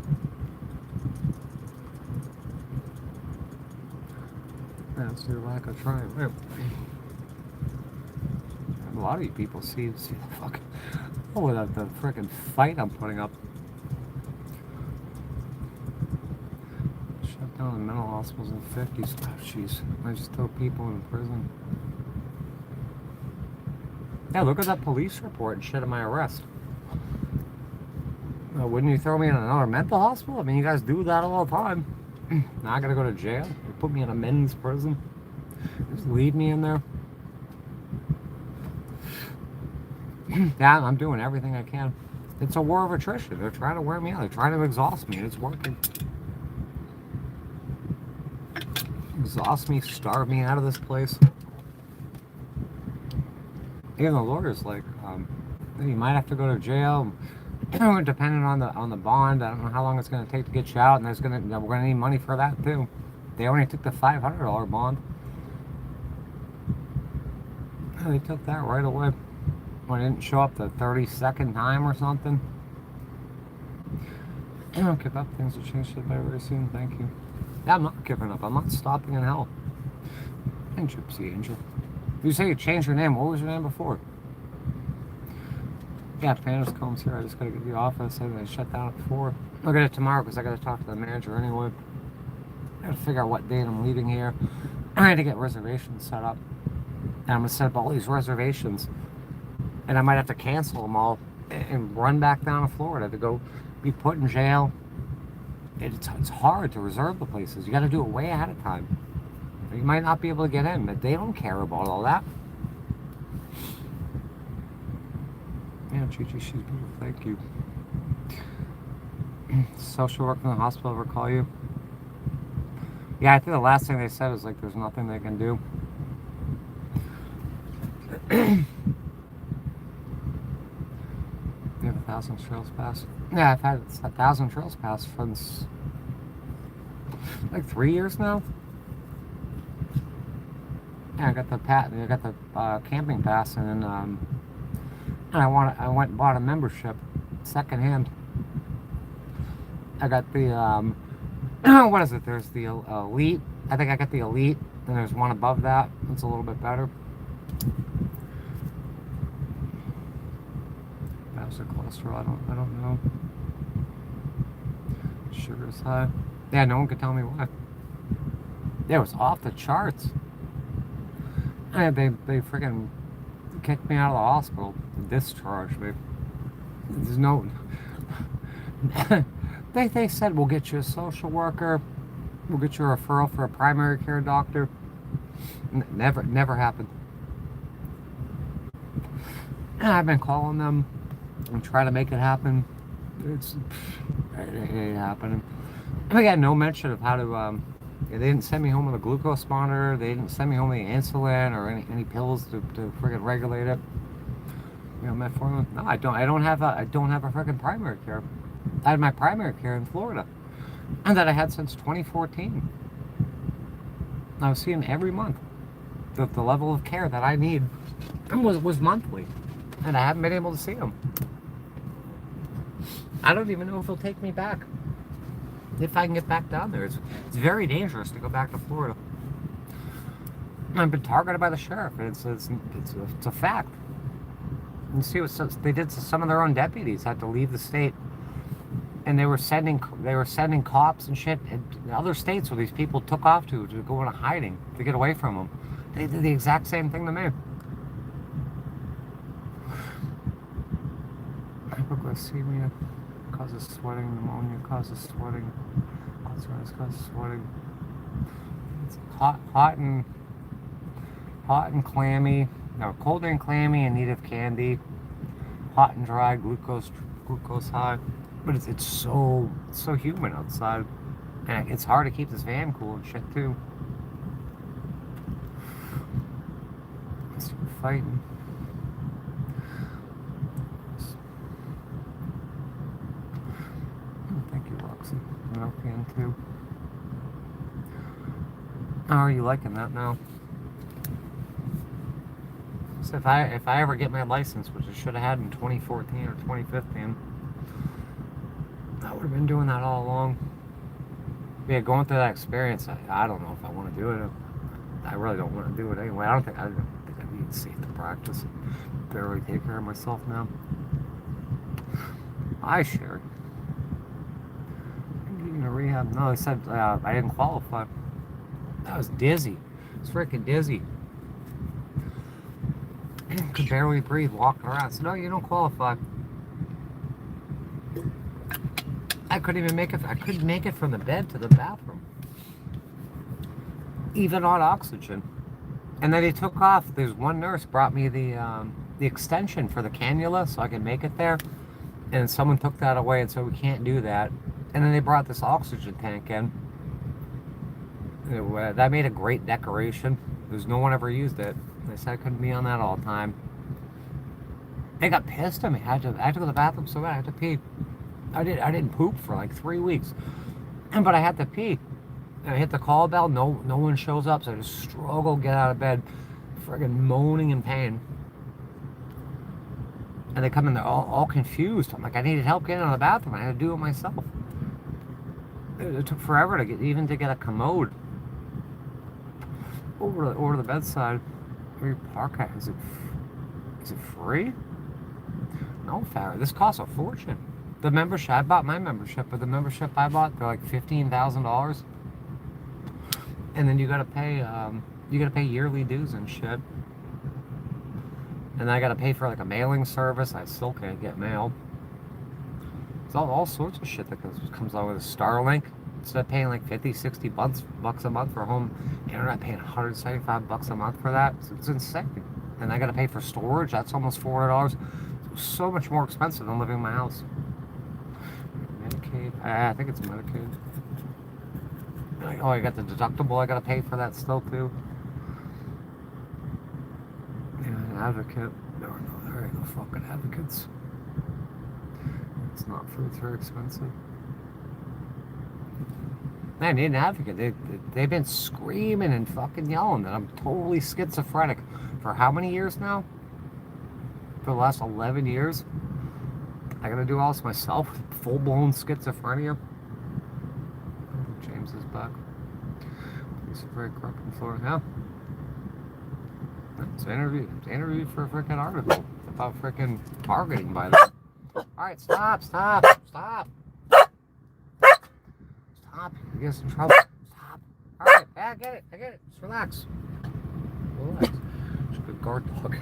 C: That's your lack of trying. A lot of you people see the fucking the freaking fight I'm putting up. Shut down the mental hospitals in the 50s. Oh, jeez. I just throw people in prison. Yeah, look at that police report and shit of my arrest. Wouldn't you throw me in another mental hospital? I mean, you guys do that all the time. Now I gotta go to jail. You put me in a men's prison. Just leave me in there. Yeah, I'm doing everything I can. It's a war of attrition. They're trying to wear me out. They're trying to exhaust me, and it's working. Exhaust me, starve me out of this place. Even the lawyer's like, you might have to go to jail, depending on the bond. I don't know how long it's going to take to get you out, and we're going to need money for that too. They only took the $500 bond. Yeah, they took that right away. When I didn't show up the 32nd time or something. I don't give up. Things will change by very soon. Thank you. Yeah, I'm not giving up. I'm not stopping in hell. And Gypsy Angel. You say you changed your name. What was your name before? Yeah, Panis Combs here. I just gotta get to the office. I shut down at 4. I'll get it tomorrow because I gotta talk to the manager anyway. I gotta figure out what date I'm leaving here. I had to get reservations set up. And I'm gonna set up all these reservations. And I might have to cancel them all and run back down to Florida to go be put in jail it's hard to reserve the places. You got to do it way ahead of time. You might not be able to get in, but they don't care about all that. Yeah, Gigi, she's beautiful. Thank you. Social worker in the hospital ever call you? Yeah, I think the last thing they said is like there's nothing they can do. You have 1,000 trails pass? Yeah, I've had 1,000 trails pass since like 3 years now. Yeah, I got the camping pass, and then I went and bought a membership secondhand. I got the what is it? There's the elite. I think I got the elite, and there's one above that. It's a little bit better. How's the cholesterol? I don't know. Sugar's high. Yeah, no one could tell me why. Yeah, it was off the charts. And they freaking kicked me out of the hospital, discharged me. There's no. They said we'll get you a social worker, we'll get you a referral for a primary care doctor. Never happened. And I've been calling them and trying to make it happen. It ain't happening. I got no mention of how to. They didn't send me home with a glucose monitor. They didn't send me home with any insulin or any pills to friggin' regulate it. You know, metformin. No, I don't have a friggin' primary care. I had my primary care in Florida, and that I had since 2014. I was seeing every month. The level of care that I need was monthly, and I haven't been able to see them. I don't even know if he'll take me back. If I can get back down there. It's very dangerous to go back to Florida. I've been targeted by the sheriff. It's a fact. You see what they did to some of their own deputies, had to leave the state, and they were sending cops and shit in other states where these people took off to go into hiding to get away from them. They did the exact same thing to me. Hypoglycemia causes sweating, pneumonia causes sweating, arthritis causes sweating. It's hot and clammy. No, cold and clammy in need of candy. Hot and dry, glucose high. But it's so humid outside, and it's hard to keep this van cool and shit too. Let's start fighting. Thank you, Roxy. European too. How are you liking that now? So if I ever get my license, which I should have had in 2014 or 2015, I would have been doing that all along. Yeah, going through that experience, I don't know if I want to do it. I really don't want to do it anyway. I don't think I need safe to practice. I barely take care of myself now. Hi, Sherry. Getting to rehab? No, they said I didn't qualify. I was dizzy. I was freaking dizzy. Could barely breathe walking around. So no, you don't qualify. I couldn't even make it. I couldn't make it from the bed to the bathroom, even on oxygen. And then they took off. There's one nurse brought me the extension for the cannula so I could make it there, and someone took that away, and so we can't do that. And then they brought this oxygen tank in. That made a great decoration. There's no one ever used it. They said I couldn't be on that all the time. They got pissed at me. I had to go to the bathroom so bad. I had to pee. I didn't poop for like 3 weeks, but I had to pee. And I hit the call bell. No one shows up, so I just struggle to get out of bed, friggin' moaning in pain. And they come in there all confused. I'm like, I needed help getting out of the bathroom. I had to do it myself. It took forever to get a commode over to the bedside. Where you park at? Is it free? No, Farrah. This costs a fortune. The membership, I bought my membership, but the membership I bought, they're like $15,000. And then you gotta pay yearly dues and shit. And I gotta pay for like a mailing service. I still can't get mail. It's all sorts of shit that comes out with a Starlink. Instead of paying like 50, 60 bucks a month for home internet, paying 175 bucks a month for that. It's insane. And I got to pay for storage. That's almost $400. It's so much more expensive than living in my house. Medicaid. I think it's Medicaid. Oh, I got the deductible. I got to pay for that still too. Yeah, an advocate. There ain't no fucking advocates. It's not food. It's very expensive. I need an advocate. They've been screaming and fucking yelling that I'm totally schizophrenic for how many years now? For the last 11 years? I gotta do all this myself? Full-blown schizophrenia? Oh, James is back. He's very corrupt in Florida now. It's an interview. It's an interview for a freaking article about freaking targeting by them. Alright, stop. Stop. You get in trouble. Stop. Alright, I get it. Just relax. It's a good guard dog.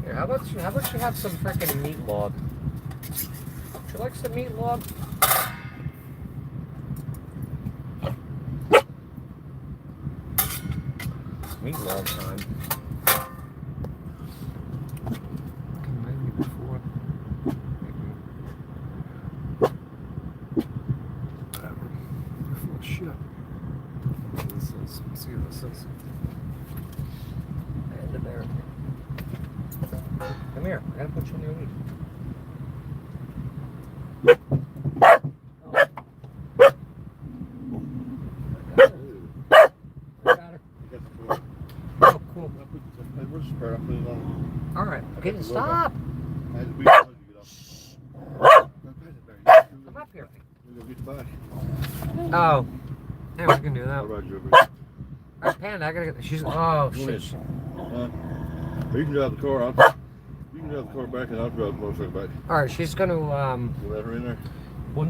C: Here, how about you have some freaking meat log? Would you like some meat log? Meat log time. Maybe before. Whatever. Full of shit. Let's see what this is. And the bear. Come here. I gotta put you on your lead. Alright, okay, stop! Come up here. Oh. Yeah, we can do that. Alright, Panda, I gotta get. She's. Oh, shit.
F: You can drive the car. You can drive the car back and I'll drive the motorcycle back.
C: Alright, she's gonna.
F: You let her in there?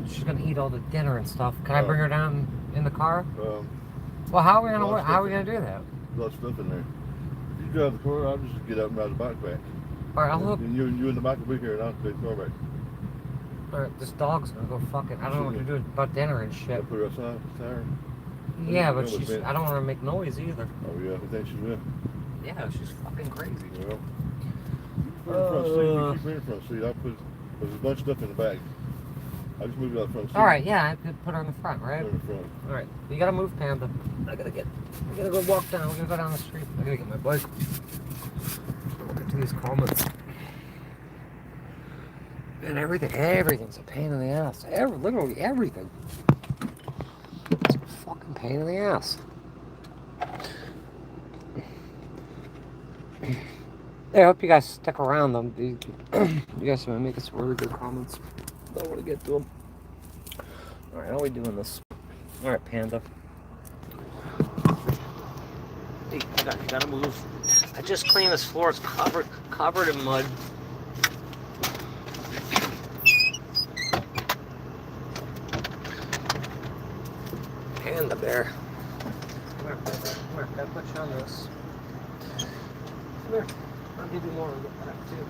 C: She's gonna eat all the dinner and stuff. Can I bring her down in the car? Well, how are we gonna do that?
F: A lot of stuff in there. You drive the car, I'll just get out and ride the bike back.
C: Alright, I'll look.
F: And you and the bike will be here and I'll take the car back.
C: Alright, this dog's gonna go fucking. I don't know what to do about dinner and shit.
F: I'll put her outside, tired.
C: Yeah, but she's. I don't want her to make noise either.
F: Oh, yeah, I think she will.
C: Yeah, she's fucking crazy.
F: Well, you put her in front seat. You keep her in front seat. There's a bunch of stuff in the bag. I just moved it out the front seat.
C: Alright, yeah, I could put her in the front, right?
F: Put her in the front.
C: Alright, you gotta move, Panda. I gotta go walk down. We're gonna go down the street. I gotta get my bike. Look at these comments. And everything's a pain in the ass. Literally everything. It's a fucking pain in the ass. I hope you guys stick around them. You guys are making some really good comments. I don't want to get to them. Alright, how are we doing this? Alright, Panda. Hey, you gotta move. I just cleaned this floor. It's covered in mud. Panda bear. Come here, gotta put you on this. Come here. I'll give you more of that too.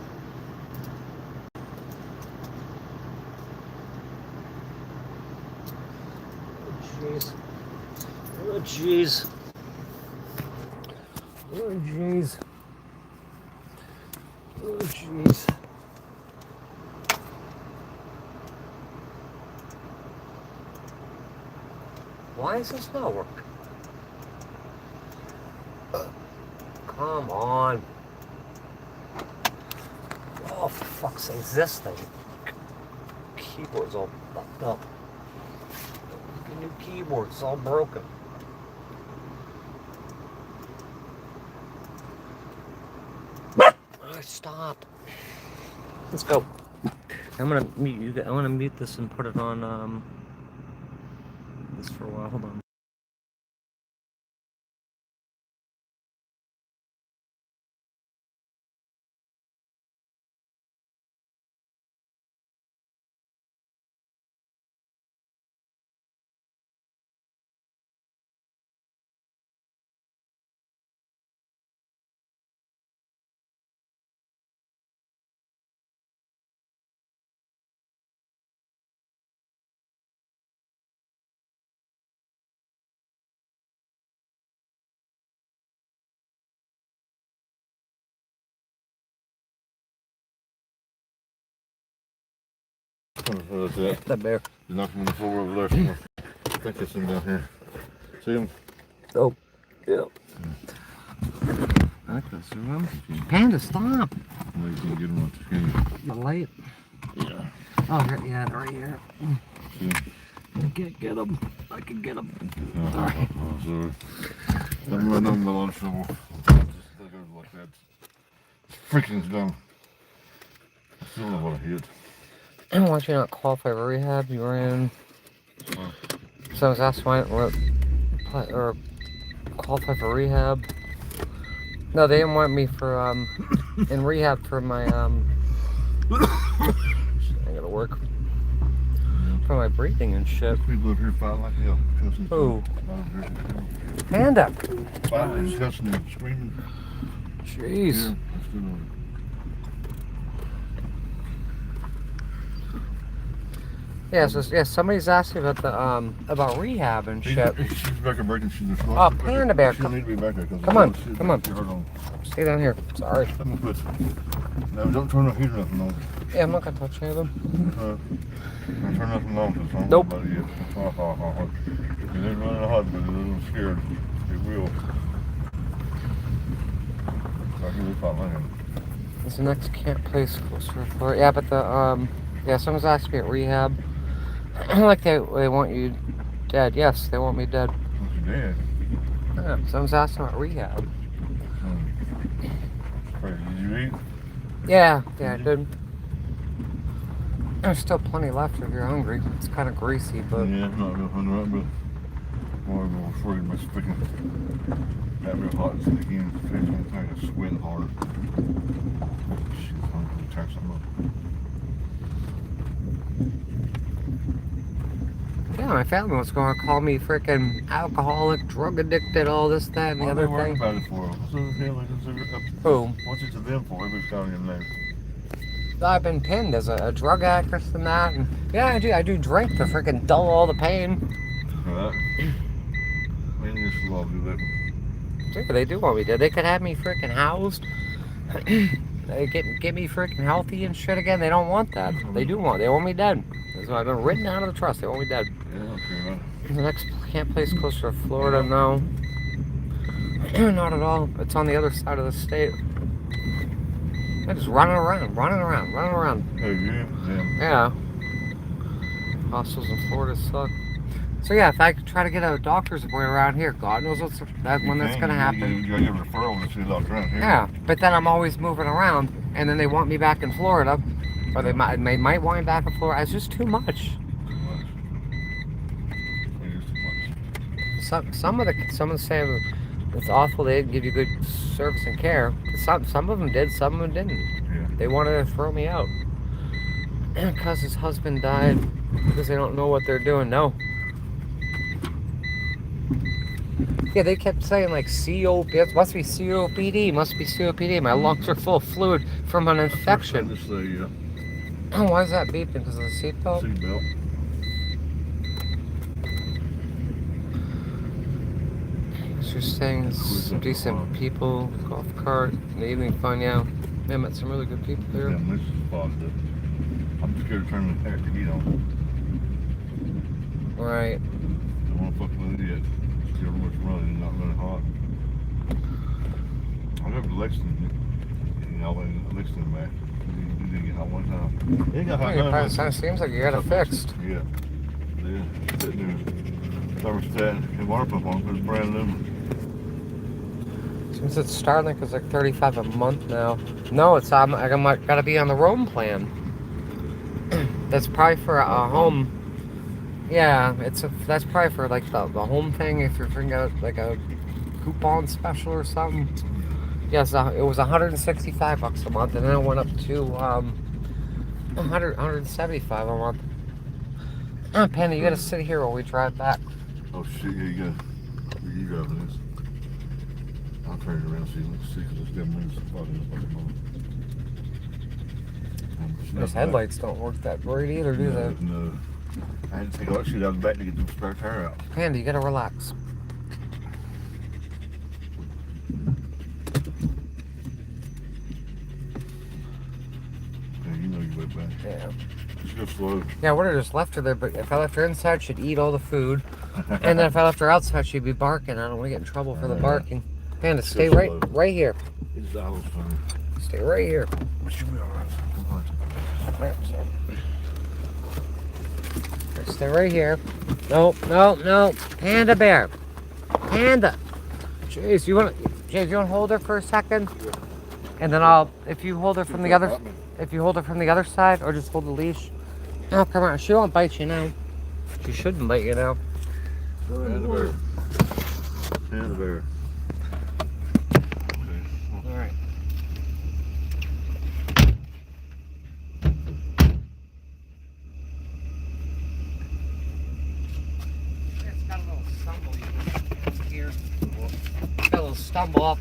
C: Jeez. Oh, jeez. Oh, jeez. Oh, jeez. Why is this not working? Come on. Oh, for fuck's sake, this thing. Keyboard's all fucked up. The new keyboard's all broken. Alright, stop. Let's go. I'm gonna mute this and put it on this for a while. Hold on.
F: That's it.
C: That bear.
F: He's knocking on the floor over there somewhere. I think it's him down here. See him?
C: Oh, yeah. I can see him. Panda, stop.
F: No, you can't get him on the screen.
C: The light.
F: Yeah.
C: Oh, yeah, right here.
F: See him?
C: I can't get him. I can get him.
F: Sorry. I'm running on the lawn shovel. Just like that. Freaking dumb. I still don't know what I hit.
C: I don't want you to not qualify for rehab. You were in. So I was asked why or qualify for rehab. No, they didn't want me for in rehab for my I gotta work for my breathing and shit.
F: People up here fighting like hell. Cussing.
C: Who? Panda.
F: Fighting, cussing, and screaming.
C: Jeez.
F: Yeah, that's good on
C: Yeah, so yeah, somebody's asking about the about rehab and shit.
F: She's back in breaking. She's
C: Oh, Panda Bear,
F: she'll need to be back there.
C: come on. Stay down here. Sorry.
F: No, don't turn the heater nothing on.
C: Yeah, I'm not gonna touch any of them.
F: Don't turn nothing on because I'm
C: Nope.
F: nobody yet. It ain't running hot, but it's a little scared. It will. I can look out my
C: It's the next camp place closer to Florida. Yeah, but the yeah, someone's asking me at rehab. Like they want you dead. Yes, they want me dead.
F: you dead?
C: Yeah, someone's asking about rehab.
F: Did you eat?
C: Yeah, I did. There's still plenty left if you're hungry. It's kind of greasy, but
F: Yeah, I'm not real hungry, but more before you must freaking got real hot and again, freaking kind of sweating hard. She's hungry to turn something up.
C: yeah, my family was going to call me freaking alcoholic, drug addicted, all this, that, and the other
F: What are
C: thing.
F: they worried about it for? What's the hell is it up to?
C: Who?
F: What's it to them for? Everybody's calling your name.
C: I've been pinned as a drug addict and that, and yeah, I do drink to freaking dull all the pain.
F: Right? When this law do that?
C: Yeah, they do want me dead. They could have me freaking housed. They get me freaking healthy and shit again. They don't want that. They want me dead. That's why I've been written out of the trust. They want me dead.
F: Yeah, okay, right.
C: The next camp place closer to Florida, no. Not at all. It's on the other side of the state. I'm just running around.
F: Hey, yeah.
C: Yeah. Hostels in Florida suck. So yeah, if I could try to get a doctor's appointment around here, God knows when that's gonna happen.
F: You gotta get a referral to see a doctor around here.
C: Yeah, but then I'm always moving around, and then they want me back in Florida, or they might want me back in Florida. It's just too much. Some of the saying it's awful. They didn't give you good service and care. Some of them did, some of them didn't.
F: Yeah.
C: They wanted to throw me out because his husband died because they don't know what they're doing. No. Yeah, they kept saying like it must be COPD, My lungs are full of fluid from an infection. Why is that beeping? Because of the seatbelt?
F: Seatbelt.
C: You're saying some decent people, golf cart, in the evening fun, yeah. I met some really good people there.
F: Yeah, this is positive. I'm scared of turning the heat on.
C: Right.
F: Don't want to fuck with it yet. Still much running, not running hot. I remember Lexington, Lexington back. You didn't get hot one time. You got hot
C: It seems like you got it fixed.
F: Yeah. Yeah. Sitting there. Thermostat and water pump on, it was brand new.
C: Since it's Starlink, it's like $35 a month now. No, it's I gotta be on the Roam plan. That's probably for a home. Yeah, that's probably for like the home thing. If you're thinking of like a coupon special or something. Yes, it was $165 a month, and then it went up to $175 a month. Penny, you gotta sit here while we drive back.
F: Oh shit! Yeah, you driving this. I'll turn it around so you can see because it's got moves spot.
C: Those headlights don't work that great either, do they?
F: No. I had to take all that shit out of the back to get the spare tire out.
C: Panda, you gotta relax.
F: Yeah, you know you went back.
C: Yeah.
F: just slow.
C: Yeah, I would have just left her there, but if I left her inside, she'd eat all the food. And then if I left her outside, she'd be barking. I don't want to get in trouble for the barking. Panda, stay right here.
F: It's always funny.
C: Stay right here.
F: She'll be alright.
C: Stay right here. No. Panda bear. Panda. Jeez, you want to hold her for a second? And then if you hold her from the other side, or just hold the leash. Oh, come on. She won't bite you now. She shouldn't bite you now.
F: Panda bear. Panda bear.
C: All right. It's got a little stumble here. Got a little stumble up.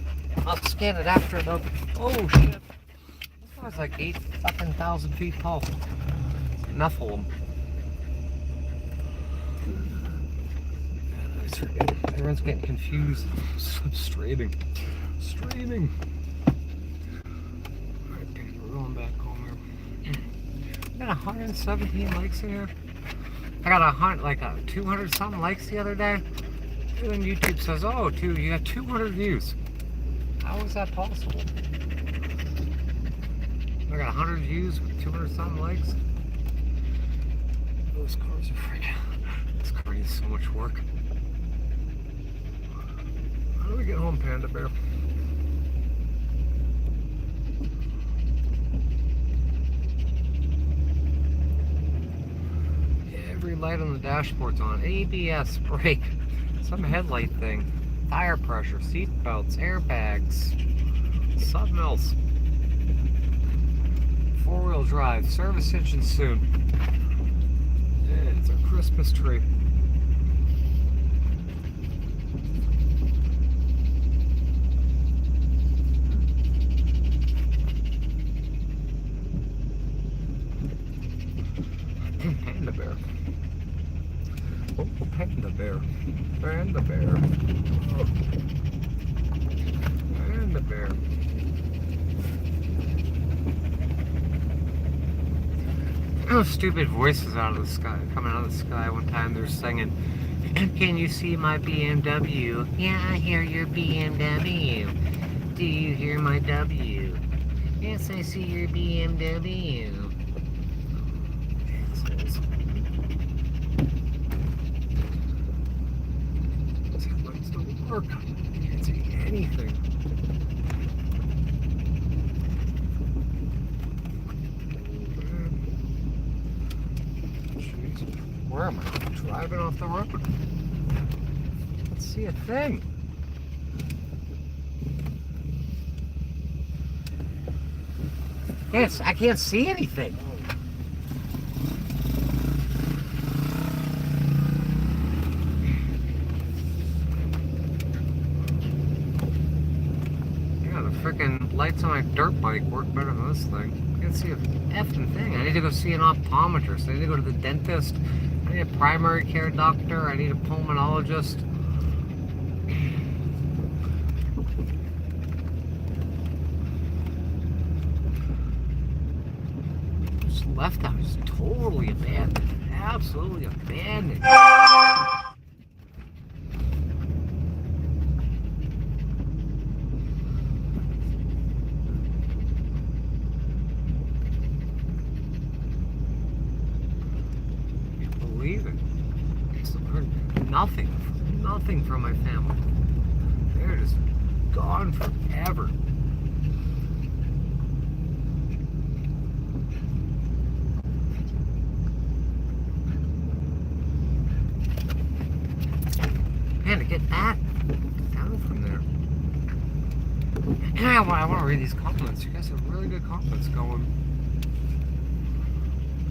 C: I'll scan it after though. Oh shit. This guy's like 8,000 feet tall. Enough of them. Everyone's getting confused. Straining. Alright, we're going back home here. I got 117 likes in here. I got 200 something likes the other day. And then YouTube says, oh, you got 200 views. How is that possible? I got 100 views with 200 something likes. Those cars are freaking. This car needs so much work. How do we get home, Panda Bear? Every light on the dashboard's on. ABS, brake, some headlight thing, tire pressure, seat belts, airbags, sub-mills, four-wheel drive, service engine soon. Yeah, it's our Christmas tree. Panda bear. Oh, panda bear. Panda bear. Oh. Panda bear. Oh, stupid voices out of the sky, coming out of the sky. One time they're singing, "Can you see my BMW? Yeah, I hear your BMW. Do you hear my W? Yes, I see your BMW." Work. Can't see anything. Jeez. Where am I? Driving off the road. Can't see a thing. Yes, I can't see anything. Freaking lights on my dirt bike work better than this thing. I can't see a effing thing. I need to go see an optometrist. I need to go to the dentist. I need a primary care doctor. I need a pulmonologist. Just left out. Just totally abandoned. Absolutely abandoned. Nothing from my family. They're just gone forever. Man, to get that down from there. And I want to read these comments. You guys have really good comments going.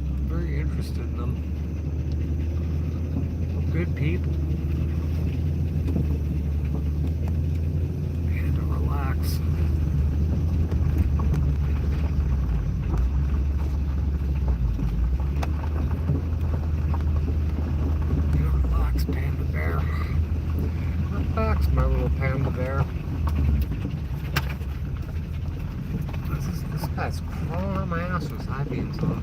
C: I'm very interested in them. Good people. And to relax. Relax, Panda Bear. Relax, my little Panda Bear. This guy's crawling on my ass with high beams on.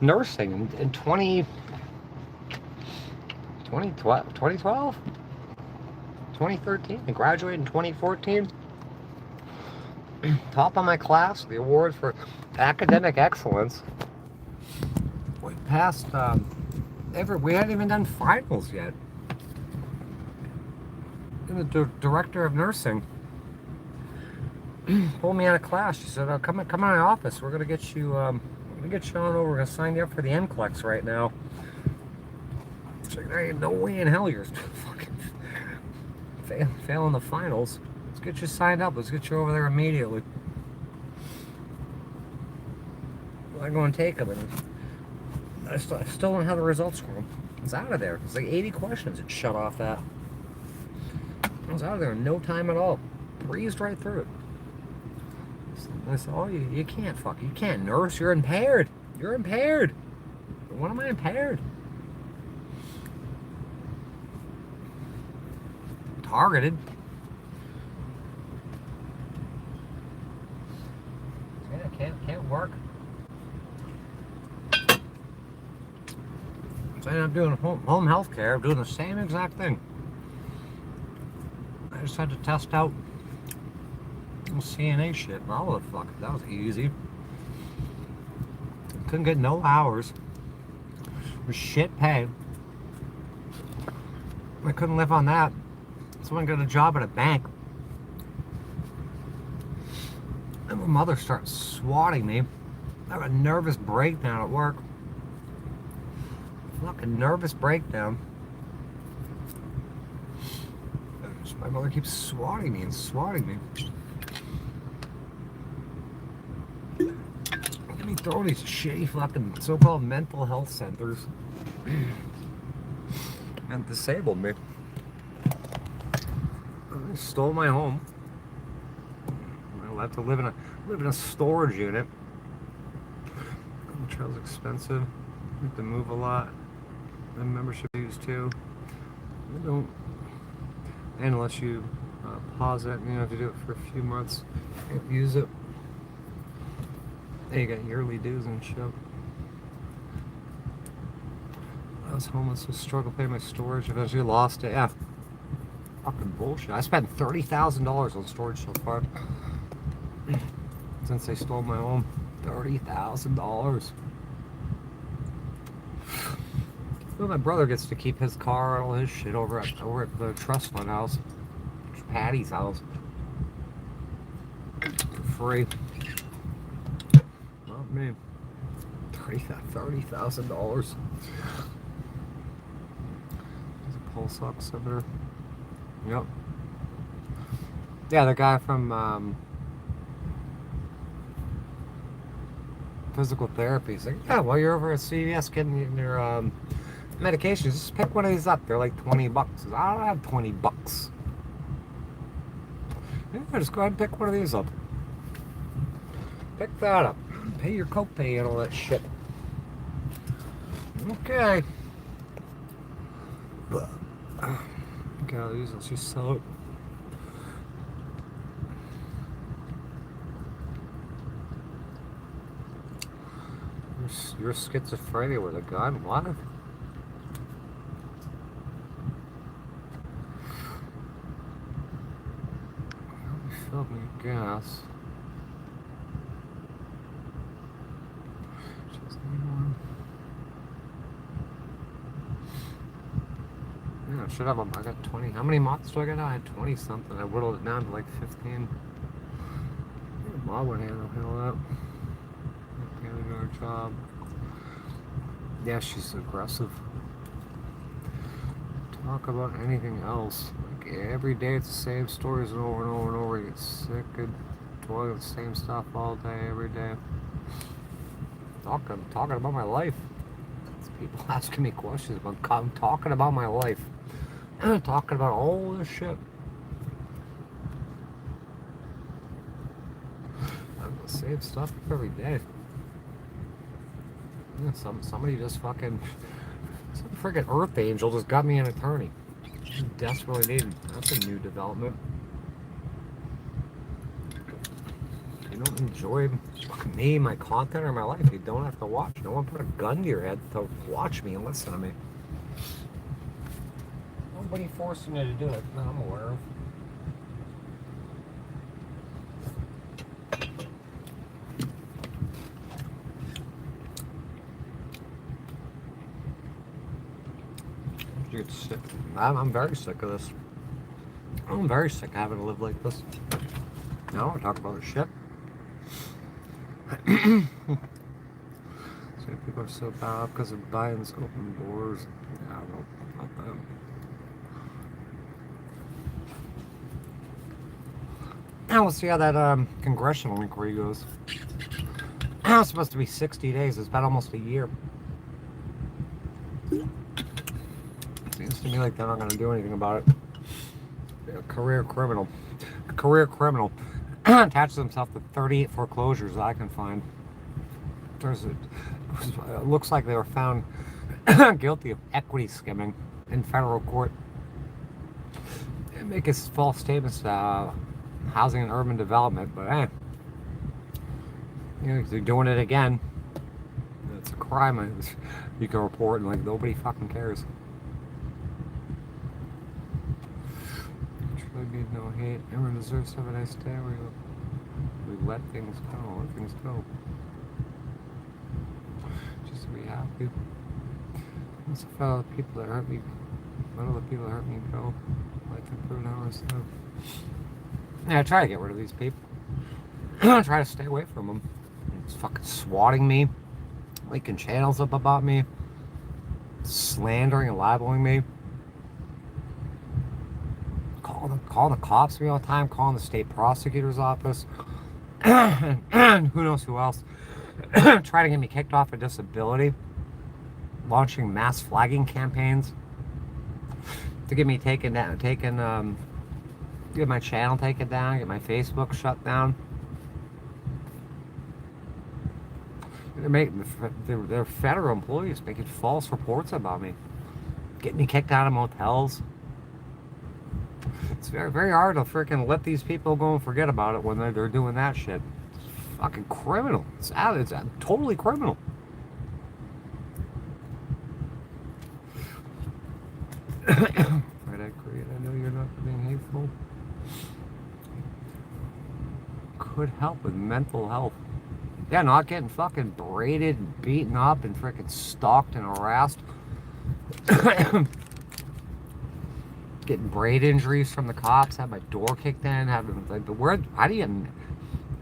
C: nursing in 2012, 2013. I graduated in 2014. Top of my class, the award for academic excellence. We passed we hadn't even done finals yet. And the director of nursing pulled me out of class. She said, come in my office. We're gonna get you on over. We're gonna sign you up for the NCLEX right now. She's like, there ain't no way in hell you're fucking failing the finals. Let's get you signed up. Let's get you over there immediately. I go and take them, and I still don't have the results for them. It's out of there. It's like 80 questions. It shut off that. I was out of there in no time at all. Breezed right through it. I said, oh, you can't you can't nurse. You're impaired. You're impaired. When am I impaired? Targeted. Yeah, can't work. So I ended up doing home health care, doing the same exact thing. I just had to test out CNA shit. Oh, the fuck, that was easy. Couldn't get no hours. It was shit pay. I couldn't live on that. Someone got a job at a bank. And my mother started swatting me. I had a nervous breakdown at work. Fucking nervous breakdown. My mother keeps swatting me and swatting me. Get me throwing these shitty fucking so-called mental health centers. And disabled me. They stole my home. I'll have to live in a storage unit. The trail's expensive. I have to move a lot. The membership dues too. I don't. And unless you pause it, you have to do it for a few months. You can't use it. And you got yearly dues and shit. I was homeless, was struggling to pay my storage. Eventually lost it. Yeah. Fucking bullshit. I spent $30,000 on storage so far. Since they stole my home. $30,000. Well, my brother gets to keep his car and all his shit over at the trust fund house. Patty's house. For free. Not me. $30,000. There's a pulse oximeter. Yep. Yeah, the guy from physical therapy. He's like, yeah, while you're over at CVS getting your medications, just pick one of these up. They're like $20. Says, I don't have $20. Yeah, just go ahead and pick one of these up. Pick that up. Pay your copay and all that shit. Okay. Okay, let's just sell it. You're schizophrenia with a gun? What? Fill me gas. Yeah, I should have them. I got 20. How many mods do I got? I had 20 something. I whittled it down to like 15. Mom would handle that. Another job. Yeah, she's aggressive. Talk about anything else. Like every day it's the same stories over and over and over. You get sick of doing the same stuff all day, every day. Talking about my life. It's people asking me questions about I'm talking about my life. Talking about all this shit. The same stuff every day. Yeah, somebody just fucking, some freaking Earth Angel just got me an attorney. Desperately needed. That's a new development. You don't enjoy me, my content, or my life, you don't have to watch. No one put a gun to your head to watch me and listen to me. Nobody forcing you to do it that I'm aware of. You get sick. I'm very sick of this. I'm very sick of having to live like this. No, we talk about shit. So people are so bad because of Biden's open doors. Yeah, I don't know about that. Now we'll see how that congressional inquiry goes. Now it's supposed to be 60 days. It's been almost a year. Seems to me like they're not going to do anything about it. A career criminal attaches himself to 38 foreclosures that I can find. It looks like they were found guilty of equity skimming in federal court. They make his false statements housing and urban development, but hey, you know, they're doing it again. It's a crime you can report, and like nobody fucking cares. Truly need no hate. Everyone deserves to have a nice day. We let things go. Let things go. Just to be happy. Once I found out the people that hurt me, let all the people that hurt me go. Life improved hours. Yeah, I try to get rid of these people. I try to stay away from them. It's fucking swatting me, making channels up about me, slandering and libeling me, calling the cops me all the time, calling the state prosecutor's office, and who knows who else, trying to get me kicked off of disability, launching mass flagging campaigns to get me get my channel taken down, get my Facebook shut down. They're federal employees making false reports about me, getting me kicked out of motels. It's very, very hard to freaking let these people go and forget about it when they're doing that shit. It's fucking criminal. It's totally criminal. Right, I know you're not being hateful. Could help with mental health. Yeah, not getting fucking braided and beaten up and freaking stalked and harassed. Getting braid injuries from the cops, had my door kicked in, having like the word. How do you?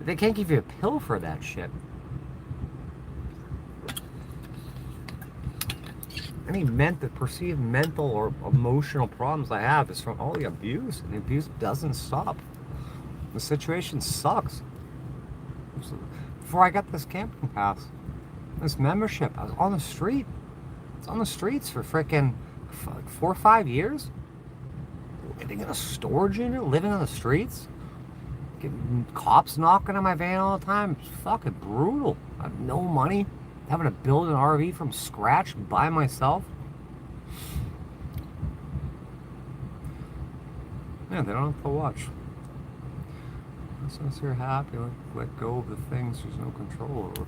C: They can't give you a pill for that shit. Any perceived mental or emotional problems I have is from all the abuse, and the abuse doesn't stop. The situation sucks. Before I got this camping pass, this membership, I was on the street. It's on the streets for freaking 4 or 5 years. Living in a storage unit, living on the streets, getting cops knocking on my van all the time. It's fucking brutal. I have no money, having to build an RV from scratch by myself. Yeah, they don't have to watch. As long as you're happy, let go of the things there's no control over.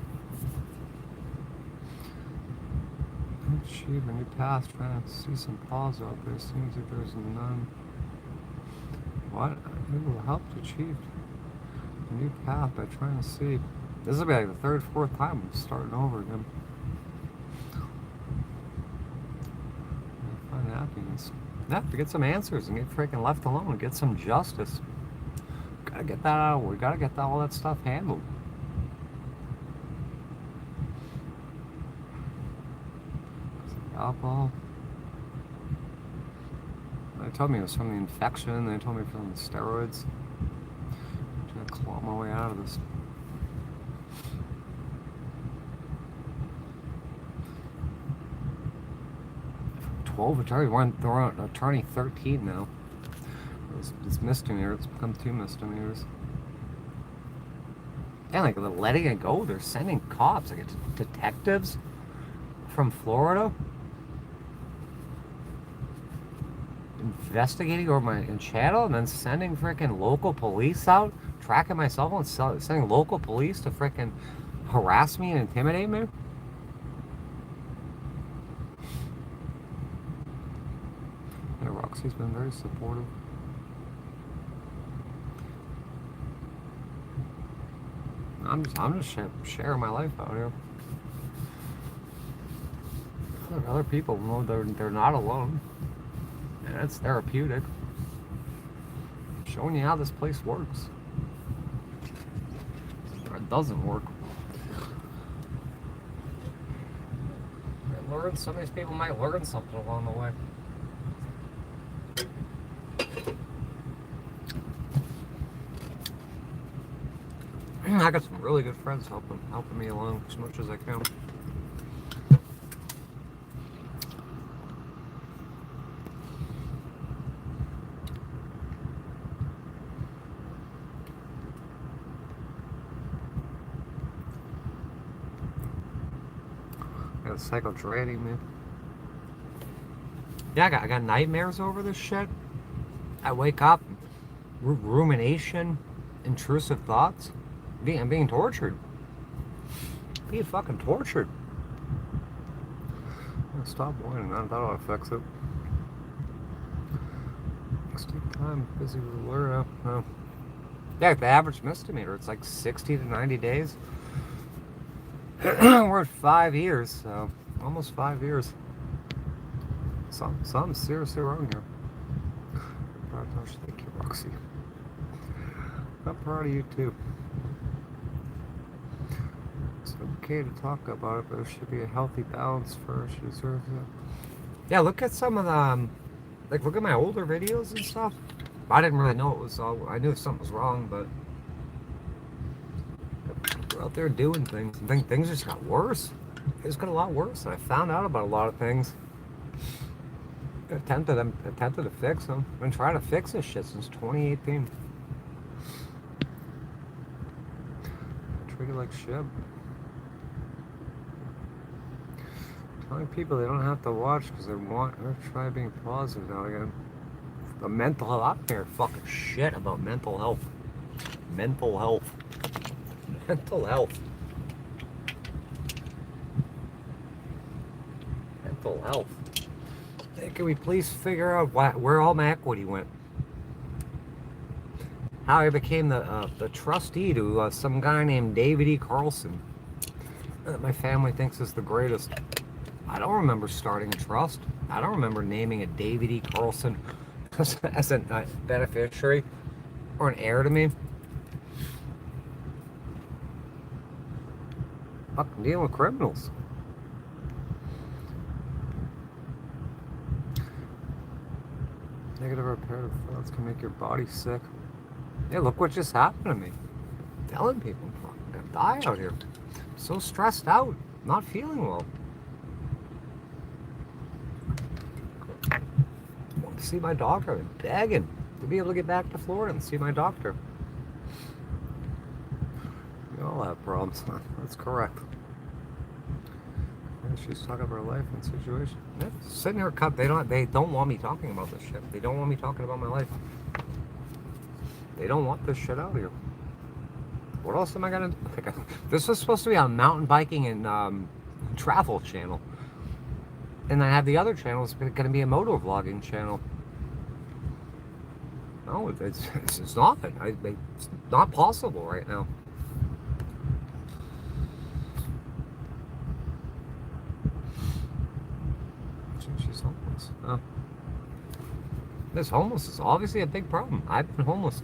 C: Achieve a new path, trying to see some pause out there. Seems like there's none. What? It will help to achieve a new path by trying to see. This will be like the third, fourth time I'm starting over again. Find happiness. Yeah, to get some answers and get freaking left alone and get some justice. Gotta get that out. We gotta get all that stuff handled. Alcohol. They told me it was from the infection. They told me from the steroids. I'm trying to claw my way out of this. "12 attorneys. They're on attorney 13 now. It's misdemeanor. It's become 2 misdemeanors. Yeah, like they're letting it go. They're sending cops, like detectives from Florida, investigating over my channel, and then sending freaking local police out tracking my cell phone, sending local police to frickin' harass me and intimidate me? Yeah, Roxy's been very supportive. I'm just sharing my life out here. Other people know they're not alone, and it's therapeutic. Showing you how this place works, or it doesn't work. Some of these people might learn something along the way. I got some really good friends helping me along as much as I can. I got psychodraining me. Yeah, I got nightmares over this shit. I wake up, rumination, intrusive thoughts. I'm being tortured. Being fucking tortured. Stop whining, that'll fix it. Let's take time, busy with the word out. No. Yeah, the average misdemeanor, it's like 60 to 90 days. We're at 5 years, so almost 5 years. Something's seriously wrong here. Thank you, Roxy. I'm proud of you too. It's okay to talk about it, but there should be a healthy balance first. She deserves it. Yeah, look at some of the, like, look at my older videos and stuff. I didn't really know it was all, I knew something was wrong, but we're out there doing things, and things just got worse. It just got a lot worse, and I found out about a lot of things. I attempted to fix them. I've been trying to fix this shit since 2018. Treated like shit. Telling people they don't have to watch because they want or try being positive now again. The mental health, I don't care fucking shit about mental health. Mental health. Mental health. Mental health. Hey, can we please figure out where all my equity went? How I became the trustee to some guy named David E. Carlson. My family thinks is the greatest. I don't remember starting a trust. I don't remember naming a David E. Carlson as a beneficiary or an heir to me. Fucking dealing with criminals. Negative repetitive thoughts can make your body sick. Yeah, look what just happened to me. I'm telling people, I'm gonna die out here. I'm so stressed out, not feeling well. I want to see my doctor. I'm begging to be able to get back to Florida and see my doctor. We all have problems. That's correct. Yeah, she's talking about her life and situation. Yeah, sitting here, they don't want me talking about this shit. They don't want me talking about my life. They don't want this shit out here. What else am I gonna do? This was supposed to be a mountain biking and travel channel. And I have the other channel, it's gonna be a moto vlogging channel. No, it's not. It's not possible right now. She's homeless. Oh. This homeless is obviously a big problem. I've been homeless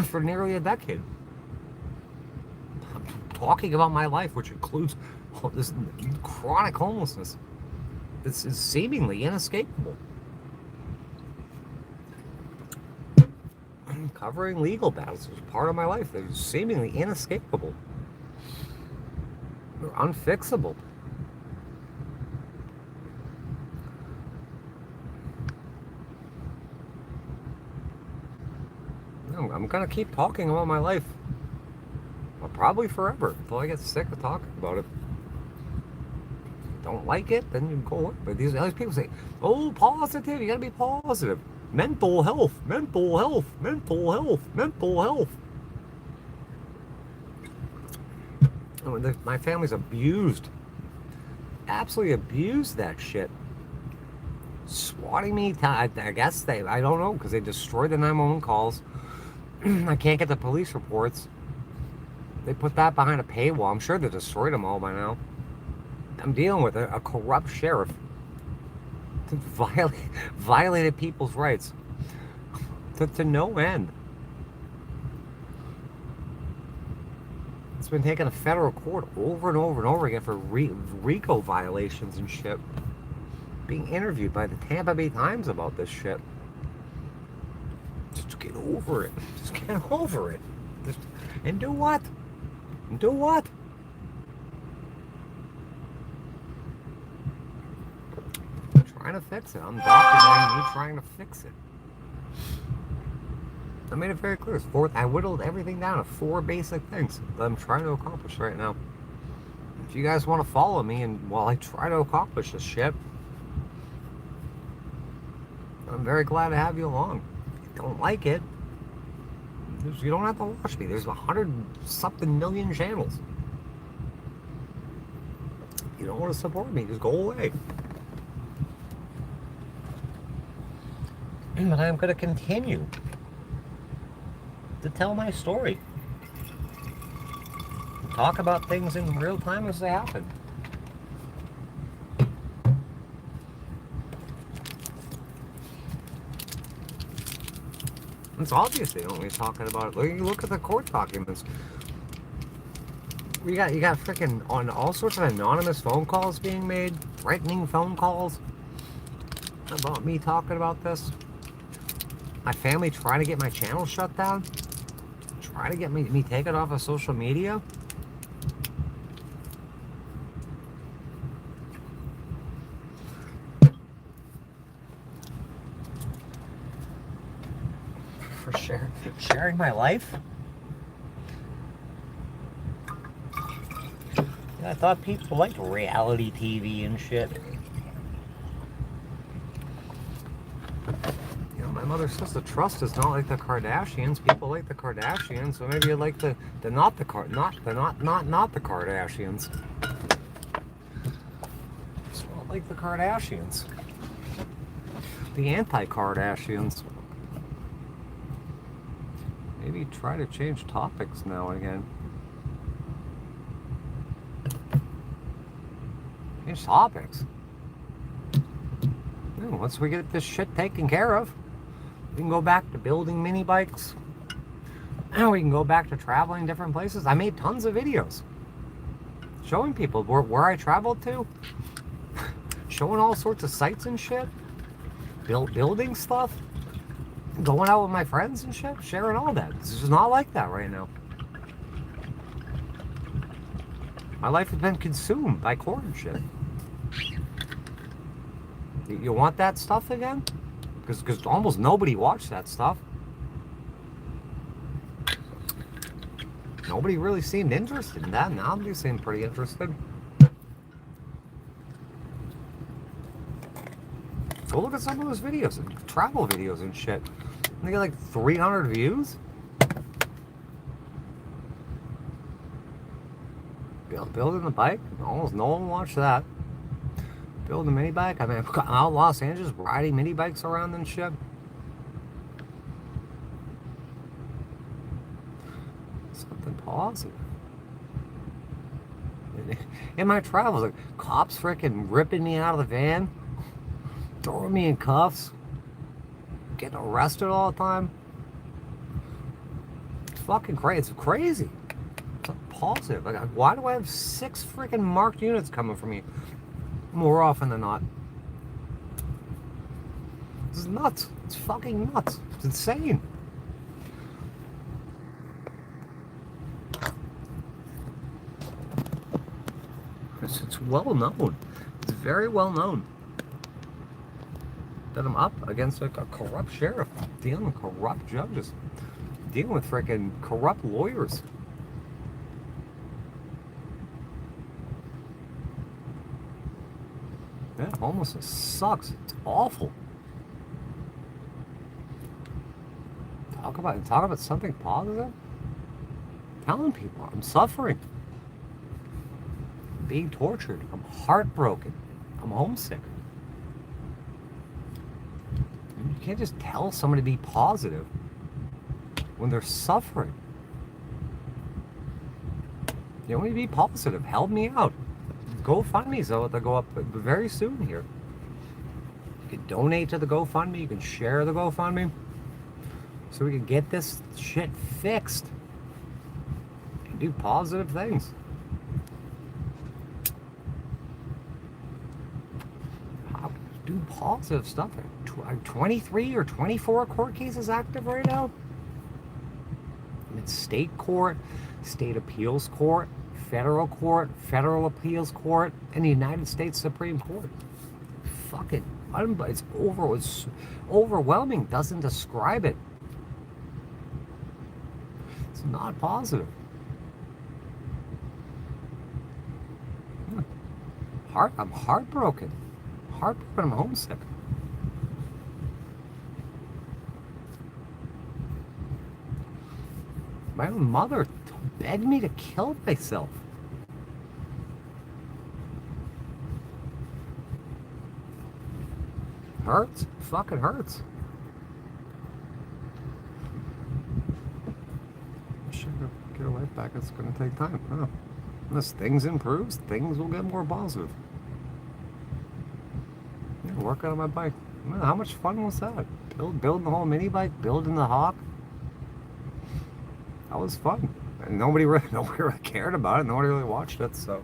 C: for nearly a decade. I'm talking about my life, which includes all this chronic homelessness. This is seemingly inescapable. I'm covering legal battles is part of my life that is seemingly inescapable. They're unfixable. I'm gonna keep talking about my life. Well, probably forever, until I get sick of talking about it. If you don't like it, then you go away. But these people say, oh, positive, you gotta be positive. Mental health, mental health, mental health, mental health. My family's abused. Absolutely abused that shit. Swatting me, I guess I don't know, because they destroyed the 911 calls. I can't get the police reports. They put that behind a paywall. I'm sure they destroyed them all by now. I'm dealing with a corrupt sheriff that violated people's rights to no end. It's been taken to federal court over and over and over again for RICO violations and shit. Being interviewed by the Tampa Bay Times about this shit. Just get over it. Just get over it. And do what? Do what? I'm trying to fix it. I'm documenting me trying to fix it. I made it very clear. I whittled everything down to 4 basic things that I'm trying to accomplish right now. If you guys want to follow me and while I try to accomplish this shit, I'm very glad to have you along. If you don't like it, you don't have to watch me. There's 100-something million channels. If you don't want to support me, just go away. But I'm going to continue to tell my story. Talk about things in real time as they happen. It's obvious they don't be talking about it. You look at the court documents. You got freaking on all sorts of anonymous phone calls being made, threatening phone calls about me talking about this. My family trying to get my channel shut down, trying to get me taken off of social media. For sharing my life. Yeah, I thought people liked reality TV and shit. My mother says the trust is not like the Kardashians. People like the Kardashians, so maybe you like the not the Kardashians. It's not like the Kardashians. The anti-Kardashians. Maybe try to change topics now and again. Change topics. Once we get this shit taken care of, we can go back to building mini bikes. And we can go back to traveling different places. I made tons of videos showing people where I traveled to, showing all sorts of sites and shit, building stuff, going out with my friends and shit, sharing all that. It's just not like that right now. My life has been consumed by court and shit. You want that stuff again? Because almost nobody watched that stuff. Nobody really seemed interested in that. Now they seem pretty interested. Go look at some of those videos, travel videos and shit. They get like 300 views. Building the bike, almost no one watched that. Build a mini bike. I mean, I'm out in Los Angeles riding mini bikes around and shit. Something positive. In my travels, like cops freaking ripping me out of the van, throwing me in cuffs, getting arrested all the time. It's fucking crazy. It's crazy. It's positive. Like, why do I have 6 freaking marked units coming from me? More often than not. This is nuts. It's fucking nuts. It's insane. It's well known. It's very well known that I'm up against like a corrupt sheriff, dealing with corrupt judges, dealing with freaking corrupt lawyers. Yeah, homelessness sucks. It's awful. Talk about something positive. Telling people I'm suffering. being tortured. I'm heartbroken. I'm homesick. You can't just tell somebody to be positive when they're suffering. You want me to be positive. Help me out. GoFundMe's though, they'll go up very soon here. You can donate to the GoFundMe. You can share the GoFundMe. So we can get this shit fixed. And do positive things. Do positive stuff. 23 or 24 court cases active right now. It's state court, state appeals court, federal appeals court, and the United States Supreme Court. Fucking, it's overwhelming. Doesn't describe it. It's not positive. I'm heartbroken. I'm homesick. My own mother begged me to kill myself. Hurts. Fucking hurts. Should get her life back. It's going to take time. Huh. Unless things improves, things will get more positive. Yeah, working on my bike. Man, how much fun was that? Building the whole mini bike, building the Hawk. That was fun. And nobody really cared about it. Nobody really watched it, so.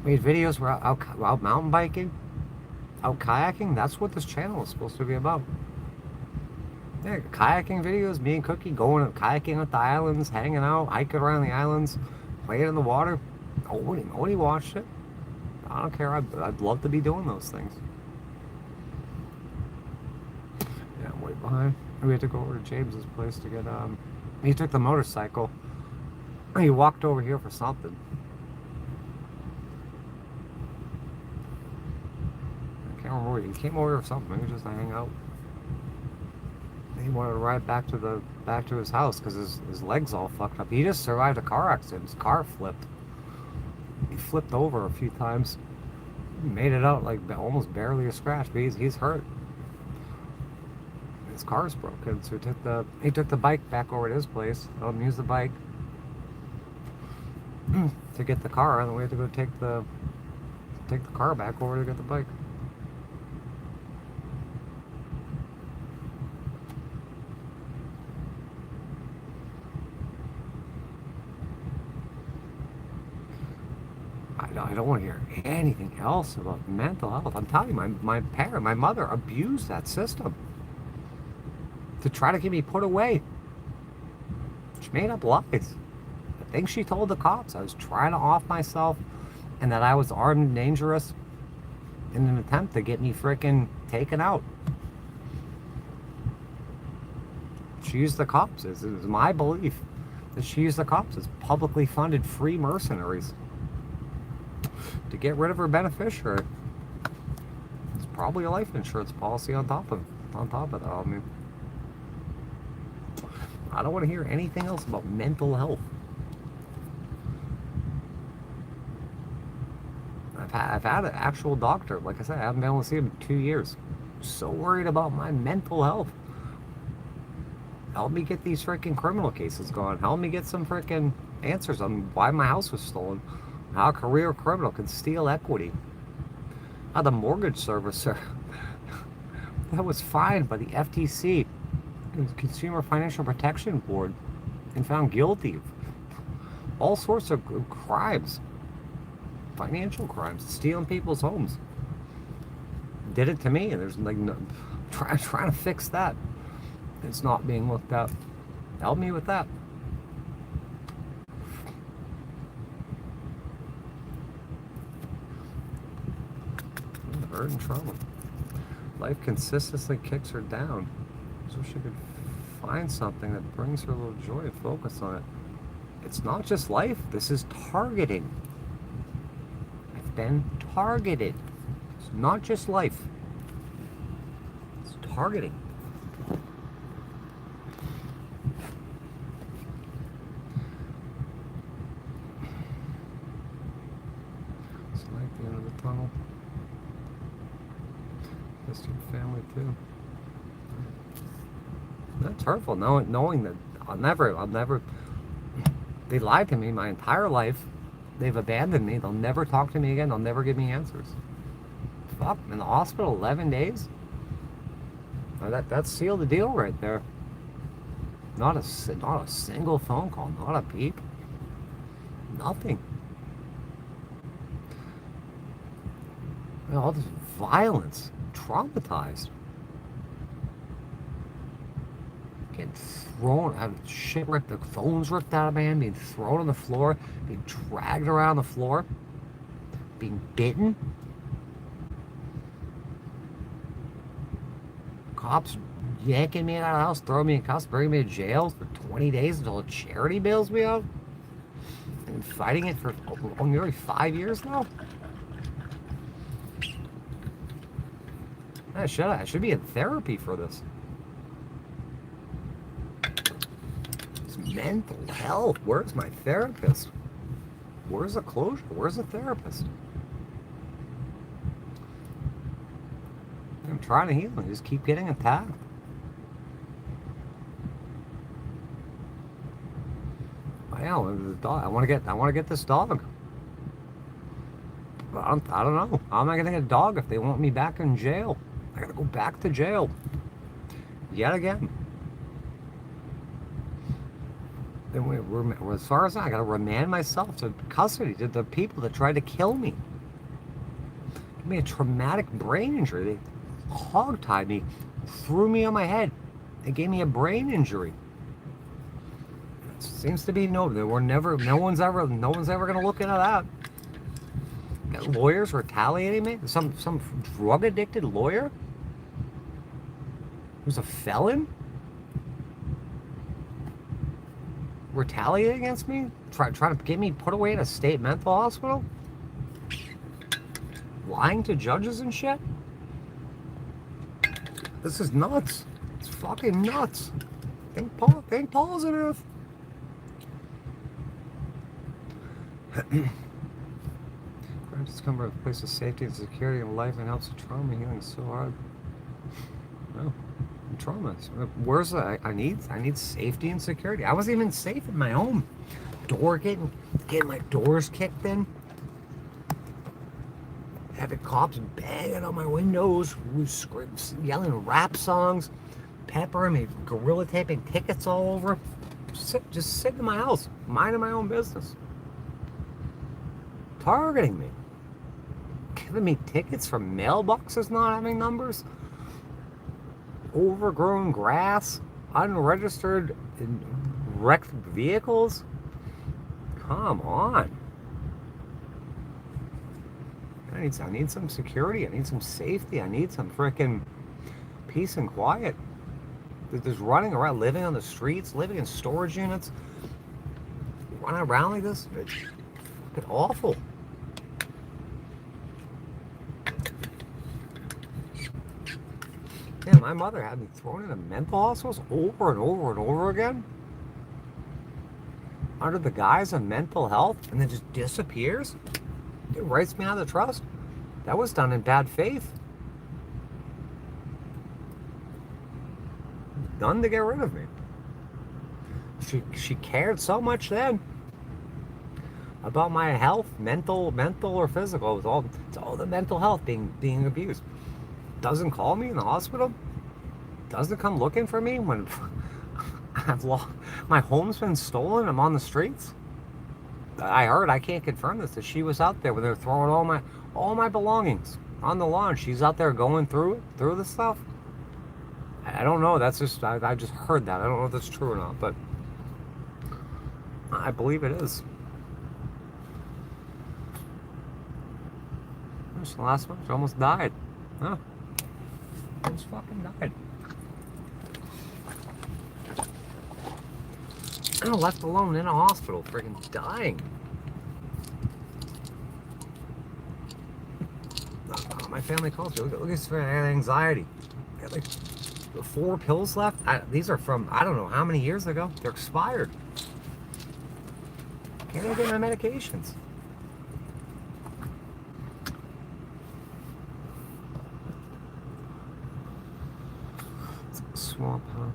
C: Made videos where out mountain biking, out kayaking. That's what this channel is supposed to be about. Yeah, kayaking videos, me and Cookie going kayaking at the islands, hanging out, hiking around the islands, playing in the water. Nobody watched it. I don't care. I'd love to be doing those things. Yeah, I'm way behind. We had to go over to James's place to get, he took the motorcycle. He walked over here for something. I can't remember. He came over here for something. Maybe just to hang out. He wanted to ride back to his house because his legs all fucked up. He just survived a car accident. His car flipped. He flipped over a few times. He made it out like almost barely a scratch, but he's hurt. His car's broken, so he took the bike back over to his place. Used the bike to get the car, and then we had to go take the car back over to get the bike. I don't want to hear anything else about mental health. I'm telling you, my mother abused that system to try to get me put away. She made up lies. The things she told the cops, I was trying to off myself and that I was armed and dangerous in an attempt to get me frickin' taken out. She used the cops. It was my belief that she used the cops as publicly funded free mercenaries to get rid of her beneficiary. It's probably a life insurance policy on top of that. I mean, I don't want to hear anything else about mental health. I've had an actual doctor. Like I said, I haven't been able to see him in 2 years. I'm so worried about my mental health. Help me get these freaking criminal cases going. Help me get some freaking answers on why my house was stolen. How a career criminal can steal equity. How the mortgage servicer that was fined by the FTC, the Consumer Financial Protection Board, and found guilty of all sorts of crimes, financial crimes, stealing people's homes. Did it to me, and there's like trying to fix that. It's not being looked at. Help me with that. Hurt and trauma. Life consistently kicks her down, so she could find something that brings her a little joy and focus on it. It's not just life. This is targeting. I've been targeted. It's not just life. It's targeting. light at the end of the tunnel. Missed your family too. That's hurtful, knowing that I'll never, they lied to me my entire life. They've abandoned me. They'll never talk to me again. They'll never give me answers. Fuck, in the hospital 11 days? That sealed the deal right there. Not a single phone call, not a peep. Nothing. All this violence. Traumatized. Getting thrown, having shit ripped, the phones ripped out of my hand, being thrown on the floor, being dragged around the floor, being bitten. Cops yanking me out of the house, throwing me in cuffs, bringing me to jail for 20 days until the charity bails me out. I've been fighting it for nearly 5 years now. I should be in therapy for this. It's mental health. Where's my therapist? Where's the closure? Where's the therapist? I'm trying to heal and just keep getting attacked. Wow, the dog. I want to get this dog. But I don't know. How am I gonna get a dog if they want me back in jail? I gotta go back to jail yet again. Then as far as I gotta remand myself to custody to the people that tried to kill me. Give me a traumatic brain injury. They hog-tied me, threw me on my head. They gave me a brain injury. It seems to be no one's ever gonna look into that. Got lawyers retaliating me? Some drug addicted lawyer? Who's a felon? Retaliate against me? Trying to get me put away in a state mental hospital? Lying to judges and shit? This is nuts. It's fucking nuts. Think positive. Crime discovered a place of safety and security in life and helps with trauma healing so hard. No. Trauma. Where's the? I need safety and security. I wasn't even safe in my home. Getting my doors kicked in. Having cops banging on my windows, yelling rap songs, peppering me, gorilla taping tickets all over. Just sitting in my house, minding my own business. Targeting me. Giving me tickets from mailboxes not having numbers. Overgrown grass, unregistered wrecked vehicles. Come on. I need some security. I need some safety. I need some freaking peace and quiet. There's running around, living on the streets, living in storage units, running around like this. It's fucking awful. Yeah, my mother had me thrown into mental hospitals over and over and over again under the guise of mental health, and then just disappears. It writes me out of the trust. That was done in bad faith. Done to get rid of me. She cared so much then about my health, mental or physical. It's all the mental health being abused. Doesn't call me in the hospital. Doesn't come looking for me when my home's been stolen. I'm on the streets. I heard, I can't confirm this, that she was out there when they were throwing all my belongings on the lawn. She's out there going through the stuff. I don't know. That's just I just heard that. I don't know if that's true or not, but I believe it is. That's the last one. She almost died. Huh? Almost fucking died. I'm left alone in a hospital, freaking dying. My family calls me. Look at this, I had anxiety. I got like 4 pills left. These are from I don't know how many years ago. They're expired. Can't even get my medications. swamp, huh?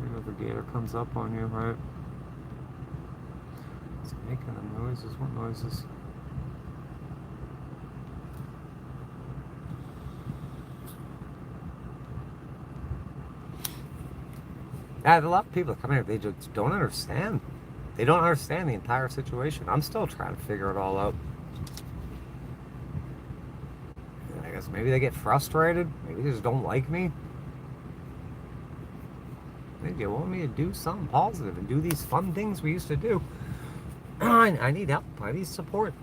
C: You know the gator comes up on you, right? It's making the noises. What noises? Yeah, a lot of people that come here, they just don't understand. They don't understand the entire situation. I'm still trying to figure it all out. I guess maybe they get frustrated. Maybe they just don't like me. Maybe they want me to do something positive and do these fun things we used to do. I need help. I need support.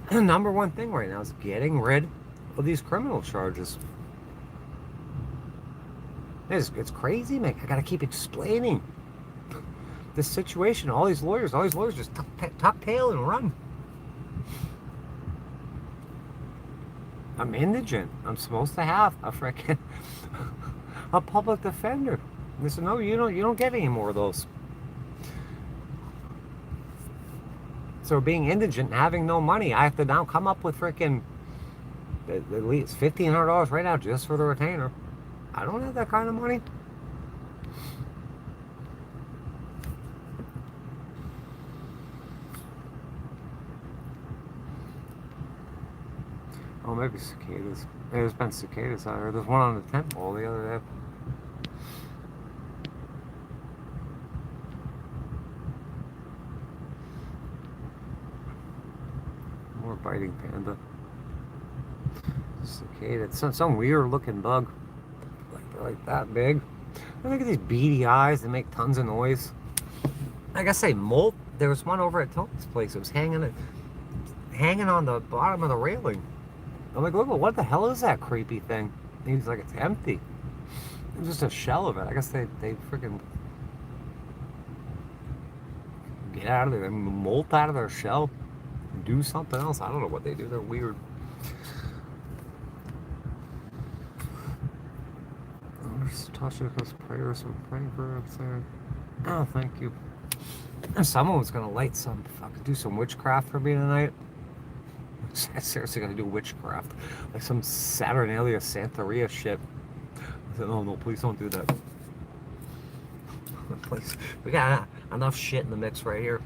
C: The number one thing right now is getting rid of these criminal charges. It's crazy, man. I gotta keep explaining this situation. All these lawyers just tuck tail and run. I'm indigent. I'm supposed to have a freaking a public defender. They said, no, you don't get any more of those. So being indigent and having no money, I have to now come up with freaking at least $1,500 right now just for the retainer. I don't have that kind of money. Oh, maybe cicadas. There's been cicadas out here. There's one on the tent pole the other day. More biting panda. Cicada. It's some weird looking bug. Like that big. And look at these beady eyes that make tons of noise. Like I say, molt. There was one over at Tony's place. It was hanging on the bottom of the railing. I'm like, look, what the hell is that creepy thing? And he's like, it's empty. It's just a shell of it. I guess they freaking get out of there, molt out of their shell, and do something else. I don't know what they do. They're weird. Tasha's prayers and praying for us there. Oh, thank you. Someone was gonna light some, do some witchcraft for me tonight. I'm seriously gonna do witchcraft, like some Saturnalia Santeria shit. I said, no, please don't do that. Please, we got enough shit in the mix right here.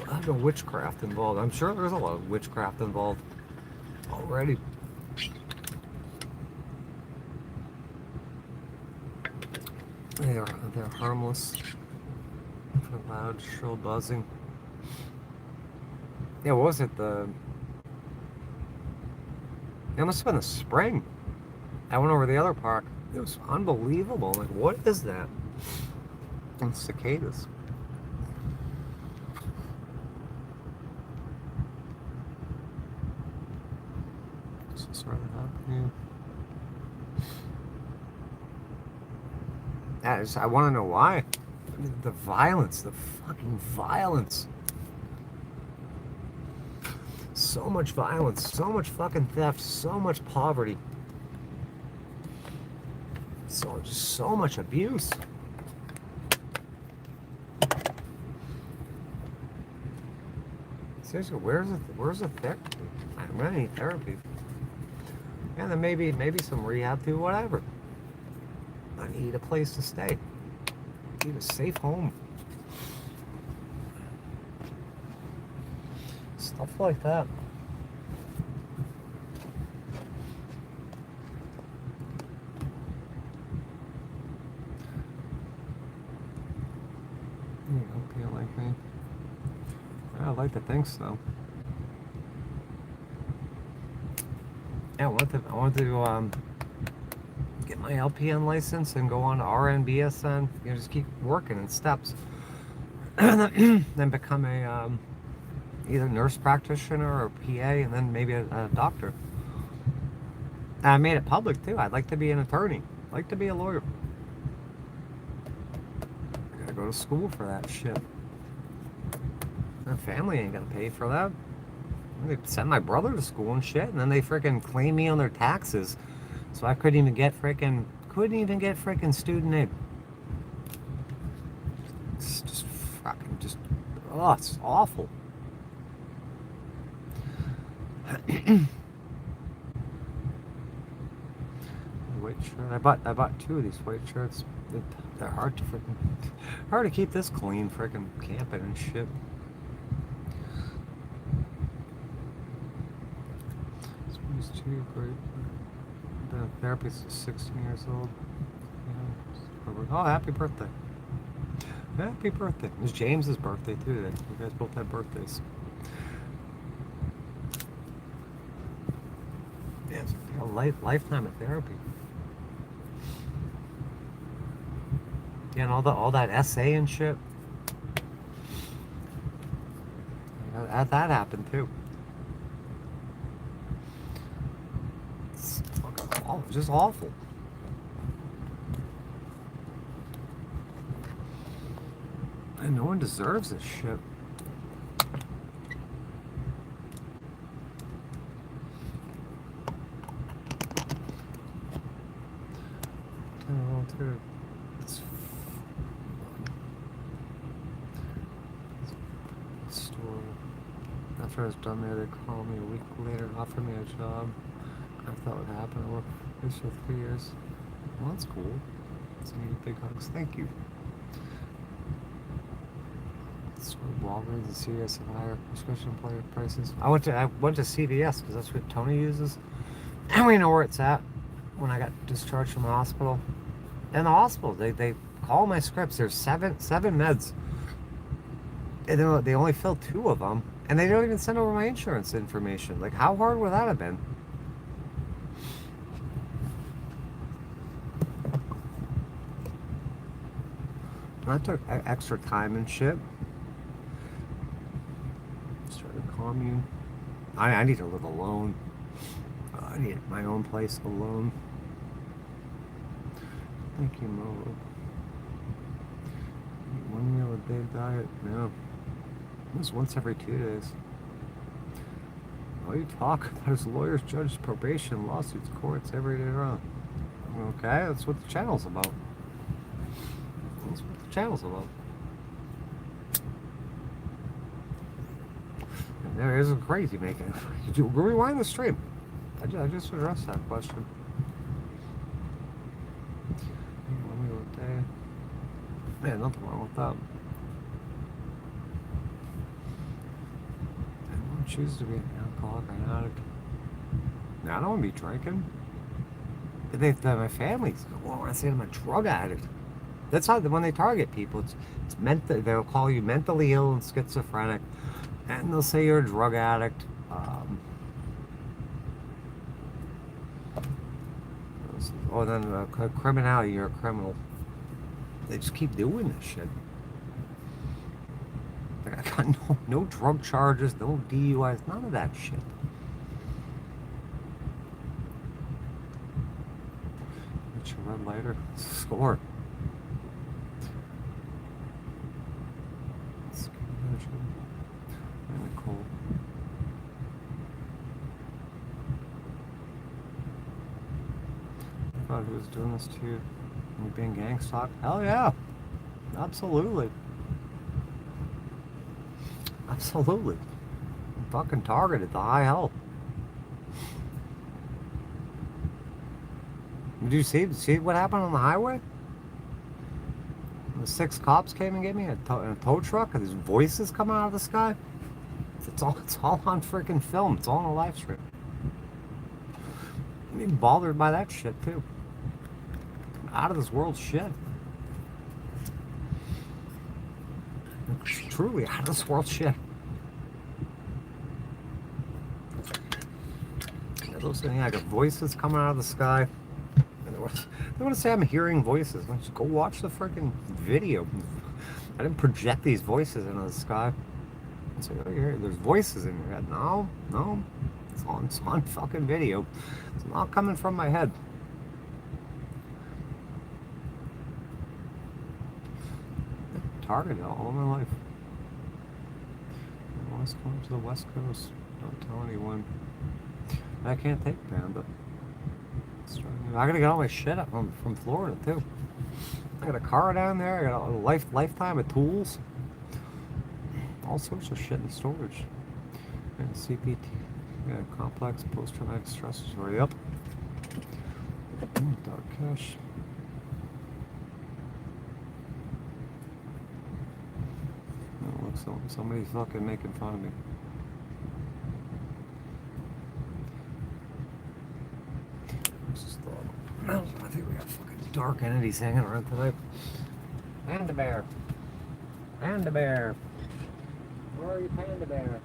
C: I have no witchcraft involved. I'm sure there's a lot of witchcraft involved already. They're harmless. For loud, shrill buzzing. Yeah, what was it? It must have been the spring. I went over the other park. It was unbelievable. Like, what is that? And cicadas. Is this really happening? I want to know why. I mean, the violence, the fucking violence. So much violence, so much fucking theft, so much poverty. So much abuse. Seriously, where's the therapy? I don't need therapy. Yeah, then maybe some rehab too, whatever. I need a place to stay. I need a safe home. Stuff like that. You don't feel like me. I'd like to think so. Yeah, I want to get my LPN license and go on to RNBSN. You know, just keep working in steps, and then become a either nurse practitioner or PA, and then maybe a doctor. And I made it public too. I'd like to be an attorney. I'd like to be a lawyer. I gotta go to school for that shit. My family ain't gonna pay for that. They sent my brother to school and shit, and then they freaking claim me on their taxes, so I couldn't even get freaking student aid. It's just oh, it's awful. Wait white shirt. I bought 2 of these white shirts. They're hard to keep this clean, freaking camping and shit. This one's cheap, right? Been in therapy since 16 years old. Yeah. Oh, happy birthday. Happy birthday. It was James's birthday too. You guys both had birthdays. Yeah, it's a lifetime of therapy. Yeah, and all that essay and shit. That happened too. It's fucking awful, just awful. And no one deserves this shit. It's store. After I was done there, they called me a week later and offered me a job. I thought would happen. I worked this for 3 years. Well, that's cool. So you need big hugs. Thank you. Walgreens and CVS and higher prescription prices. I went to CVS because that's what Tony uses, and we know where it's at. When I got discharged from the hospital, in the hospital, they call my scripts. There's seven meds, and they only fill 2 of them, and they don't even send over my insurance information. Like, how hard would that have been? And I took extra time and shit. Commune. I need to live alone. I need my own place alone. Thank you, Mo. One meal a day diet? No. It was once every 2 days. All you talk about is lawyers, judges, probation, lawsuits, courts, every day around. Okay, that's what the channel's about. That's what the channel's about. There is a crazy making. Did you rewind the stream? I just addressed that question. Man, nothing wrong with that. I don't choose to be an alcoholic or an addict. Now, I don't want to be drinking. My family's well, I say I'm a drug addict. That's how when they target people. It's meant that they'll call you mentally ill and schizophrenic. And they'll say you're a drug addict. Then criminality, you're a criminal. They just keep doing this shit. Like, I got no drug charges, no DUIs, none of that shit. Get your red lighter, score. Cool. I thought he was doing this too. You being gang stalked? Hell yeah. Absolutely. Absolutely. I'm fucking targeted to high hell. Did you see what happened on the highway? The 6 cops came and gave me in a tow truck, and these voices come out of the sky. It's all on freaking film. It's all on a live stream. I'm even bothered by that shit too. Out of this world shit. It's truly out of this world shit. Those things, I got voices coming out of the sky. They want to say I'm hearing voices. Why don't you go watch the freaking video? I didn't project these voices into the sky. So there's voices in your head. No, it's on fucking video. It's not coming from my head. Targeted all my life. I was going to the West Coast. Don't tell anyone. I can't take Panda. I gotta get all my shit up from Florida too. I got a car down there. I got a lifetime of tools. All sorts of shit in storage. And CPT, yeah, complex post-traumatic stress disorder. Yep. Dark cash. Oh, look, somebody's fucking making fun of me. I think we got fucking dark entities hanging around tonight. Panda bear. Panda bear. Where are you, panda bear?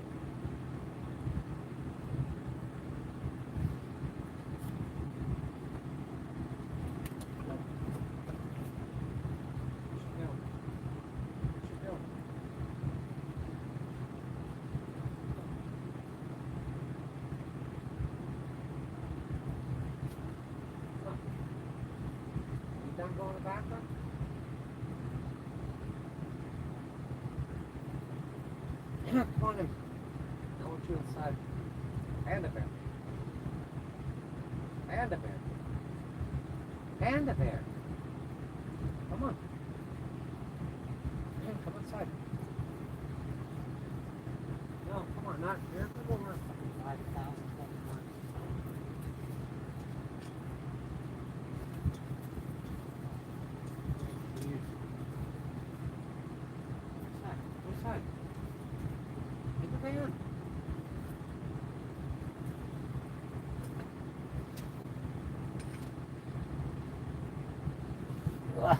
C: Done going to the bathroom? Come on in. I want you inside. Panda bear. Panda bear. Panda bear. Come on. Yeah, come inside. No, come on, not here. Come over. 5,000. Inside. In the van. Ugh.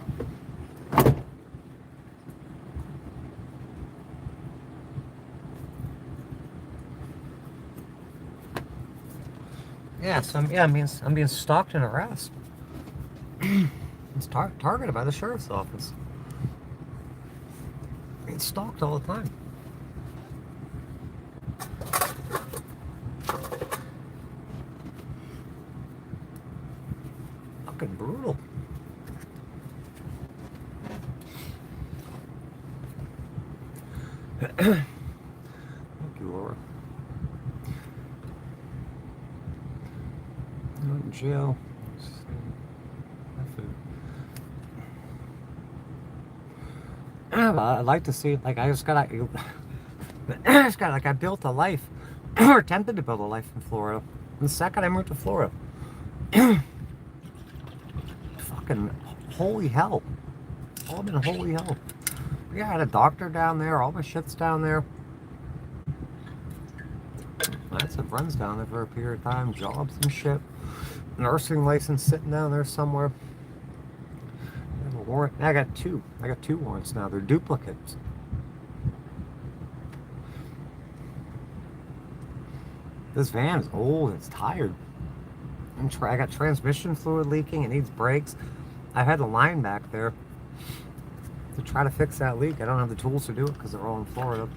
C: Yeah, so I'm being stalked and harassed. It's targeted by the sheriff's office. It's stalked all the time. Fucking brutal. Thank you, Laura. Not in jail. I'd like to see, like, I built a life, or attempted to build a life in Florida. And the second I moved to Florida, fucking holy hell. All been holy hell. Yeah, I had a doctor down there, all my shit's down there. I had some friends down there for a period of time, jobs and shit. Nursing license sitting down there somewhere. I have a warrant. I got two warrants now. They're duplicates. This van is old. It's tired. I got transmission fluid leaking. It needs brakes. I had a line back there to try to fix that leak. I don't have the tools to do it because they're all in Florida.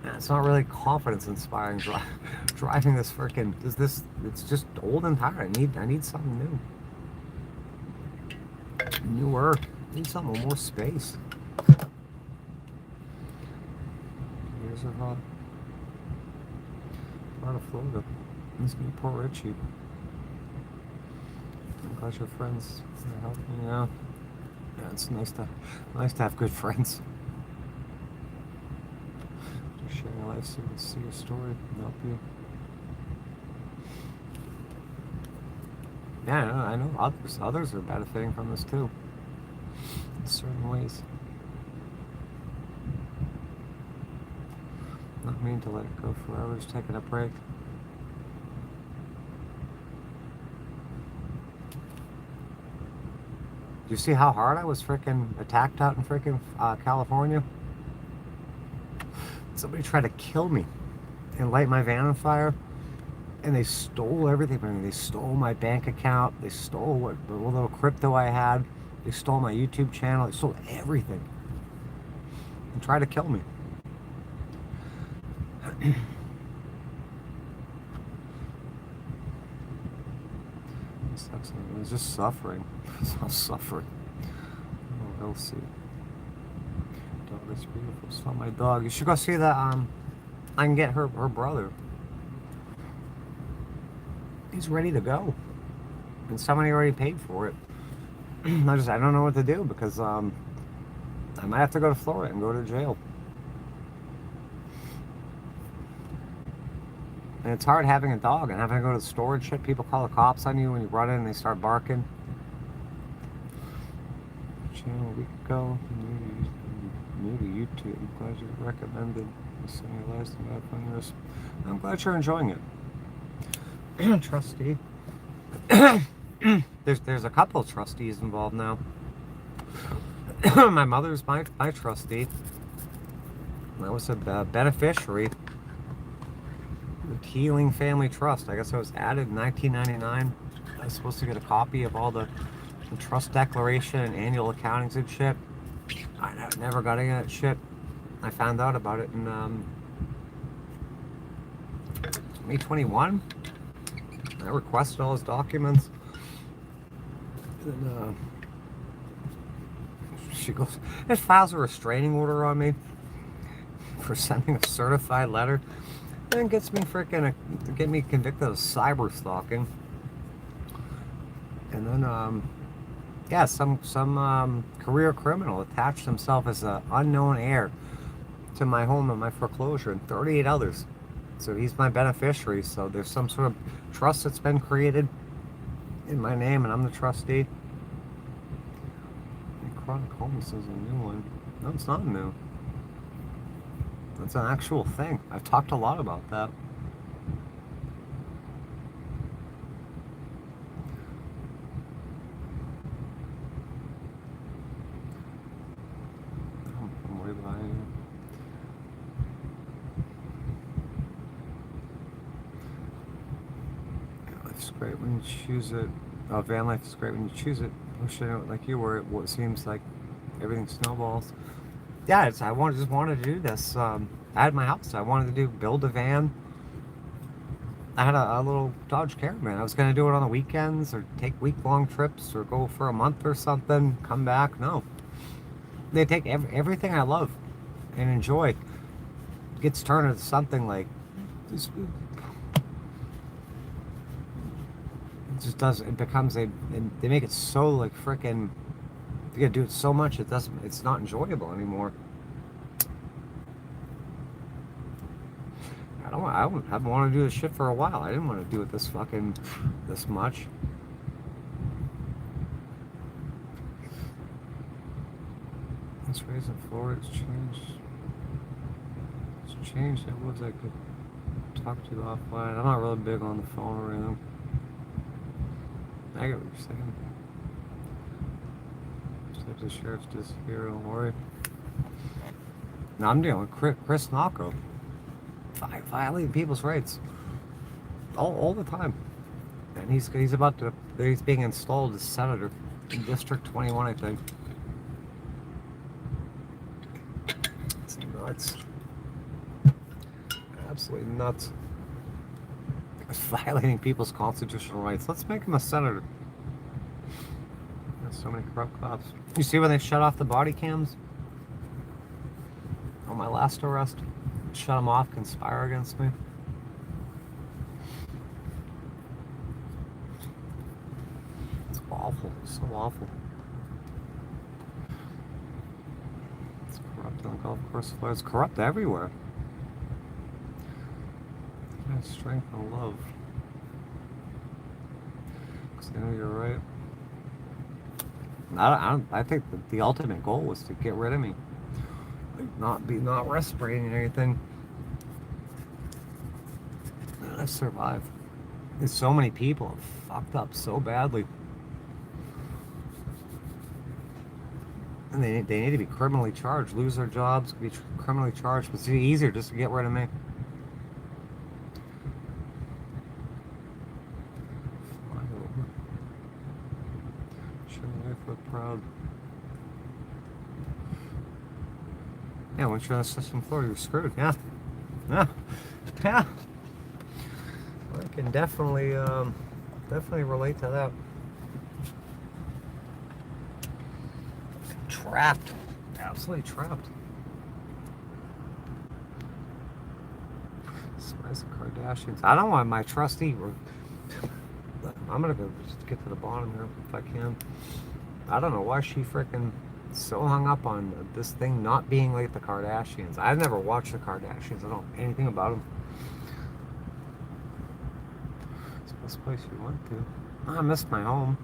C: And it's not really confidence inspiring driving this freaking. It's just old and tired. I need something new. Newer. I need something with more space. Here's a hot. Out of Florida. This new Port Richie. I'm glad your friends are helping you out. Yeah, it's nice to have good friends. Just share your life, see your story, and help you. Yeah, I know others are benefiting from this too. In certain ways. Not mean to let it go forever, just taking a break. Do you see how hard I was freaking attacked out in freaking California? Somebody tried to kill me and light my van on fire, and they stole everything from me. They stole my bank account. They stole the little crypto I had. They stole my YouTube channel. They stole everything and tried to kill me. It sucks. It was just suffering. I was suffering. Oh, Elsie. Dog is beautiful. It's not my dog. You should go see that. I can get her brother. He's ready to go. And somebody already paid for it. I don't know what to do because I might have to go to Florida and go to jail. And it's hard having a dog and having to go to the store and shit. People call the cops on you when you run in and they start barking. Channel a week ago, new to YouTube. I'm glad you recommended this in your last about 5 years. I'm glad you're enjoying it. Trustee. There's a couple of trustees involved now. My mother's my trustee. I was a beneficiary. The Healing Family Trust. I guess I was added in 1999. I was supposed to get a copy of all the trust declaration and annual accountings and shit. I never got any of that shit. I found out about it in May 21. I requested all his documents. And she goes, it files a restraining order on me for sending a certified letter. And gets me get me convicted of cyber stalking. And then yeah, some career criminal attached himself as an unknown heir to my home and my foreclosure and 38 others. So he's my beneficiary. So there's some sort of trust that's been created in my name, and I'm the trustee. And chronic homelessness is a new one. No, it's not new. That's an actual thing. I've talked a lot about that. I'm way behind you. Life's great when you choose it. Oh, van life is great when you choose it. Pushing it like you were, it seems like everything snowballs. Yeah, just wanted to do this. I had my house. I wanted to build a van. I had a little Dodge Caravan. I was going to do it on the weekends or take week-long trips or go for a month or something, come back. No. They take everything I love and enjoy gets turned into something like this. It becomes they make it so like freaking, you gotta do it so much it's not enjoyable anymore. I've wanted to do this shit for a while. I didn't want to do it this much. It's raising forward, it's changed. It's changed. It was I could talk to you offline. I'm not really big on the phone or anything. I get what you're saying. Just like the sheriff's disappear, don't worry. Now I'm dealing with Chris Nocco. Violating people's rights. All the time. And he's being installed as senator in District 21, I think. It's nuts. Absolutely nuts. Violating people's constitutional rights. Let's make him a senator. There's so many corrupt cops. You see when they shut off the body cams? On my last arrest, shut them off, conspire against me. It's awful. It's so awful. It's corrupt on the golf course floor. It's corrupt everywhere. Strength and love. Because I know you're right. I think that the ultimate goal was to get rid of me. Like not respirating anything. And I've survived. And so many people have fucked up so badly. And they need to be criminally charged, lose their jobs, be criminally charged. But it's easier just to get rid of me. Proud. Yeah, once you're on the system floor, you're screwed. Yeah. I can definitely relate to that. Trapped. Absolutely trapped. Spice the Kardashians. I don't want my trustee. I'm gonna go just get to the bottom here if I can. I don't know why she freaking so hung up on this thing not being like the Kardashians. I've never watched the Kardashians. I don't know anything about them. This place you went to. Oh, I missed my home.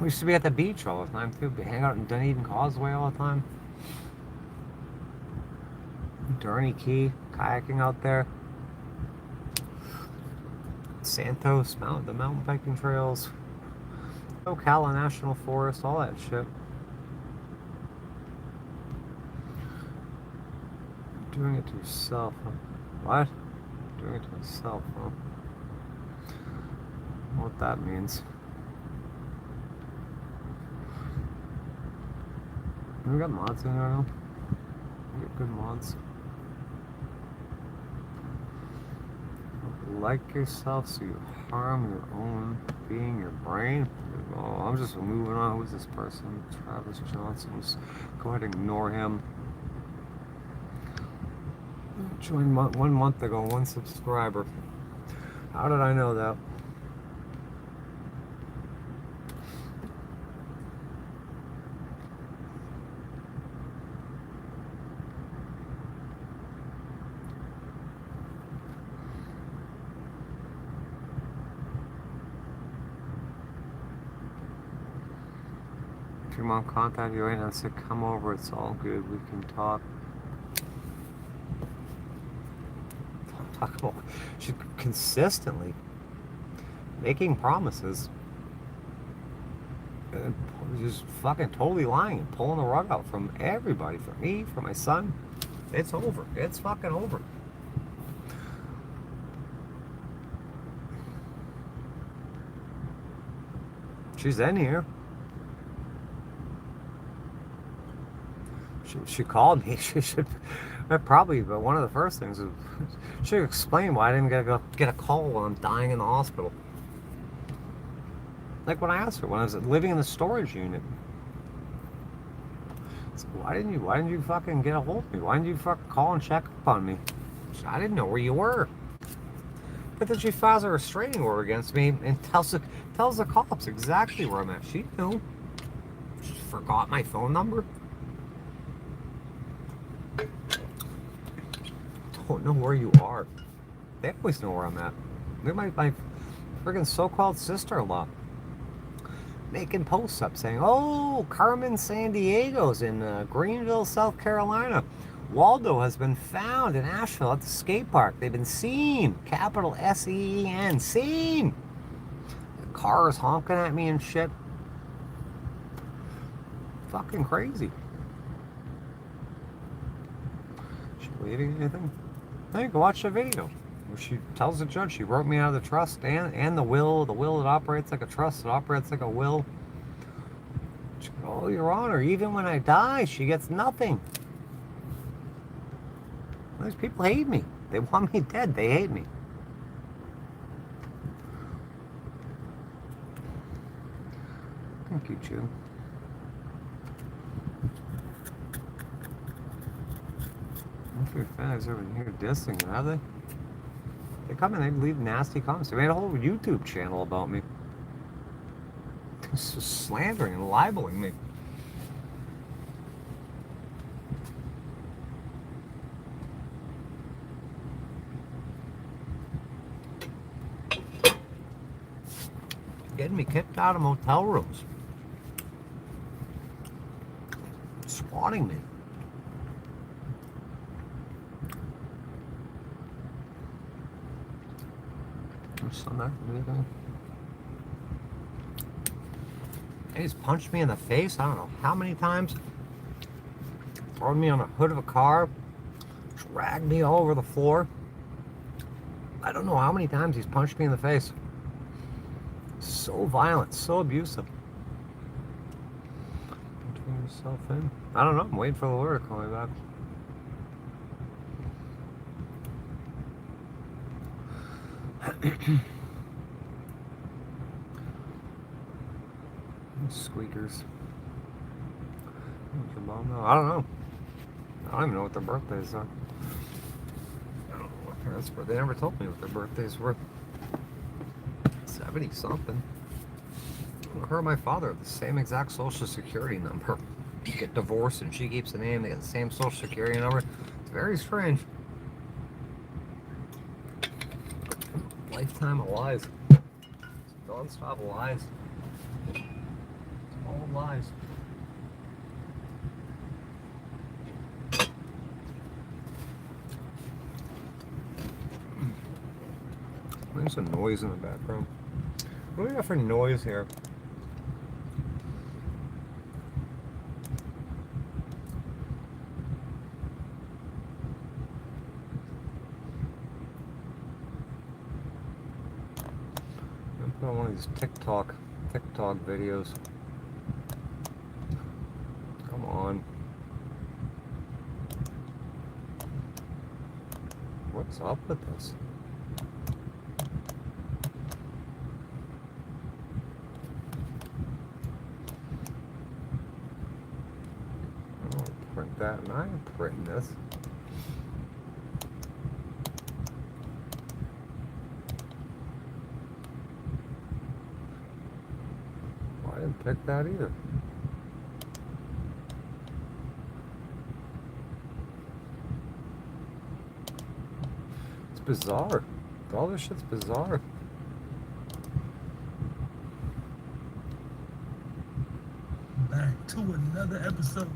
C: We used to be at the beach all the time too. We hang out in Dunedin Causeway all the time. Durney Key, kayaking out there. Santos, the mountain biking trails. Ocala National Forest, all that shit. Doing it to yourself, huh? What? Doing it to myself, huh? I don't know what that means. We got mods in there now. We got good mods. Like yourself, so you harm your own being, your brain. Oh, I'm just moving on. Who's this person? Travis Johnson. Just go ahead and ignore him. Joined 1 month ago, 1 subscriber. How did I know that? If your mom contacted you right now and said, come over, it's all good, we can talk. Talk about, she's consistently making promises and just fucking totally lying and pulling the rug out from everybody, from me, from my son. It's over. It's fucking over. She's in here. She called me. She should probably, but one of the first things is she should explain why I didn't get a call when I'm dying in the hospital. Like when I asked her when I was living in the storage unit. So why didn't you fucking get a hold of me? Why didn't you fucking call and check up on me? I didn't know where you were. But then she files a restraining order against me and tells the cops exactly where I'm at. She knew. She forgot my phone number. Don't know where you are. They always know where I'm at. They're my friggin' so-called sister-in-law making posts up saying, oh, Carmen San Diego's in Greenville, South Carolina. Waldo has been found in Asheville at the skate park. They've been seen. Capital S-E-E-N. Seen. The car is honking at me and shit. Fucking crazy. Is she waving anything? Hey, go watch the video. She tells the judge she wrote me out of the trust and the will. The will that operates like a trust, it operates like a will. She goes, oh, Your Honor, even when I die, she gets nothing. These people hate me. They want me dead. They hate me. Thank you, Jim. If your fans over here dissing, have they? They come and they leave nasty comments. They made a whole YouTube channel about me. Just slandering and libeling me. Getting me kicked out of motel rooms. Swatting me. He's punched me in the face, I don't know how many times. Thrown me on the hood of a car. Dragged me all over the floor. I don't know how many times he's punched me in the face. So violent, so abusive. Turn yourself in. I don't know, I'm waiting for the lawyer to call me back. Squeakers. What's your mom know? I don't know. I don't even know what their birthdays are. I don't know what their parents were. They never told me what their birthdays were. 70 something. Her and my father have the same exact social security number. You get divorced and she keeps the name. They got the same social security number. It's very strange. Life time of lies. Non-stop lies. All lies. There's a noise in the background. What do we got for noise here? I'm putting one of these TikTok videos. Come on. What's up with this? Print that, and I am printing this. Well, I didn't pick that either. It's bizarre. All this shit's bizarre.
P: Back to another episode.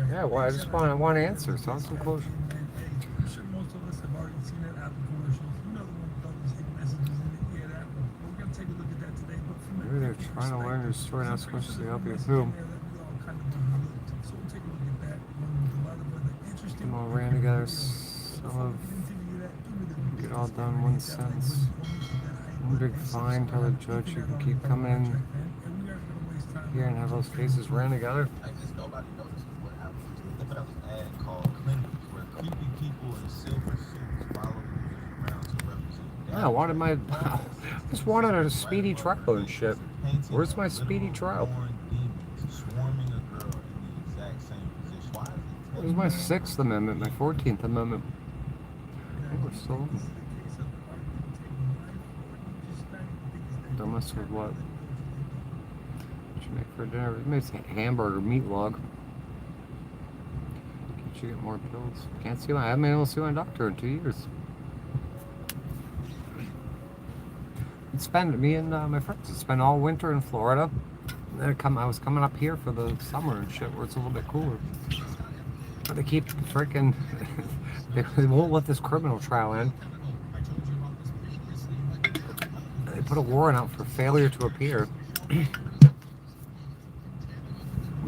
C: Yeah, well, I want answers. Sounds some closure.
P: I'm sure most of us have already seen that Apple commercial. You know the one with all those hidden messages in it. Yeah, that one. We're gonna take a look at that today. But from
C: Maybe they're trying to learn your story, not so much to help you through.
P: So we'll take a look at that one with a lot of other interesting.
C: Them all ran together. Some of get all done in one sentence. One big fine. Tell the judge you can keep coming in here and have those cases ran together.
E: I guess nobody notices what happened. They put out an ad called Clinic, where creepy people in silver suits follow you around to represent.
C: Yeah, I wanted my. I just wanted a speedy trial and shit. Where's my speedy trial?
E: Swarming a girl in the exact same position.
C: Where's my 6th Amendment, my 14th Amendment? Oh, we're still. Don't mess with what? What you make for dinner? We made some hamburger meat log. Can't you get more pills? Can't see I haven't been able to see my doctor in 2 years. Me and my friends would spend all winter in Florida. And then I was coming up here for the summer and shit, where it's a little bit cooler. But they keep freaking. They won't let this criminal trial in. They put a warrant out for failure to appear.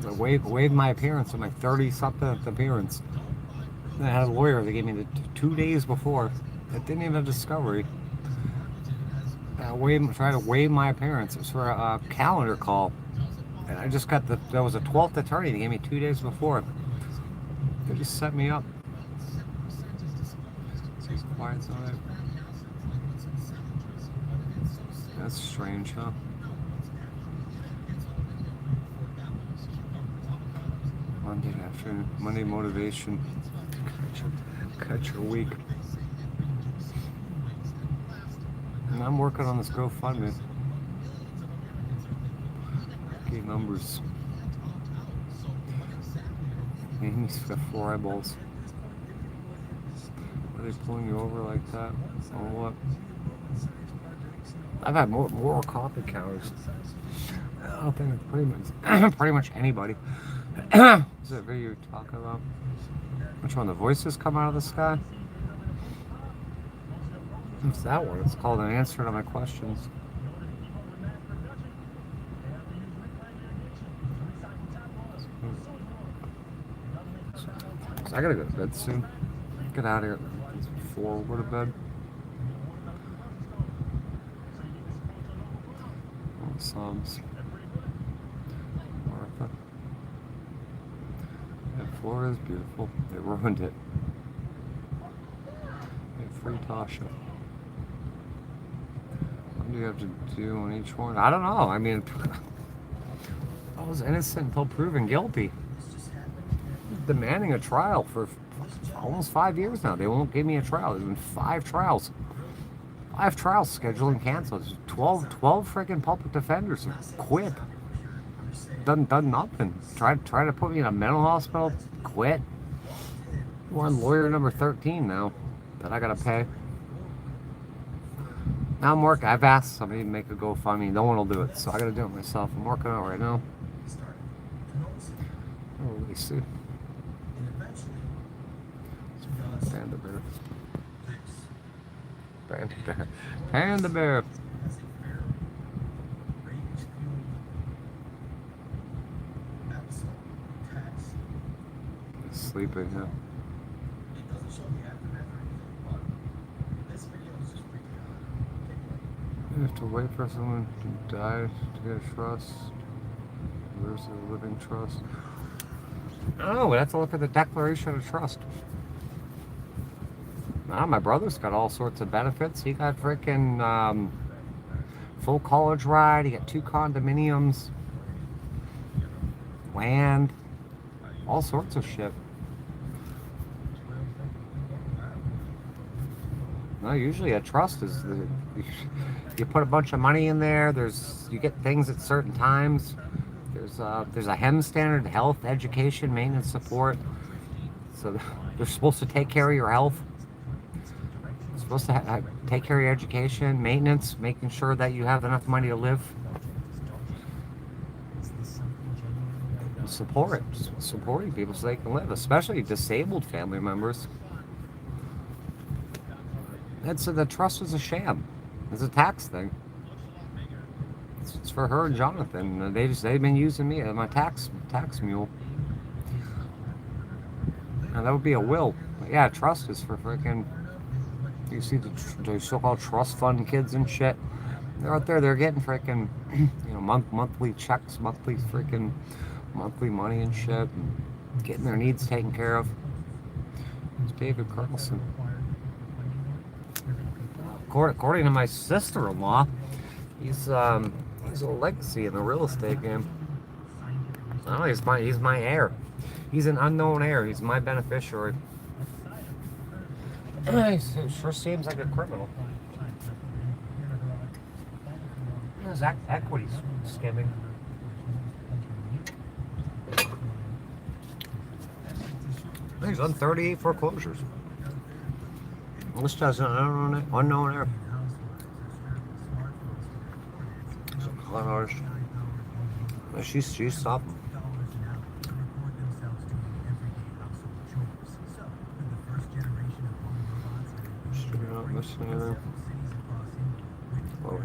C: I waived my appearance on my 30-something appearance. And I had a lawyer that gave me the 2 days before that didn't even have discovery. Trying to waive my appearance. It was for a calendar call. And I just got there was a 12th attorney that gave me 2 days before. They just set me up. Quiet on it. That's strange, huh? Monday afternoon, Monday motivation. Cut your week. And I'm working on this GoFundMe. Okay, numbers. Amy's got 4 eyeballs. Are they pulling you over like that? Or what? I've had more coffee counters. I don't think it's pretty much anybody. Is that video you're talking about? Which one? The voices come out of the sky? What's that one? It's called An Answer to My Questions. So I gotta go to bed soon. Get out of here. It's 4. We'll go to bed. Oh, Psalms. Martha. Yeah, Florida's beautiful. They ruined it. Hey, free Tasha. What do you have to do on each one? I don't know. I mean, I was innocent until proven guilty. Demanding a trial for almost 5 years now. They won't give me a trial. There's been 5 trials. 5 trials scheduled and canceled. 12 freaking public defenders have quit. Done nothing. Tried to put me in a mental hospital. Quit. We're on lawyer number 13 now that I gotta pay. Now I'm working. I've asked somebody to make a GoFundMe. No one will do it, so I gotta do it myself. I'm working on it right now. Oh, let me see. Panda bear. Panda bear. Panda bear. He's sleeping, yeah. You have to wait for someone to die to get a trust. Where's the living trust? Oh, we have to look at the Declaration of Trust. Now, my brother's got all sorts of benefits. He got freaking full college ride. He got 2 condominiums, land, all sorts of shit. No, usually a trust is you put a bunch of money in there. You get things at certain times. There's a HEM standard: health, education, maintenance, support. So they're supposed to take care of your health. They're supposed to take care of your education, maintenance, making sure that you have enough money to live. Supporting people so they can live, especially disabled family members. The trust is a sham. It's a tax thing. It's for her and Jonathan. They've been using me as my tax mule. And that would be a will. But yeah, trust is for freaking. You see the so-called trust fund kids and shit. They're out there. They're getting freaking, monthly checks, monthly money and shit, and getting their needs taken care of. It's David Carlson. According to my sister-in-law, he's a legacy in the real estate game. Oh, he's my heir. He's an unknown heir. He's my beneficiary. It sure seems like a criminal. There's equity skimming. He's done 38 foreclosures. This has an unknown heir. She's stopping. You're not missing anything. Oh,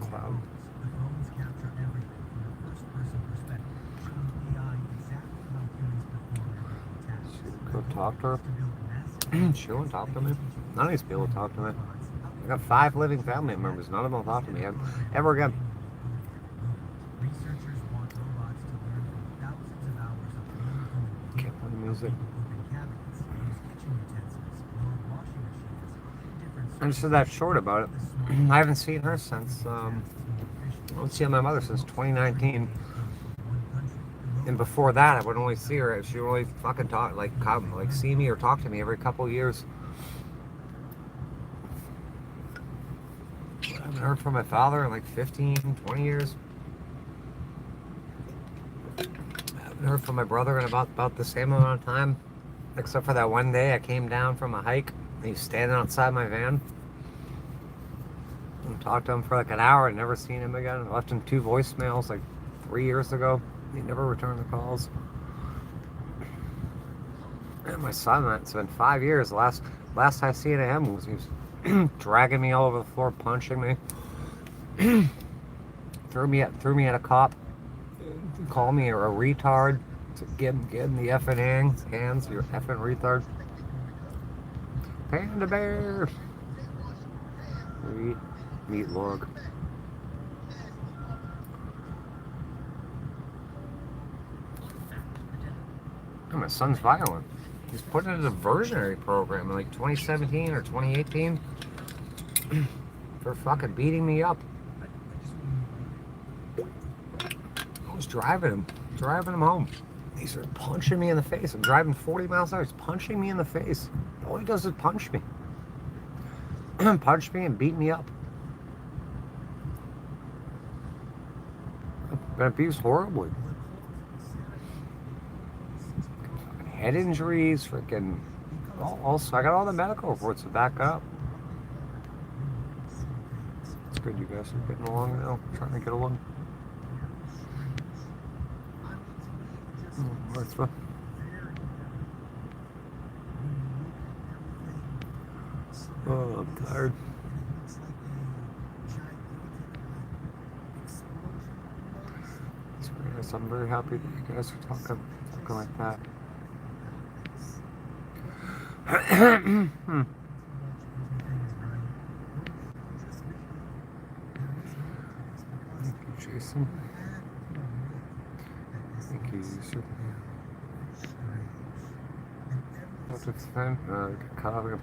C: cloud. Go talk to her. She won't talk to me. None of these people talk to me. I got 5 living family members. None of them will talk to me ever again. Can't play music. I just did that short about it. I haven't seen her since. I haven't seen my mother since 2019. And before that, I would only see her. She would only fucking see me or talk to me every couple of years. I haven't heard from my father in like 15, 20 years. I haven't heard from my brother in about the same amount of time. Except for that one day I came down from a hike. And he's standing outside my van. And talked to him for like an hour. I'd never seen him again. I left him 2 voicemails like 3 years ago. He never returned the calls. And my son, it's been 5 years. Last I seen of him was he was dragging me all over the floor, punching me. threw me at a cop. Called me a retard. To get in the effing hands, you effing retard. Panda bear. Meat log. Oh, my son's violent. He's put in a diversionary program in like 2017 or 2018 for fucking beating me up. I was driving him home. He started punching me in the face. I'm driving 40 miles an hour. He's punching me in the face. All he does is punch me. Punch me and beat me up. I've been abused horribly. head injuries, freaking. Also, I got all the medical reports to back up. It's good you guys are getting along now. Trying to get along. Martha. Oh, I'm tired. It's very nice. I'm very happy that you guys are talking like that. Thank you, Jason. Thank you, user.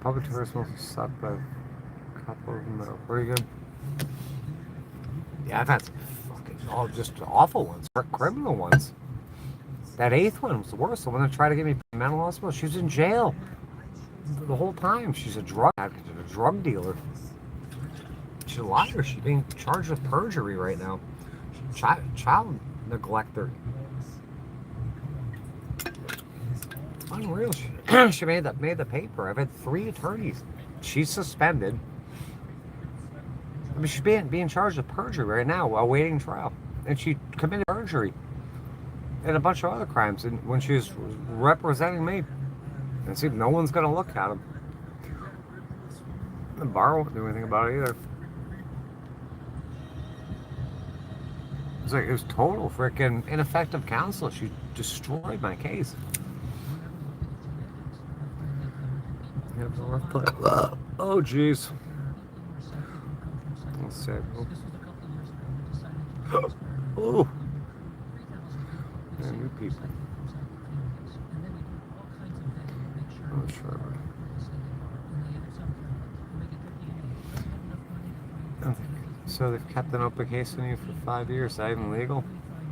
C: Public affairs mostly suck, but a couple of them are pretty good. Yeah, I've had some fucking just awful ones, criminal ones. That 8th one was the worst. The one that tried to get me mental hospital. She was in jail the whole time. She's a drug addict, a drug dealer. She's a liar. She's being charged with perjury right now. Child neglector. It's unreal. She made the paper. I've had 3 attorneys. She's suspended. I mean, she's being charged with perjury right now while waiting trial, and she committed perjury and a bunch of other crimes. And when she was representing me, and see, no one's gonna look at him. The bar won't do anything about it either. It was total freaking ineffective counsel. She destroyed my case. Oh, jeez. Let's see. Oh. New people. Oh, sure. So they've kept an open case on you for 5 years. Is that even legal?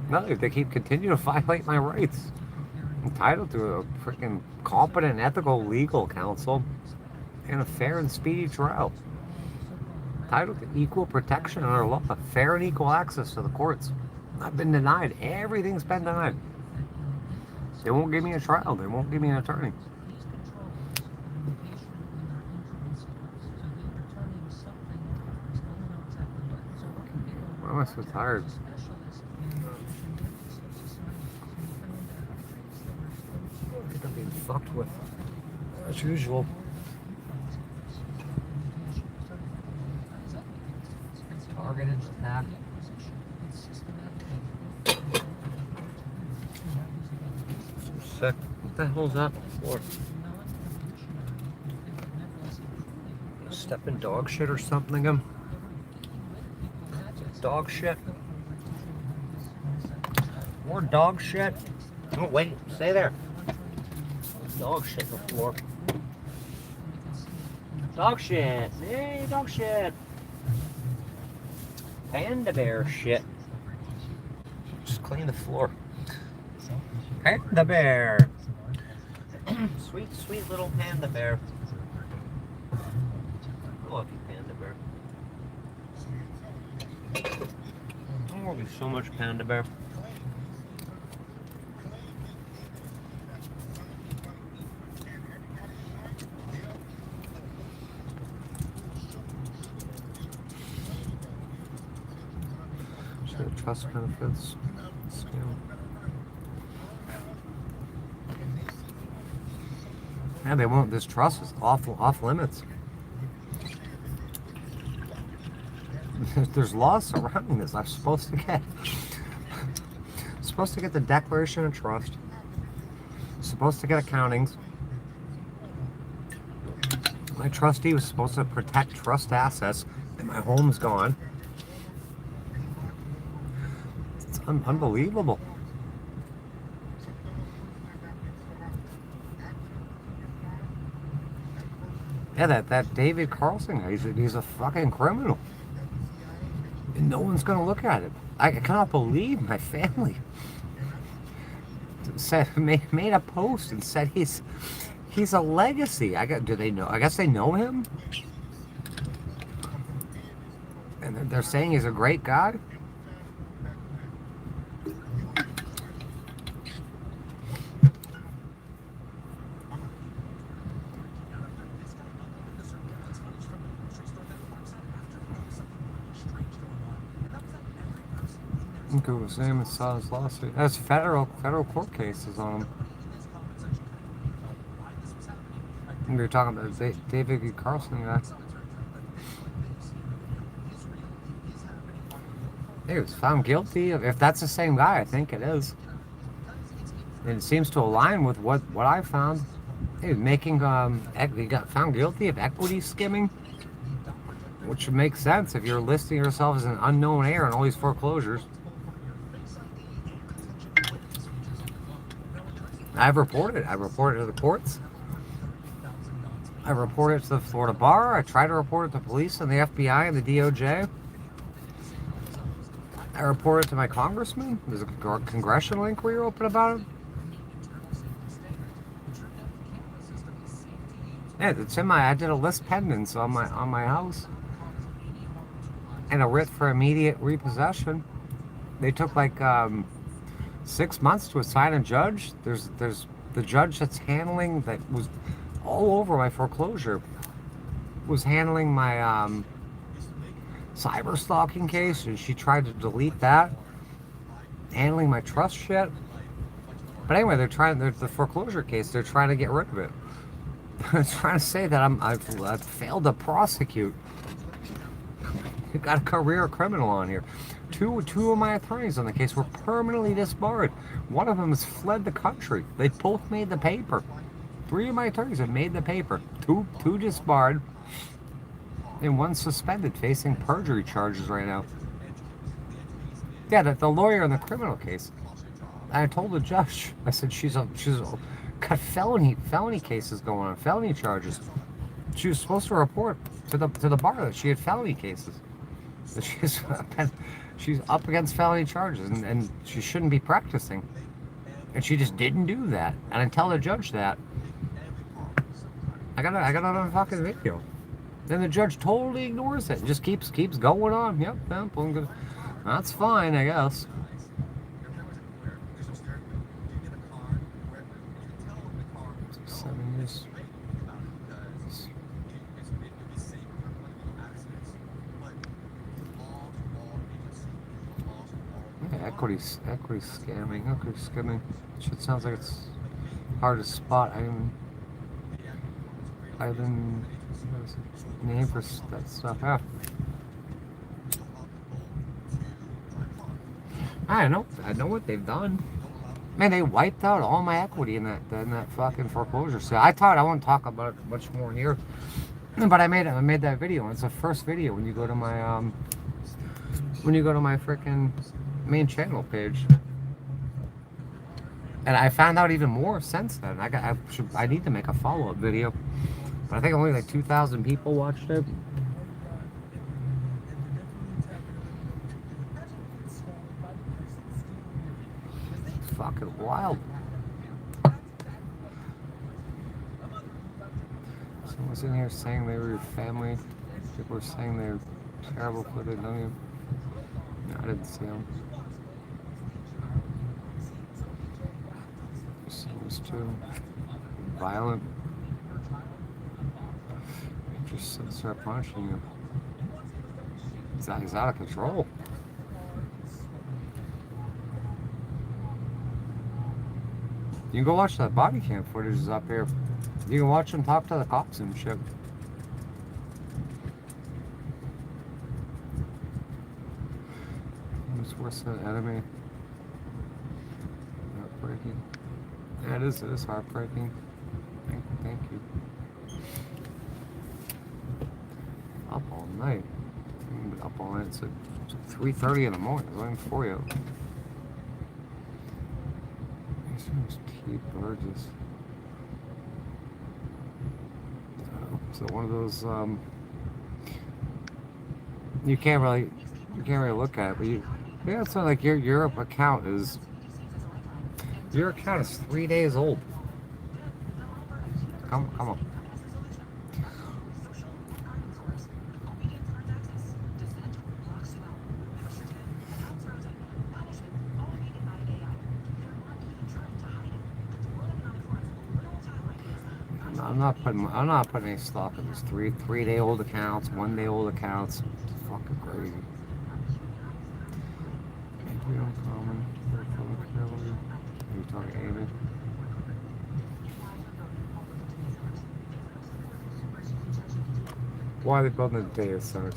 C: No, they keep continuing to violate my rights. I'm entitled to a freaking competent, ethical, legal counsel and a fair and speedy trial. Entitled to equal protection under law, fair and equal access to the courts. I've been denied. Everything's been denied. They won't give me a trial. They won't give me an attorney. Why am I so tired? I think I'm being fucked with as usual. Targeted attack. Sick. What the hell's that for? Step in dog shit or something again? Dog shit? More dog shit? Oh, wait. Stay there. Dog shit on the floor. Dog shit. Hey, dog shit. Panda bear shit. Just clean the floor. Panda bear. Sweet, sweet little panda bear. I love you, panda bear. I love you so much, panda bear. Trust benefits scam. Yeah, they won't. This trust is off limits. There's laws surrounding this. I'm supposed to get the declaration of trust. Supposed to get accountings. My trustee was supposed to protect trust assets, and my home's gone. Unbelievable. Yeah, that David Carlson guy, he's a fucking criminal. And no one's gonna look at it. I cannot believe my family made a post and said he's a legacy. Do they know? I guess they know him. And they're saying he's a great guy. Google name and saw his lawsuit. That's federal court cases on him. We were talking about the David E. Carlson guy. He was found guilty of, if that's the same guy, I think it is. And it seems to align with what I found. He was making, he got found guilty of equity skimming, which would make sense if you're listing yourself as an unknown heir in all these foreclosures. I've reported it to the courts. I reported it to the Florida Bar. I tried to report it to police and the FBI and the DOJ. I reported it to my congressman. There's a congressional inquiry open about it. Yeah, it's in my. I did a list pendants on my house, and a writ for immediate repossession. They took like 6 months to assign a judge. There's the judge that's handling, that was all over my foreclosure, was handling my cyber stalking case, and she tried to delete that, handling my trust shit. But anyway, the foreclosure case, they're trying to get rid of it. They're trying to say that I've failed to prosecute. You got a career criminal on here. Two of my attorneys on the case were permanently disbarred. One of them has fled the country. They both made the paper. 3 of my attorneys have made the paper. Two disbarred, and one suspended, facing perjury charges right now. Yeah, the lawyer in the criminal case. I told the judge, I said she's got felony cases going on, felony charges. She was supposed to report to the bar that she had felony cases. That she's up against felony charges, and she shouldn't be practicing. And she just didn't do that. And I tell the judge that. I got it on fucking video. Then the judge totally ignores it. Just keeps going on. Yep, that's fine, I guess. Yeah, equity scamming. Shit sounds like it's hard to spot. I've been name for that stuff. Yeah. I know what they've done. Man, they wiped out all my equity in that fucking foreclosure sale. I won't talk about it much more here, but I made that video. It's the first video when you go to my freaking main channel page. And I found out even more since then. I need to make a follow-up video. But I think only like 2,000 people watched it. It's fucking wild. Someone's in here saying they were your family. People were saying they're terrible for they know you. No, I didn't see them. Seems too violent. Just start punishing you. He's out of control. You can go watch that body cam footage is up here. You can watch him talk to the cops and shit. Who's worse than an enemy? Heartbreaking. Yeah, it is heartbreaking. Thank you. Up all night. I've been up all night. It's like 3:30 in the morning. It's only 4 a.m. These things keep Burgess. So one of those you can't really look at it, but yeah, it's not like your account is 3 days old. Come on. I'm not putting any stock in these 3 day old accounts, 1 day old accounts. It's fucking crazy. We don't common. They're from Kelly. Are you talking Amy? Why are they building the data centers?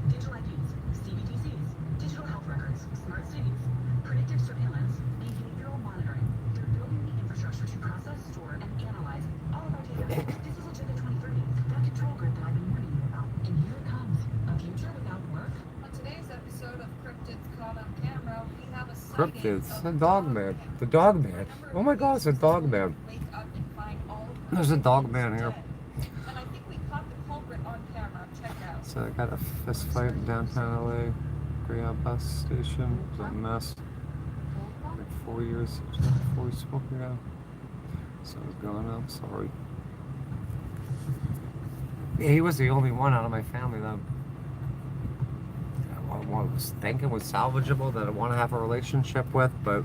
Q: Digital IDs, CBDCs, digital health records, smart cities, predictive surveillance, and behavioral monitoring. They're building the infrastructure to process, store, and analyze all of our data. This is Agenda 2030, that control grid that I've been warning you about. And here it comes, a future without work.
R: On today's episode of Cryptids Caught on Camera, we have a sighting
C: Cryptids.
R: of
C: The dog man. The dog man. Oh my god, it's a dog man.
R: wake up and find all of
C: There's a dog man here.
R: And I think we caught the culprit on camera. Check out.
C: So I got a fist fight in downtown LA. Greyhound bus station. It was a mess. Like 4 years before we spoke ago. So I was going out. Sorry. Yeah, he was the only one out of my family that I was thinking was salvageable, that I want to have a relationship with, but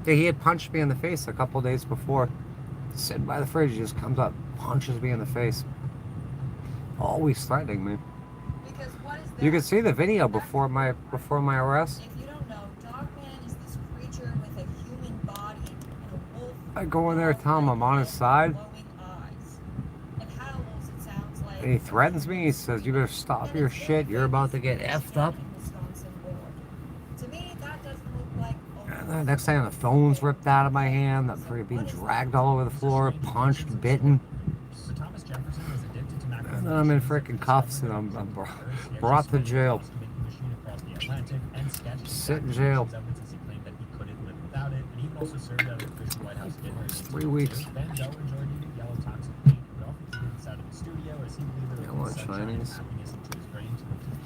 C: yeah, he had punched me in the face a couple days before. Sitting by the fridge, he just comes up, punches me in the face. Always threatening me.
R: Because what is that?
C: You can see the video before my arrest.
R: If you don't know, Dogman is this creature with a human body and a wolf.
C: I go in there, tell him I'm on his side.
R: Glowing eyes. And howls, it sounds like.
C: And he threatens me. He says, "You better stop your shit. You're about to get effed up."
R: To me, that doesn't look like.
C: And the next thing, the phone's ripped out of my hand. I'm being dragged all over the floor, punched, bitten. And then I'm in freaking cuffs and I'm brought to jail. Sit in jail. It's 3 weeks. You want Chinese?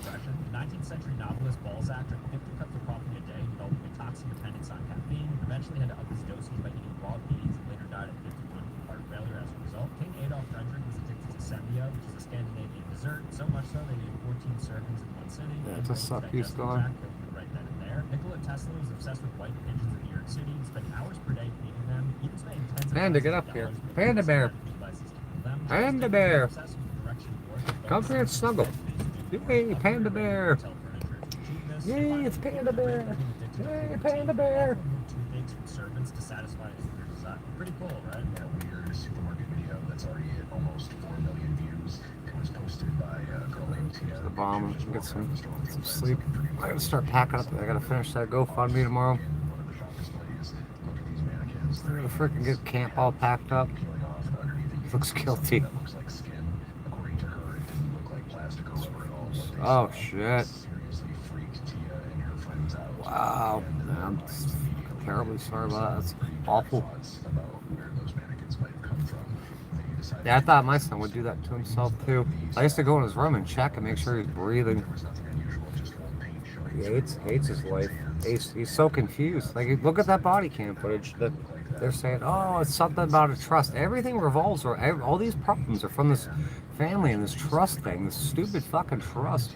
B: The 19th century novelist Balzac drank 50 cups of coffee a day, developing a toxic dependence on caffeine, eventually had to up his dosage by eating raw beans, and later died at 51 from heart failure as a result. King Adolf Frederick was addicted to sembia, which is a Scandinavian dessert, so much so they ate 14 servings in one sitting.
C: Yeah, it's a suck. He's gone.
B: Right then and there. Nikola Tesla was obsessed with white pigeons in New York City, spent hours per day feeding them, even spending tens of
C: Panda, get up here. Panda bear. Panda bear. Come here and snuggle. Yay, Panda bear. Yay, it's Panda bear. Yay, Panda bear.
B: Servants to satisfy his desire. Pretty cool, right?
H: That weird supermarket video that's already hit almost 4 million views. It was posted by a girl named Tia.
C: The bomb. Get some sleep. I gotta start packing up. I gotta finish that GoFundMe tomorrow. I gotta freaking get camp all packed up. Looks guilty. Oh shit. Wow. I'm terribly sorry about that. That's awful. Yeah, I thought my son would do that to himself too. I used to go in his room and check and make sure he's breathing. He hates his life. He's so confused. Like, look at that body cam footage. They're saying, oh, it's something about a trust. Everything revolves around, all these problems are from this family and this trust thing, this stupid fucking trust.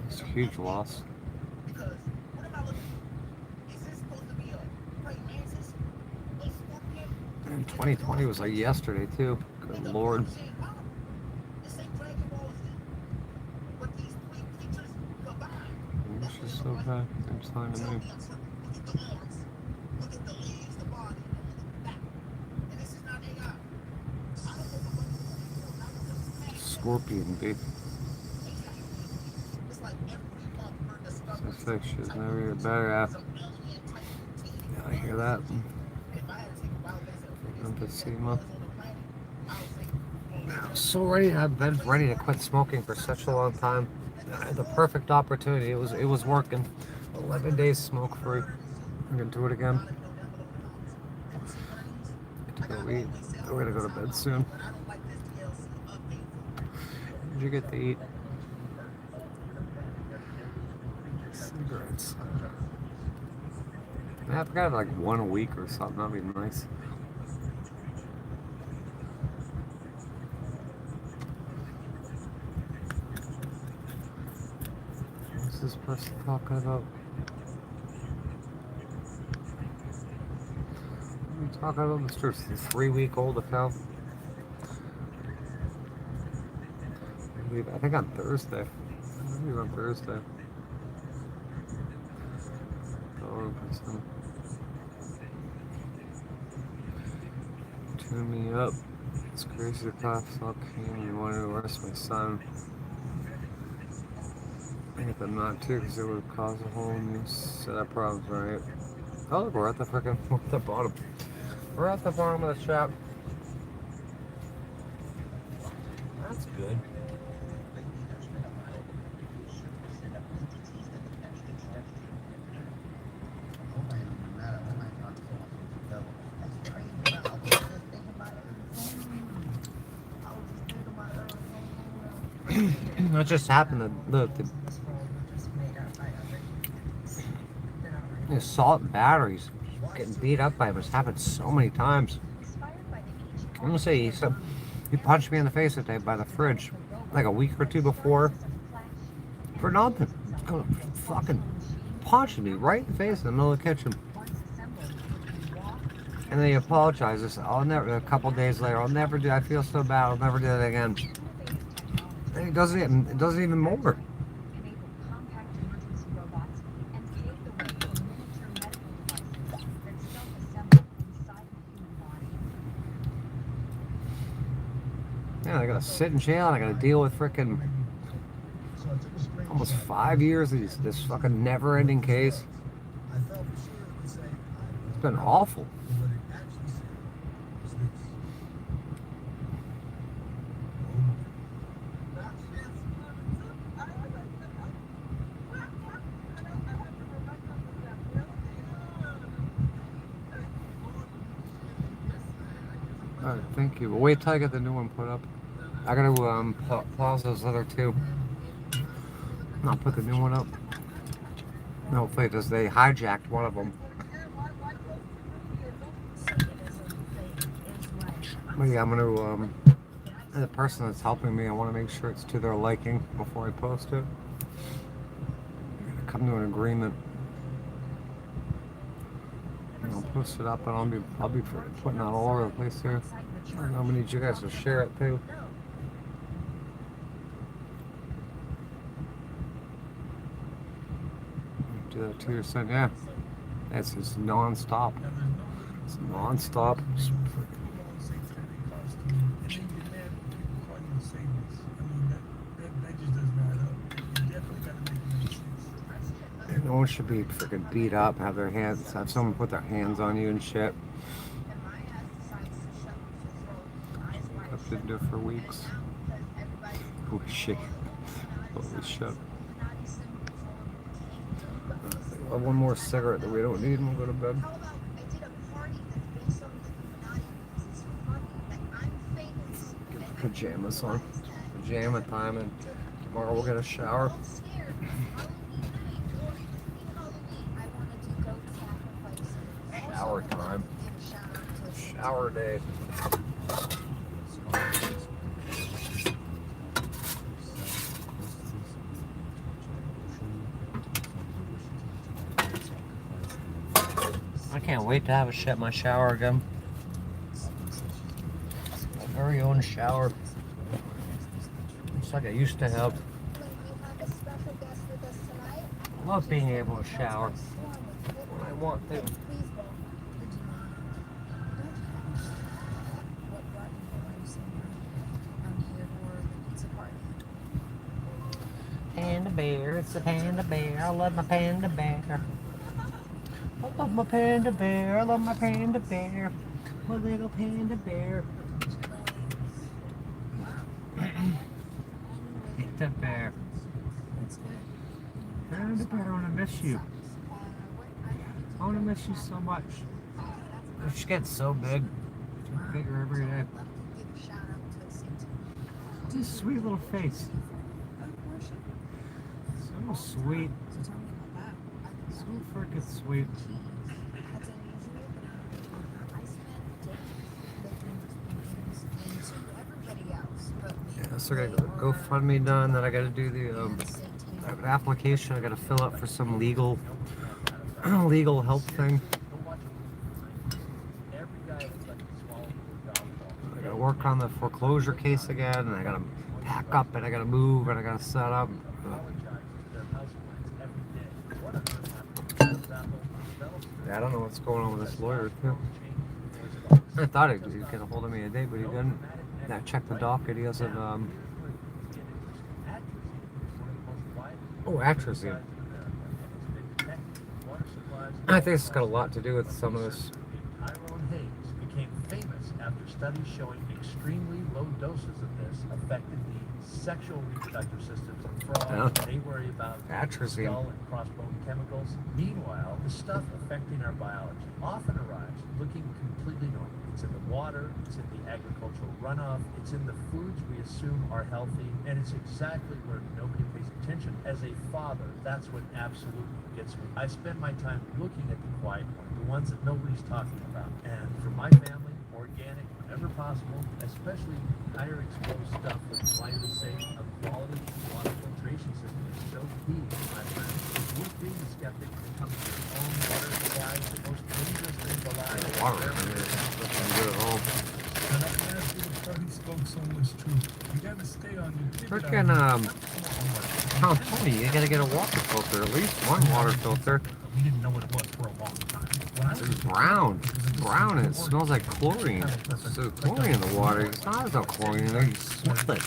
C: It's a huge loss. And 2020 was like yesterday too. Good Lord. This is so bad. It's fine to me. Scorpion, babe. This shit's never get better after. Yeah, I hear that. Emphysema. I'm so ready. I've been ready to quit smoking for such a long time. I had the perfect opportunity. It was working. 11 days smoke free. I'm gonna do it again. Get to go eat. We're gonna go to bed soon. What did you get to eat? Cigarettes. I forgot like 1 a week or something. That'd be nice. What's this person talking about? Talking about this truth. 3-week-old account. I think on Thursday. Maybe on Thursday. Oh, tune me up. It's crazy the cops all came and wanted to arrest my son. I hate them not too, because it would cause a whole new set of problems, right? Oh, look, we're at the freaking, we're at the bottom. We're at the bottom of the shop. That's good. What just happened? Look, the assault batteries getting beat up by him has happened so many times. I'm gonna say he punched me in the face that day by the fridge, like a week or two before, for nothing. Fucking punched me right in the face in the middle of the kitchen. And then he apologizes. A couple days later, I'll never do. I feel so bad. I'll never do that again. And he does it even more. Yeah, I gotta sit in jail and I gotta deal with frickin' almost 5 years of this fucking never-ending case. It's been awful. Alright, thank you. But wait till I get the new one put up. I gotta pause those other two. And I'll put the new one up. And hopefully, because they hijacked one of them. But yeah, I'm gonna the person that's helping me, I want to make sure it's to their liking before I post it. Come to an agreement. I'll post it up, and I'll be putting it all over the place here. I'm gonna need you guys to share it too. Do that to your son, yeah. That's just non-stop. It's non-stop. No one should be freaking beat up, have someone put their hands on you and shit. I've been there for weeks. Holy shit. Holy shit. One more cigarette that we don't need and we'll go to bed. Get the pajamas on. Pajama time, and tomorrow we'll get a shower. Shower time. Shower day. I can't wait to have my shower again. My very own shower. It's like I used to have. I love being able to shower when I want to. Panda bear, it's a panda bear. I love my panda bear. I love my panda bear. I love my panda bear. My little panda bear. Panda bear. Panda bear, I want to miss you. I want to miss you so much. She's getting so big. She's bigger every day. This sweet little face. So sweet. So freaking sweet. Yeah, so I got the GoFundMe done. Then I got to do I have an application I got to fill out for some legal help thing. work on the foreclosure case again, and I gotta pack up, and I gotta move, and I gotta set up. Yeah, I don't know what's going on with this lawyer too. I thought he'd get a hold of me today, but he didn't. I checked the docket. He hasn't. Oh, atrazine. I think it's got a lot to do with some of this.
S: Tyrone Hayes became famous after studies showing extremely low doses of this affected the sexual reproductive systems of frogs. They worry about
C: atrazine.
S: Skull and crossbone chemicals. Meanwhile, the stuff affecting our biology often arrives looking completely normal. It's in the water, it's in the agricultural runoff, it's in the foods we assume are healthy, and it's exactly where nobody pays attention. As a father, that's what absolutely gets me. I spend my time looking at the quiet ones, the ones that nobody's talking about. And for my family, organic whenever possible, especially higher exposed stuff with glyphosate, a quality water filtration system is so key, my friends. If you're being a skeptic when it comes to your own water supply, the most dangerous things alive.
C: Water in here. Looking good at home.
P: And I asked you before he spoke so much truth. You gotta stay on your pivot.
C: Freaking Tony, you gotta get a water filter, at least one water filter.
B: We didn't know what it was for a long time. When I was
C: It's brown. It's brown and it smells like chlorine. So chlorine in the water. It's not no chlorine in there. You smell it.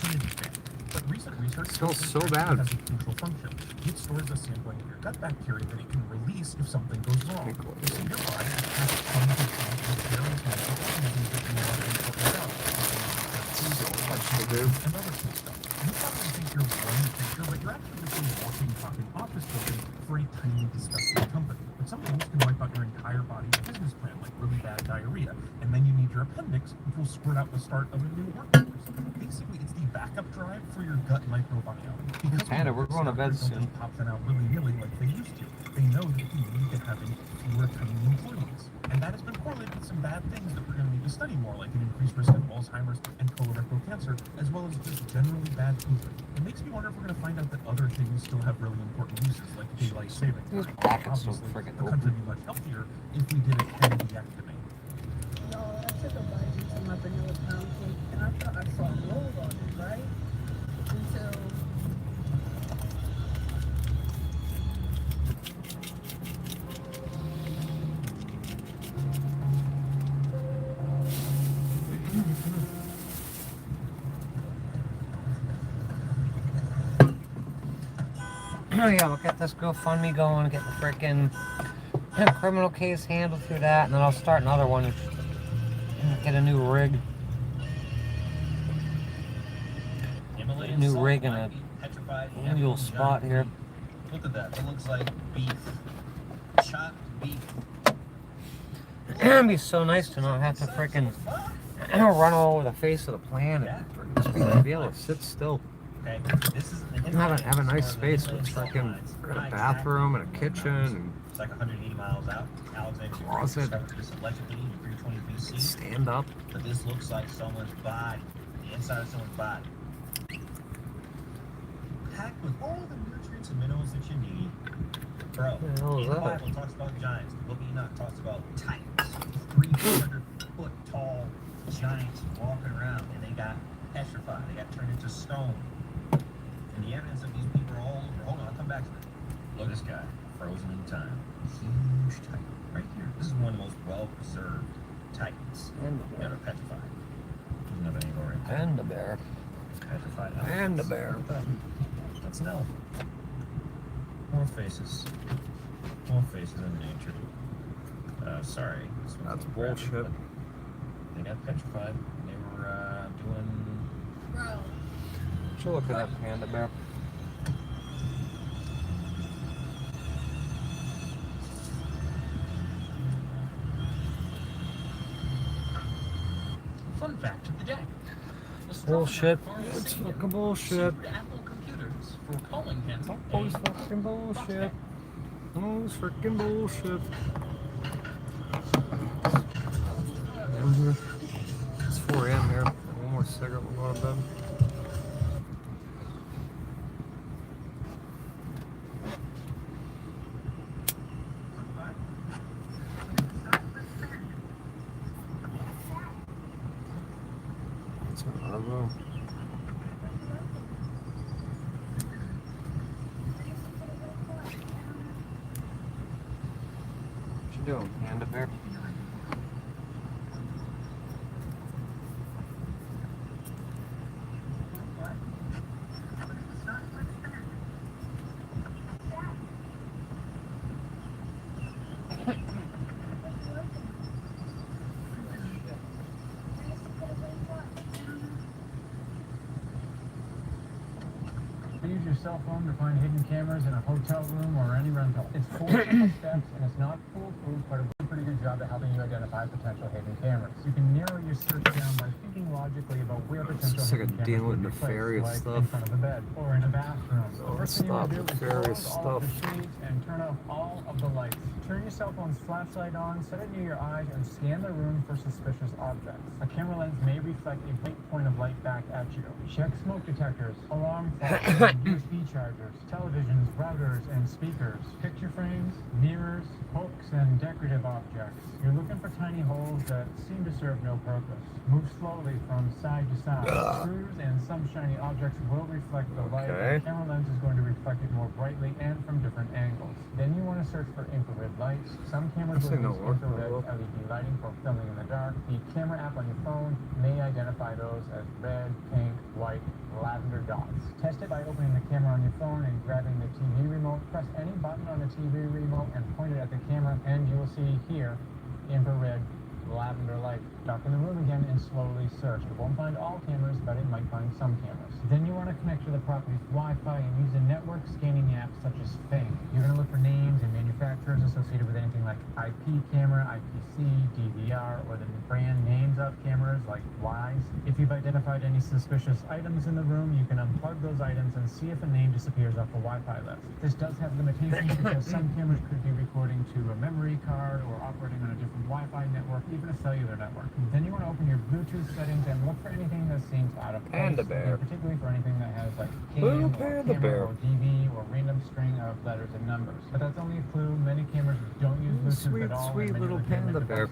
B: But recent research
C: It smells so bad.
B: has a crucial function. It stores a sampling of your gut bacteria that it can release if something goes wrong. So your body has tons of various microorganisms that you want to incorporate out.
C: So much to do.
B: And other cool stuff. You probably think you're one picture, but you're actually just a walking, talking office building for a tiny, disgusting company. But some things can wipe out your entire body's business plan, like really bad diarrhea. And then you need your appendix, which will squirt out the start of a new workforce. Basically, it's the backup drive for your gut microbiome. Because
C: Panda, we're going to bed soon.
B: Just pop them out willy-nilly like they used to. They know that you need to have fewer tiny employees. And that has been correlated with some bad things that we're going to need to study more, like an increased risk of Alzheimer's and colorectal cancer, as well as just generally bad pooping. It makes me wonder if we're going to find out that other things still have really important uses, like daylight saving time.
C: Packets so
B: Obviously,
C: friggin'
B: the country would be much healthier if we did it Kennedy-activated.
L: No, I took a bite into my vanilla pound cake and I thought I saw mold on it, right? Until
C: Oh yeah, we'll get this GoFundMe going, get the frickin' criminal case handled through that, and then I'll start another one. Get a new rig. New rig and a little spot here.
K: Look at that. It looks like beef. Chopped beef.
C: It'd be so nice to not have to frickin' run all over the face of the planet. Just be able to sit still.
K: Okay. This is
C: Have a nice space with frickin' a bathroom and a kitchen and
K: it's like 180 miles out. Alexander
C: closet.
K: discovered this allegedly in 320 BC.
C: Stand up.
K: But this looks like someone's body. The inside of someone's body. Packed with all the nutrients and minerals that you need. Bro,
C: What the hell is
K: the
C: that?
K: Bible talks about giants. The book of Enoch talks about titans. 300-foot tall giants walking around, and they got petrified. They got turned into stone. And the evidence of these people are all over. Hold on, I'll come back to that. Look at this guy, frozen in time. Huge titan. Right here. This is one of the most well-preserved titans that are petrified. Doesn't have any more impact.
C: And the bear.
K: Petrified
C: And the bear.
K: That's an elephant. More faces. More faces in nature. Sorry.
C: That's bullshit.
K: They got petrified. They were doing.
L: bro.
C: Should look at that panda bear.
B: Fun fact of the day.
C: Bullshit. It's fucking bullshit.
B: Apple computers for colon cancer.
C: Always fucking bullshit. Always freaking bullshit. It's 4 a.m. here. One more cigarette, we'll go to bed. room. What you doing, Panda Bear?
A: Use your cell phone to find hidden cameras in a hotel room or any rental. It's 4 simple steps and it's not foolproof, but a pretty good job at helping you identify potential hidden cameras. You can narrow your search down by thinking logically about where potential
C: It's like a
A: hidden
C: deal
A: cameras
C: with
A: would be placed,
C: nefarious
A: like
C: stuff.
A: in front of a bed or in a bathroom.
C: Oh,
A: First thing you
C: stop
A: want to do is
C: nefarious
A: close all of the
C: stuff.
A: shades and turn off all of the lights. Turn your cell phone's flashlight on, set it near your eyes, and scan the room for suspicious objects. A camera lens may reflect a big point of light back at you. Check smoke detectors, alarm clocks, USB chargers, televisions, routers, and speakers, picture frames, mirrors, hooks, and decorative objects. You're looking for tiny holes that seem to serve no purpose. Move slowly from side to side. Screws and some shiny objects will reflect the light. The camera lens is going to reflect it more brightly and from different angles. Then you want to search for infrared lights. Some cameras will use infrared LED lighting for filming in the dark. The camera app on your phone may identify those as red, pink, white, lavender dots. Test it by opening the camera on your phone and grabbing the TV remote. Press any button on the TV remote and point it at the camera, and you will see here infrared lavender light. Dock in the room again and slowly search. It won't find all cameras, but it might find some cameras. Then you want to connect to the property's Wi-Fi and use a network scanning app such as Fang. You're going to look for names and manufacturers associated with anything like IP camera, IPC, DVR, or the brand names of cameras like Wise. If you've identified any suspicious items in the room, you can unplug those items and see if a name disappears off the Wi-Fi list. This does have limitations because some cameras could be recording to a memory card or operating on a different Wi-Fi network, even a cellular network. Then you want to open your Bluetooth settings and look for anything that seems out of place.
C: Panda Bear.
A: Particularly for anything that has like
C: Little
A: CAN or
C: Panda Bear.
A: camera or DV or random string of letters and numbers. But that's only a clue. Many cameras don't use Bluetooth at all.
C: Sweet little Panda Bear.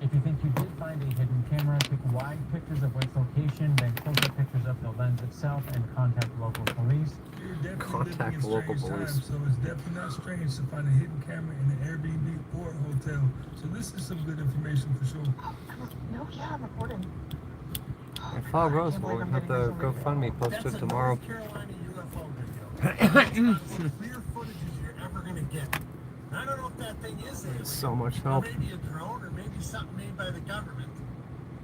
A: If you think you did find a hidden camera, take wide pictures of its location, then close-up pictures of the lens itself, and contact local police.
P: You're definitely
C: Contact
P: living in
C: local
P: strange
C: police.
P: times, so it's definitely not strange to find a hidden camera in an Airbnb or a hotel. So this is some good information for sure.
L: No, yeah, I'm recording.
C: If all goes well, we have the GoFundMe posted tomorrow.
K: Carolina UFO video. Clear footages you're ever gonna get. I don't know if that thing is alien.
C: So much
K: Or
C: help.
K: maybe a drone, or maybe something made by the government.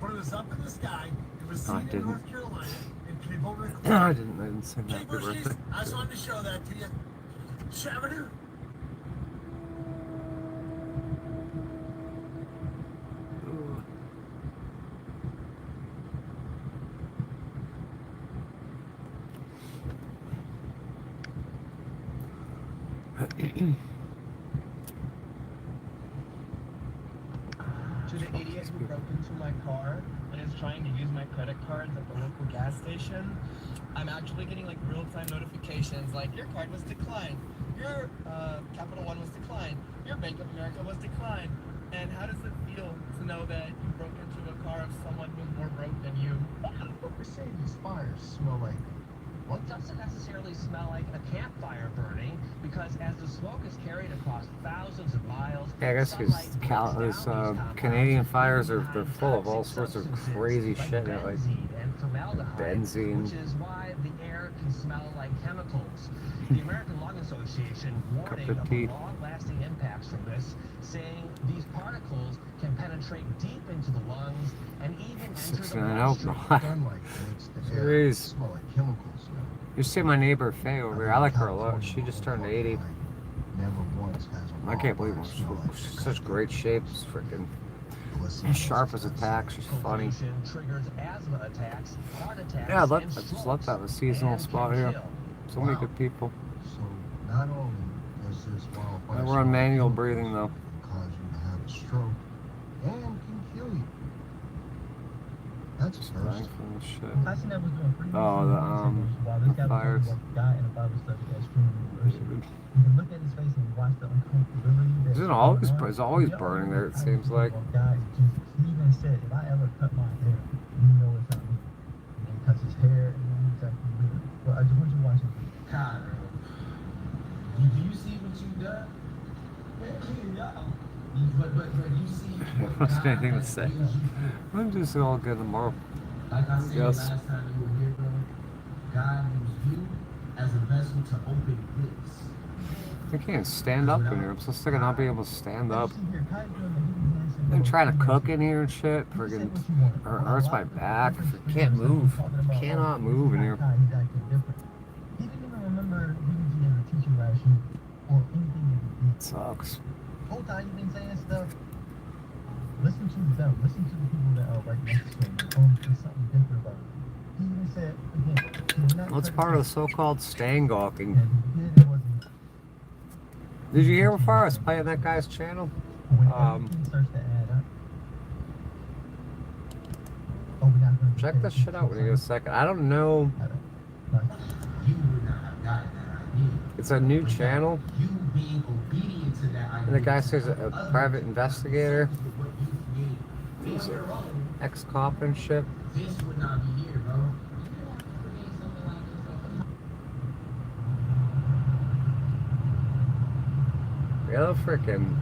K: But it was up in the sky. It was
C: No, I
K: seen in
C: didn't.
K: North Carolina, and people recorded.
C: I didn't sing
K: Okay,
C: happy
K: Bushies,
C: birthday.
K: I just wanted to show that to you. Shabadoo.
T: To the idiot who broke into my car and is trying to use my credit cards at the local gas station, I'm actually getting like real-time notifications like your card was declined, your Capital One was declined, your Bank of America was declined. And how does it feel to know that you broke into a car of someone who's more broke than you?
G: They say these fires smell like.
T: Well, it doesn't necessarily smell like a campfire burning because as the smoke is carried across thousands of miles,
C: Yeah, I guess because Canadian fires they're full of all sorts of crazy shit, like
T: and formaldehyde,
C: benzene.
T: which is why the air can smell like chemicals. The American Lung Association warning
C: Cup of
T: of
C: tea.
T: the long-lasting impacts from this, saying these particles can penetrate deep into the lungs and even enter the
C: 69
T: bloodstream.
C: alcohol. Jeez.
G: Smell like chemicals.
C: You see my neighbor Faye over here. I like her a lot. She just turned 80.
G: Never once has a
C: I can't believe it. She's such great shape. She's freaking sharp as a tack. She's funny.
T: Triggers asthma attacks, heart attacks,
C: Yeah, I
T: and
C: just love that. A seasonal spot here. So many good people.
G: So not only does this wildfire
C: We're on manual breathing though.
G: cause you to have a stroke and can kill you. That's
C: Just
G: first.
C: dying from this shit.
I: I seen that was doing pretty
C: Oh,
I: the
C: fires.
I: guy in a Bible study at Screaming University. You can look at his face and watch the uncomfortability.
C: It's always burning there. It seems like.
I: Guys, Jesus. He even said, if I ever cut my hair, you know it's not me.
J: repair and know exactly what you're doing. But I just want you to watch it.
U: God, do you see what you've done? Man, y'all. But you see what
C: What's
U: God
C: anything to
U: has
C: say?
U: used you for.
C: I'm just all good tomorrow.
U: Like I said
C: Yes.
U: last time you were here, bro, God used you as a vessel to open this.
C: I can't stand up in here. I'm so sick of not being able to stand up. I'm trying to cook in here and shit. Friggin' hurts my back. I can't move. Cannot move in here.
J: He didn't even remember BBG as a teacher last year or anything that he did.
C: Sucks.
J: Whole time you've been saying stuff. Listen to them. Listen to the people that are right next to him. There's something different about it. He even said again.
C: What's part of the so-called stang gawking? Did you hear before I was playing that guy's channel? Check this shit out when you get a second. I don't know. It's a new channel. And the guy says a private investigator. He's an ex-cop and shit.
U: This would not be here, bro.
C: Yeah, freaking.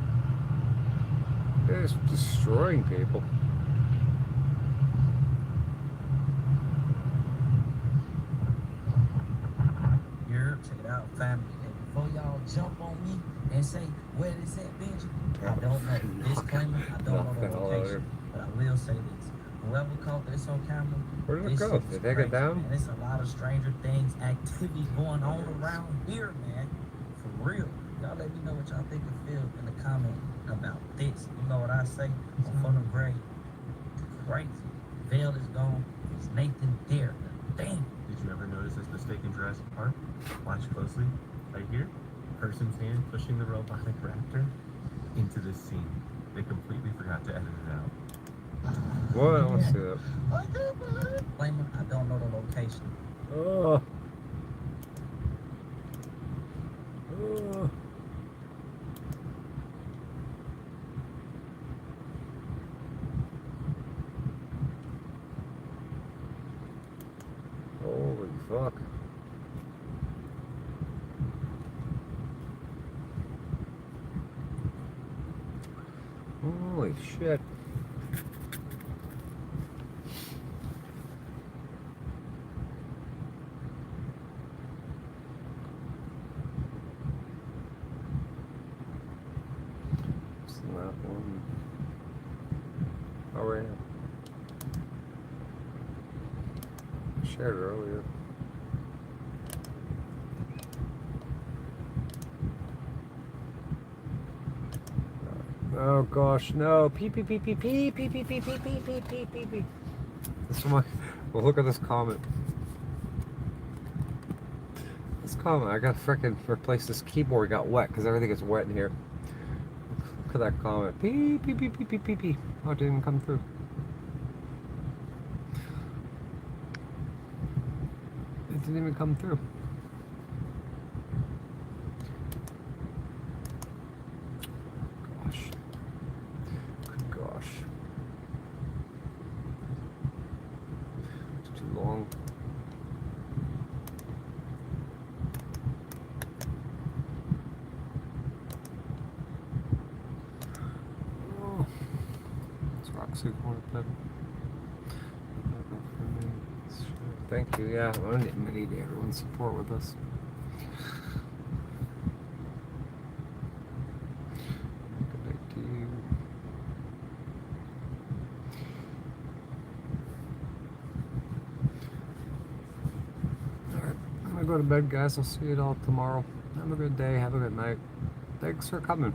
C: They're just destroying people.
V: Here, check it out, family. And before y'all jump on me and say, where is that Benjamin? I don't know. Disclaimer, I don't know the location. But I will say this. Whoever caught this on camera,
C: where did it
V: this
C: go?
V: shit is
C: Did they take it
V: crazy,
C: down?
V: man. There's a lot of Stranger Things activity going on around here, man. For real. Y'all let me know what y'all think and feel in the comment about this. You know what I say? I'm from the grave. Crazy. Veil is gone. It's Nathan there. Damn.
B: Did you ever notice this mistake in Jurassic Park? Watch closely. Right here, person's hand pushing the robotic raptor into this scene. They completely forgot to edit it out.
C: What? Let's see that.
V: I don't know the location.
C: Oh. Oh. Holy fuck. Holy shit. That one. Oh, right. Shared earlier. Oh gosh, no. Pee pee pee pee pee pee pee pee pee pee pee pee pee pee. This one. Well, look at this comment. This comment. I gotta frickin' replace this keyboard. Got wet because everything is wet in here. Look at that comment. Pee pee pee pee pee pee pee. Oh, it didn't even come through. It didn't even come through. Gosh. Good gosh. It's too long. Oh. It's Roxy Corner Pep. Thank you, yeah. I need everyone's support with this. Good night to you. Alright, I'm gonna go to bed, guys. I'll see you all tomorrow. Have a good day, have a good night. Thanks for coming.